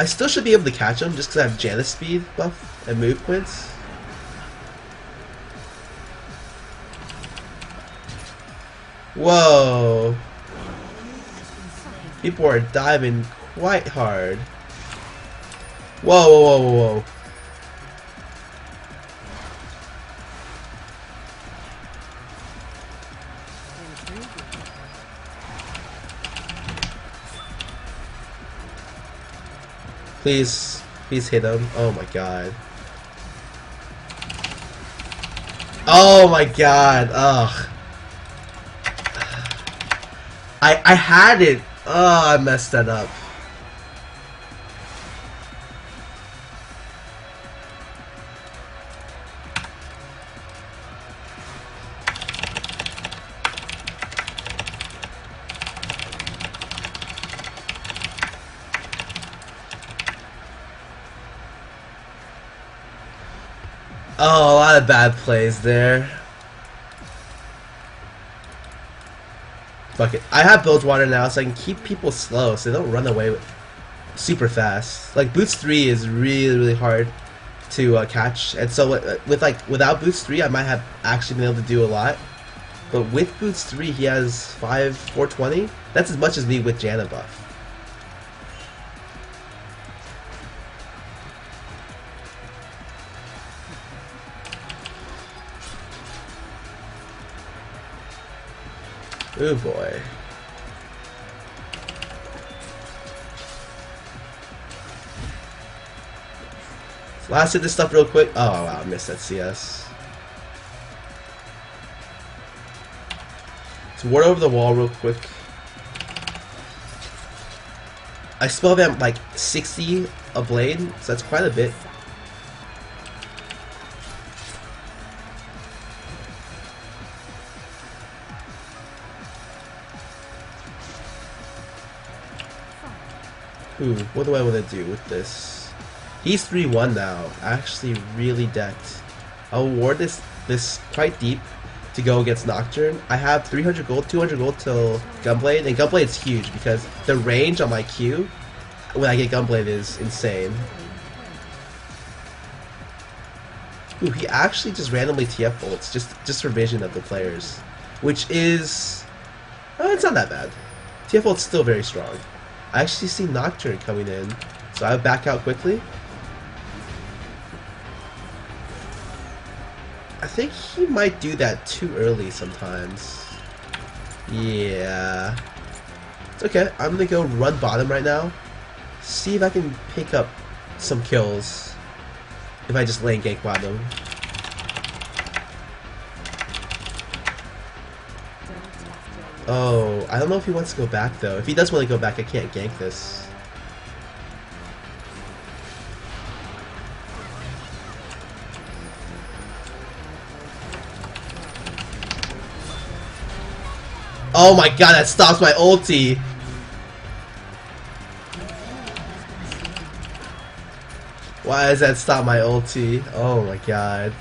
I still should be able to catch him just because I have Janus speed buff and move points. Whoa. People are diving quite hard. Whoa, whoa, whoa, whoa, whoa. Please hit him. Oh my god. Oh my god. Ugh. I had it. Oh, I messed that up. Oh, a lot of bad plays there. Fuck it. I have BloodWater now, so I can keep people slow, so they don't run away with super fast. Like Boots 3 is really hard to catch, and so without Boots 3, I might have actually been able to do a lot. But with Boots 3, he has 420. That's as much as me with Janna buff. Oh boy. So let's hit this stuff real quick. Oh wow, I missed that CS. Let's ward over the wall real quick. I spell them like 60 a blade, so that's quite a bit. Ooh, what do I want to do with this? He's 3-1 now. Actually, really decked. I'll ward this quite deep to go against Nocturne. I have 300 gold, 200 gold till Gunblade, and Gunblade's huge because the range on my Q when I get Gunblade is insane. Ooh, he actually just randomly TF ults just for vision of the players, which is it's not that bad. TF ult's still very strong. I actually see Nocturne coming in, so I would back out quickly. I think he might do that too early sometimes. Yeah. It's okay. I'm gonna go run bottom right now. See if I can pick up some kills if I just lane gank bottom. Oh, I don't know if he wants to go back though. If he does want to go back, I can't gank this. Oh my god, that stops my ulti! Why does that stop my ulti? Oh my god.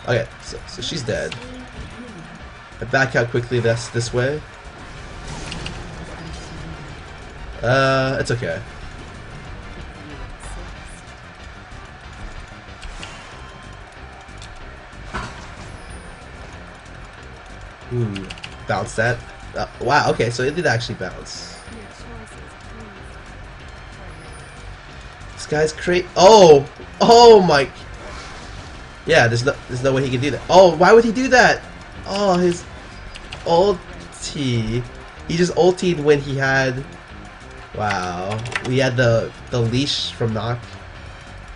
Okay, so she's dead. I back out quickly this way. It's okay. Ooh, bounce that. Wow, okay, so it did actually bounce. This guy's crazy. Oh my. Yeah, there's no way he can do that. Oh, why would he do that? Oh, his ulti. He just ultied when he had. Wow, we had the leash from Nock.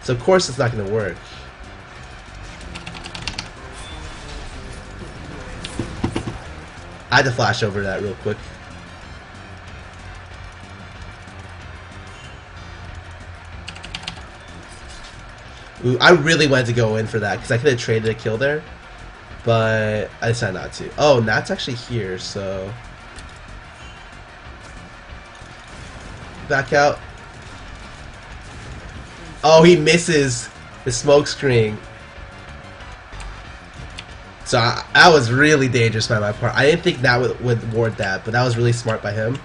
So of course it's not gonna work. I had to flash over that real quick. Ooh, I really wanted to go in for that because I could have traded a kill there, but I decided not to. Oh, Nat's actually here, so back out. Oh, he misses the smoke screen. So that was really dangerous by my part. I didn't think that would ward that, but that was really smart by him.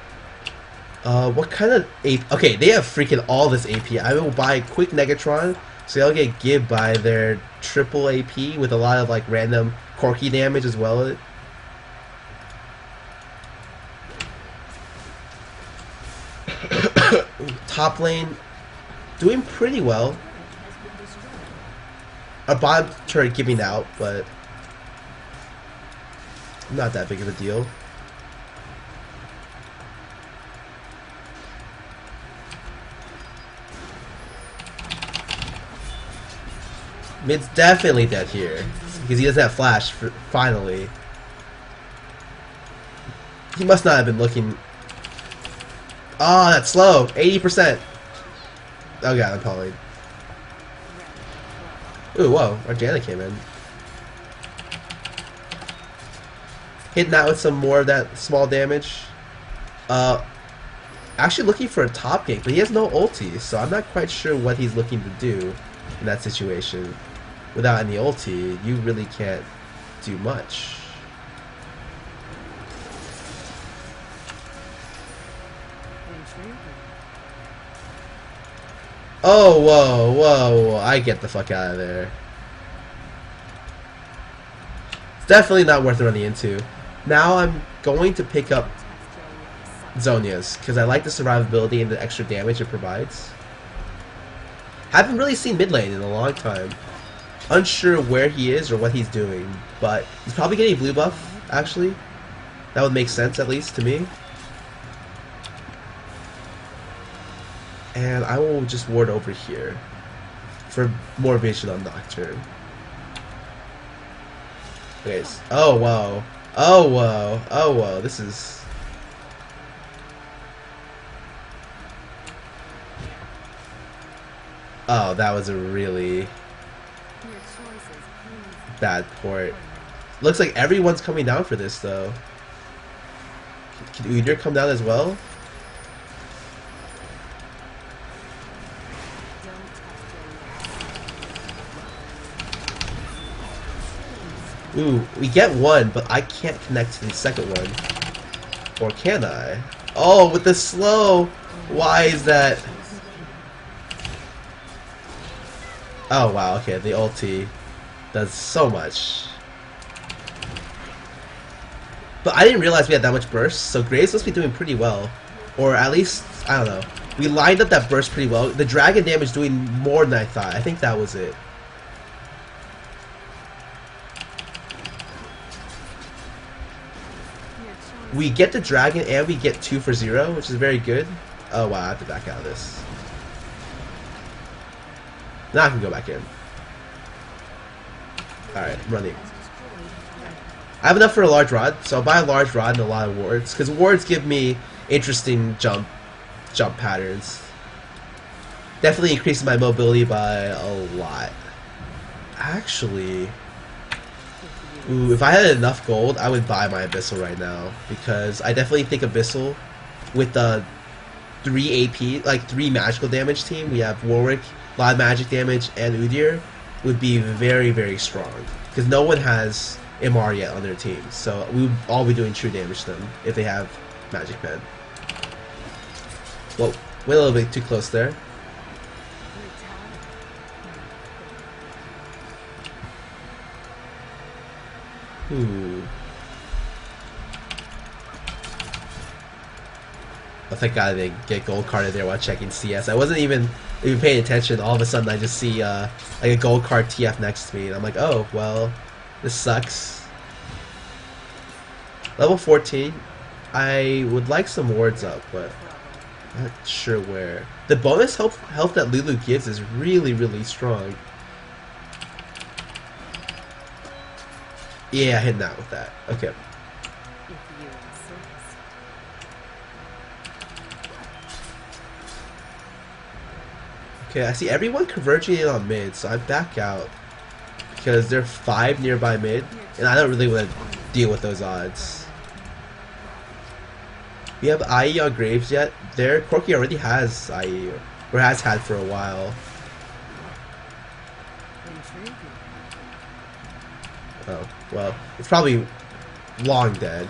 What kind of AP? Okay, they have freaking all this AP. I will buy a quick Negatron, so they'll get gibbed by their triple AP with a lot of like random Corky damage as well. Top lane doing pretty well. Our bottom turret giving out, but not that big of a deal. Mid's definitely dead here because he doesn't have flash. Finally, he must not have been looking. Oh, that's slow. 80%. Oh god, I'm probably. Ooh, whoa! Our Janna came in. Hitting that with some more of that small damage. actually looking for a top gank, but he has no ulti, so I'm not quite sure what he's looking to do in that situation. Without any ulti, you really can't do much. Oh, whoa, whoa, whoa, I get the fuck out of there. It's definitely not worth running into. Now I'm going to pick up Zhonya's, because I like the survivability and the extra damage it provides. Haven't really seen mid lane in a long time. Unsure where he is or what he's doing, but he's probably getting blue buff, actually. That would make sense, at least, to me. And I will just ward over here for more vision on Nocturne. Okay, oh whoa. Oh whoa. Oh whoa, this is... Oh, that was a really bad port. Looks like everyone's coming down for this, though. Can Udyr come down as well? Ooh, we get one, but I can't connect to the second one. Or can I? Oh, with the slow! Why is that? Oh wow, okay, the ulti does so much. But I didn't realize we had that much burst, so Graves must be doing pretty well. Or at least, I don't know. We lined up that burst pretty well. The dragon damage doing more than I thought. I think that was it. We get the dragon and we get 2 for 0, which is very good. Oh wow, I have to back out of this. Now I can go back in. Alright, I'm running. I have enough for a large rod, so I'll buy a large rod and a lot of wards, because wards give me interesting jump patterns. Definitely increases my mobility by a lot. Actually, ooh, if I had enough gold, I would buy my Abyssal right now, because I definitely think Abyssal with the 3 AP, like 3 magical damage team, we have Warwick, a lot of magic damage, and Udyr, would be very, very strong. Because no one has MR yet on their team, so we would all be doing true damage to them if they have Magic Pen. Whoa, went a little bit too close there. Ooh. Oh, thank God I didn't get gold carded there while checking CS. I wasn't even paying attention. All of a sudden I just see like a gold card TF next to me, and I'm like, oh, well, this sucks. Level 14. I would like some wards up, but I'm not sure where. The bonus health that Lulu gives is really, really strong. Yeah, hitting that with that. Okay. Okay, I see everyone converging in on mid, so I back out. Because there are 5 nearby mid, and I don't really want to deal with those odds. We have IE on Graves yet. There, Corki already has IE, or has had for a while. Oh, well, it's probably long dead.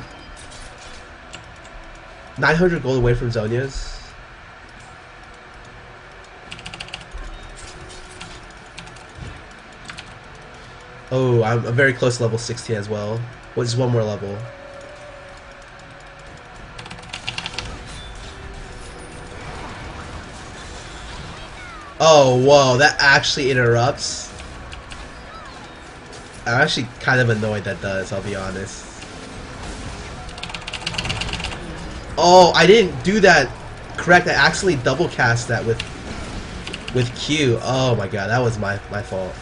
900 gold away from Zhonya's. Oh, I'm very close to level 16 as well. Well, just one more level. Oh, whoa, that actually interrupts. I'm actually kind of annoyed that does, I'll be honest. Oh, I didn't do that correct. I actually double cast that with Q. Oh my god, that was my fault.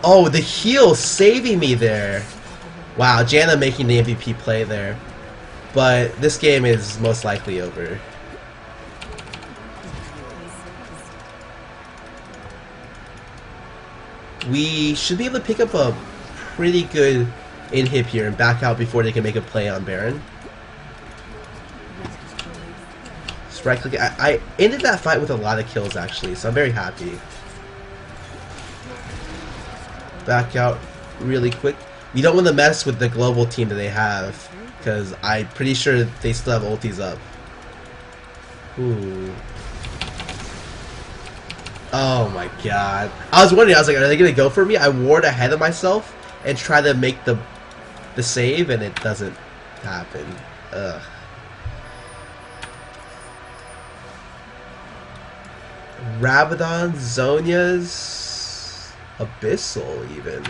Oh, the heal saving me there. Wow, Janna making the MVP play there. But this game is most likely over. We should be able to pick up a pretty good inhib here and back out before they can make a play on Baron. Just right click. I ended that fight with a lot of kills actually, so I'm very happy. Back out really quick. You don't want to mess with the global team that they have, because I'm pretty sure they still have ultis up. Ooh. Oh my god. I was wondering, I was like, are they going to go for me? I ward ahead of myself and try to make the save, and it doesn't happen. Ugh. Rabadon, Zhonya's, Abyssal even.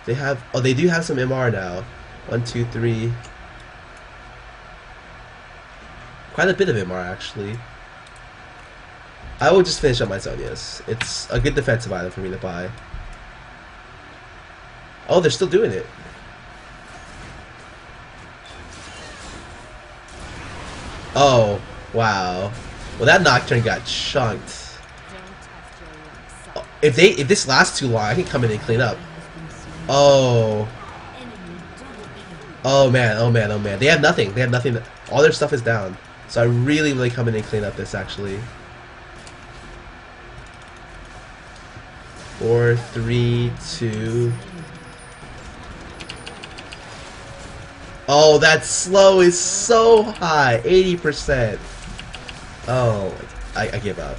They have, oh, they do have some MR now. 1, 2, 3. Quite a bit of MR actually. I will just finish up my Zhonya's. It's a good defensive item for me to buy. Oh, they're still doing it. Oh, wow. Well, that Nocturne got chunked. Oh, if this lasts too long, I can come in and clean up. Oh. Oh man, oh man, oh man. They have nothing. They have nothing. All their stuff is down. So I really come in and clean up this actually. 4, 3, 2. Oh, that slow is so high. 80%. Oh, I give up.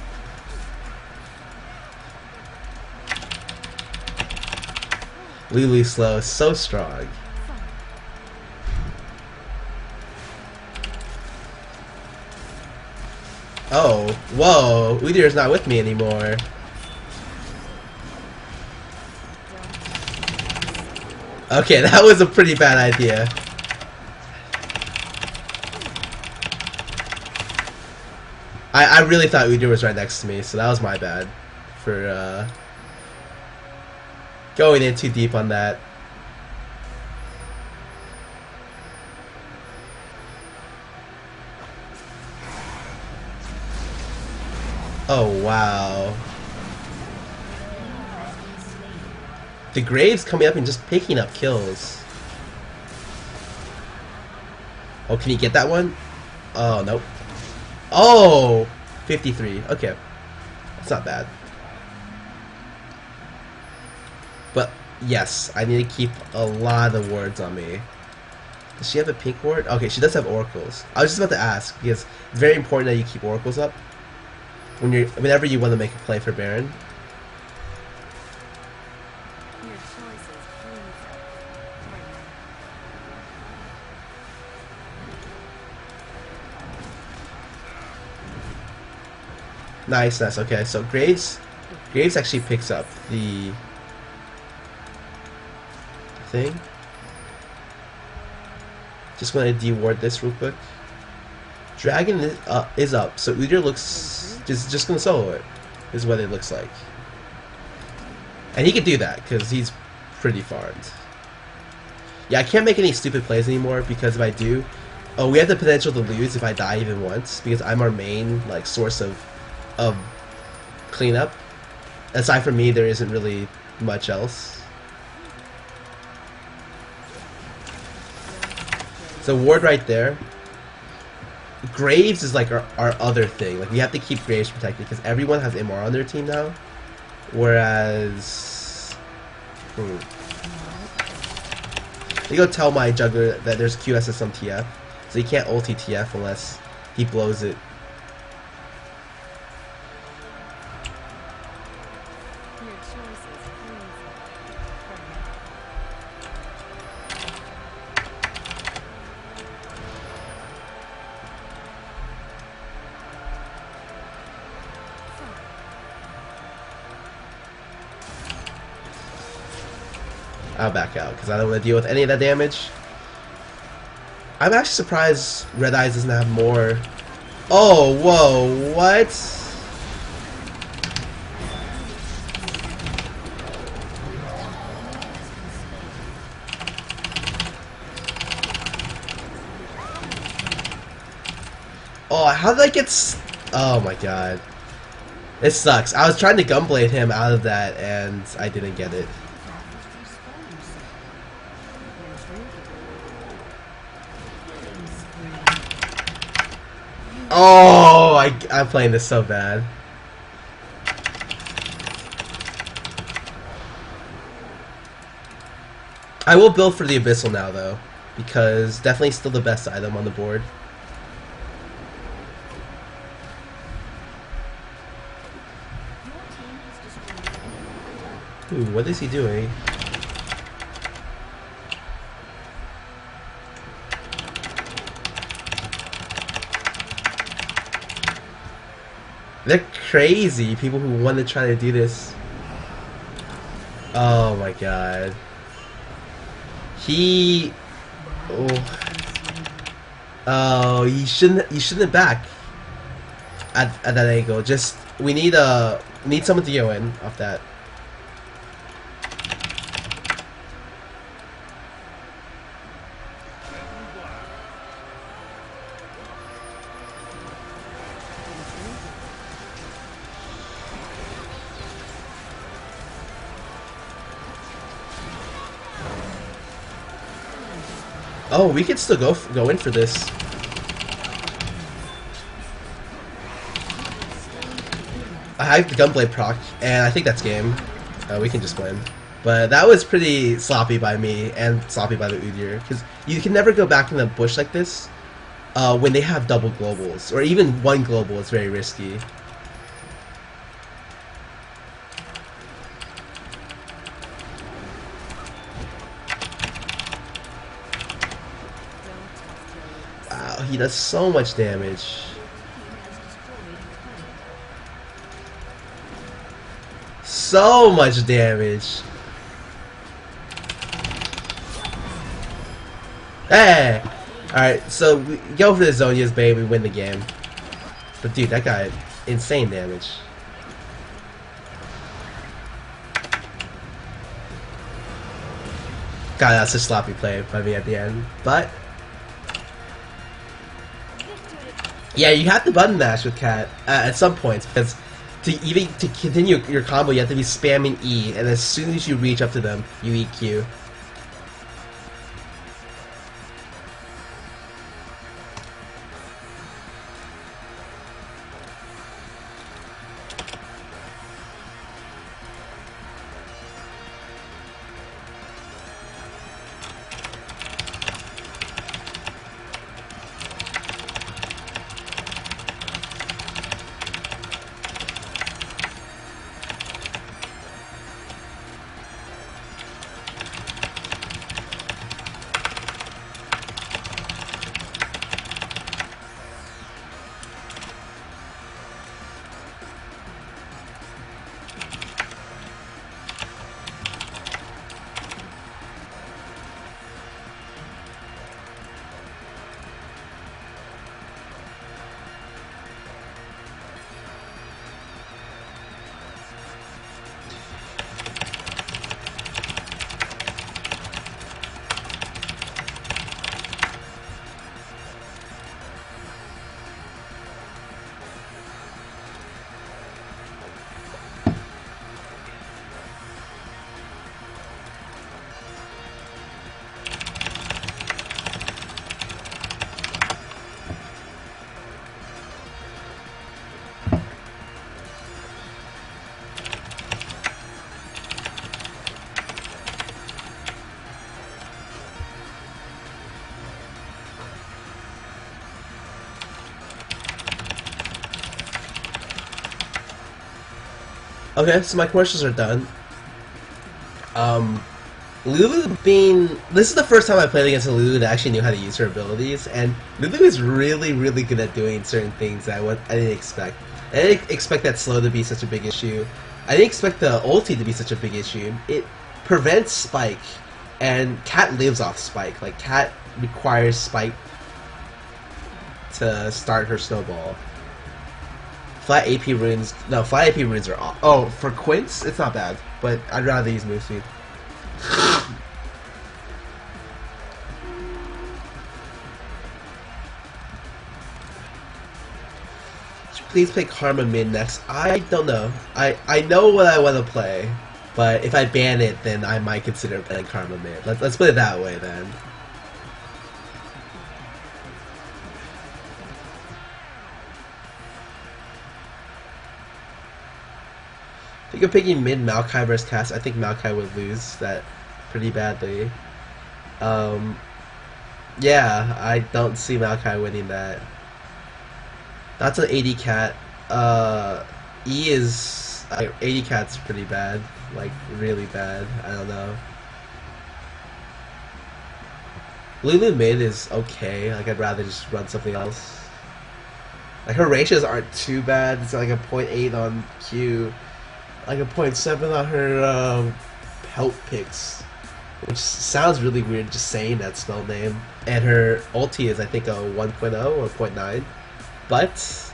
Lulu slow is so strong. Oh, whoa. Udyr's not with me anymore. Okay, that was a pretty bad idea. I really thought Udyr was right next to me, so that was my bad for going in too deep on that. Oh wow. The Graves coming up and just picking up kills. Oh, can you get that one? Oh, nope. Oh! 53. Okay. That's not bad. But, yes, I need to keep a lot of wards on me. Does she have a pink ward? Okay, she does have oracles. I was just about to ask, because it's very important that you keep oracles up whenever you want to make a play for Baron. Nice, nice. Okay, so Graves actually picks up the thing. Just want to de-ward this real quick. Dragon is up, so Udyr looks just gonna solo it. Is what it looks like, and he can do that because he's pretty farmed. Yeah, I can't make any stupid plays anymore because if I do, oh, we have the potential to lose if I die even once because I'm our main like source of cleanup. Aside from me, there isn't really much else. So ward right there. Graves is like our other thing. Like we have to keep Graves protected because everyone has MR on their team now. Whereas, you go tell my jungler that there's QSS on TF, so he can't ulti TF unless he blows it. I'll back out because I don't want to deal with any of that damage. I'm actually surprised Red Eyes doesn't have more. Oh, whoa, what? Oh, how did I get oh my god. It sucks. I was trying to Gunblade him out of that and I didn't get it. Oh, I'm playing this so bad. I will build for the Abyssal now, though, because definitely still the best item on the board. Ooh, what is he doing? They're crazy, people who want to try to do this. Oh my god. He... Oh, you shouldn't back at that angle. Just we need someone to go in off that. Oh, we could still go in for this. I have the Gunblade proc, and I think that's game. We can just win. But that was pretty sloppy by me, and sloppy by the Udyr, because you can never go back in the bush like this when they have double globals, or even one global is very risky. Wow, he does so much damage. So much damage. Hey! Alright, so we go for the Zhonya's Bane, we win the game. But dude, that guy, insane damage. God, that's a sloppy play by me at the end. But yeah, you have to button mash with Cat at some points, because to continue your combo, you have to be spamming E, and as soon as you reach up to them, you EQ. Okay, so my commercials are done. Lulu being... This is the first time I played against a Lulu that actually knew how to use her abilities, and Lulu is really, really good at doing certain things that I didn't expect. I didn't expect that slow to be such a big issue. I didn't expect the ulti to be such a big issue. It prevents Spike, and Cat lives off Spike. Like, Cat requires Spike to start her snowball. Flat AP runes... No, flat AP runes are off. Oh, for Quints, it's not bad, but I'd rather use move speed. Please play Karma mid next. I don't know. I know what I want to play, but if I ban it, then I might consider playing Karma mid. Let's put it that way then. If you're picking mid Maokai versus Cass, I think Maokai would lose that pretty badly. Yeah, I don't see Maokai winning that. That's an 80 cat. E is 80 cat's pretty bad, like really bad. I don't know. Lulu mid is okay. Like I'd rather just run something else. Like her ratios aren't too bad. It's like a 0.8 on Q, like a 0.7 on her health picks, which sounds really weird just saying that spell name. And her ulti is I think a 1.0 or 0.9, but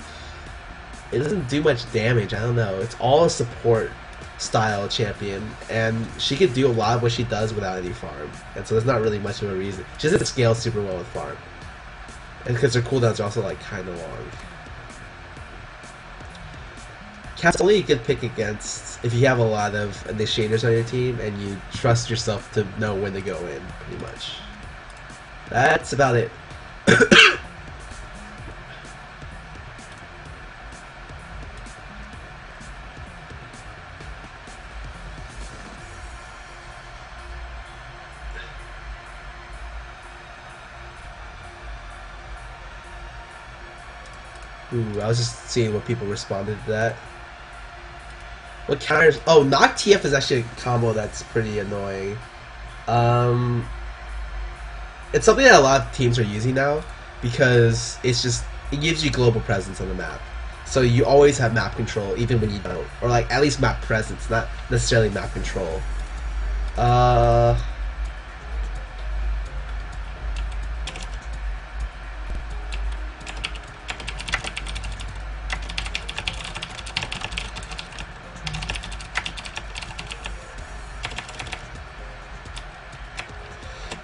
it doesn't do much damage. I don't know. It's all a support style champion, and she could do a lot of what she does without any farm, and so there's not really much of a reason. She doesn't scale super well with farm, and because her cooldowns are also like kind of long. Cat's only a good pick against if you have a lot of initiators on your team and you trust yourself to know when to go in, pretty much. That's about it. Ooh, I was just seeing what people responded to that. What counters? Oh, knock TF is actually a combo that's pretty annoying. It's something that a lot of teams are using now because it gives you global presence on the map. So you always have map control even when you don't, or like at least map presence, not necessarily map control.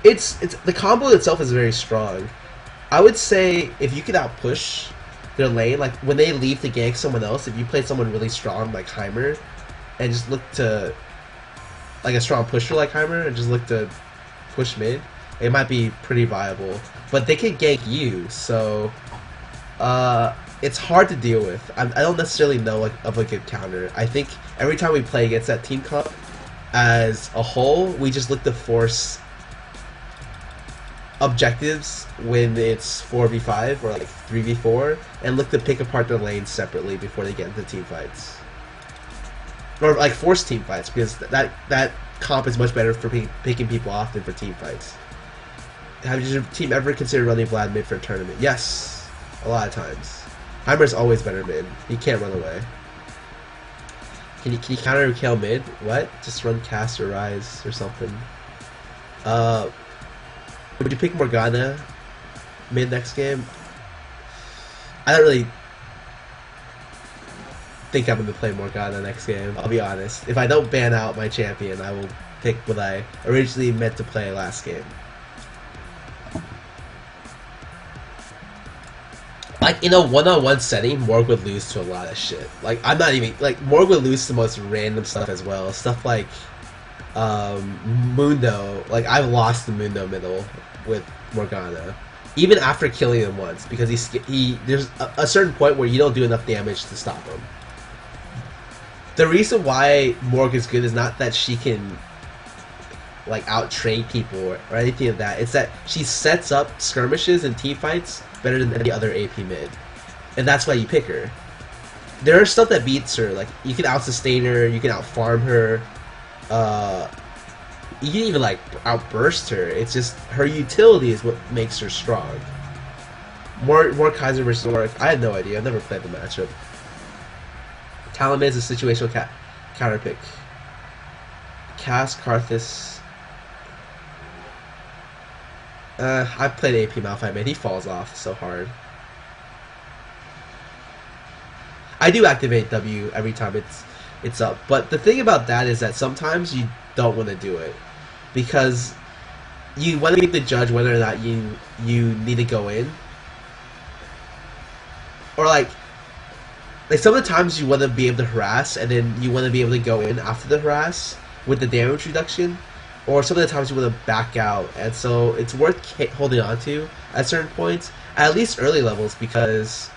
It's the combo itself is very strong. I would say if you could outpush their lane, like when they leave to gank someone else, if you play someone really strong like Heimer, and just look to like a strong pusher like Heimer, and just look to push mid, it might be pretty viable. But they can gank you, so it's hard to deal with. I don't necessarily know like of a good counter. I think every time we play against that team comp as a whole, we just look to force objectives when it's 4v5 or like 3v4 and look to pick apart their lanes separately before they get into team fights, or like force team fights, because that comp is much better for picking people off than for team fights. Have your team ever considered running Vlad mid for a tournament? Yes, a lot of times. Heimer's always better mid. He can't run away. Can you counter kill mid? What? Just run cast or rise or something. Would you pick Morgana mid next game? I don't really think I'm going to play Morgana next game, I'll be honest. If I don't ban out my champion, I will pick what I originally meant to play last game. Like, in a one-on-one setting, Morg would lose to a lot of shit. Like, I'm not even... Like, Morg would lose to the most random stuff as well. Stuff like... Mundo, like I've lost the Mundo middle with Morgana, even after killing him once, because there's a certain point where you don't do enough damage to stop him. The reason why Morg is good is not that she can like out trade people or anything of that. It's that she sets up skirmishes and team fights better than any other AP mid, and that's why you pick her. There are stuff that beats her, like you can out sustain her, you can out farm her. You can even like outburst her. It's just her utility is what makes her strong. More Kaiser versus Warwick. I have no idea. I've never played the matchup. Talon is a situational counter pick. Cass Karthus. I played AP Malphite, man. He falls off so hard. I do activate W every time it's up, but the thing about that is that sometimes you don't want to do it because you want to be able to judge whether or not you need to go in, or like some of the times you want to be able to harass and then you want to be able to go in after the harass with the damage reduction, or some of the times you want to back out, and so it's worth holding on to at certain points, at least early levels, because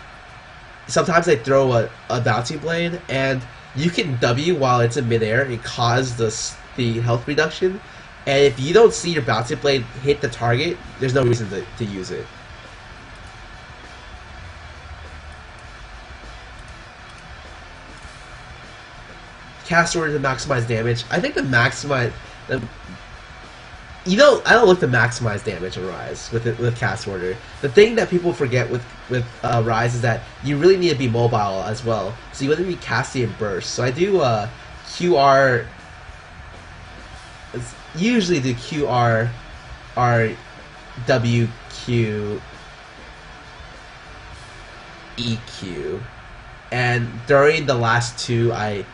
sometimes they throw a bouncy blade, and you can W while it's in midair and cause the health reduction. And if you don't see your bouncy blade hit the target, there's no reason to use it. Cast order to maximize damage. I think I don't look to maximize damage on Rise with cast order. The thing that people forget with Rise is that you really need to be mobile as well. So you want to be casting in bursts. So I do QR. Usually do QR, R, W, Q, EQ, and during the last two I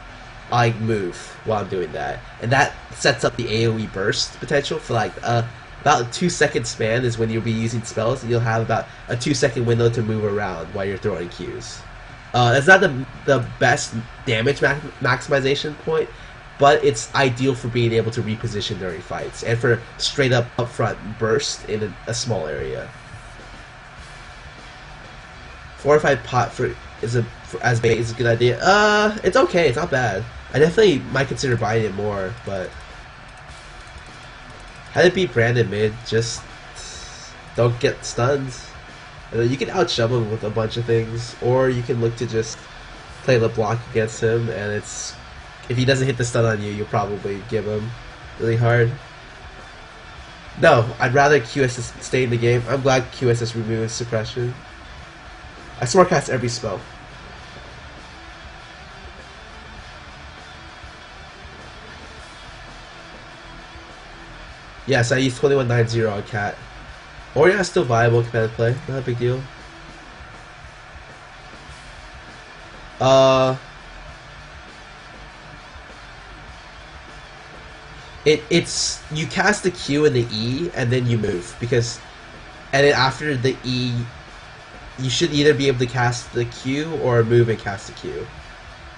move while I'm doing that, and that sets up the AoE burst potential for like about a 2-second span is when you'll be using spells, and you'll have about a 2-second window to move around while you're throwing Qs. It's not the best damage maximization point, but it's ideal for being able to reposition during fights and for straight up upfront burst in a small area. 4 or 5 pot as bait is a good idea. It's okay. It's not bad. I definitely might consider buying it more, but how to beat Brandon mid? Just don't get stuns. You can outshove him with a bunch of things, or you can look to just play LeBlanc against him, and if he doesn't hit the stun on you, you'll probably give him really hard. No, I'd rather QSS stay in the game. I'm glad QSS removed suppression. I smartcast every spell. Yes, I use 2190 on Cat. Orion is still viable command play, not a big deal. It's you cast the Q and the E and then you move, and then after the E you should either be able to cast the Q or move and cast the Q,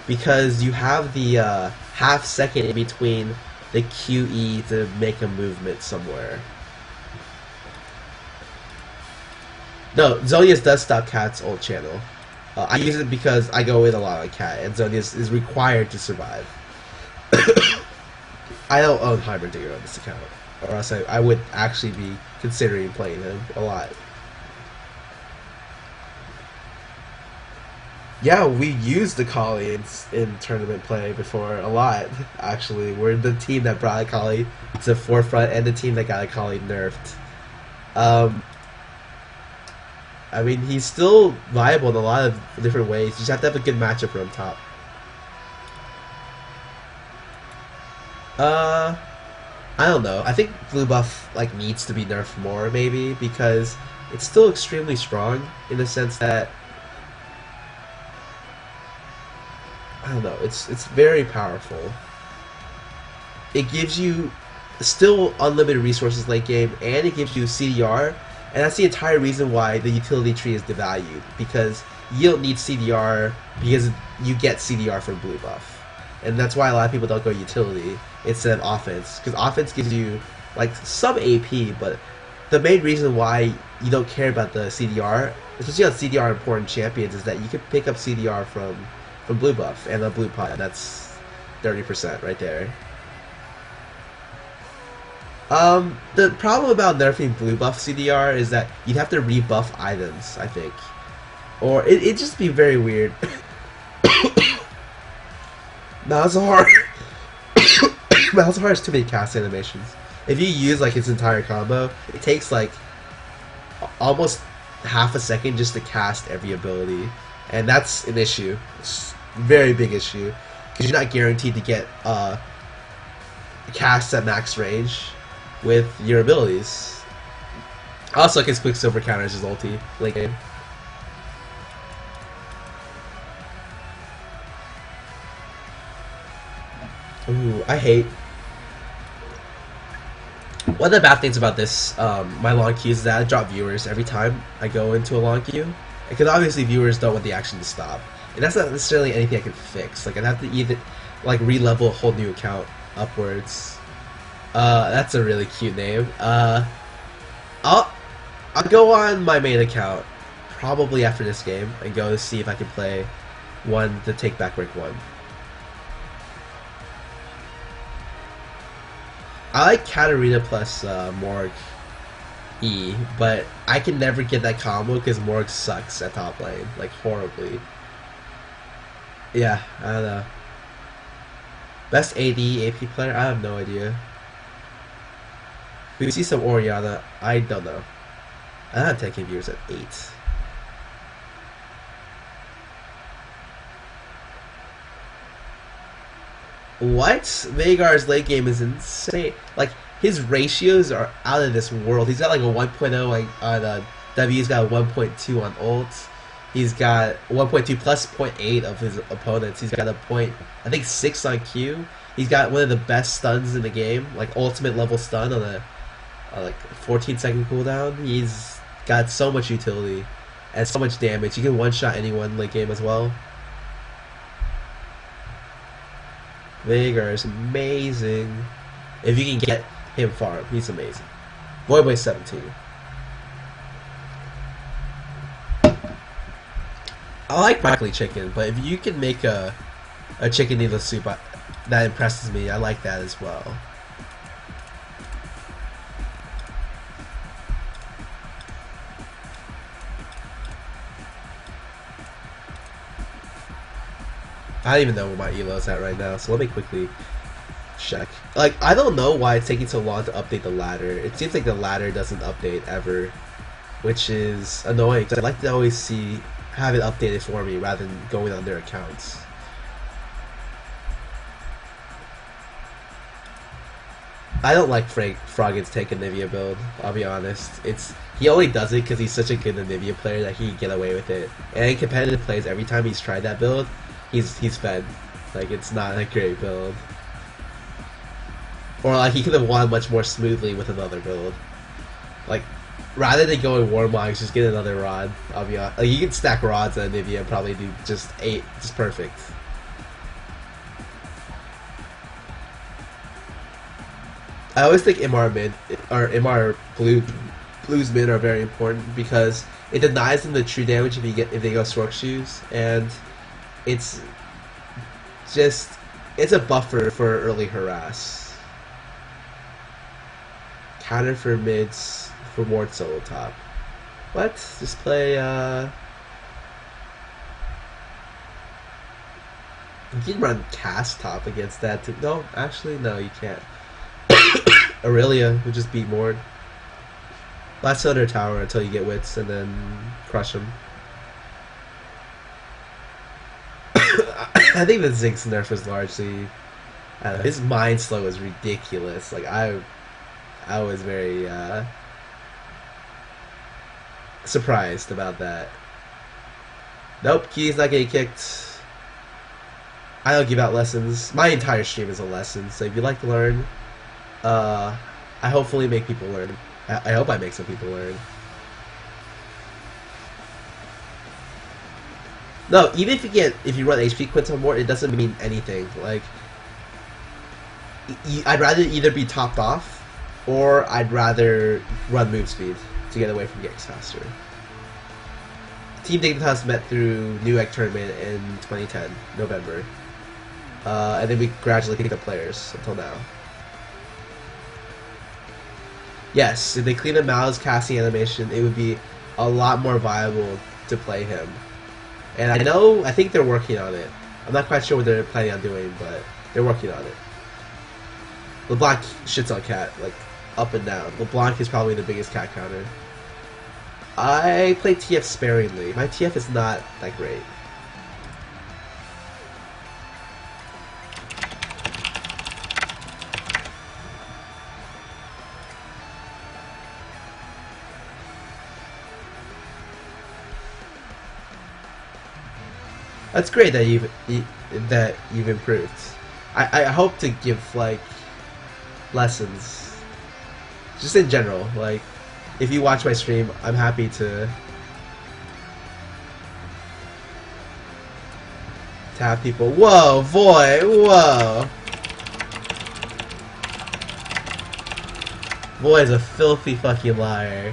because you have the half second in between the QE to make a movement somewhere. No, Zonius does stop Cat's ult channel. I use it because I go in a lot on Cat, and Zonius is required to survive. I don't own Heimerdinger on this account, or else I would actually be considering playing him a lot. Yeah, we used the Akali in tournament play before a lot, actually. We're the team that brought Akali to the forefront and the team that got Akali nerfed. I mean, he's still viable in a lot of different ways. You just have to have a good matchup for him top. I don't know. I think blue buff needs to be nerfed more, maybe, because it's still extremely strong in the sense that I don't know. It's very powerful. It gives you still unlimited resources late game, and it gives you CDR, and that's the entire reason why the utility tree is devalued, because you don't need CDR because you get CDR from blue buff. And that's why a lot of people don't go utility instead of offense, because offense gives you some AP, but the main reason why you don't care about the CDR, especially on CDR important champions, is that you can pick up CDR from blue buff and a blue pot, and that's 30% right there. The problem about nerfing blue buff CDR is that you'd have to rebuff items, I think, or it'd just be very weird. Malzahar Malzahar has too many cast animations. If you use his entire combo, it takes almost half a second just to cast every ability, and that's an issue. It's a very big issue, because you're not guaranteed to get cast at max range with your abilities. Also, his Quicksilver counters his ulti late game. Ooh, I hate. One of the bad things about this, my long queues, is that I drop viewers every time I go into a long queue. Because obviously viewers don't want the action to stop. And that's not necessarily anything I can fix. I'd have to either, re-level a whole new account upwards. That's a really cute name. I'll go on my main account probably after this game and go see if I can play the Take Back Rank 1. I like Katarina plus Morg E, but I can never get that combo because Morg sucks at top lane, like horribly. Yeah, I don't know. Best AD AP player? I have no idea. We see some Orianna. I don't know. I have 10k viewers at 8. What? Veigar's late game is insane. Like, his ratios are out of this world. He's got like a 1.0 like on W. He's got a 1.2 on ult. He's got 1.2 plus 0.8 of his opponents. He's got a point, I think 6 on Q. He's got one of the best stuns in the game, like ultimate level stun on a like 14-second cooldown. He's got so much utility and so much damage. You can one-shot anyone late game as well. Veigar is amazing. If you can get him farm, he's amazing. Voyboy 17. I like broccoli chicken, but if you can make a chicken noodle soup, that impresses me. I like that as well. I don't even know where my elo's at right now, so let me quickly check. Like, I don't know why it's taking so long to update the ladder. It seems like the ladder doesn't update ever, which is annoying, because I'd like to always have it updated for me rather than going on their accounts. I don't like Froggen's take a Nivea build, I'll be honest. He only does it because he's such a good Nivea player that he can get away with it. And in competitive plays, every time he's tried that build, he's fed. Like, it's not a great build. Or like he could have won much more smoothly with another build. Like, rather than going Warmogs, just get another rod. I'll be honest. Like, you can stack rods on Nivea and probably do just 8, just perfect. I always think MR mid or MR blues mid are very important because it denies them the true damage if they go Stork Shoes, and it's a buffer for early harass. Counter for mids for Ward solo top. What? Just play you can run cast top against that too. No, actually no, you can't. Aurelia would just beat Mord. Last under tower until you get wits and then crush him. I think the Zinx nerf was largely his mind slow is ridiculous. Like I was very surprised about that. Nope, Key's not getting kicked. I don't give out lessons. My entire stream is a lesson, so if you like to learn, I hopefully make people learn. I hope I make some people learn. No, even if you run HP quints on Mort, it doesn't mean anything. Like, I'd rather either be topped off, or I'd rather run move speed to get away from Gex faster. Team Dignitas met through New Egg Tournament in 2010, November. And then we gradually picked up players until now. Yes, if they clean up Mao's casting animation, it would be a lot more viable to play him. And I think they're working on it. I'm not quite sure what they're planning on doing, but they're working on it. LeBlanc shits on Cat, like, up and down. LeBlanc is probably the biggest Cat counter. I play TF sparingly. My TF is not that great. That's great that you've improved. I hope to give like lessons, just in general. Like, if you watch my stream, I'm happy to have people. Whoa, boy, whoa. Boy is a filthy fucking liar.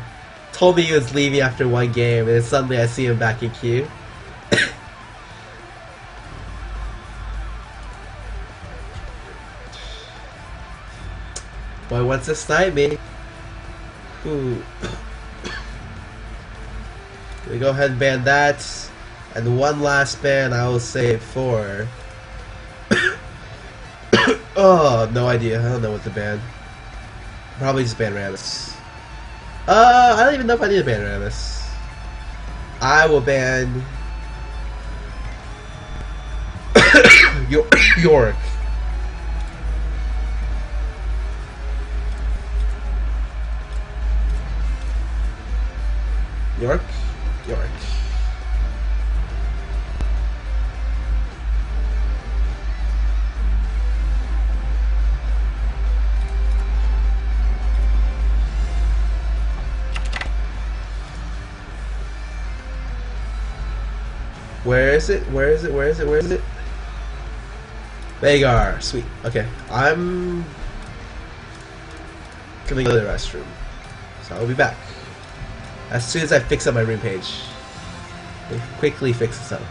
Told me he was leaving after one game, and then suddenly I see him back in queue. Boy wants to snipe me. Ooh. We go ahead and ban that. And one last ban I will save for. Oh, no idea. I don't know what to ban. Probably just ban Rammus. I don't even know if I need to ban Rammus. I will ban York. York. Where is it? Vagar, sweet. Okay, I'm gonna go to the restroom. So I'll be back as soon as I fix up my room page. Quickly fix this up.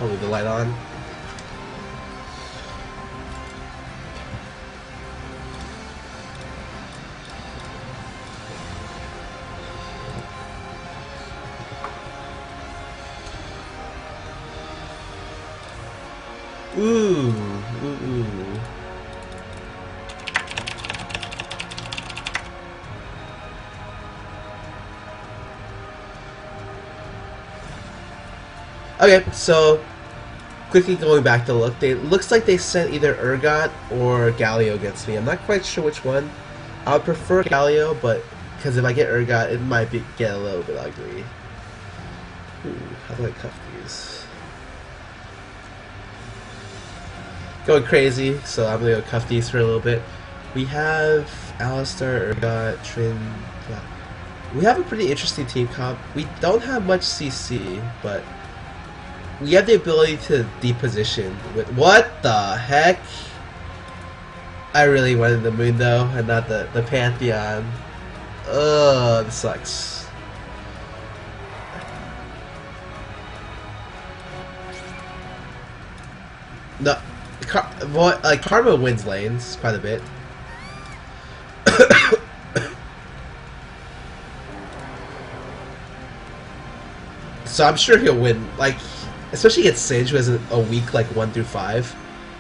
I'll leave the light on. Ooh. Okay, so quickly going back to look, looks like they sent either Urgot or Galio against me. I'm not quite sure which one. I would prefer Galio, but because if I get Urgot, it might get a little bit ugly. Ooh, how do I cuff these? Going crazy, so I'm gonna go cuff these for a little bit. We have Alistar, Urgot, Trin. We have a pretty interesting team comp. We don't have much CC, but we have the ability to deposition with what the heck? I really wanted the Mundo and not the Pantheon. Ugh, this sucks. No, Karma wins lanes quite a bit. So I'm sure he'll win, like, especially against Sage, who has a weak, like, 1 through 5.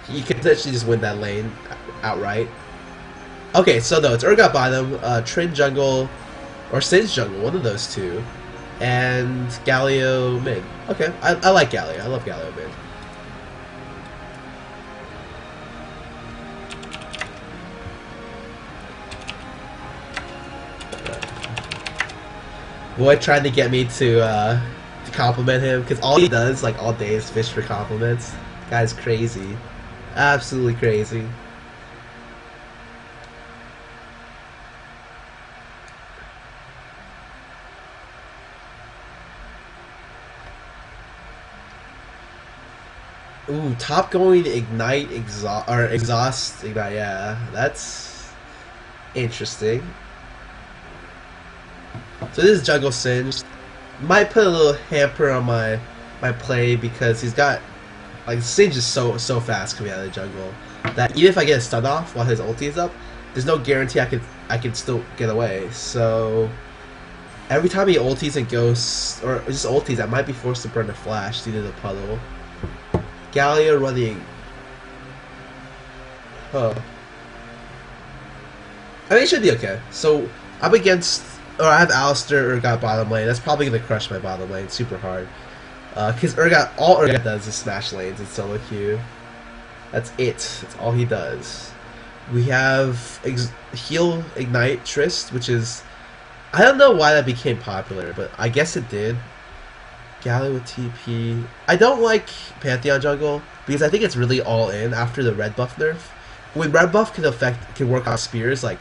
He could potentially just win that lane outright. Okay, so no, it's Urgot bottom, Trin jungle, or Sage jungle, one of those two. And Galio mid. Okay, I like Galio. I love Galio mid. Boy trying to get me to compliment him, because all he does, like, all day is fish for compliments. Guy's crazy. Absolutely crazy. Ooh, top going ignite, exhaust, ignite, yeah. That's interesting. So this is jungle Singed. might put a little hamper on my play because he's got like Singe is so fast coming out of the jungle that even if I get a stun off while his ulti is up, there's no guarantee I can still get away. So every time he ultis and ghosts or just ultis, I might be forced to burn a flash due to the puddle. Galio running. Huh. I mean, it should be okay. So I'm against, or I have Alistair Urgot bottom lane. That's probably gonna crush my bottom lane super hard. Because all Urgot does is smash lanes and solo queue. That's it. That's all he does. We have Heal Ignite Trist, which is, I don't know why that became popular, but I guess it did. Galio with TP. I don't like Pantheon jungle because I think it's really all in after the red buff nerf. When red buff can work on spears, like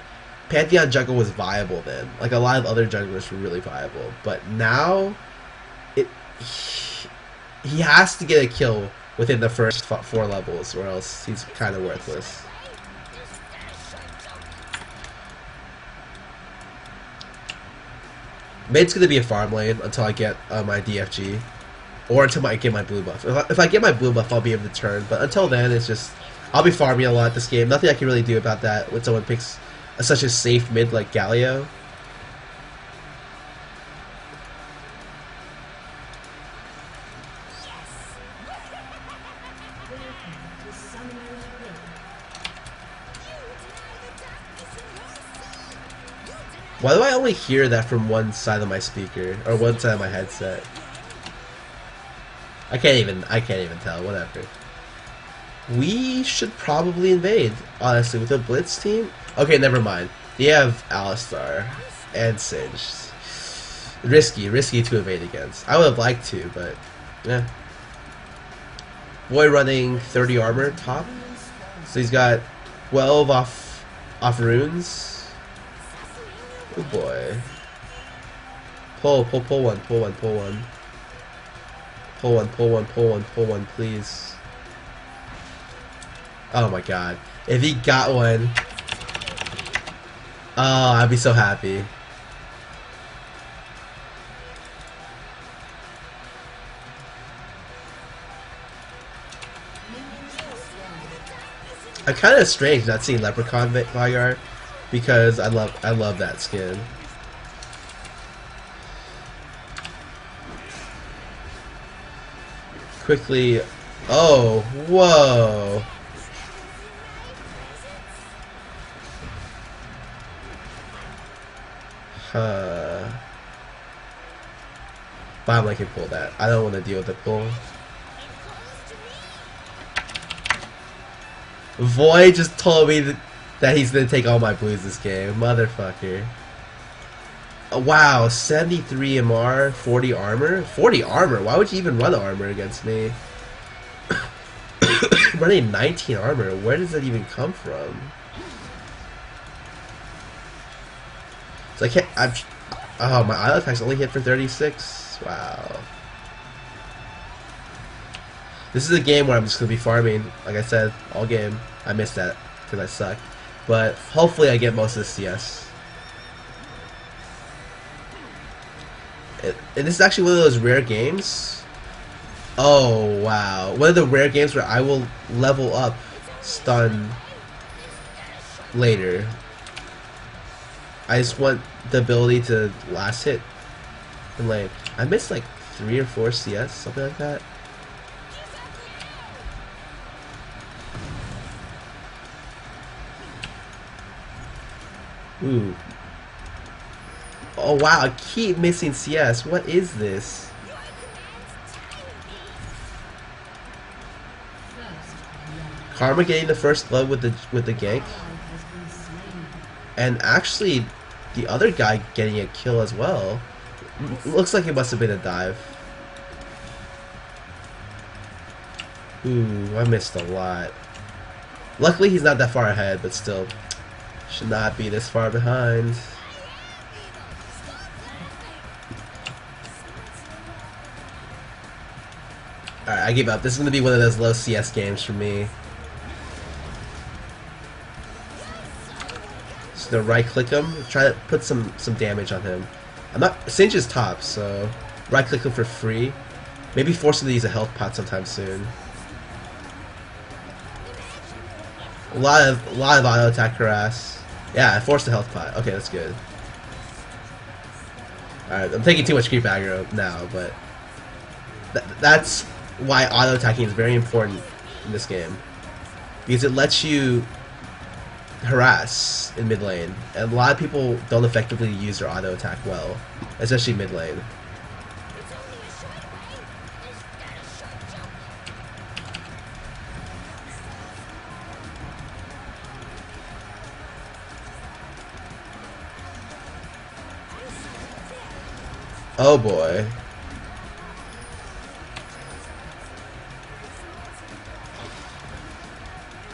Pantheon jungle was viable then. Like a lot of other junglers were really viable, but now he has to get a kill within the first 4 levels, or else he's kind of worthless. Mid's gonna be a farm lane until I get my DFG, or until I get my blue buff. If I get my blue buff, I'll be able to turn. But until then, it's just I'll be farming a lot this game. Nothing I can really do about that when someone picks such a safe mid like Galio. Why do I only hear that from one side of my speaker or one side of my headset? I can't even tell. Whatever. We should probably invade, honestly, with a blitz team. Okay, never mind. They have Alistar and Singed. Risky to invade against. I would have liked to, but yeah. Boy running 30 armor top, so he's got 12 off runes. Oh boy. Pull one, please. Oh my god. If he got one. Oh, I'd be so happy. I'm kind of strange not seeing Leprechaun Vygar because I love that skin. Quickly, oh, whoa. Bottom lane can pull that. I don't want to deal with the pull. Voy just told me that he's gonna take all my blues this game, motherfucker. Wow, 73 MR, 40 armor? 40 armor? Why would you even run armor against me? Running 19 armor, where does that even come from? So I can't, oh, my island attacks only hit for 36? Wow. This is a game where I'm just going to be farming, like I said, all game. I missed that because I suck. But hopefully I get most of the CS. And this is actually one of those rare games. Oh, wow. One of the rare games where I will level up stun later. I just want the ability to last hit in lane. I missed like 3 or 4 CS, something like that. Ooh. Oh wow, I keep missing CS. What is this? Karma getting the first blood with the gank. And actually the other guy getting a kill as well. Looks like it must have been a dive. Ooh, I missed a lot. Luckily he's not that far ahead, but still. Should not be this far behind. Alright, I give up. This is going to be one of those low CS games for me. Just gonna right click him, try to put some damage on him. I'm not, Singe is top, so right click them for free. Maybe force them to use a health pot sometime soon. A lot of auto attack harass. Yeah, I forced the health pot. Okay, that's good. Alright, I'm taking too much creep aggro now, but that's why auto attacking is very important in this game. Because it lets you harass in mid lane, and a lot of people don't effectively use their auto attack well, especially mid lane. Oh boy.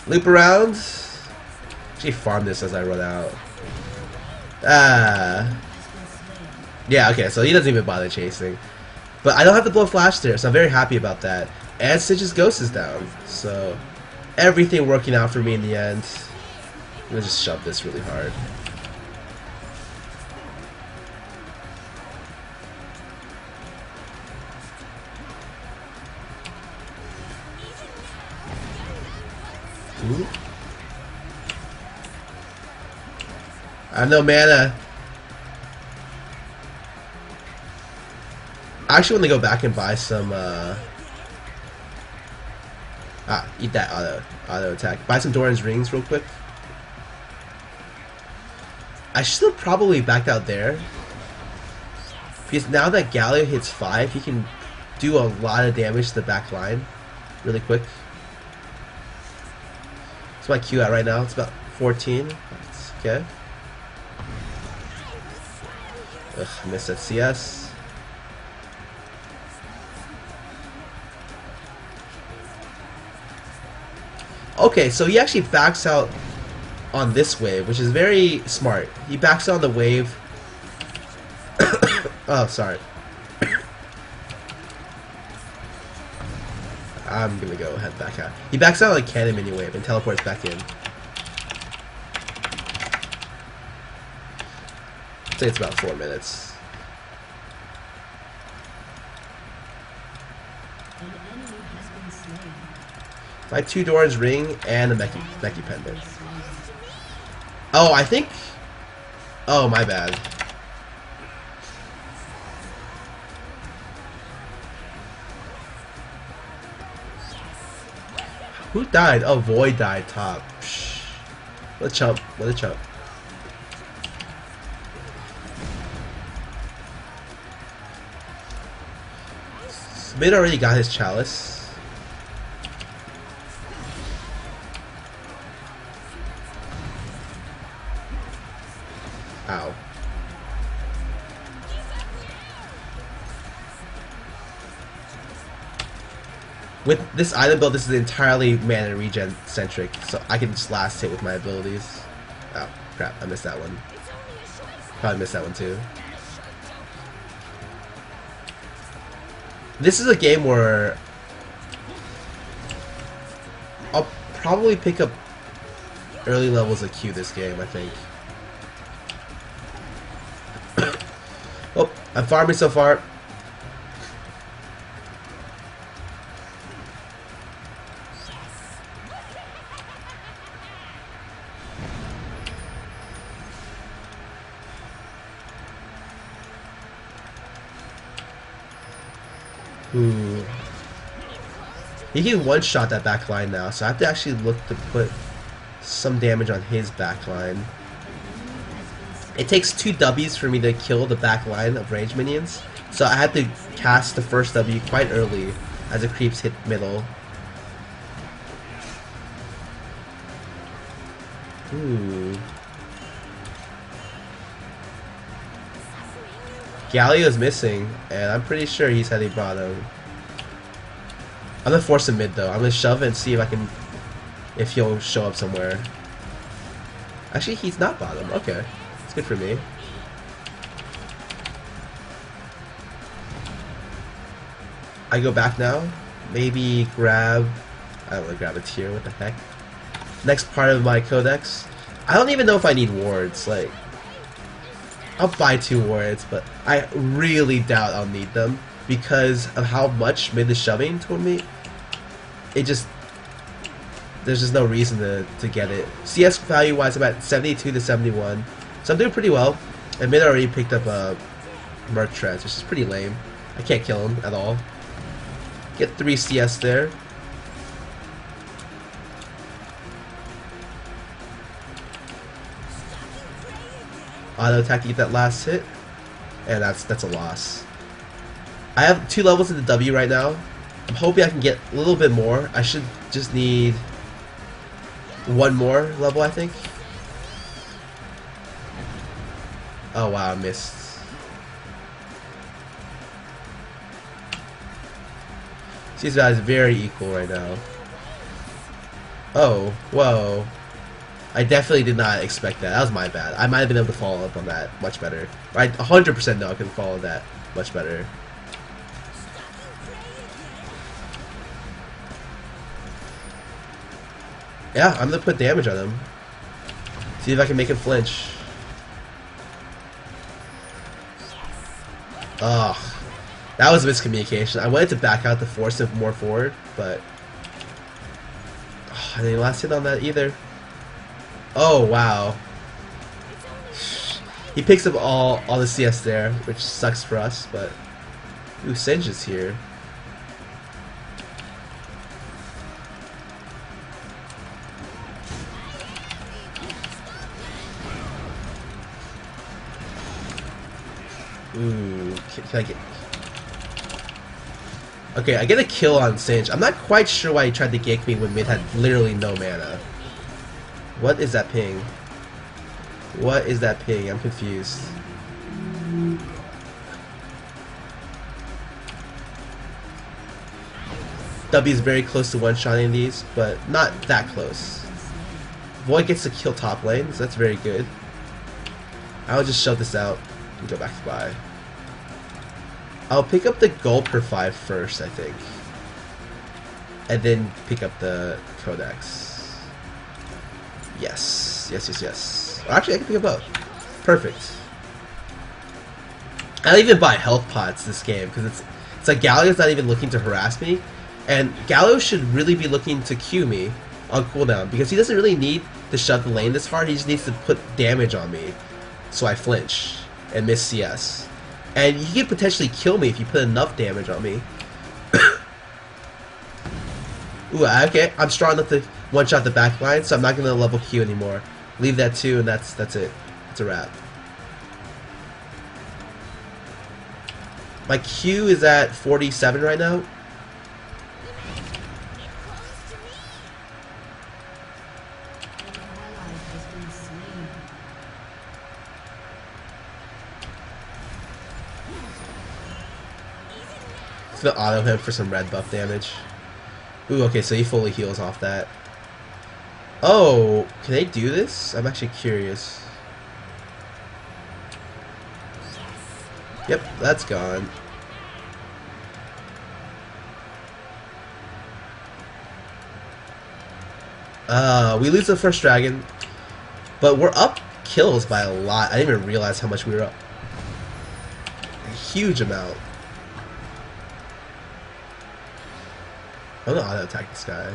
Loop around. Actually farm this as I run out. Yeah, okay, so he doesn't even bother chasing. But I don't have to blow flash there, so I'm very happy about that. And Stitch's ghost is down, so everything working out for me in the end. I'm gonna just shove this really hard. Ooh. I have no mana. I actually want to go back and buy some eat that auto attack. Buy some Doran's rings real quick. I should have probably backed out there, because now that Galio hits 5, he can do a lot of damage to the back line really quick. What's my Q at right now? It's about 14. That's okay. Ugh, I missed that CS. Okay, so he actually backs out on this wave, which is very smart. He backs out on the wave. Oh, sorry. I'm gonna go head back out. He backs out on the cannon mini wave and teleports back in. I'd say it's about 4 minutes. My 2 Doran's ring and a Meki pendant. Oh, I think. Oh, my bad. Who died? Oh, Void died top. Psh. What a chump. What a chump. Mid already got his chalice. Ow. With this item build, this is entirely mana regen centric, so I can just last hit with my abilities. Oh, crap, I missed that one. Probably missed that one too. This is a game where I'll probably pick up early levels of Q this game, I think. Oh, I'm farming so far. Ooh. He can one-shot that back line now, so I have to actually look to put some damage on his back line. It takes 2 W's for me to kill the back line of range minions, so I had to cast the first W quite early as the creeps hit middle. Ooh. Galio's missing, and I'm pretty sure he's heading bottom. I'm gonna force him mid though. I'm gonna shove it and see if he'll show up somewhere. Actually, he's not bottom. Okay, it's good for me. I go back now. Maybe grab. I don't want to grab a tier. What the heck? Next part of my codex. I don't even know if I need wards. Like, I'll buy 2 warheads, but I really doubt I'll need them because of how much mid is shoving toward me. It just there's just no reason to get it. CS value wise, I'm at 72 to 71, so I'm doing pretty well. And mid already picked up a Merc Treads, which is pretty lame. I can't kill him at all. Get 3 CS there. Auto attack to get that last hit, and that's a loss. I have 2 levels in the W right now. I'm hoping I can get a little bit more. I should just need 1 more level, I think. Oh wow, I missed. These guys are very equal right now. Oh, whoa. I definitely did not expect that. That was my bad. I might have been able to follow up on that much better. I 100% know I can follow that much better. Yeah, I'm gonna put damage on him. See if I can make him flinch. Ugh. That was a miscommunication. I wanted to back out to force him more forward, but I didn't last hit on that either. Oh wow. He picks up all the CS there, which sucks for us, but ooh, Singe is here. Ooh, can I get... Okay, I get a kill on Singe. I'm not quite sure why he tried to gank me when mid had literally no mana. What is that ping? What is that ping? I'm confused. W is very close to one-shotting these, but not that close. Void gets to kill top lane, so that's very good. I'll just shove this out and go back to buy. I'll pick up the gold per 5 first, I think. And then pick up the Codex. Yes. Yes, yes, yes. Well, actually, I can pick up both. Perfect. I don't even buy health pots this game, because it's like Galio's not even looking to harass me. And Galio should really be looking to Q me on cooldown, because he doesn't really need to shove the lane this hard, he just needs to put damage on me. So I flinch and miss CS. And he could potentially kill me if you put enough damage on me. Ooh, okay, I'm strong enough to one-shot the back line, so I'm not going to level Q anymore. Leave that too, and that's it. It's a wrap. My Q is at 47 right now. It's gonna auto him for some red buff damage. Ooh, okay, so he fully heals off that. Oh, can they do this? I'm actually curious. Yep, that's gone. We lose the first dragon, but we're up kills by a lot. I didn't even realize how much we were up. A huge amount. I'm gonna auto attack this guy.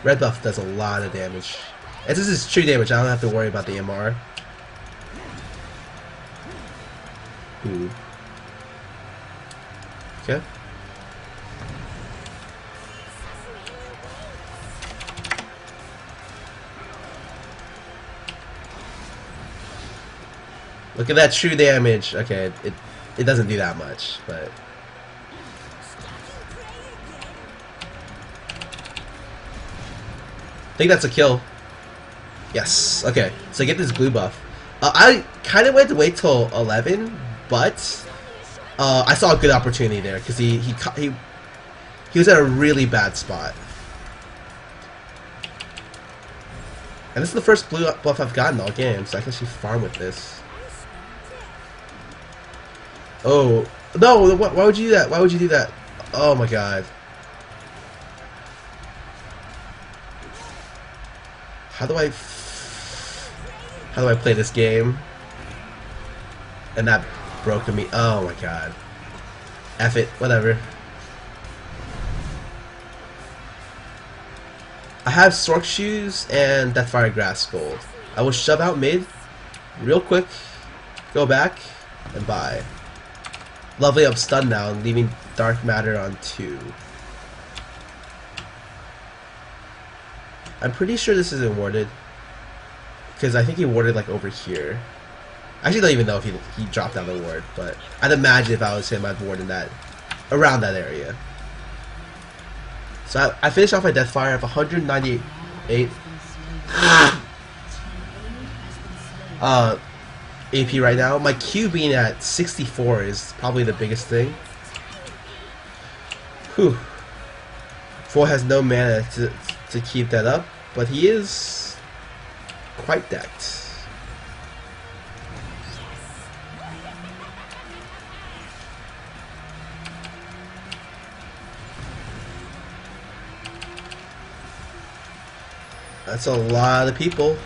Red buff does a lot of damage. And this is true damage, I don't have to worry about the MR. Ooh. Okay. Look at that true damage. Okay, it doesn't do that much, but I think that's a kill. Yes. Okay. So get this blue buff. I kind of wanted to wait till 11, but I saw a good opportunity there because he was at a really bad spot. And this is the first blue buff I've gotten all game, so I can actually farm with this. Oh no! Why would you do that? Why would you do that? Oh my god. How do I play this game? And that broke me. Oh my god. F it. Whatever. I have Stork Shoes and Deathfire Grass Gold. I will shove out mid real quick, go back, and buy. Lovely up stun now, leaving Dark Matter on 2. I'm pretty sure this isn't warded, because I think he warded like over here. I actually don't even know if he dropped down the ward, but I'd imagine if I was him, I'd ward in that, around that area. So I finished off my Deathfire of 198 AP right now. My Q being at 64 is probably the biggest thing. Whew. Four has no mana to keep that up, but he is quite decked. That's a lot of people.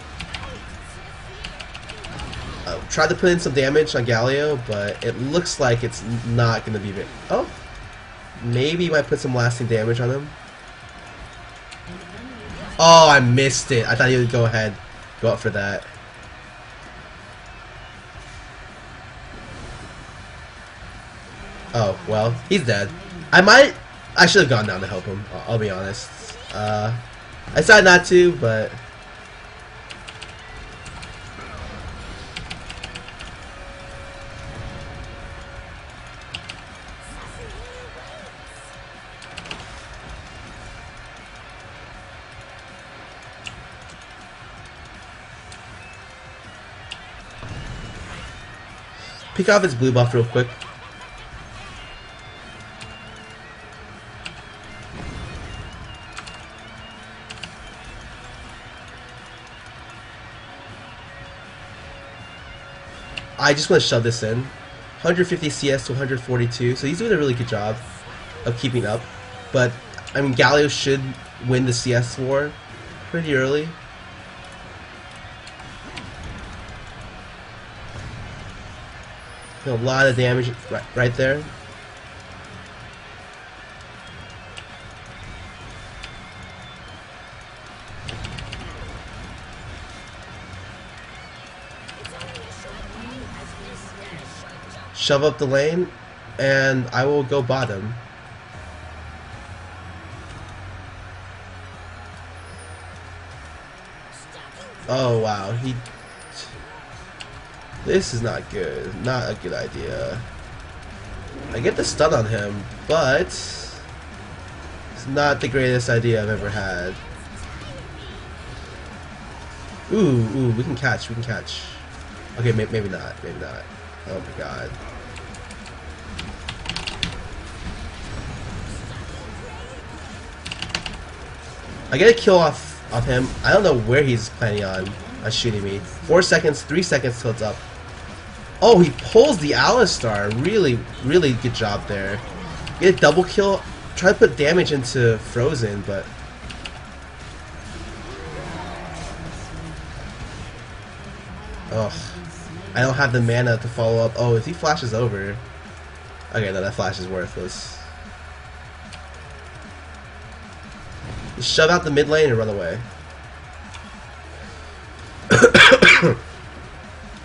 Tried to put in some damage on Galio, but it looks like it's not going to be very... Oh! Maybe might put some lasting damage on him. Oh, I missed it. I thought he would go ahead. Go up for that. Oh, well, he's dead. I should have gone down to help him, I'll be honest. I decided not to, but... Pick off his blue buff real quick. I just want to shove this in. 150 CS to 142, so he's doing a really good job of keeping up. But, I mean, Galio should win the CS war pretty early. A lot of damage right there. Shove up the lane, and I will go bottom. Oh wow, this is not good. Not a good idea. I get the stun on him, but it's not the greatest idea I've ever had. Ooh, we can catch, Okay, maybe not, Oh my god. I get a kill off him. I don't know where he's planning on shooting me. 4 seconds, 3 seconds till it's up. Oh, he pulls the Alistar. Really, really good job there. Get a double kill. Try to put damage into Frozen, but... Ugh. I don't have the mana to follow up. Oh, if he flashes over... Okay, no, that flash is worthless. Just shove out the mid lane and run away.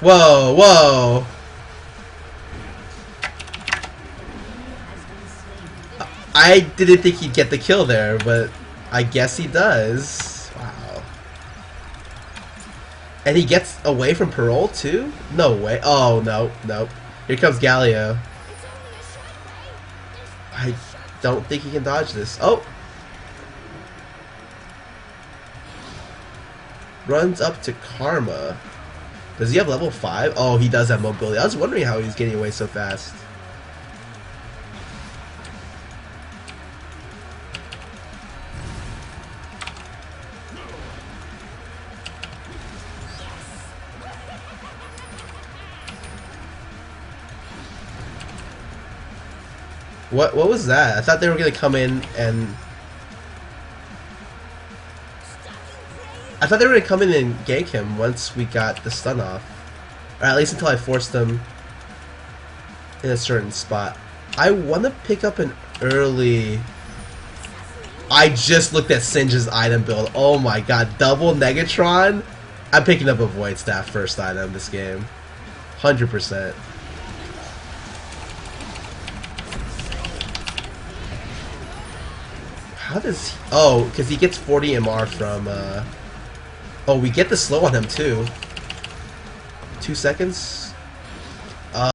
Whoa, whoa! I didn't think he'd get the kill there, but I guess he does. Wow. And he gets away from parol too? No way. Oh, no, nope. Here comes Galio. I don't think he can dodge this. Oh! Runs up to Karma. Does he have level 5? Oh, he does have mobility. I was wondering how he's getting away so fast. What was that? I thought they were gonna come in and... I thought they were gonna come in and gank him once we got the stun off. Or at least until I forced them in a certain spot. I want to pick up an early... I just looked at Singe's item build. Oh my god, double Negatron? I'm picking up a Void Staff first item this game. 100%. How does he... Oh, because he gets 40 MR from... Oh, we get the slow on him too. 2 seconds?